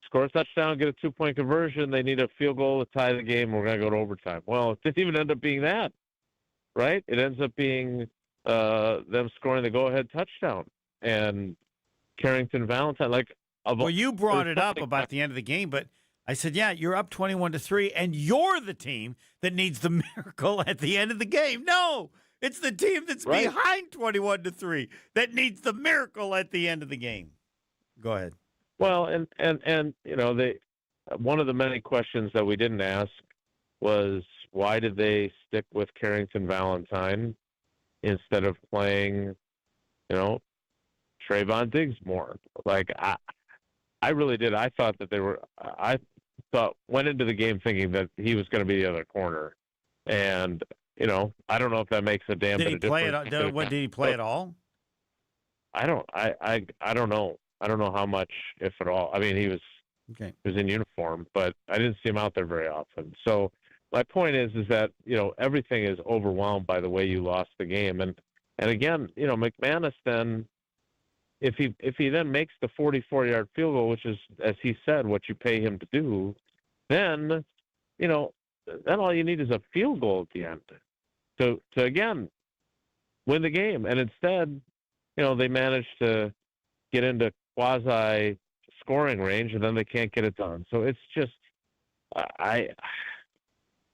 score a touchdown, get a 2-point conversion. They need a field goal to tie the game. We're going to go to overtime. Well, it didn't even end up being that, right? It ends up being them scoring the go-ahead touchdown. And Carrington Valentine, you brought it up about the end of the game, but I said, yeah, you're up 21-3, and you're the team that needs the miracle at the end of the game. No, it's the team that's behind 21-3 that needs the miracle at the end of the game. Go ahead. Well, and one of the many questions that we didn't ask was, why did they stick with Carrington Valentine instead of playing, Trayvon Diggs more? Like, I really did. I thought that went into the game thinking that he was going to be the other corner. And, I don't know if that makes a damn bit of difference. Did he play at all? I don't know. I don't know how much, if at all. I mean, he was in uniform, but I didn't see him out there very often. So my point is that, everything is overwhelmed by the way you lost the game. And again, McManus then, if he then makes the 44-yard field goal, which is, as he said, what you pay him to do, then all you need is a field goal at the end to again win the game. And instead, they manage to get into quasi scoring range, and then they can't get it done. So it's just, I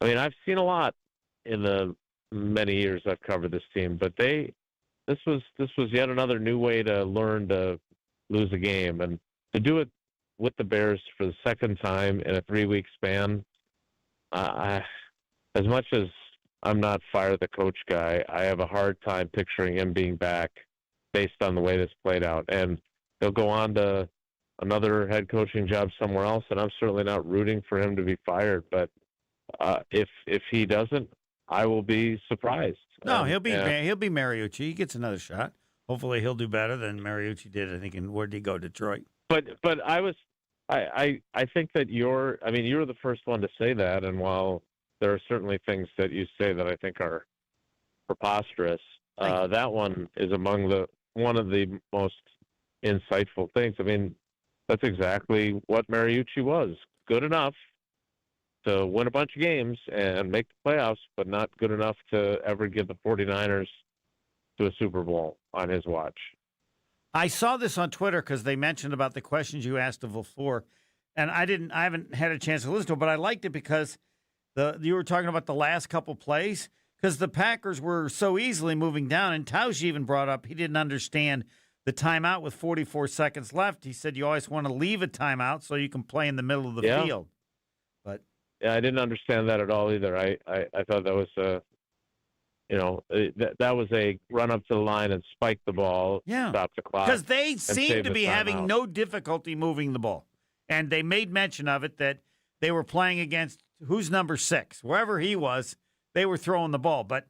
mean, I've seen a lot in the many years I've covered this team, but this was yet another new way to learn to lose a game, and to do it with the Bears for the second time in a 3-week span. As much as I'm not fire the coach guy, I have a hard time picturing him being back based on the way this played out. And he'll go on to another head coaching job somewhere else, and I'm certainly not rooting for him to be fired. But if he doesn't, I will be surprised. No, he'll be Mariucci. He gets another shot. Hopefully, he'll do better than Mariucci did. I think. Where did he go? Detroit. But I think that you're the first one to say that, and while there are certainly things that you say that I think are preposterous, that one is among one of the most insightful things. I mean, that's exactly what Mariucci was. Good enough to win a bunch of games and make the playoffs, but not good enough to ever get the 49ers to a Super Bowl on his watch. I saw this on Twitter because they mentioned about the questions you asked of LaFleur, and I haven't had a chance to listen to it, but I liked it because you were talking about the last couple plays, because the Packers were so easily moving down, and Tausch even brought up he didn't understand the timeout with 44 seconds left. He said you always want to leave a timeout so you can play in the middle of the field. But yeah, I didn't understand that at all either. I thought that was that was a run up to the line and spike the ball, stop the clock. Because they seem to be having no difficulty moving the ball. And they made mention of it that they were playing against who's number 6. Wherever he was, they were throwing the ball. But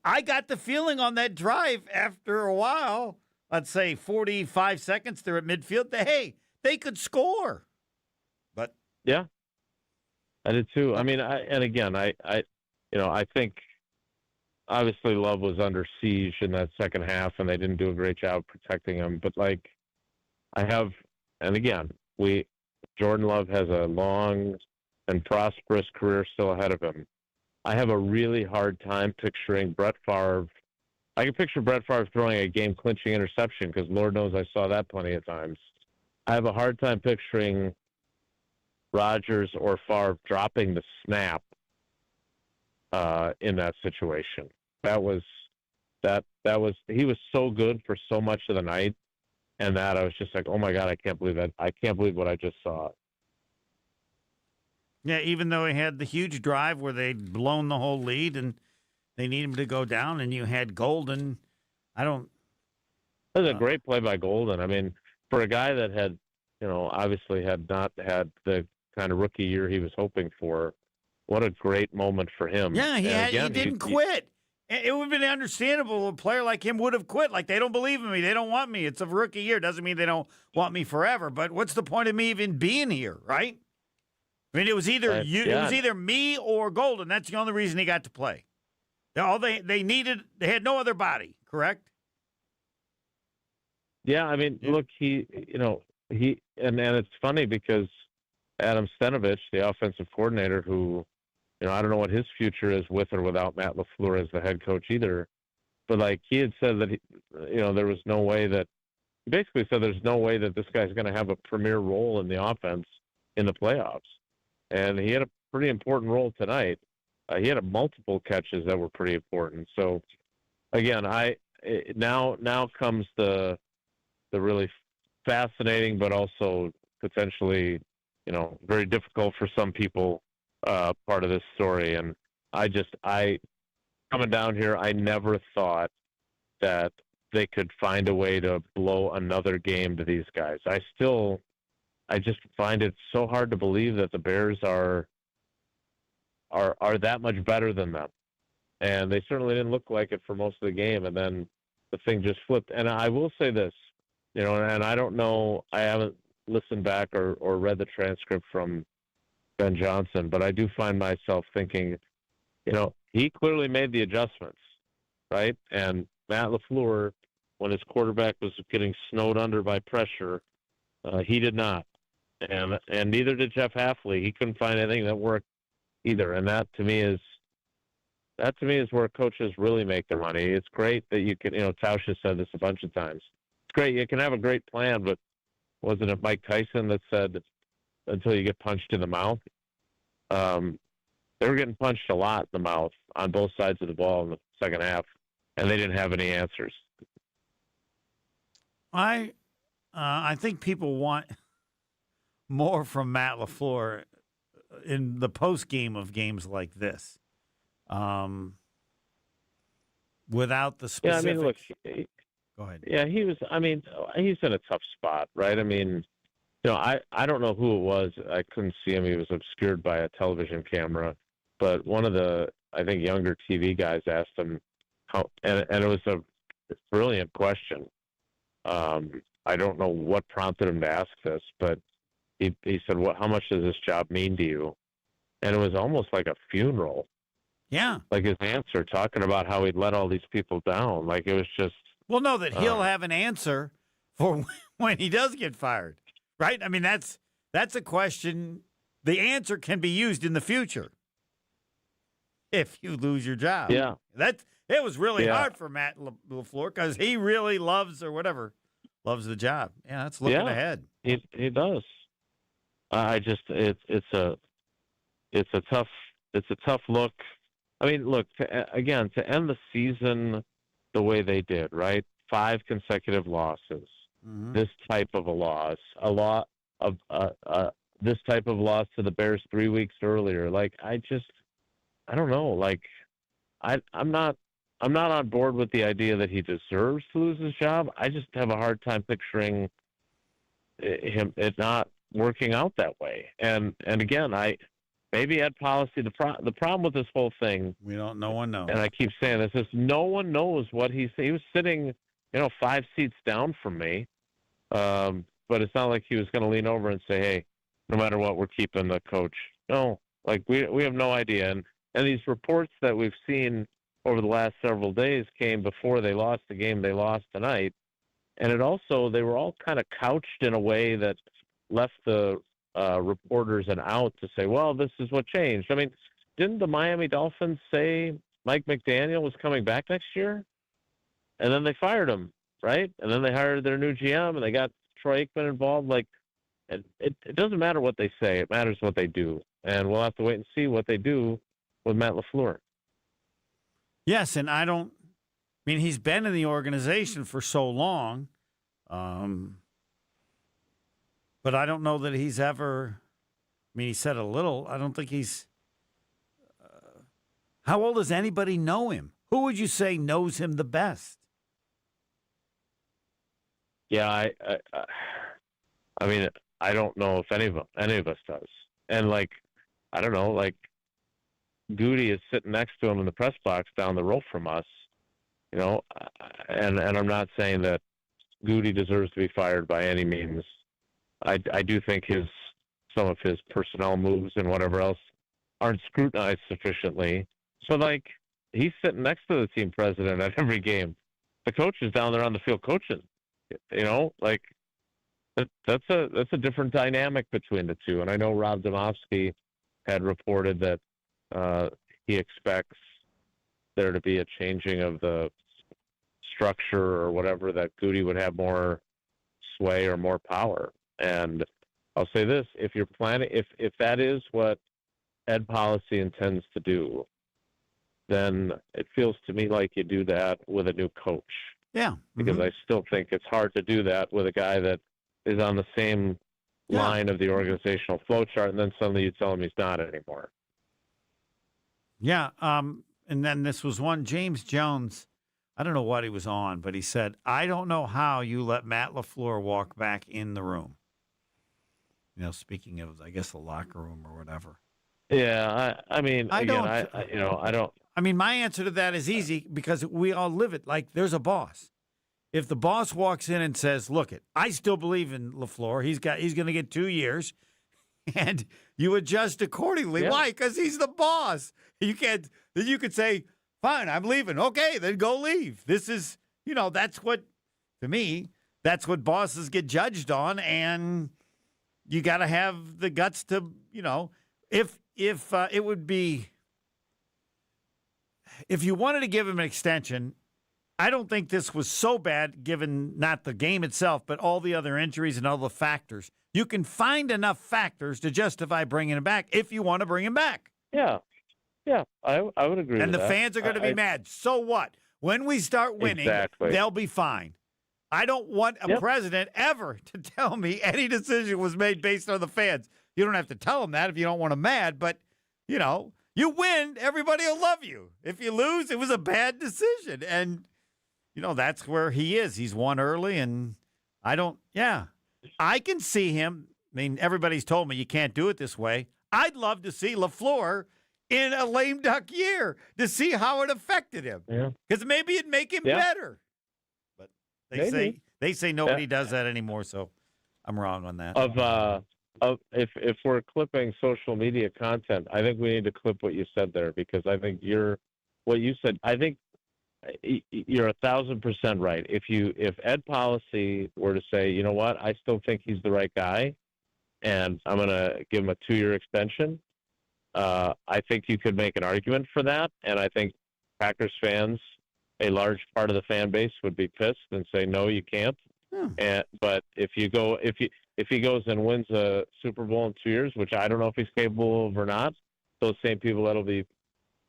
I got the feeling on that drive after a while, let's say 45 seconds, they're at midfield, they could score. But yeah, I did too. I mean, I think obviously Love was under siege in that second half, and they didn't do a great job protecting him. But Jordan Love has a long and prosperous career still ahead of him. I have a really hard time picturing Brett Favre. I can picture Brett Favre throwing a game-clinching interception because Lord knows I saw that plenty of times. I have a hard time picturing Rodgers or Favre dropping the snap in that situation. He was so good for so much of the night, and that I was just like, oh my God, I can't believe that. I can't believe what I just saw. Yeah, even though he had the huge drive where they'd blown the whole lead and they need him to go down, and you had Golden. That was a great play by Golden. I mean, for a guy that had, obviously had not had the kind of rookie year he was hoping for, what a great moment for him. Yeah, he didn't quit. It would have been understandable. A player like him would have quit. Like, they don't believe in me. They don't want me. It's a rookie year. Doesn't mean they don't want me forever. But what's the point of me even being here, right? I mean, it was either it was either me or Golden. That's the only reason he got to play. They needed. They had no other body. Correct? Yeah, I mean, look, and it's funny because Adam Stenavich, the offensive coordinator, who, I don't know what his future is with or without Matt LaFleur as the head coach either, but he had said that there was no way that he basically said there's no way that this guy's going to have a premier role in the offense in the playoffs, and he had a pretty important role tonight. He had multiple catches that were pretty important. So again, now comes the really fascinating, but also potentially, very difficult for some people part of this story. And coming down here, I never thought that they could find a way to blow another game to these guys. I just find it so hard to believe that the Bears are that much better than them. And they certainly didn't look like it for most of the game. And then the thing just flipped. And I will say this, and I don't know, I haven't listened back or read the transcript from Ben Johnson, but I do find myself thinking, he clearly made the adjustments, right? And Matt LaFleur, when his quarterback was getting snowed under by pressure, he did not. And neither did Jeff Hafley. He couldn't find anything that worked either. And that, to me, That to me is where coaches really make their money. It's great that you can, Tausch has said this a bunch of times. It's great. You can have a great plan, but wasn't it Mike Tyson that said until you get punched in the mouth? They were getting punched a lot in the mouth on both sides of the ball in the second half, and they didn't have any answers. I think people want more from Matt LaFleur in the post game of games like this. Without the specifics. Yeah, I mean, look. Go ahead. Yeah, he's in a tough spot, right? I mean, I don't know who it was. I couldn't see him. He was obscured by a television camera. But one of the, I think, younger TV guys asked him how, and it was a brilliant question. I don't know what prompted him to ask this, but he said, how much does this job mean to you? And it was almost like a funeral. Yeah. Like his answer, talking about how he'd let all these people down. Like it was just. Well, no, that he'll have an answer for when he does get fired, right? I mean, that's a question. The answer can be used in the future if you lose your job. Yeah. It was really hard for Matt LaFleur because he really loves loves the job. Yeah, that's looking ahead. He does. It's a tough look. I mean, look, to end the season the way they did, right? 5 consecutive losses. Mm-hmm. This type of a loss, this type of loss to the Bears 3 weeks earlier. Like, I don't know. Like, I'm not on board with the idea that he deserves to lose his job. I just have a hard time picturing it not working out that way. And again, maybe Ed Policy. The problem with this whole thing, no one knows. And I keep saying this: is no one knows what he was sitting, 5 seats down from me, but it's not like he was going to lean over and say, "Hey, no matter what, we're keeping the coach." No, like we have no idea. And these reports that we've seen over the last several days came before they lost the game they lost tonight, and they were all kind of couched in a way that left the reporters an out to say, well, this is what changed. I mean, didn't the Miami Dolphins say Mike McDaniel was coming back next year? And then they fired him, right? And then they hired their new GM, and they got Troy Aikman involved. Like, it doesn't matter what they say. It matters what they do. And we'll have to wait and see what they do with Matt LaFleur. Yes, and he's been in the organization for so long, but I don't know that he's ever, he said a little. I don't think he's, how old does anybody know him? Who would you say knows him the best? Yeah, I mean, I don't know if any of us does. And I don't know, Goody is sitting next to him in the press box down the road from us, and I'm not saying that Goody deserves to be fired by any means. I do think some of his personnel moves and whatever else aren't scrutinized sufficiently. So he's sitting next to the team president at every game. The coach is down there on the field coaching. That's a different dynamic between the two. And I know Rob Domofsky had reported that he expects there to be a changing of the structure or whatever, that Goody would have more sway or more power. And I'll say this, if you're planning, if that is what Ed Policy intends to do, then it feels to me like you do that with a new coach. Yeah. Because I still think it's hard to do that with a guy that is on the same line of the organizational flow chart, and then suddenly you tell him he's not anymore. Yeah. And then this was one, James Jones, I don't know what he was on, but he said, I don't know how you let Matt LaFleur walk back in the room. Speaking of, I guess, the locker room or whatever. Yeah, I don't. My answer to that is easy because we all live it. Like, there's a boss. If the boss walks in and says, "Look, I still believe in LaFleur. He's going to get 2 years," and you adjust accordingly. Yeah. Why? Because he's the boss. You can't. Then you could say, "Fine, I'm leaving." Okay, then go leave. This is, that's what, to me, that's what bosses get judged on, and you got to have the guts to, if it would be, if you wanted to give him an extension, I don't think this was so bad given not the game itself, but all the other injuries and all the factors. You can find enough factors to justify bringing him back if you want to bring him back. Yeah. Yeah, I would agree and with the that. fans are going to be mad. So what? When we start winning, they'll be fine. I don't want a president ever to tell me any decision was made based on the fans. You don't have to tell them that if you don't want them mad, but, you know, you win, everybody will love you. If you lose, it was a bad decision. And, you know, that's where he is. He's won early, and I can see him. I mean, everybody's told me you can't do it this way. I'd love to see LaFleur in a lame duck year to see how it affected him. Because maybe it'd make him better. But they say nobody does that anymore, so I'm wrong on that. If we're clipping social media content, I think we need to clip what you said there, because I think what you said, I think you're 1,000% right. If Ed Policy were to say, you know what, I still think he's the right guy, and I'm going to give him a 2-year extension, I think you could make an argument for that, and I think Packers fans, a large part of the fan base, would be pissed and say, no, you can't. But if he goes and wins a Super Bowl in 2 years, which I don't know if he's capable of or not, those same people that'll be,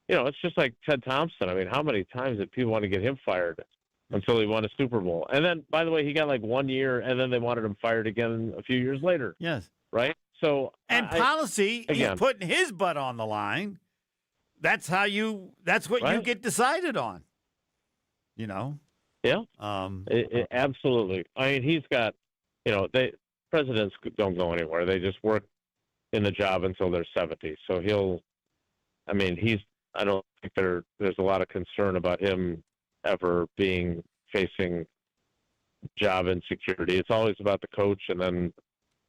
you know, it's just like Ted Thompson. I mean, how many times did people want to get him fired until he won a Super Bowl? And then, by the way, he got like 1 year, and then they wanted him fired again a few years later. Yes. Right? So Policy, he's putting his butt on the line. That's what you get decided on. You know? Yeah. Absolutely. I mean, he's got, you know, presidents don't go anywhere. They just work in the job until they're 70. So I don't think there's a lot of concern about him ever facing job insecurity. It's always about the coach, and then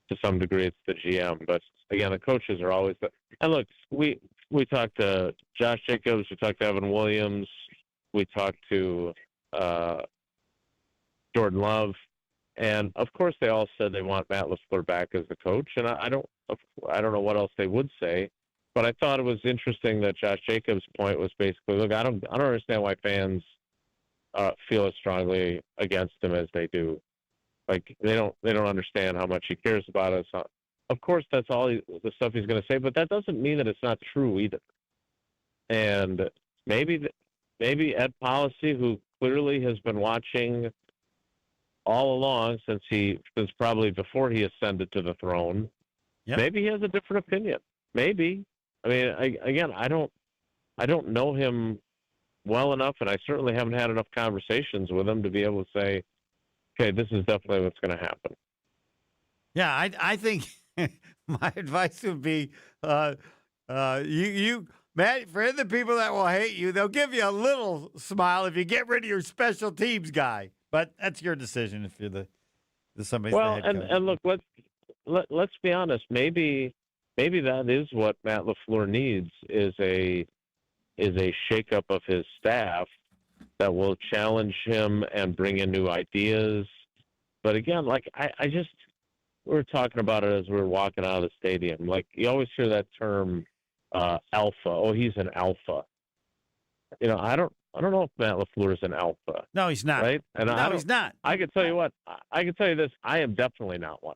to some degree it's the GM. But again, the coaches are always and look, we talked to Josh Jacobs, we talked to Evan Williams, we talked to Jordan Love, and of course they all said they want Matt LaFleur back as the coach, and I don't know what else they would say, but I thought it was interesting that Josh Jacobs' point was basically, look, I don't understand why fans feel as strongly against him as they do. Like they don't understand how much he cares about us. Of course, that's all the stuff he's going to say, but that doesn't mean that it's not true either. And maybe Ed Policy, who clearly has been watching all along since probably before he ascended to the throne, maybe he has a different opinion. Maybe. I mean, I don't know him well enough, and I certainly haven't had enough conversations with him to be able to say, okay, this is definitely what's going to happen. Yeah, I think my advice would be, you Matt, for the people that will hate you, they'll give you a little smile if you get rid of your special teams guy. But that's your decision if you're somebody's the head coach. And look, let's be honest. Maybe that is what Matt LaFleur needs is a shakeup of his staff that will challenge him and bring in new ideas. But again, like we were talking about it as we were walking out of the stadium. Like you always hear that term, alpha. Oh, he's an alpha. You know, I don't know if Matt LaFleur is an alpha. No, he's not. Right? And he's not. I can tell you what. I can tell you this. I am definitely not one.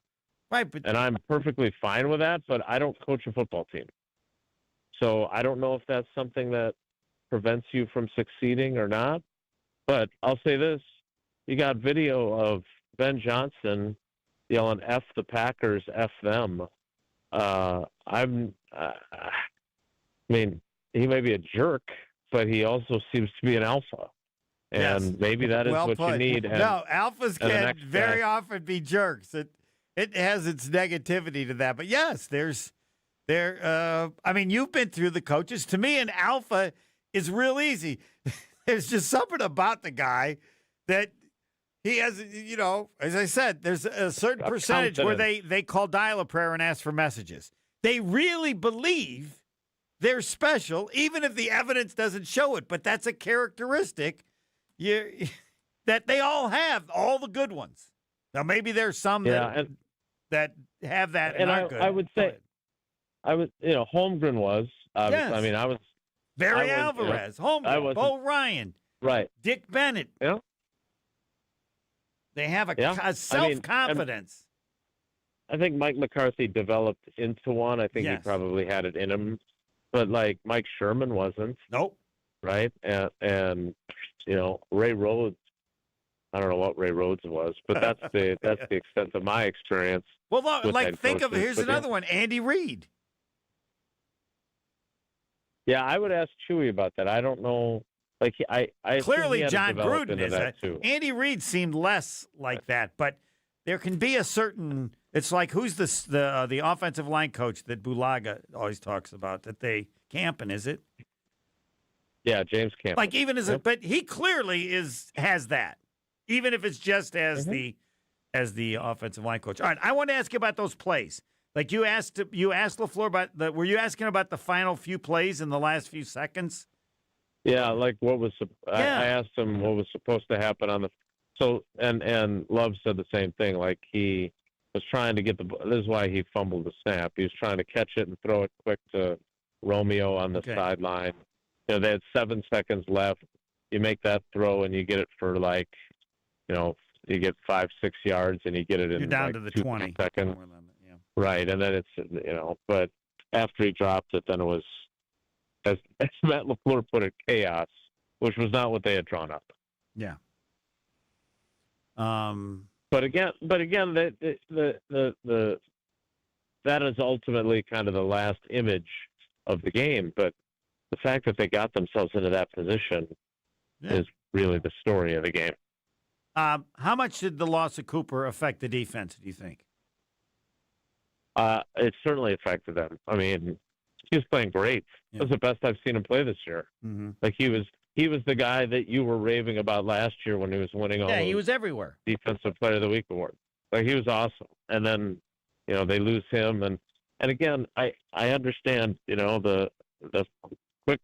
Right, and I'm perfectly fine with that. But I don't coach a football team, so I don't know if that's something that prevents you from succeeding or not. But I'll say this: you got video of Ben Johnson yelling "F the Packers, F them." I mean, he may be a jerk, but he also seems to be an alpha. And maybe that is what you need. No, alphas can very often be jerks. It has its negativity to that. But yes, I mean, you've been through the coaches. To me, an alpha is real easy. There's just something about the guy that he has, you know, as I said, there's a certain percentage where they call dial-a-prayer and ask for messages. They really believe they're special, even if the evidence doesn't show it. But that's a characteristic that they all have, all the good ones. Now, maybe there's some that have that and aren't good. I would say, Holmgren was. I mean, I was Barry Alvarez, Homer, Bo Ryan, right? Dick Bennett. Yeah. They have a self-confidence. I think Mike McCarthy developed into one. I think Yes. he probably had it in him, but like Mike Sherman wasn't. Nope. Right, and Ray Rhodes. I don't know what Ray Rhodes was, but that's the extent of my experience. Well, with like head think of coaches. here's But another one, Andy Reid. Yeah, I would ask Chewy about that. I don't know. Like I assume Clearly, he had to John develop Gruden into is that too. Andy Reid seemed less like that, but there can be a certain. It's like who's the offensive line coach that Bulaga always talks about that they Campen, is it? Yeah, James Campen. Like even but he clearly has that, even if it's just as the offensive line coach. All right, I want to ask you about those plays. Like you asked LaFleur about were you asking about the final few plays in the last few seconds? Yeah, like what was I asked him what was supposed to happen on the and Love said the same thing. Like he was trying to get this is why he fumbled the snap. He was trying to catch it and throw it quick to Romeo on the sideline. They had 7 seconds left. You make that throw and you get it for you get 5-6 yards and you get it in You're down like to the 20 20 seconds. Right, and then it's but after he dropped it, then it was as Matt LaFleur put it, chaos, which was not what they had drawn up. Yeah. But again, the that is ultimately kind of the last image of the game. But the fact that they got themselves into that position is really the story of the game. How much did the loss of Cooper affect the defense, do you think? It certainly affected them. I mean, he was playing great. It was the best I've seen him play this year. Mm-hmm. Like he was the guy that you were raving about last year when he was winning all. Yeah, those he was everywhere. Defensive Player of the Week awards. Like he was awesome. And then, they lose him, and again, I understand, the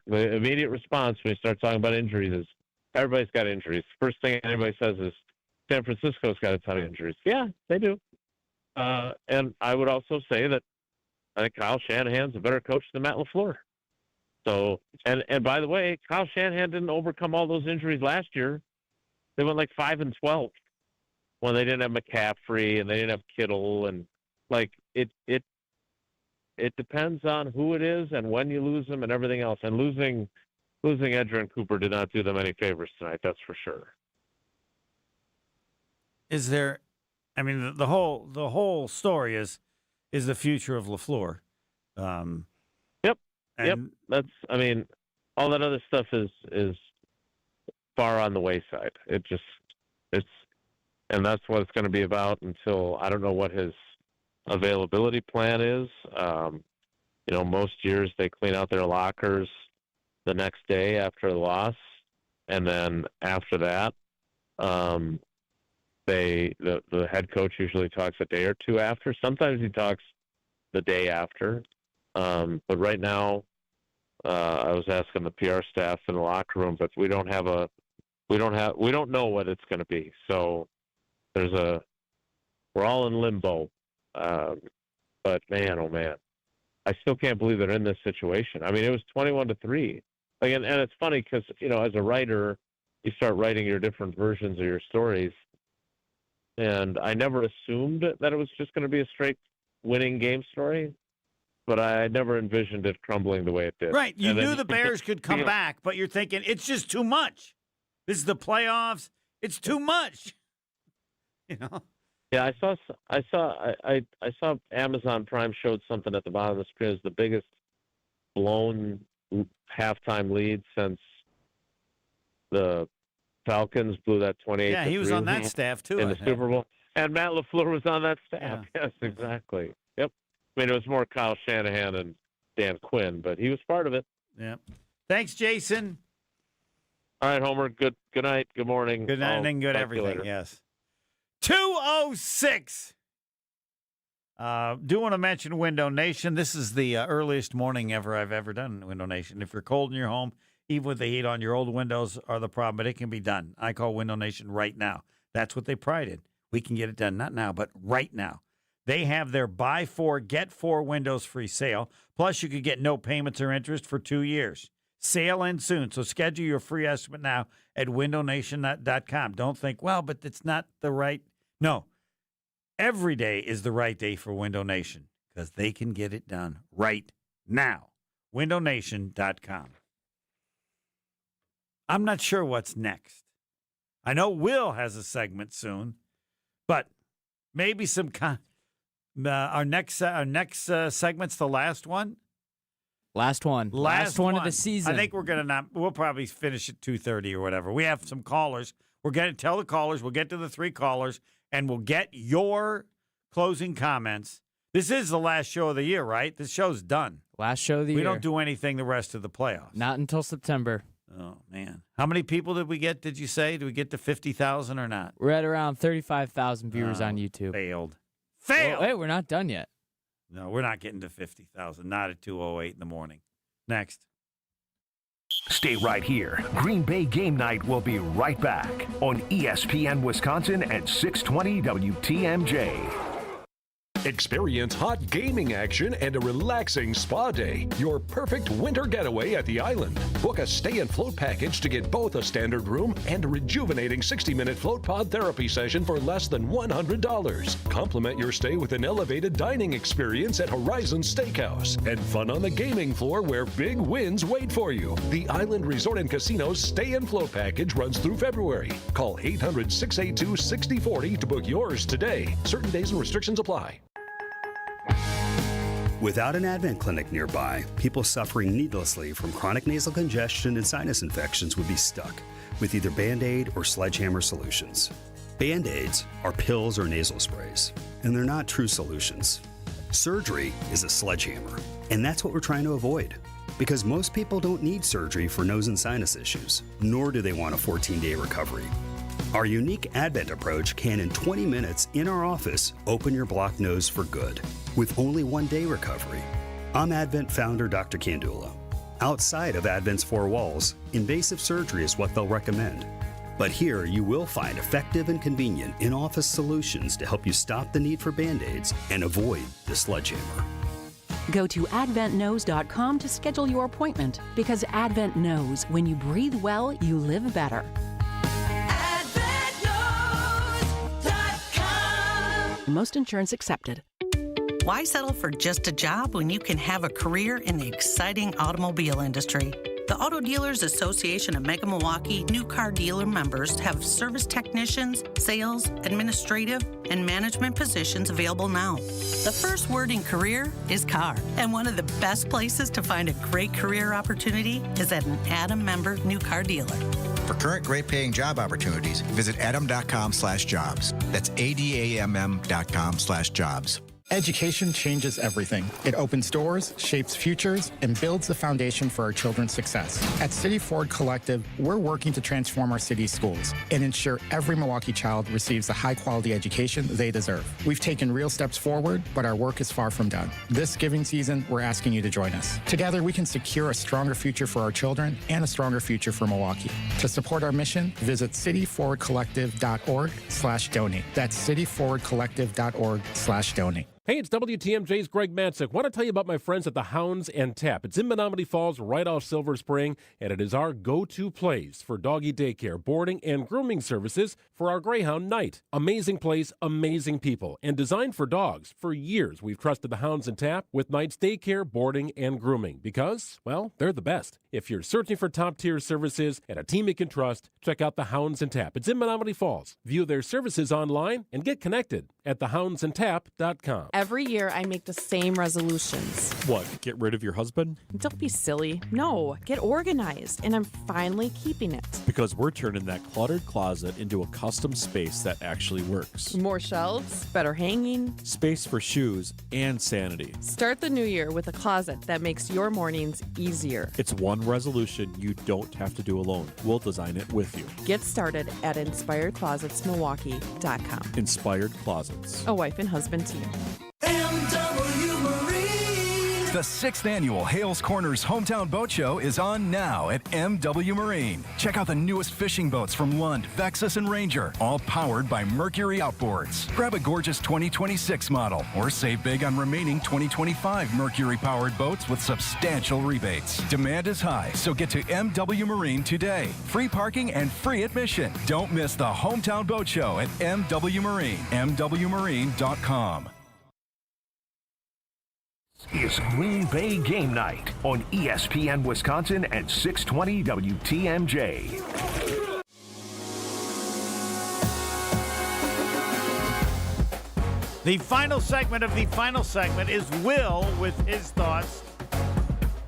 immediate response when you start talking about injuries is everybody's got injuries. First thing anybody says is San Francisco's got a ton of injuries. Yeah, they do. And I would also say that I think Kyle Shanahan's a better coach than Matt LaFleur. So, and by the way, Kyle Shanahan didn't overcome all those injuries last year. They went like 5-12 when they didn't have McCaffrey and they didn't have Kittle, and like it depends on who it is and when you lose them and everything else. And losing Edgerrin Cooper did not do them any favors tonight. That's for sure. Is there? I mean, the whole story is the future of LaFleur. Yep. That's. I mean, all that other stuff is far on the wayside. And that's what it's going to be about until I don't know what his availability plan is. Most years they clean out their lockers the next day after the loss, and then after that, the head coach usually talks a day or two after. Sometimes he talks the day after. But right now, I was asking the PR staff in the locker room, but we don't know what it's going to be. So we're all in limbo. But man, oh man, I still can't believe they're in this situation. I mean, it was 21-3. Like, and it's funny because, as a writer, you start writing your different versions of your stories. And I never assumed that it was just going to be a straight winning game story, but I never envisioned it crumbling the way it did. Right. You knew the Bears could come back, but you're thinking, it's just too much. This is the playoffs. It's too much. Yeah, I saw Amazon Prime showed something at the bottom of the screen as the biggest blown halftime lead since the Falcons blew that 28. Yeah, he was on that staff too in the Super Bowl, and Matt LaFleur was on that staff. Yeah. Yes, exactly. Yep. I mean, it was more Kyle Shanahan and Dan Quinn, but he was part of it. Yeah. Thanks, Jason. All right, Homer. Good night. Good morning. Good night and good everything. Yes. 2:06. Do want to mention Window Nation. This is the earliest morning I've ever done in Window Nation. If you're cold in your home, even with the heat on, your old windows are the problem, but it can be done. I call Window Nation right now. That's what they pride in. We can get it done, not now, but right now. They have their buy 4, get 4 windows free sale. Plus, you could get no payments or interest for 2 years. Sale ends soon, so schedule your free estimate now at windownation.com. Don't think, well, but it's not the right. No, every day is the right day for Window Nation because they can get it done right now. windownation.com. I'm not sure what's next. I know Will has a segment soon, but maybe some our next segment's the last one. Last one of the season. I think we'll probably finish at 2:30 or whatever. We have some callers. We're going to tell the callers. We'll get to the 3 callers, and we'll get your closing comments. This is the last show of the year, right? This show's done. Last show of the year. We don't do anything the rest of the playoffs. Not until September. Oh, man. How many people did we get, did you say? Did we get to 50,000 or not? We're at around 35,000 viewers on YouTube. Failed. Well, hey, we're not done yet. No, we're not getting to 50,000. Not at 2:08 in the morning. Next. Stay right here. Green Bay Game Night will be right back on ESPN Wisconsin at 620 WTMJ. Experience hot gaming action and a relaxing spa day. Your perfect winter getaway at the island. Book a stay and float package to get both a standard room and a rejuvenating 60-minute float pod therapy session for less than $100. Complement your stay with an elevated dining experience at Horizon Steakhouse and fun on the gaming floor where big wins wait for you. The Island Resort and Casino's stay and float package runs through February. Call 800-682-6040 to book yours today. Certain days and restrictions apply. Without an Advent clinic nearby, people suffering needlessly from chronic nasal congestion and sinus infections would be stuck with either Band-Aid or Sledgehammer solutions. Band-Aids are pills or nasal sprays, and they're not true solutions. Surgery is a sledgehammer, and that's what we're trying to avoid. Because most people don't need surgery for nose and sinus issues, nor do they want a 14-day recovery. Our unique Advent approach can, in 20 minutes in our office, open your blocked nose for good, with only 1-day recovery. I'm Advent founder Dr. Kandula. Outside of Advent's 4 walls, invasive surgery is what they'll recommend. But here you will find effective and convenient in-office solutions to help you stop the need for Band-Aids and avoid the sledgehammer. Go to adventknows.com to schedule your appointment, because Advent knows when you breathe well, you live better. Most insurance accepted. Why settle for just a job when you can have a career in the exciting automobile industry? The Auto Dealers Association of Mega Milwaukee new car dealer members have service technicians, sales, administrative, and management positions available now. The first word in career is car, and one of the best places to find a great career opportunity is at an Adam member new car dealer. For current great-paying job opportunities, visit adam.com/jobs. That's ADAMM.com/jobs. Education changes everything. It opens doors, shapes futures, and builds the foundation for our children's success. At City Forward Collective, we're working to transform our city's schools and ensure every Milwaukee child receives the high-quality education they deserve. We've taken real steps forward, but our work is far from done. This giving season, we're asking you to join us. Together, we can secure a stronger future for our children and a stronger future for Milwaukee. To support our mission, visit cityforwardcollective.org/donate. That's cityforwardcollective.org/donate. Hey, it's WTMJ's Greg Matzik. Want to tell you about my friends at the Hounds and Tap. It's in Menominee Falls, right off Silver Spring, and it is our go-to place for doggy daycare, boarding, and grooming services for our Greyhound Night. Amazing place, amazing people, and designed for dogs. For years, we've trusted the Hounds and Tap with Night's daycare, boarding, and grooming because, well, they're the best. If you're searching for top-tier services and a team you can trust, check out the Hounds and Tap. It's in Menominee Falls. View their services online and get connected at thehoundsandtap.com. Every year I make the same resolutions. What, get rid of your husband? Don't be silly. No, get organized, and I'm finally keeping it. Because we're turning that cluttered closet into a custom space that actually works. More shelves, better hanging. Space for shoes and sanity. Start the new year with a closet that makes your mornings easier. It's one resolution you don't have to do alone. We'll design it with you. Get started at The 6th annual Hales Corners Hometown Boat Show is on now at MW Marine. Check out the newest fishing boats from Lund, Vexus, and Ranger, all powered by Mercury Outboards. Grab a gorgeous 2026 model or save big on remaining 2025 Mercury-powered boats with substantial rebates. Demand is high, so get to MW Marine today. Free parking and free admission. Don't miss the Hometown Boat Show at MW Marine, MWMarine.com. Is Green Bay Game Night on ESPN Wisconsin and 620 WTMJ. The final segment of the final segment is Will with his thoughts.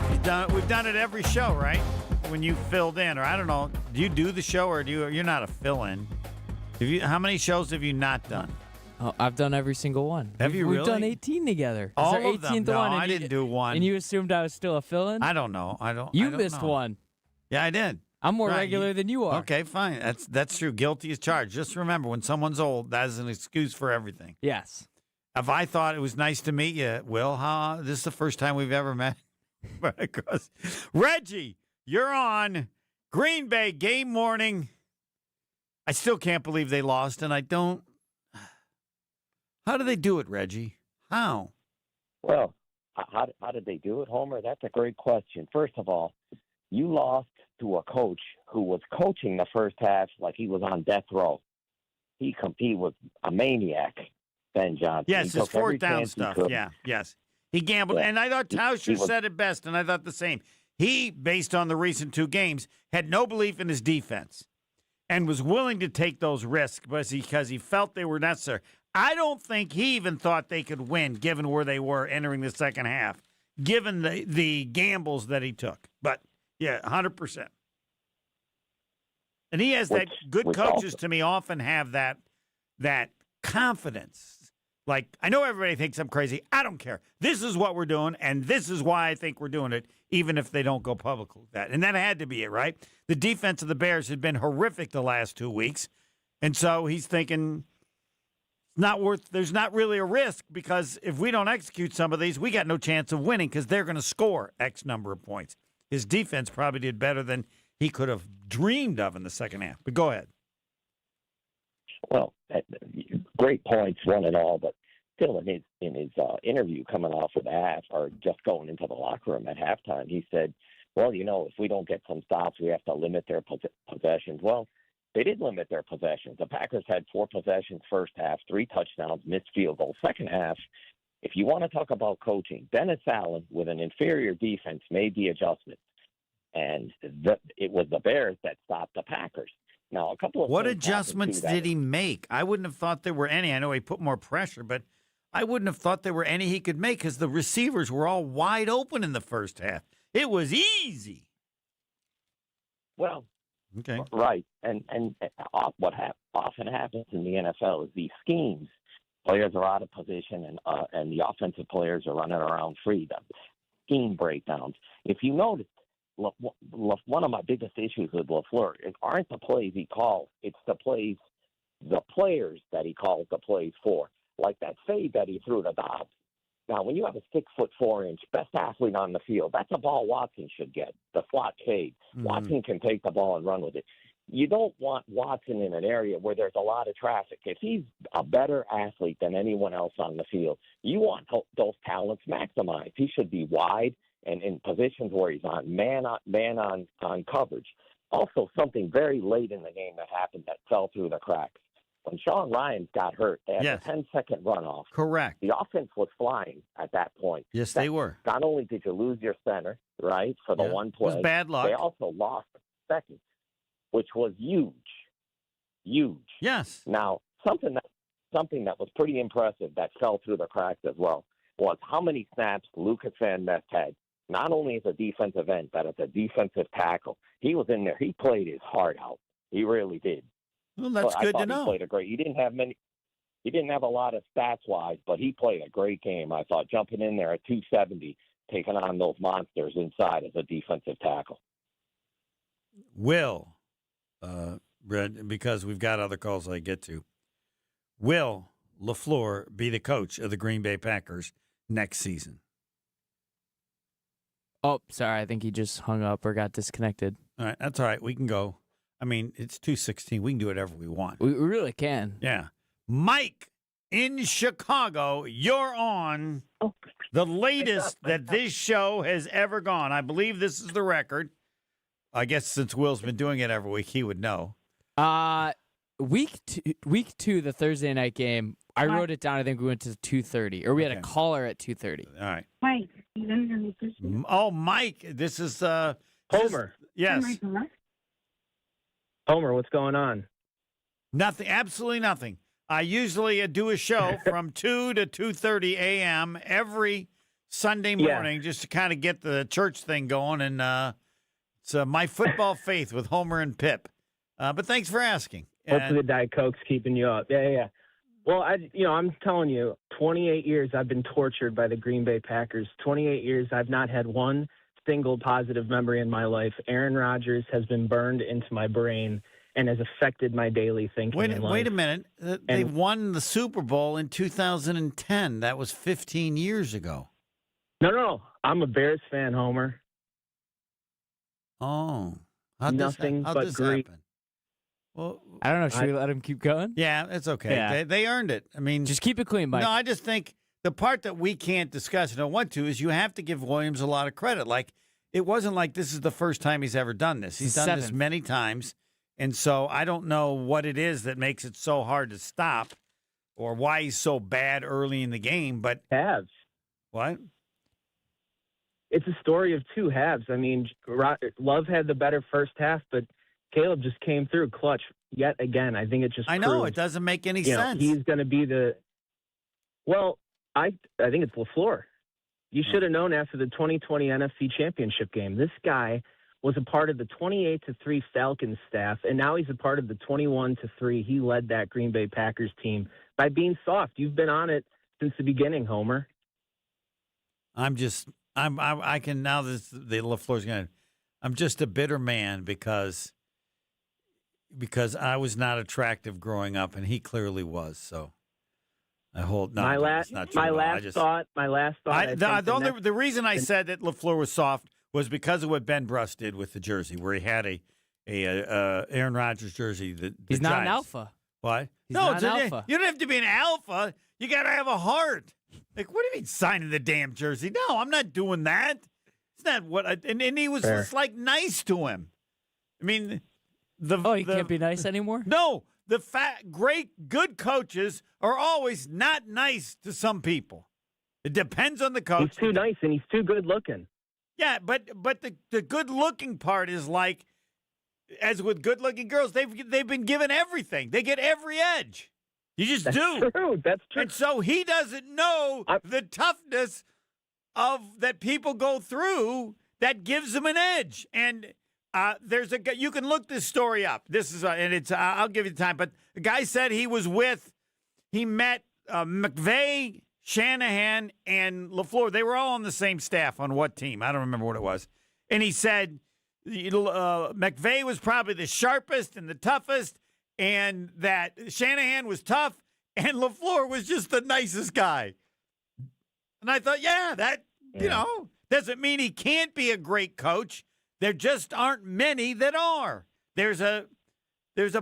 We've done it every show, right? When you filled in, or I don't know, do you do the show or you're not a fill-in? How many shows have you not done? Oh, I've done every single one. Have you We've really? done 18 together. All Is there of them? 18th No, one? I didn't do one. And you assumed I was still a fill-in? I don't know. You I don't missed know. one. Yeah, I did. I'm more Right, regular than you are. Okay, fine. That's true. Guilty as charged. Just remember, when someone's old, that is an excuse for everything. Yes. If I thought it was nice to meet you, Will, this is the first time we've ever met. Reggie, you're on Green Bay game morning. I still can't believe they lost, and I don't. How do they do it, Reggie? How? Well, how did they do it, Homer? That's a great question. First of all, you lost to a coach who was coaching the first half like he was on death row. He was a maniac, Ben Johnson. Yes, He his took every fourth down chance he stuff. could. Yeah, yes. He gambled, Yeah. and I thought Tauscher said it best, and I thought the same. He, based on the recent two games, had no belief in his defense and was willing to take those risks because he felt they were necessary. I don't think he even thought they could win, given where they were entering the second half, given the gambles that he took. But, yeah, 100%. And he has that good coaches, to me, often have that confidence. Like, I know everybody thinks I'm crazy. I don't care. This is what we're doing, and this is why I think we're doing it, even if they don't go public with that. And that had to be it, right? The defense of the Bears had been horrific the last 2 weeks, and so he's thinking there's not really a risk because if we don't execute some of these, we got no chance of winning because they're going to score X number of points. His defense probably did better than he could have dreamed of in the second half. But go ahead. Well, great points, one and all, but still in his interview coming off of the half or just going into the locker room at halftime, he said, well, if we don't get some stops, we have to limit their possessions. Well, they did limit their possessions. The Packers had 4 possessions first half, 3 touchdowns, missed field goal. Second half, if you want to talk about coaching, Dennis Allen, with an inferior defense, made the adjustment. And it was the Bears that stopped the Packers. Now, a couple of what adjustments did he make? I wouldn't have thought there were any. I know he put more pressure, but I wouldn't have thought there were any he could make because the receivers were all wide open in the first half. It was easy. Well, okay, right, and what often happens in the NFL is these schemes. Players are out of position, and the offensive players are running around free. The scheme breakdowns. If you notice, one of my biggest issues with LaFleur aren't the plays he calls; it's the players that he calls the plays for. Like that fade that he threw to Dobbs. Now, when you have a 6'4" best athlete on the field, that's a ball Watson should get. The slot fade. Mm-hmm. Watson can take the ball and run with it. You don't want Watson in an area where there's a lot of traffic. If he's a better athlete than anyone else on the field, you want those talents maximized. He should be wide and in positions where he's on man on coverage. Also, something very late in the game that happened that fell through the cracks. When Sean Ryan got hurt, they had a 10-second runoff. Correct. The offense was flying at that point. Yes, they were. Not only did you lose your center, right, for the one play. It was bad luck. They also lost a second, which was huge. Huge. Yes. Now, something that was pretty impressive that fell through the cracks as well was how many snaps Lucas Van Ness had, not only as a defensive end, but as a defensive tackle. He was in there. He played his heart out. He really did. Well, that's good to know. He played a great. He didn't have a lot of stats wise, but he played a great game. I thought jumping in there at 270, taking on those monsters inside as a defensive tackle. Will, because we've got other calls I get to. Will LaFleur be the coach of the Green Bay Packers next season? Oh, sorry. I think he just hung up or got disconnected. All right, that's all right. We can go. I mean, it's 2:16. We can do whatever we want. We really can. Yeah. Mike in Chicago, you're on the latest that this show has ever gone. I believe this is the record. I guess since Will's been doing it every week, he would know. Week two, the Thursday night game, I wrote it down. I think we went to 2:30, or we had a caller at 2:30. All right. Mike, Oh, Mike, this is Homer. Yes. Homer, what's going on? Nothing. Absolutely nothing. I usually do a show from 2 to 2:30 a.m. every Sunday morning just to kind of get the church thing going. And it's My Football Faith with Homer and Pip. But thanks for asking. Hopefully the Diet Coke's keeping you up. Yeah. Well, I'm telling you, 28 years I've been tortured by the Green Bay Packers. 28 years I've not had one single positive memory in my life. Aaron Rodgers has been burned into my brain and has affected my daily thinking in life. Wait a minute. They won the Super Bowl in 2010. That was 15 years ago. No. I'm a Bears fan, Homer. Oh. How'd this grief. happen? Well, I don't know. Should we let him keep going? Yeah, it's okay. Yeah. They earned it. I mean, just keep it clean, Mike. No, I just think the part that we can't discuss and don't want to is you have to give Williams a lot of credit. Like, it wasn't like this is the first time he's ever done this. He's done this many times. And so I don't know what it is that makes it so hard to stop or why he's so bad early in the game. But halves. What? It's a story of two halves. I mean, Love had the better first half, but Caleb just came through clutch yet again. I think it just proves, it doesn't make any sense. He's going to be the – well, I think it's LaFleur. You should have known after the 2020 NFC Championship game. This guy was a part of the 28-3 Falcons staff, and now he's a part of the 21-3. He led that Green Bay Packers team by being soft. You've been on it since the beginning, Homer. I can now the LaFleur's going to – I'm just a bitter man because I was not attractive growing up, and he clearly was. So I hold no. My last thought. The reason I said that LaFleur was soft was because of what Ben Bruss did with the jersey, where he had a Aaron Rodgers jersey. He's not an Giants. alpha. What? He's not an alpha. You don't have to be an alpha. You got to have a heart. Like, what do you mean signing the damn jersey? No, I'm not doing that. It's not what. And he was just like nice to him. I mean. He can't be nice anymore? No. Good coaches are always not nice to some people. It depends on the coach. He's too nice and he's too good looking. Yeah, but the good looking part is like, as with good looking girls, they've been given everything. They get every edge. You just do. That's true. And so he doesn't know the toughness that people go through that gives them an edge. And you can look this story up. This is I'll give you the time. But the guy said he met McVay, Shanahan, and LaFleur. They were all on the same staff on what team? I don't remember what it was. And he said McVay was probably the sharpest and the toughest, and that Shanahan was tough, and LaFleur was just the nicest guy. And I thought, doesn't mean he can't be a great coach. There just aren't many that are. There's a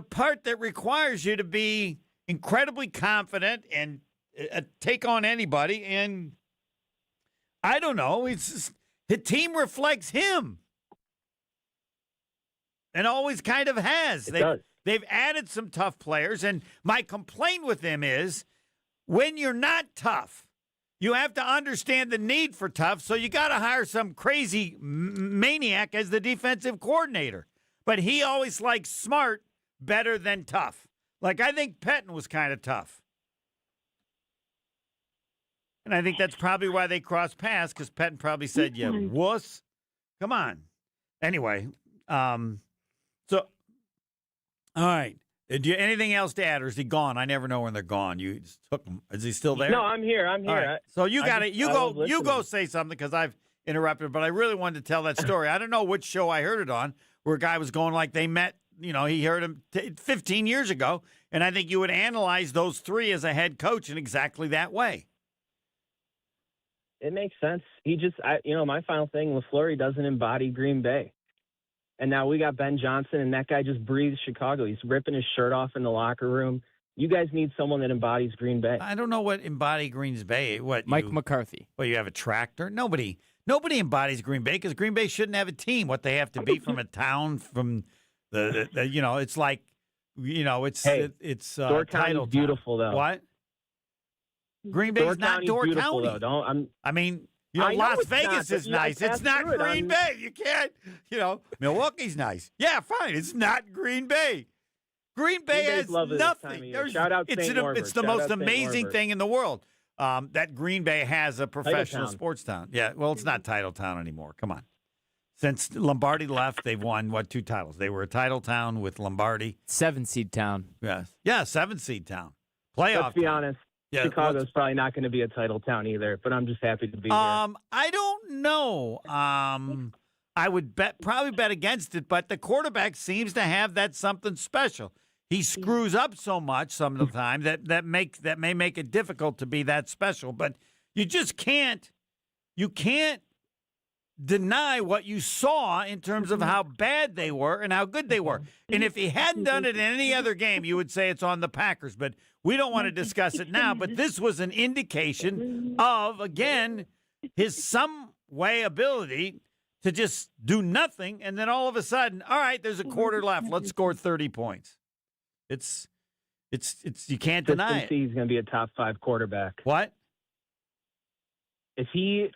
part that requires you to be incredibly confident and take on anybody. And I don't know. It's just, the team reflects him, and always kind of has. They've added some tough players, and my complaint with them is when you're not tough, you have to understand the need for tough, so you got to hire some crazy maniac as the defensive coordinator. But he always likes smart better than tough. Like, I think Pettin was kind of tough. And I think that's probably why they crossed paths, because Pettin probably said, yeah, wuss. Come on. Anyway, so, all right. Do you anything else to add, or is he gone? I never know when they're gone. You just took him. Is he still there? No, I'm here. I'm here. Right. So you got it. You go say something, because I've interrupted, but I really wanted to tell that story. I don't know which show I heard it on, where a guy was going like they met, he heard him 15 years ago, and I think you would analyze those three as a head coach in exactly that way. It makes sense. My final thing, LaFleur, he doesn't embody Green Bay. And now we got Ben Johnson, and that guy just breathes Chicago. He's ripping his shirt off in the locker room. You guys need someone that embodies Green Bay. I don't know what embody Green Bay. What Mike McCarthy? Well, you have a tractor. Nobody embodies Green Bay because Green Bay shouldn't have a team. What they have to be from a town, from the it's like, it's Door County's title beautiful though. What? Green Bay's not Door County. Though. Las Vegas is nice. It's not Green Bay. You can't, Milwaukee's nice. Yeah, fine. It's not Green Bay. Green Bay has nothing. Shout out St. Norbert. It's the most amazing thing in the world that Green Bay has a professional sports town. Yeah, well, it's not title town anymore. Come on. Since Lombardi left, they've won, 2 titles? They were a title town with Lombardi. 7-seed town. Yes. Yeah, 7-seed town. Playoff Let's be town. honest. Yeah, Chicago's probably not going to be a title town either, but I'm just happy to be here. I don't know. I would probably bet against it, but the quarterback seems to have that something special. He screws up so much some of the time that may make it difficult to be that special. But you just can't deny what you saw in terms of how bad they were and how good they were. And if he hadn't done it in any other game, you would say it's on the Packers. But we don't want to discuss it now. But this was an indication of, again, his some way ability to just do nothing. And then all of a sudden, all right, there's a quarter left. Let's score 30 points. It's you can't deny it. He's going to be a top 5 quarterback. What? If he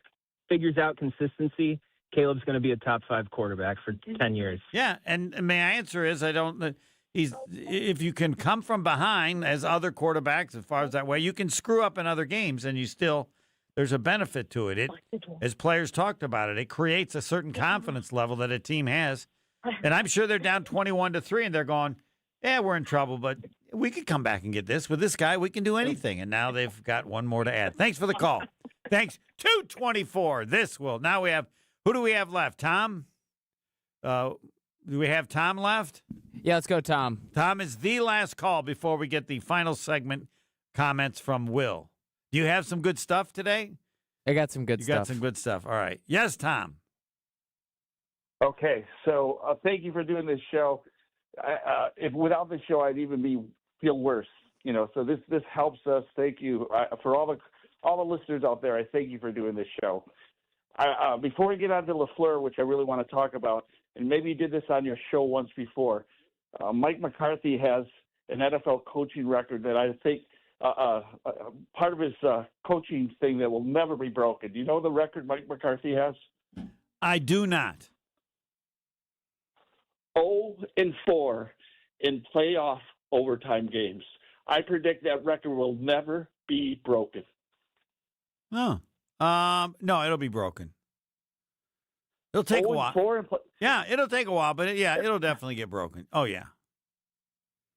figures out consistency, Caleb's going to be a top 5 quarterback for 10 years. Yeah, and my answer is if you can come from behind as other quarterbacks, as far as that way, you can screw up in other games and there's a benefit to it. As players talked about it creates a certain confidence level that a team has. And I'm sure they're down 21-3 and they're going, yeah, we're in trouble, but we could come back and get this. With this guy, we can do anything. And now they've got one more to add. Thanks for the call. Thanks. 224. Now we have, who do we have left? Tom? Do we have Tom left? Yeah, let's go, Tom. Tom is the last call before we get the final segment comments from Will. Do you have some good stuff today? I got some good stuff. You got some good stuff. All right. Yes, Tom. Okay, so thank you for doing this show. If without this show, I'd even feel worse. So this helps us. Thank you for all the listeners out there. I thank you for doing this show. Before we get on to LaFleur, which I really want to talk about, and maybe you did this on your show once before, Mike McCarthy has an NFL coaching record that I think part of his coaching thing that will never be broken. Do you know the record Mike McCarthy has? I do not. 0-4 in playoff overtime games. I predict that record will never be broken. Oh. No, it'll be broken. It'll take a while. Yeah, it'll take a while, but it'll definitely get broken. Oh, yeah.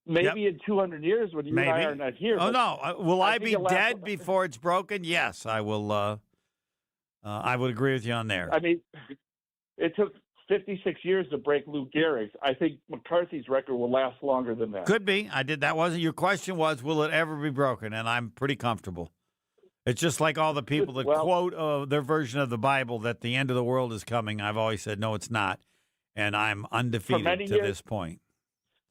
Maybe in 200 years when you and I are not here. Oh, no. Will I be dead before it's broken? Yes, I will. I would agree with you on there. I mean, it took 56 years to break Lou Gehrig's. I think McCarthy's record will last longer than that. Could be. That wasn't your question. Will it ever be broken? And I'm pretty comfortable. It's just like all the people that quote their version of the Bible that the end of the world is coming. I've always said, no, it's not. And I'm undefeated to this point.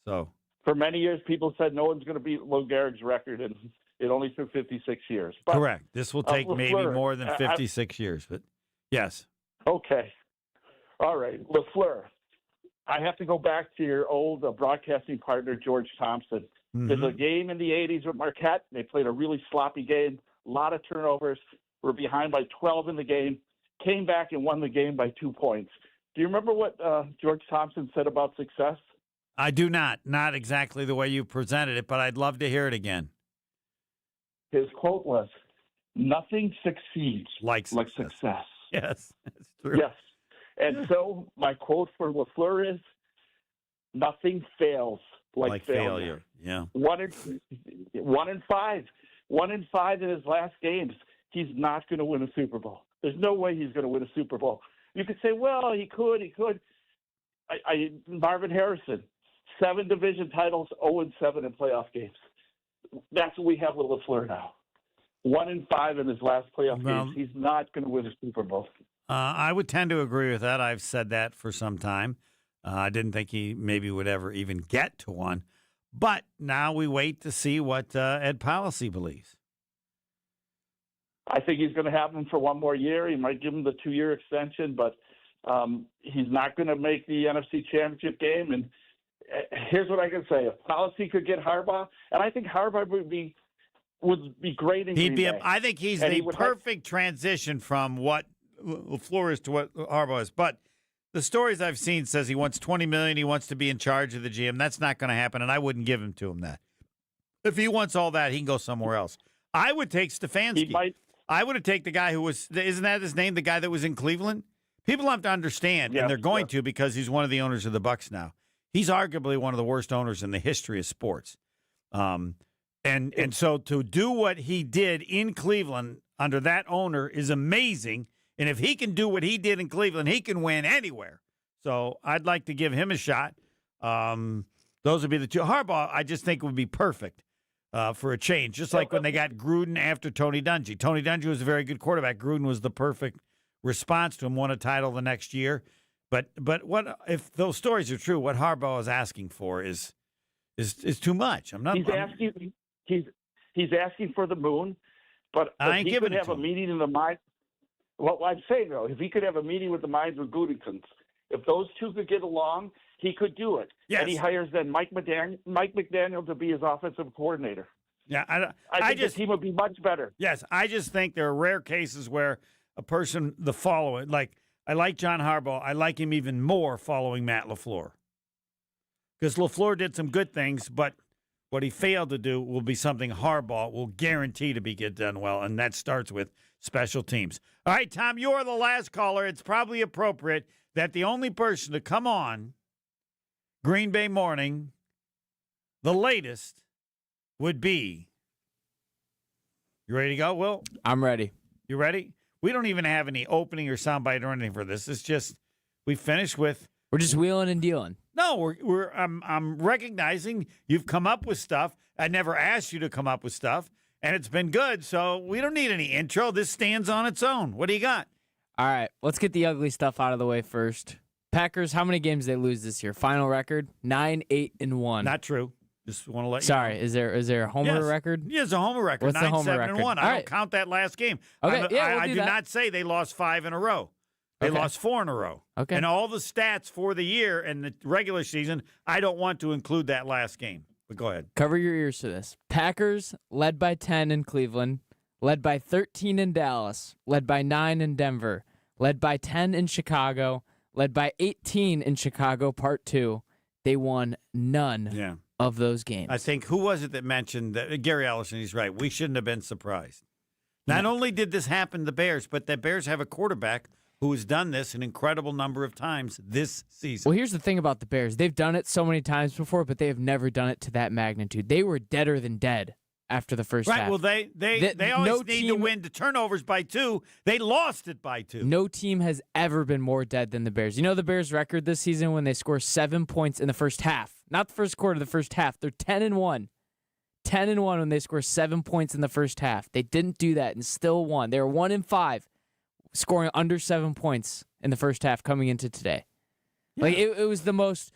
So for many years, people said no one's going to beat Lou Gehrig's record, and it only took 56 years. But, correct. This will take maybe more than 56 years, but yes. Okay. All right. LaFleur, I have to go back to your old broadcasting partner, George Thompson. There's a game in the 80s with Marquette. They played a really sloppy game, a lot of turnovers. Were behind by 12 in the game, came back and won the game by 2 points. Do you remember what George Thompson said about success? I do not. Not exactly the way you presented it, but I'd love to hear it again. His quote was, "Nothing succeeds like success." Yes, that's true. Yes. And so my quote for LaFleur is, "Nothing fails like failure." Yeah. 1 in 5. 1 in 5 in his last games. He's not going to win a Super Bowl. There's no way he's going to win a Super Bowl. You could say, well, he could. Marvin Harrison, 7 division titles, 0-7 in playoff games. That's what we have with LaFleur now. 1-5 in his last playoff games. He's not going to win a Super Bowl. I would tend to agree with that. I've said that for some time. I didn't think he maybe would ever even get to one. But now we wait to see what Ed Policy believes. I think he's going to have him for one more year. He might give him the 2-year extension, but he's not going to make the NFC Championship game. And here's what I can say: if Policy could get Harbaugh, and I think Harbaugh would be great in Green Bay. I think he's the perfect transition from what LaFleur is to what Harbaugh is. But the stories I've seen says he wants $20 million. He wants to be in charge of the GM. That's not going to happen, and I wouldn't give him to him that. If he wants all that, he can go somewhere else. I would take Stefanski. I would have taken the guy who was, isn't that his name, the guy that was in Cleveland? People have to understand, and they're going to because he's one of the owners of the Bucs now. He's arguably one of the worst owners in the history of sports. And so to do what he did in Cleveland under that owner is amazing. And if he can do what he did in Cleveland, he can win anywhere. So I'd like to give him a shot. Those would be the two. Harbaugh, I just think would be perfect for a change, just like when they got Gruden after Tony Dungy. Tony Dungy was a very good quarterback. Gruden was the perfect response to him, won a title the next year. But what if those stories are true? What Harbaugh is asking for is too much. He's asking for the moon, but if he could have a meeting in the mind. Well, I'm saying though, if he could have a meeting with the minds of Gutekunst, if those two could get along, he could do it. Yes. And he hires then Mike McDaniel to be his offensive coordinator. Yeah, I think the team would be much better. Yes, I just think there are rare cases where a person, the following, like I like John Harbaugh, I like him even more following Matt LaFleur. Because LaFleur did some good things, but what he failed to do will be something Harbaugh will guarantee to get done well, and that starts with special teams. All right, Tom, you're the last caller. It's probably appropriate that the only person to come on Green Bay Morning, the latest, would be. You ready to go, Will? I'm ready. You ready? We don't even have any opening or soundbite or anything for this. It's just we finished with. We're just wheeling and dealing. No, I'm recognizing you've come up with stuff. I never asked you to come up with stuff, and it's been good. So we don't need any intro. This stands on its own. What do you got? All right, let's get the ugly stuff out of the way first. Packers, how many games did they lose this year? Final record 9-8-1. Not true. Just want to let you Sorry, know. is there a homer record? Yeah, it's a homer record. What's the homer record? 9-7-1. I don't count that last game. Okay, I do not say they lost 5 in a row. They lost 4 in a row. Okay. And all the stats for the year and the regular season, I don't want to include that last game. But go ahead. Cover your ears to this. Packers led by 10 in Cleveland, led by 13 in Dallas, led by 9 in Denver, led by 10 in Chicago, led by 18 in Chicago, part 2. They won none of those games. I think, who was it that mentioned that? Gary Allison, he's right. We shouldn't have been surprised. Not only did this happen to the Bears, but the Bears have a quarterback who has done this an incredible number of times this season. Well, here's the thing about the Bears. They've done it so many times before, but they have never done it to that magnitude. They were deader than dead after the first half. Right, well, they always need to win the turnovers by 2. They lost it by 2. No team has ever been more dead than the Bears. You know the Bears' record this season when they score 7 points in the first half? Not the first quarter, the first half. They're 10-1. 10-1 when they score 7 points in the first half. They didn't do that and still won. They were 1-5, scoring under 7 points in the first half coming into today. Yeah. Like it was the most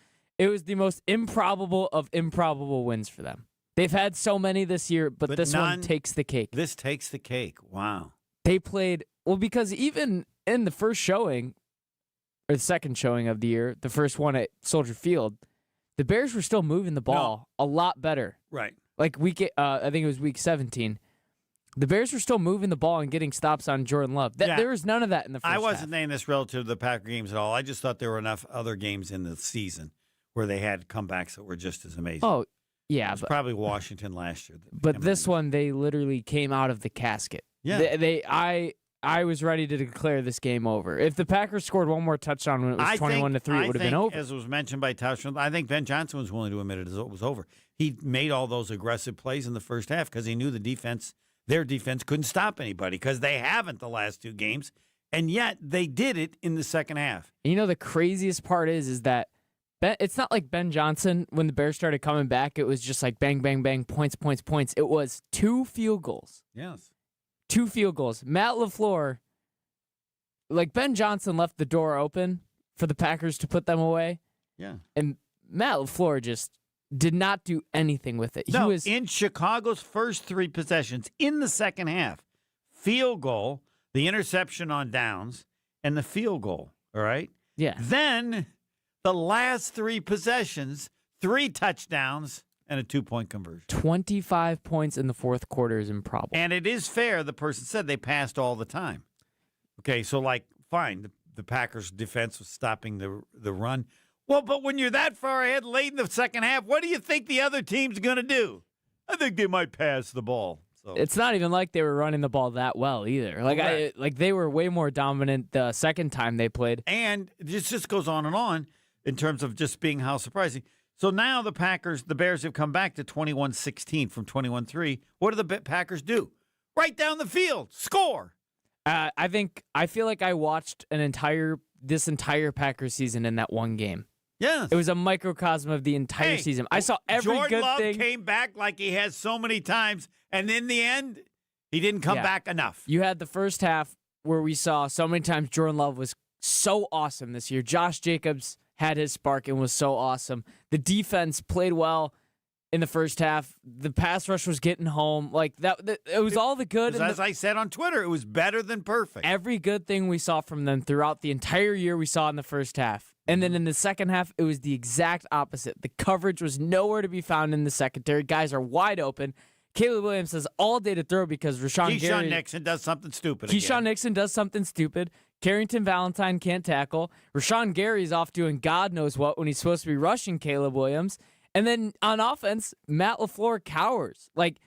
improbable of improbable wins for them. They've had so many this year, but this one takes the cake. This takes the cake. Wow. They played well because even in the first showing, or the second showing of the year, the first one at Soldier Field, the Bears were still moving the ball a lot better. Right. Like I think it was week 17. The Bears were still moving the ball and getting stops on Jordan Love. There was none of that in the first half. I wasn't saying this relative to the Packer games at all. I just thought there were enough other games in the season where they had comebacks that were just as amazing. Oh, yeah. It was probably Washington last year. But this one, they literally came out of the casket. Yeah. I was ready to declare this game over. If the Packers scored one more touchdown when it was 21-3, it would have been over. As was mentioned by Tausch, I think Ben Johnson was willing to admit it was over. He made all those aggressive plays in the first half because he knew their defense couldn't stop anybody because they haven't the last 2 games, and yet they did it in the second half. You know, the craziest part is that it's not like Ben Johnson, when the Bears started coming back, it was just like bang, bang, bang, points, points, points. It was 2 field goals. Yes. 2 field goals. Matt LaFleur, like Ben Johnson left the door open for the Packers to put them away. Yeah. And Matt LaFleur just did not do anything with it. No, He was in Chicago's first 3 possessions in the second half. Field goal, the interception on downs, and the field goal. All right? Yeah. Then the last 3 possessions, 3 touchdowns, and a 2-point conversion. 25 points in the fourth quarter is improbable. And it is fair, the person said they passed all the time. Okay, so like, fine, the Packers' defense was stopping the run. Well, but when you're that far ahead late in the second half, what do you think the other team's going to do? I think they might pass the ball. So it's not even like they were running the ball that well either. Like they were way more dominant the second time they played. And this just goes on and on in terms of just being how surprising. So now the Bears have come back to 21-16 from 21-3. What do the Packers do? Right down the field, score. I feel like I watched this entire Packers season in that one game. Yeah, it was a microcosm of the entire season. I saw every Jordan good Love thing. Came back like he has so many times, and in the end, he didn't come back enough. You had the first half where we saw so many times Jordan Love was so awesome this year. Josh Jacobs had his spark and was so awesome. The defense played well in the first half. The pass rush was getting home. Like that it was all the good. As I said on Twitter, it was better than perfect. Every good thing we saw from them throughout the entire year we saw in the first half. And then in the second half, it was the exact opposite. The coverage was nowhere to be found in the secondary. Guys are wide open. Caleb Williams has all day to throw because Keyshawn Nixon does something stupid again. Nixon does something stupid. Carrington Valentine can't tackle. Rashawn Gary's off doing God knows what when he's supposed to be rushing Caleb Williams. And then on offense, Matt LaFleur cowers. Like,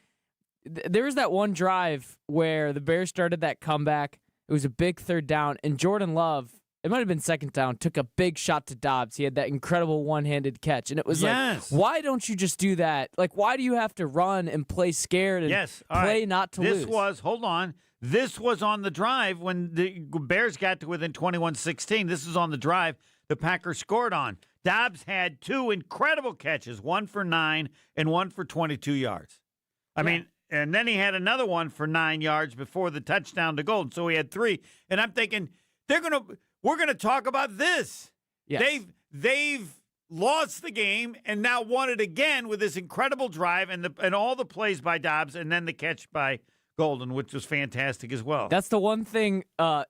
there was that one drive where the Bears started that comeback. It was a big third down, and Jordan Love, it might have been second down, took a big shot to Dobbs. He had that incredible one-handed catch. And it was like, why don't you just do that? Like, why do you have to run and play scared and play not to lose? This was on the drive when the Bears got to within 21-16. This is on the drive the Packers scored on. Dobbs had 2 incredible catches, one for 9 and one for 22 yards. I mean, and then he had another one for 9 yards before the touchdown to Golden. So he had 3. And I'm thinking, we're gonna talk about this. Yes. They've lost the game and now won it again with this incredible drive and all the plays by Dobbs and then the catch by Golden, which was fantastic as well. That's the one thing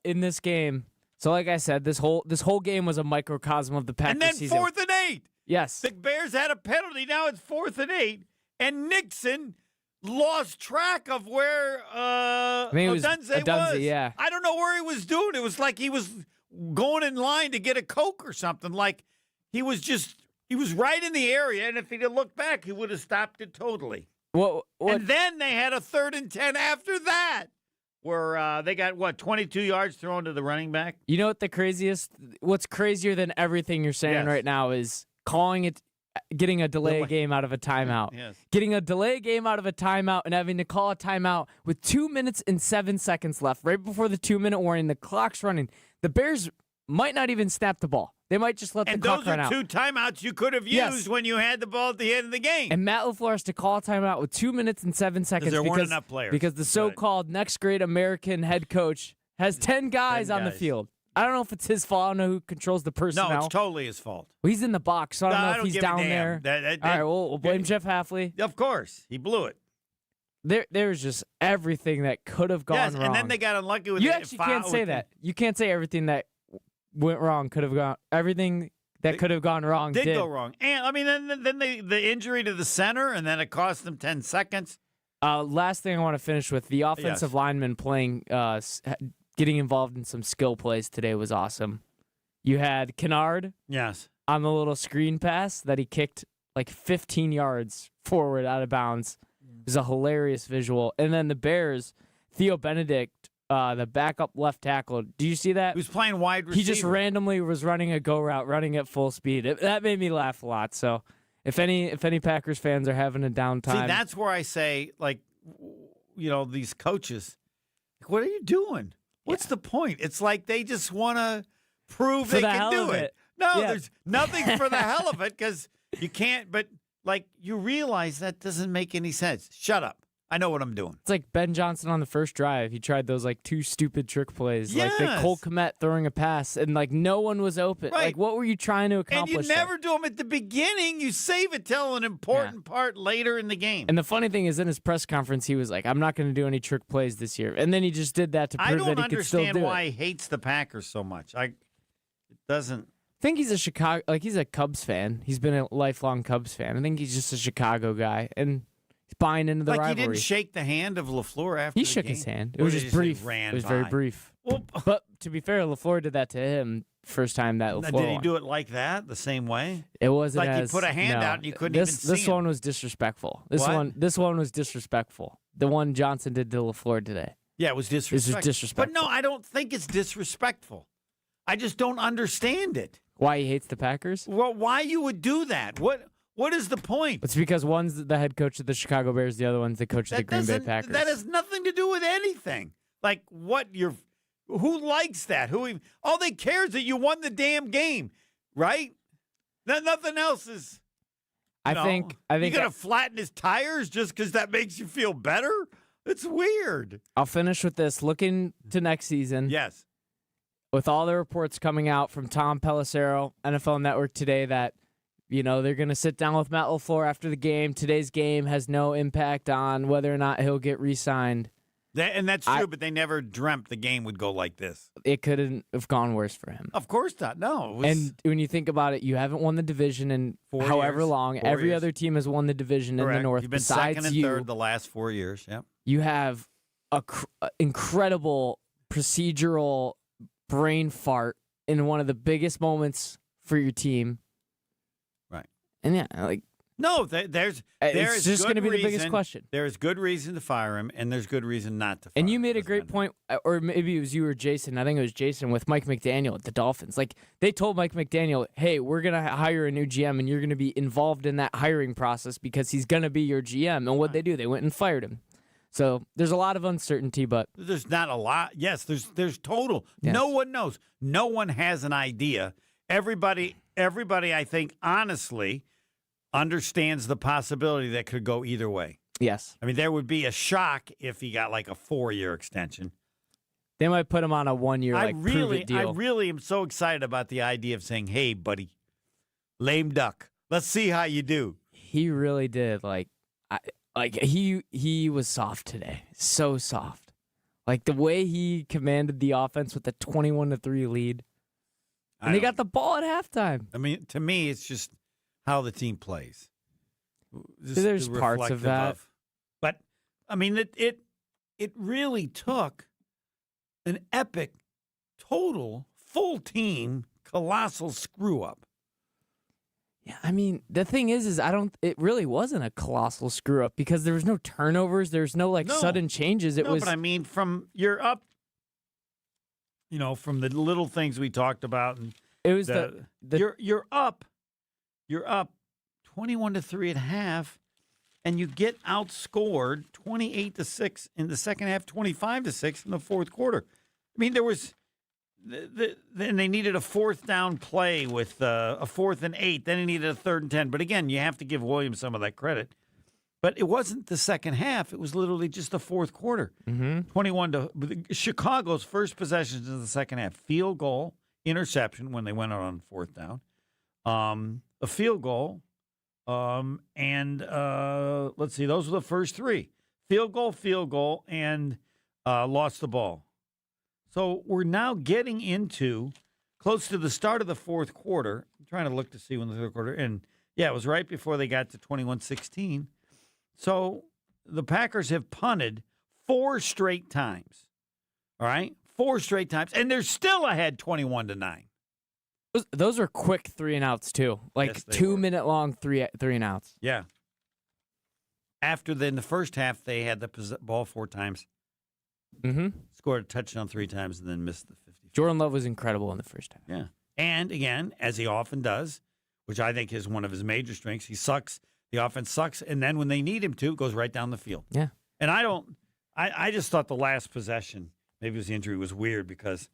in this game. So, like I said, this whole game was a microcosm of the Packers season. And then 4th and 8. Yes. The Bears had a penalty. Now it's 4th and 8. And Nixon lost track of where Odunze was. Yeah. I don't know where he was doing. It was like he was going in line to get a Coke or something. Like he was right in the area. And if he'd have looked back, he would have stopped it totally. What? And then they had a 3rd and 10 after that. Where they got, 22 yards thrown to the running back? You know what's crazier than everything you're saying right now is getting a delay game out of a timeout. Yes. Getting a delay game out of a timeout and having to call a timeout with 2 minutes and 7 seconds left, right before the 2-minute warning. The clock's running. The Bears might not even snap the ball. They might just let the clock run out. And those are 2 timeouts you could have used when you had the ball at the end of the game. And Matt LaFleur has to call a timeout with 2 minutes and 7 seconds there weren't enough players. Because the so-called next great American head coach has 10 guys on the field. I don't know if it's his fault. I don't know who controls the personnel. No, it's totally his fault. Well, he's in the box, so I don't know if he's down there. All right, we'll blame Jeff Hafley. Of course. He blew it. There was just everything that could have gone wrong. And then they got unlucky with You actually can't say that. You can't say everything that went wrong could have gone. Everything that could have gone wrong did go wrong. And I mean, then the injury to the center, and then it cost them 10 seconds. Last thing I want to finish with, the offensive lineman playing, getting involved in some skill plays today was awesome. You had Kennard on the little screen pass that he kicked like 15 yards forward out of bounds. It was a hilarious visual. And then the Bears, Theo Benedict, the backup left tackle. Do you see that? He was playing wide receiver. He just randomly was running a go route, running at full speed. That made me laugh a lot. So if any Packers fans are having a downtime. See, that's where I say, like, these coaches, what are you doing? What's the point? It's like they just want to prove they can do it. No, there's nothing for the hell of it because you can't. But, like, you realize that doesn't make any sense. Shut up. I know what I'm doing. It's like Ben Johnson on the first drive. He tried those like 2 stupid trick plays. Yes. Like Cole Kmet throwing a pass and like no one was open. Right. Like what were you trying to And accomplish? you never do them at the beginning. You save it till an important part later in the game. And the funny thing is, in his press conference, he was like, "I'm not going to do any trick plays this year," and then he just did that to prove that he could still do I don't understand why it. he hates the Packers so much. It doesn't. I think he's he's a Cubs fan. He's been a lifelong Cubs fan. I think he's just a Chicago guy, and he's buying into the Like rivalry. he didn't shake the hand of LaFleur after He the shook game? his hand. It Or was did just he say brief. ran It was very by? brief. Well, but to be fair, LaFleur did that to him first time that LaFleur did he won. do it like that, the same way? It wasn't like as, you put a hand no. out and you couldn't this, even see This him. one was disrespectful. This What? one was disrespectful. The one Johnson did to LaFleur today. Yeah, it was disrespectful. This is disrespectful. But no, I don't think it's disrespectful. I just don't understand it. Why he hates the Packers? Well, why you would do that? What is the point? It's because one's the head coach of the Chicago Bears, the other one's the coach of the Green Bay Packers. That has nothing to do with anything. Like who likes that? All they care is that you won the damn game, right? Nothing else is. I think you're gonna flatten his tires just because that makes you feel better. It's weird. I'll finish with this. Looking to next season. Yes. With all the reports coming out from Tom Pelissero, NFL Network today, that they're going to sit down with Matt LaFleur after the game. Today's game has no impact on whether or not he'll get re-signed. And that's true, but they never dreamt the game would go like this. It couldn't have gone worse for him. Of course not. No. It was And when you think about it, you haven't won the division in 4 however years. long. 4 Every years. other team has won the division in the North. You've been besides second and you. third the last 4 years. Yep. You have a incredible procedural brain fart in one of the biggest moments for your team. Right. And no, there's it's just going to be the biggest question. There's good reason to fire him, and there's good reason not to fire him. And you made a great point, or maybe it was you or Jason. I think it was Jason with Mike McDaniel at the Dolphins. Like, they told Mike McDaniel, hey, we're going to hire a new GM, and you're going to be involved in that hiring process because he's going to be your GM. And what'd they do? They went and fired him. So there's a lot of uncertainty, but There's not a lot. Yes, there's total. Yes. No one knows. No one has an idea. Everybody, I think, honestly, understands the possibility that could go either way. yes, I mean, there would be a shock if he got like a 4-year extension. they might put him on a 1 year I prove it deal. really am so excited about the idea of saying, "Hey, buddy, lame duck, let's see how you do." He really did. He was soft today. So soft. Like the way he commanded the offense with the 21-3 lead. And they got the ball at halftime. I mean, to me, it's just how the team plays. Just There's parts of reflective that. But I mean, it really took an epic, total, full team, colossal screw up. Yeah, I mean, the thing is it really wasn't a colossal screw up because there was no turnovers. There's no sudden changes. It was. But I mean, you're up, from the little things we talked about, and it was you're up 21-3 at half, and you get outscored 28-6 in the second half, 25-6 in the fourth quarter. I mean, there was. Then they needed a fourth down play with a 4th and 8. Then they needed a 3rd and 10. But again, you have to give Williams some of that credit. But it wasn't the second half. It was literally just the fourth quarter. 21 to Chicago's first possessions in the second half. Field goal, interception when they went out on 4th down. A field goal. And let's see, those were the first 3. Field goal, and lost the ball. So we're now getting into close to the start of the fourth quarter. I'm trying to look to see when the third quarter, and yeah, it was right before they got to 21-16. So the Packers have punted 4 straight times. All right? 4 straight times, and they're still ahead 21-9. Those are quick 3-and-outs too. Like Yes, they 2-minute long 3-and-outs. Yeah. After in the first half, they had the ball 4 times. Mm-hmm. Scored a touchdown 3 times and then missed the 50. Jordan Love was incredible in the first half. Yeah. And again, as he often does, which I think is one of his major strengths, he sucks. The offense sucks. And then when they need him to, goes right down the field. Yeah. And I just thought the last possession, maybe it was the injury, was weird because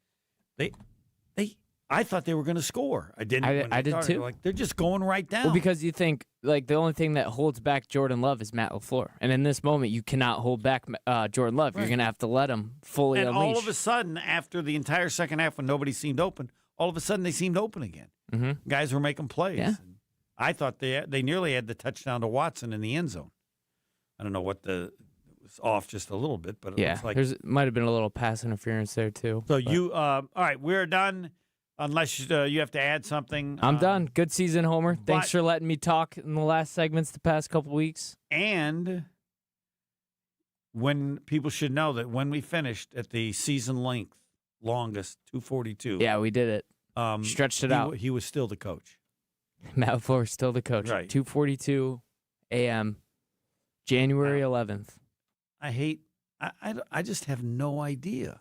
I thought they were going to score. I didn't. when I they did started. too. Like they're just going right down. Well, because you think like the only thing that holds back Jordan Love is Matt LaFleur, and in this moment you cannot hold back Jordan Love. You're going to have to let him fully and unleash. all of a sudden, after the entire second half, when nobody seemed open, all of a sudden they seemed open again. Mm-hmm. Guys were making plays. Yeah. And I thought they nearly had the touchdown to Watson in the end zone. I don't know what it was off just a little bit, but it Yeah, looks like there's might have been a little pass interference there too. So but- you, all right, we're done. Unless you have to add something. I'm done. Good season, Homer. Thanks but- for letting me talk in the last segments the past couple weeks. And when people should know that when we finished at the season length, longest 242. Yeah, we did it. Stretched it out. He was still the coach. Matt LaFleur still the coach. Right. 2:42 a.m. January 11th. I just have no idea.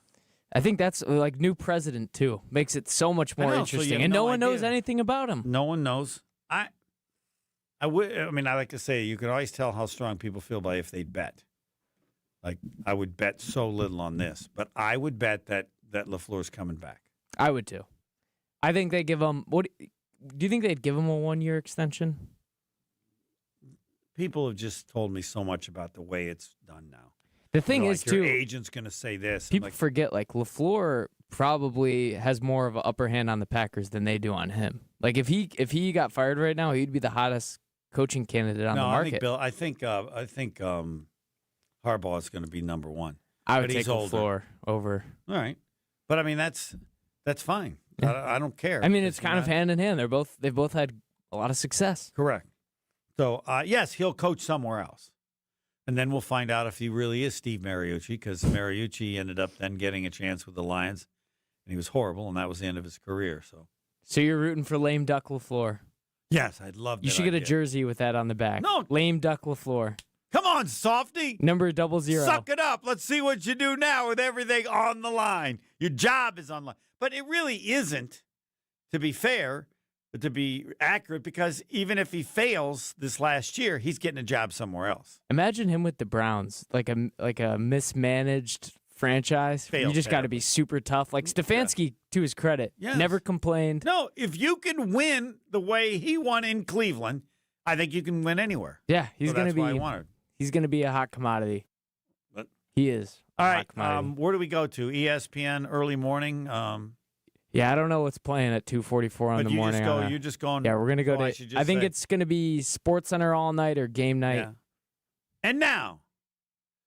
I think that's like new president too. Makes it so much more I know, so you interesting, have and no no one knows idea. anything about him. No one knows. I mean, I like to say you can always tell how strong people feel by if they bet. Like I would bet so little on this, but I would bet that LaFleur's coming back. I would too. I think they give him. What do you think they'd give him a 1-year extension? People have just told me so much about the way it's done now. The thing Like, is, your too, agent's going to say this. I'm people like, forget like LaFleur probably has more of an upper hand on the Packers than they do on him. Like if he got fired right now, he'd be the hottest coaching candidate on the market. I think Harbaugh is going to be number one. I would But he's take older. LaFleur over. All right, but I mean that's fine. I don't care. I mean, it's Because kind of you're not- hand in hand. They've both had a lot of success. correct. So yes, he'll coach somewhere else, and then we'll find out if he really is Steve Mariucci, because Mariucci ended up then getting a chance with the Lions, and he was horrible, and that was the end of his career. So you're rooting for lame duck LaFleur. yes, I'd love. You that should get a idea. jersey with that on the back. No. Lame duck LaFleur. Come on, softy. Number 00. Suck it up. Let's see what you do now with everything on the line. Your job is on the line. But it really isn't, to be fair, to be accurate, because even if he fails this last year, he's getting a job somewhere else. Imagine him with the Browns, like a mismanaged franchise. You Failed just got to terribly. be super tough. Like Stefanski, to his credit, Yes. never complained. No, if you can win the way he won in Cleveland, I think you can win anywhere. Yeah, he's So gonna that's be. why I wanted. He's gonna be a hot commodity. But- He is. a All hot right, commodity. where do we go to? ESPN early morning. Yeah, I don't know what's playing at 2:44 in But the you morning. just go. on a- You're just going. Yeah, we're gonna go oh, I to. should just I think say- it's gonna be Sports Center all night or game night. Yeah. And now,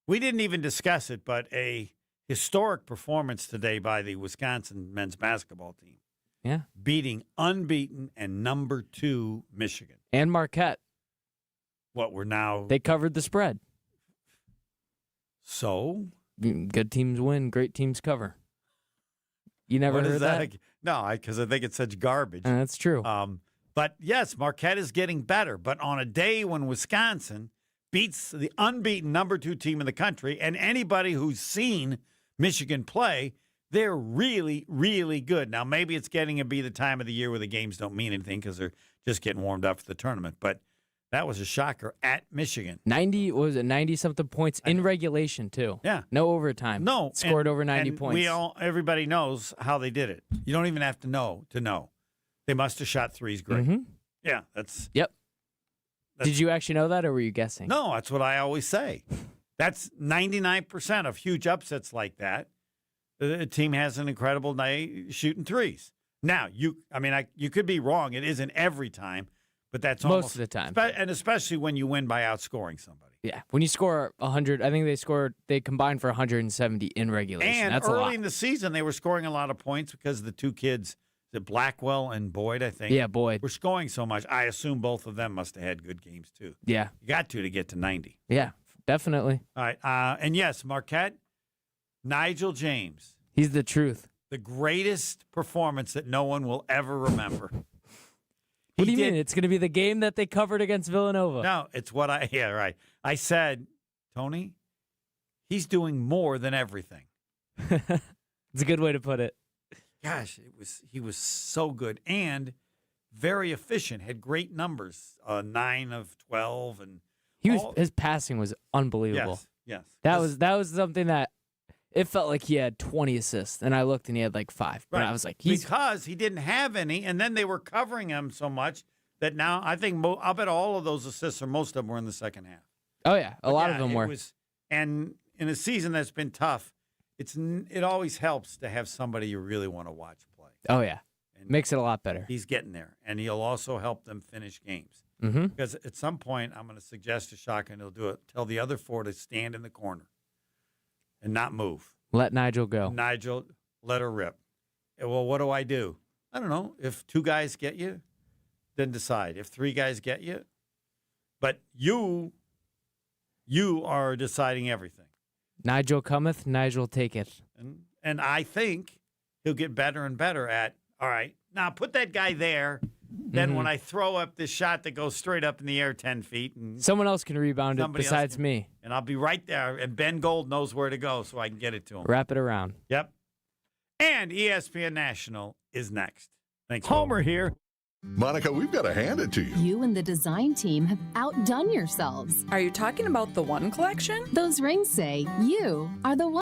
we didn't even discuss it, but a historic performance today by the Wisconsin men's basketball team, Yeah, beating unbeaten and number 2 Michigan. and Marquette. What we're now. They covered the spread. So Good teams win, great teams cover. You never what heard is that? No, because I think it's such garbage. That's true. But yes, Marquette is getting better. But on a day when Wisconsin beats the unbeaten number 2 team in the country, and anybody who's seen Michigan play, they're really, really good. Now, maybe it's getting to be the time of the year where the games don't mean anything because they're just getting warmed up for the tournament. But that was a shocker at Michigan. 90 something points in regulation too. Yeah. No overtime. No, Scored over 90 and points. Everybody knows how they did it. You don't even have to know to know. They must have shot threes great. Mhm. Yeah, that's. Yep. That's- Did you actually know that or were you guessing? No, that's what I always say. That's 99% of huge upsets like that. The team has an incredible night shooting threes. Now, you could be wrong. It isn't every time, but that's Most almost of the time. And especially when you win by outscoring somebody. Yeah. When you score 100, I think they combined for 170 in regulation. And That's a lot. early in the season, they were scoring a lot of points because the two kids, the Blackwell and Boyd, I think. Yeah, Boyd. Were scoring so much. I assume both of them must have had good games too. Yeah. You got to get to 90. Yeah, definitely. All right. And yes, Marquette, Nigel James. He's the truth. The greatest performance that no one will ever remember. What do you mean? It's going to be the game that they covered against Villanova. No, it's what right. I said, Tony, he's doing more than everything. It's a good way to put it. Gosh, he was so good and very efficient. Had great numbers, 9 of 12, and His passing was unbelievable. Yes. That was something that It felt like he had 20 assists, and I looked and he had like 5. But I was like, because he didn't have any, and then they were covering him so much that now I think I'll bet all of those assists, or most of them, were in the second half. Oh, yeah. A lot of them were. And in a season that's been tough, it always helps to have somebody you really want to watch play. Oh, yeah. Makes it a lot better. He's getting there, and he'll also help them finish games. Mm-hmm. Because at some point, I'm going to suggest to Shaka, and he'll do it, tell the other 4 to stand in the corner and not move. Let Nigel go. Nigel, let her rip. Well, what do? I don't know. If 2 guys get you, then decide. If 3 guys get you, but you are deciding everything. Nigel cometh, Nigel taketh. And I think he'll get better and better at, all right, now put that guy there. Then when I throw up this shot that goes straight up in the air 10 feet. And someone else can rebound it besides me. And I'll be right there. And Ben Gold knows where to go so I can get it to him. Wrap it around. Yep. And ESPN National is next. Thanks. Homer here. Monica, we've got to hand it to you. You and the design team have outdone yourselves. Are you talking about the One Collection? Those rings say you are the one.